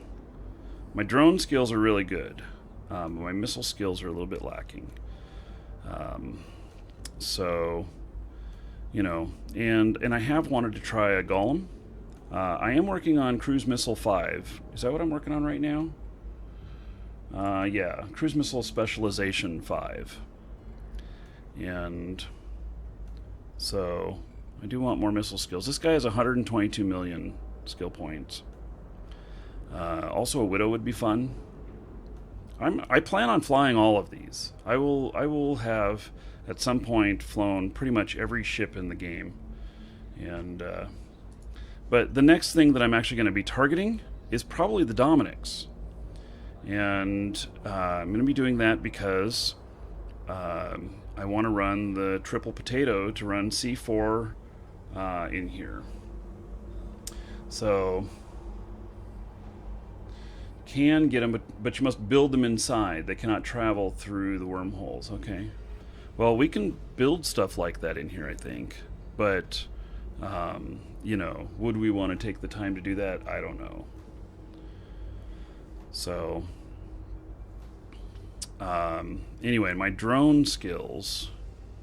My drone skills are really good. My missile skills are a little bit lacking. So, you know, and I have wanted to try a Golem. I am working on Cruise Missile 5. Is that what I'm working on right now? Yeah, Cruise Missile Specialization 5. And so I do want more missile skills. This guy has 122 million skill points. Also, a Widow would be fun. I plan on flying all of these. I will have at some point flown pretty much every ship in the game. And but the next thing that I'm actually going to be targeting is probably the Dominics. And I'm going to be doing that because I want to run the triple potato to run C4 in here. So can get them, but you must build them inside. They cannot travel through the wormholes. Okay. Well, we can build stuff like that in here, I think. But, you know, would we want to take the time to do that? I don't know. So, anyway, my drone skills,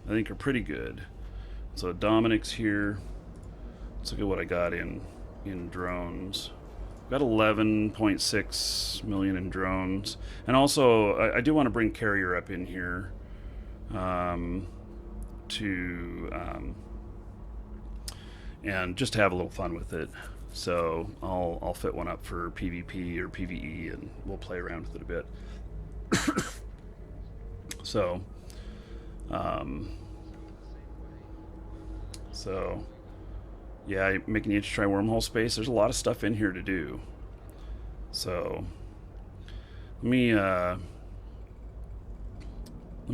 I think, are pretty good. So Dominic's here. Let's look at what I got in drones. Got 11.6 million in drones. And also, I do want to bring Carrier up in here and just have a little fun with it. So I'll fit one up for PvP or PvE, and we'll play around with it a bit. So yeah, making you try wormhole space. There's a lot of stuff in here to do. So let me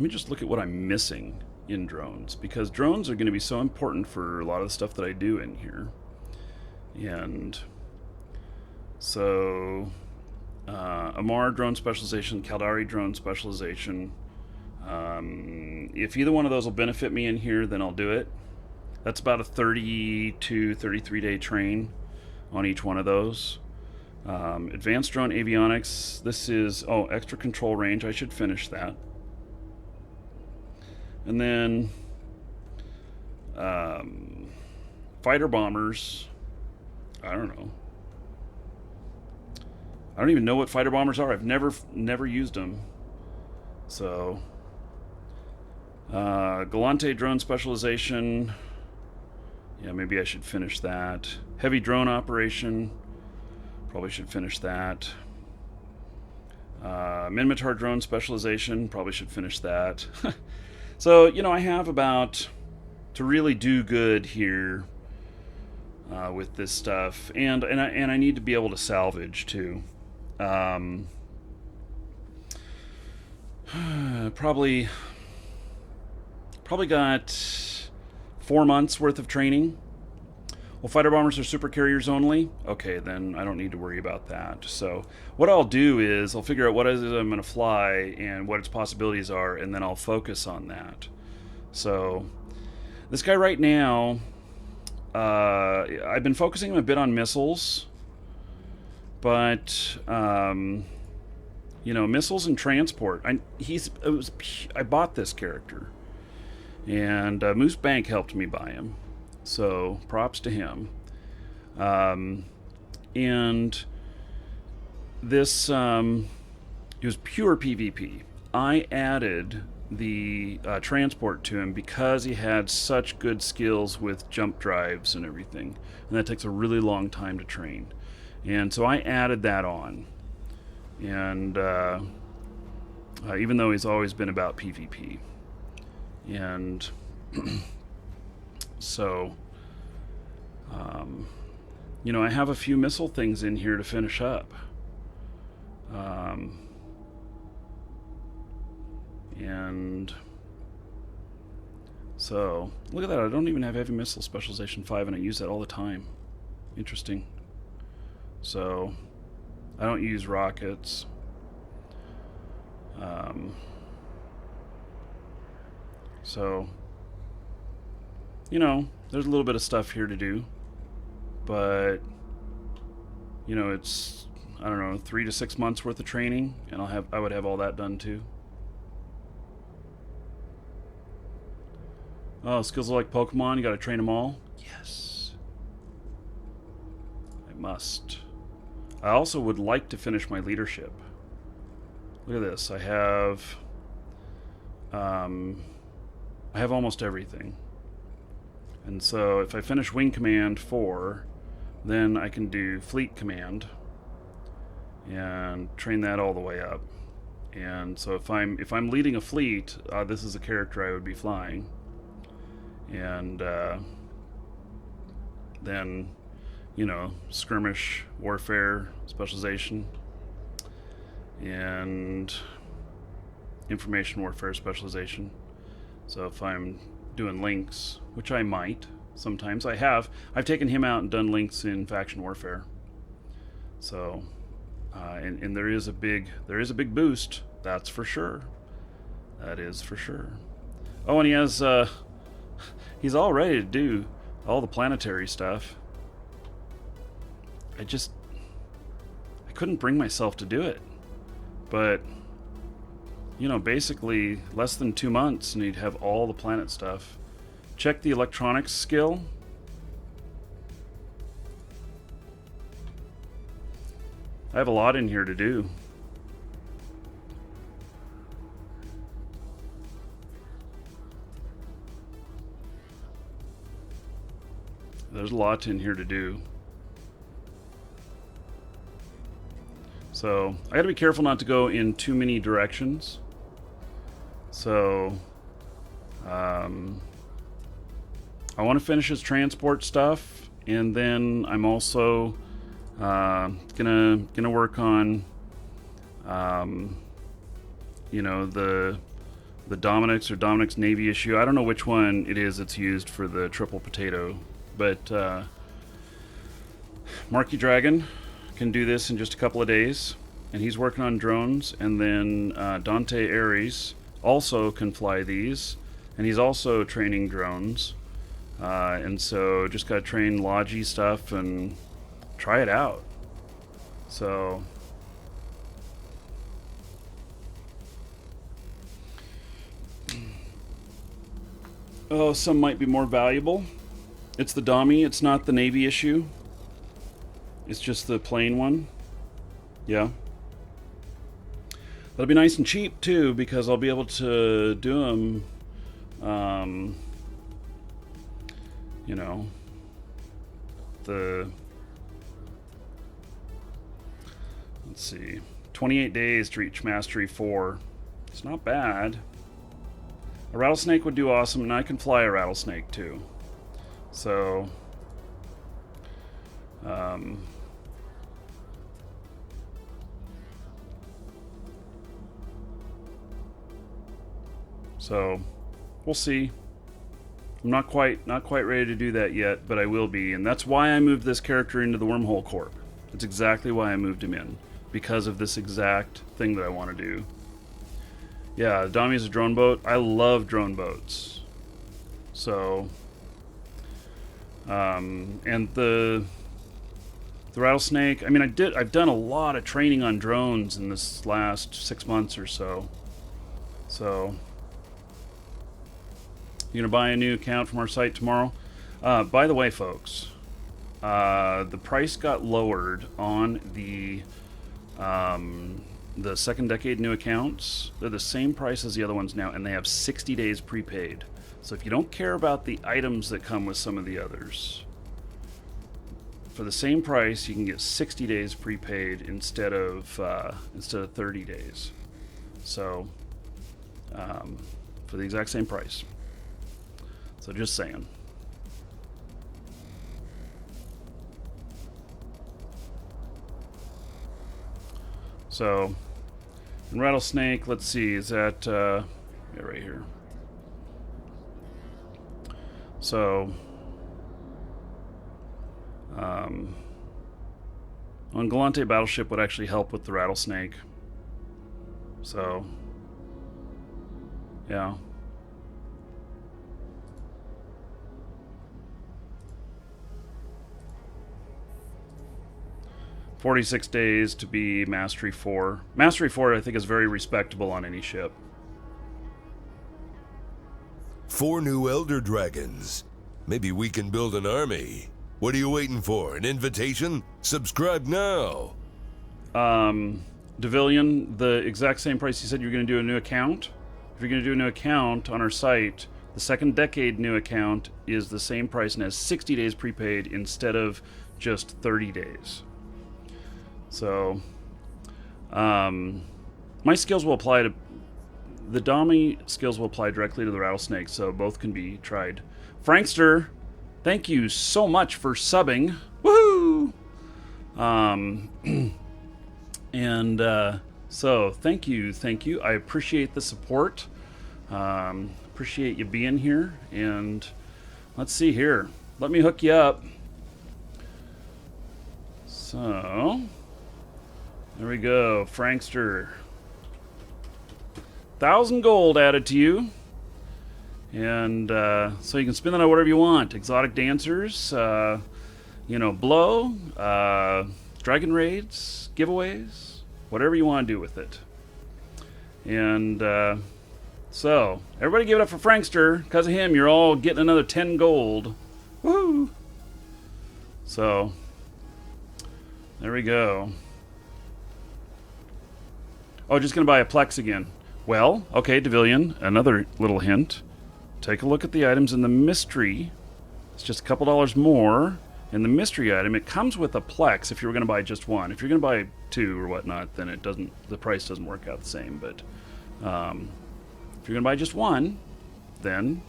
just look at what I'm missing in drones, because drones are going to be so important for a lot of the stuff that I do in here. And so Amar drone specialization, Caldari drone specialization. If either one of those will benefit me in here, then I'll do it. That's about a 32, 33 day train on each one of those. Advanced drone avionics. This is, extra control range. I should finish that. And then fighter bombers. I don't know. I don't even know what fighter bombers are. I've never used them. So Galante drone specialization. Yeah, maybe I should finish that. Heavy drone operation. Probably should finish that. Minmatar drone specialization. Probably should finish that. So, you know, I have about, to really do good here with this stuff, and I need to be able to salvage too. Probably got 4 months worth of training. Well, fighter bombers are super carriers only. Okay, then I don't need to worry about that. So what I'll do is I'll figure out what it is I'm going to fly and what its possibilities are, and then I'll focus on that. So this guy right now, I've been focusing him a bit on missiles, but you know, missiles and transport. I bought this character, and Moose Bank helped me buy him. So props to him. And this, it was pure PvP. I added the transport to him because he had such good skills with jump drives and everything. And that takes a really long time to train. And so I added that on. And even though he's always been about PvP. And so, you know, I have a few missile things in here to finish up. And so, look at that. I don't even have heavy missile specialization 5, and I use that all the time. Interesting. So, I don't use rockets. So, you know, there's a little bit of stuff here to do, but you know, it's, I don't know, 3 to 6 months worth of training, and I would have all that done too. Oh, skills are like Pokemon, you gotta train them all? Yes. I must. I also would like to finish my leadership. Look at this. I have almost everything. And so if I finish Wing Command 4, then I can do Fleet Command and train that all the way up. And so if I'm leading a fleet, this is a character I would be flying. And then, you know, skirmish warfare specialization and information warfare specialization. So if I'm doing links, which I might sometimes, I've taken him out and done links in faction warfare. So and there is a big boost, that's for sure. That is for sure. Oh, and he has he's all ready to do all the planetary stuff. I couldn't bring myself to do it. But, you know, basically less than 2 months and he'd have all the planet stuff. Check the electronics skill. I have a lot in here to do. There's a lot in here to do. So I gotta be careful not to go in too many directions. So I want to finish his transport stuff, and then I'm also gonna work on you know, the Dominic's Navy issue. I don't know which one it is that's used for the triple potato, but Marky Dragon can do this in just a couple of days, and he's working on drones. And then Dante Ares also can fly these, and he's also training drones. And so just got to train Logi stuff and try it out. So oh, some might be more valuable. It's the Dami, it's not the Navy issue. It's just the plain one. Yeah. That'll be nice and cheap too, because I'll be able to do them, you know, let's see, 28 days to reach Mastery 4. It's not bad. A rattlesnake would do awesome, and I can fly a rattlesnake too. So, so we'll see. I'm not quite ready to do that yet, but I will be, and that's why I moved this character into the Wormhole Corp. That's exactly why I moved him in, because of this exact thing that I want to do. Yeah, Dami's a drone boat. I love drone boats. So, and the rattlesnake. I mean, I've done a lot of training on drones in this last 6 months or so. So, you're gonna buy a new account from our site tomorrow. By the way, folks, the price got lowered on the second decade new accounts. They're the same price as the other ones now, and they have 60 days prepaid. So if you don't care about the items that come with some of the others, for the same price, you can get 60 days prepaid instead of 30 days. So for the exact same price. So just saying. So, in Rattlesnake, let's see, is that, yeah, right here. So, on Galante Battleship would actually help with the Rattlesnake. So, yeah. 46 days to be Mastery 4. Mastery 4, I think, is very respectable on any ship. 4 new Elder Dragons. Maybe we can build an army. What are you waiting for? An invitation? Subscribe now. Devillion, the exact same price you said you were going to do a new account. If you're going to do a new account on our site, the second decade new account is the same price and has 60 days prepaid instead of just 30 days. So, my skills will apply to... The Dami skills will apply directly to the Rattlesnake, so both can be tried. Frankster, thank you so much for subbing. Woohoo! So, thank you. I appreciate the support. Appreciate you being here. And let's see here. Let me hook you up. So, there we go. Frankster. 1,000 gold added to you. And so you can spend that on whatever you want. Exotic dancers, blow, dragon raids, giveaways, whatever you want to do with it. And so, everybody give it up for Frankster. Because of him, you're all getting another 10 gold. Woo! So, there we go. Oh, just going to buy a Plex again. Well, okay, Devillion, another little hint. Take a look at the items in the mystery. It's just a couple dollars more. In the mystery item, it comes with a Plex if you were going to buy just one. If you're going to buy 2 or whatnot, then the price doesn't work out the same. But if you're going to buy just one, then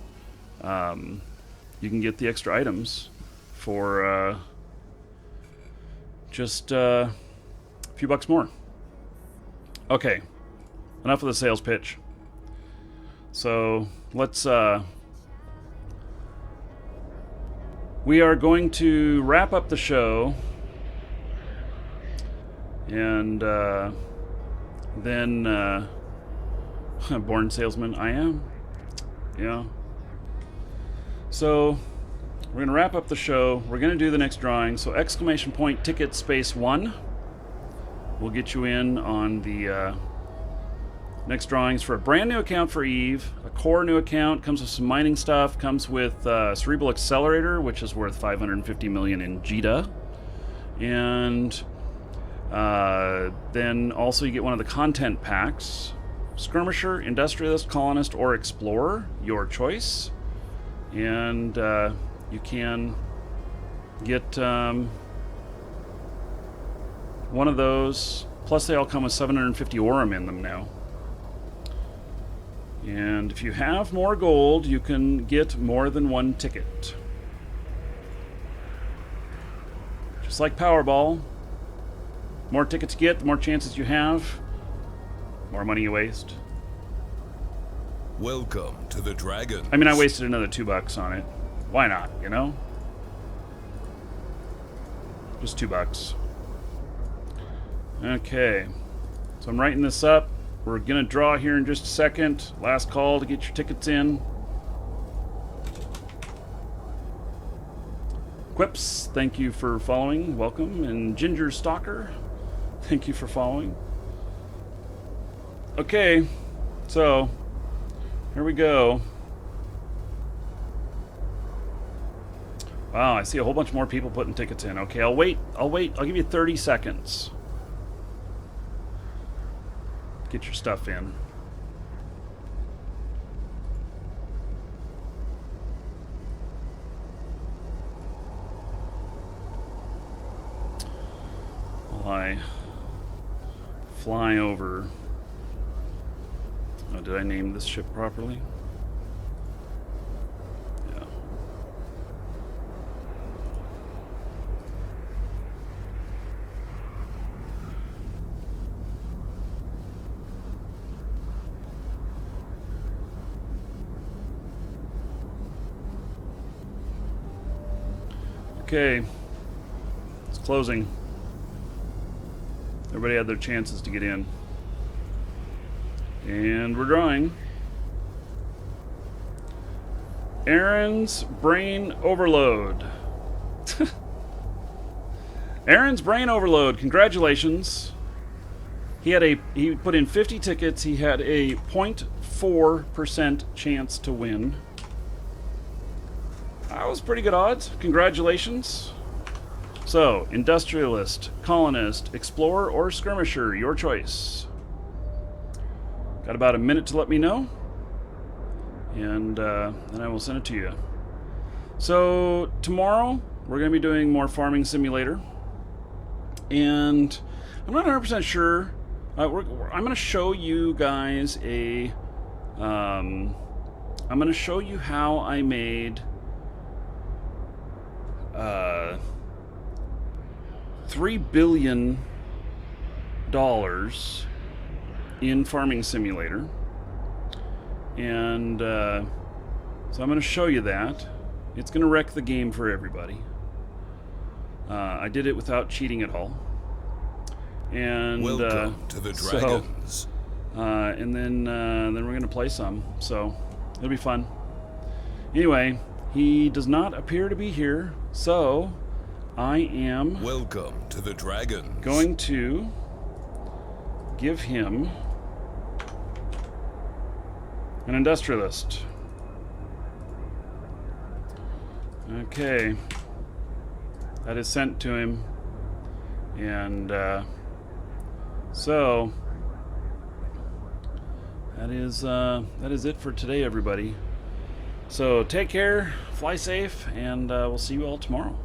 you can get the extra items for just a few bucks more. Okay, enough of the sales pitch. So let's we are going to wrap up the show, and then born salesman I am. Yeah. So we're going to wrap up the show. We're going to do the next drawing. So exclamation point ticket space 1 will get you in on the next drawings for a brand new account for Eve. A core new account comes with some mining stuff, comes with Cerebral Accelerator, which is worth 550 million in JITA. And then also you get one of the content packs. Skirmisher, Industrialist, Colonist, or Explorer, your choice. And you can get one of those. Plus they all come with 750 Aurum in them now. And if you have more gold, you can get more than one ticket. Just like Powerball. More tickets you get, the more chances you have. More money you waste. Welcome to the Dragon. I mean, I wasted another $2 on it. Why not, you know? Just $2. Okay. So I'm writing this up. We're going to draw here in just a second. Last call to get your tickets in. Quips, thank you for following. Welcome. And Ginger Stalker, thank you for following. Okay, so here we go. Wow, I see a whole bunch more people putting tickets in. Okay, I'll wait. I'll give you 30 seconds. Get your stuff in. While I fly over. Oh, did I name this ship properly? Yeah. Okay, it's closing. Everybody had their chances to get in. And we're drawing. Aaron's Brain Overload. Aaron's brain overload. Congratulations. He put in 50 tickets. He had a 0.4% chance to win. That was pretty good odds. Congratulations. So, industrialist, colonist, explorer, or skirmisher, your choice. Got about a minute to let me know, and then I will send it to you. So tomorrow we're going to be doing more Farming Simulator, and I'm not 100% sure. I'm going to show you guys I'm going to show you how I made $3 billion in Farming Simulator, and so I'm going to show you that. It's going to wreck the game for everybody. I did it without cheating at all. And welcome to the Dragons. And then we're going to play some, so it'll be fun. Anyway, he does not appear to be here, so I am welcome to the Dragons. Going to give him an industrialist. Okay, that is sent to him, and so that is it for today, everybody. So take care, fly safe, and we'll see you all tomorrow.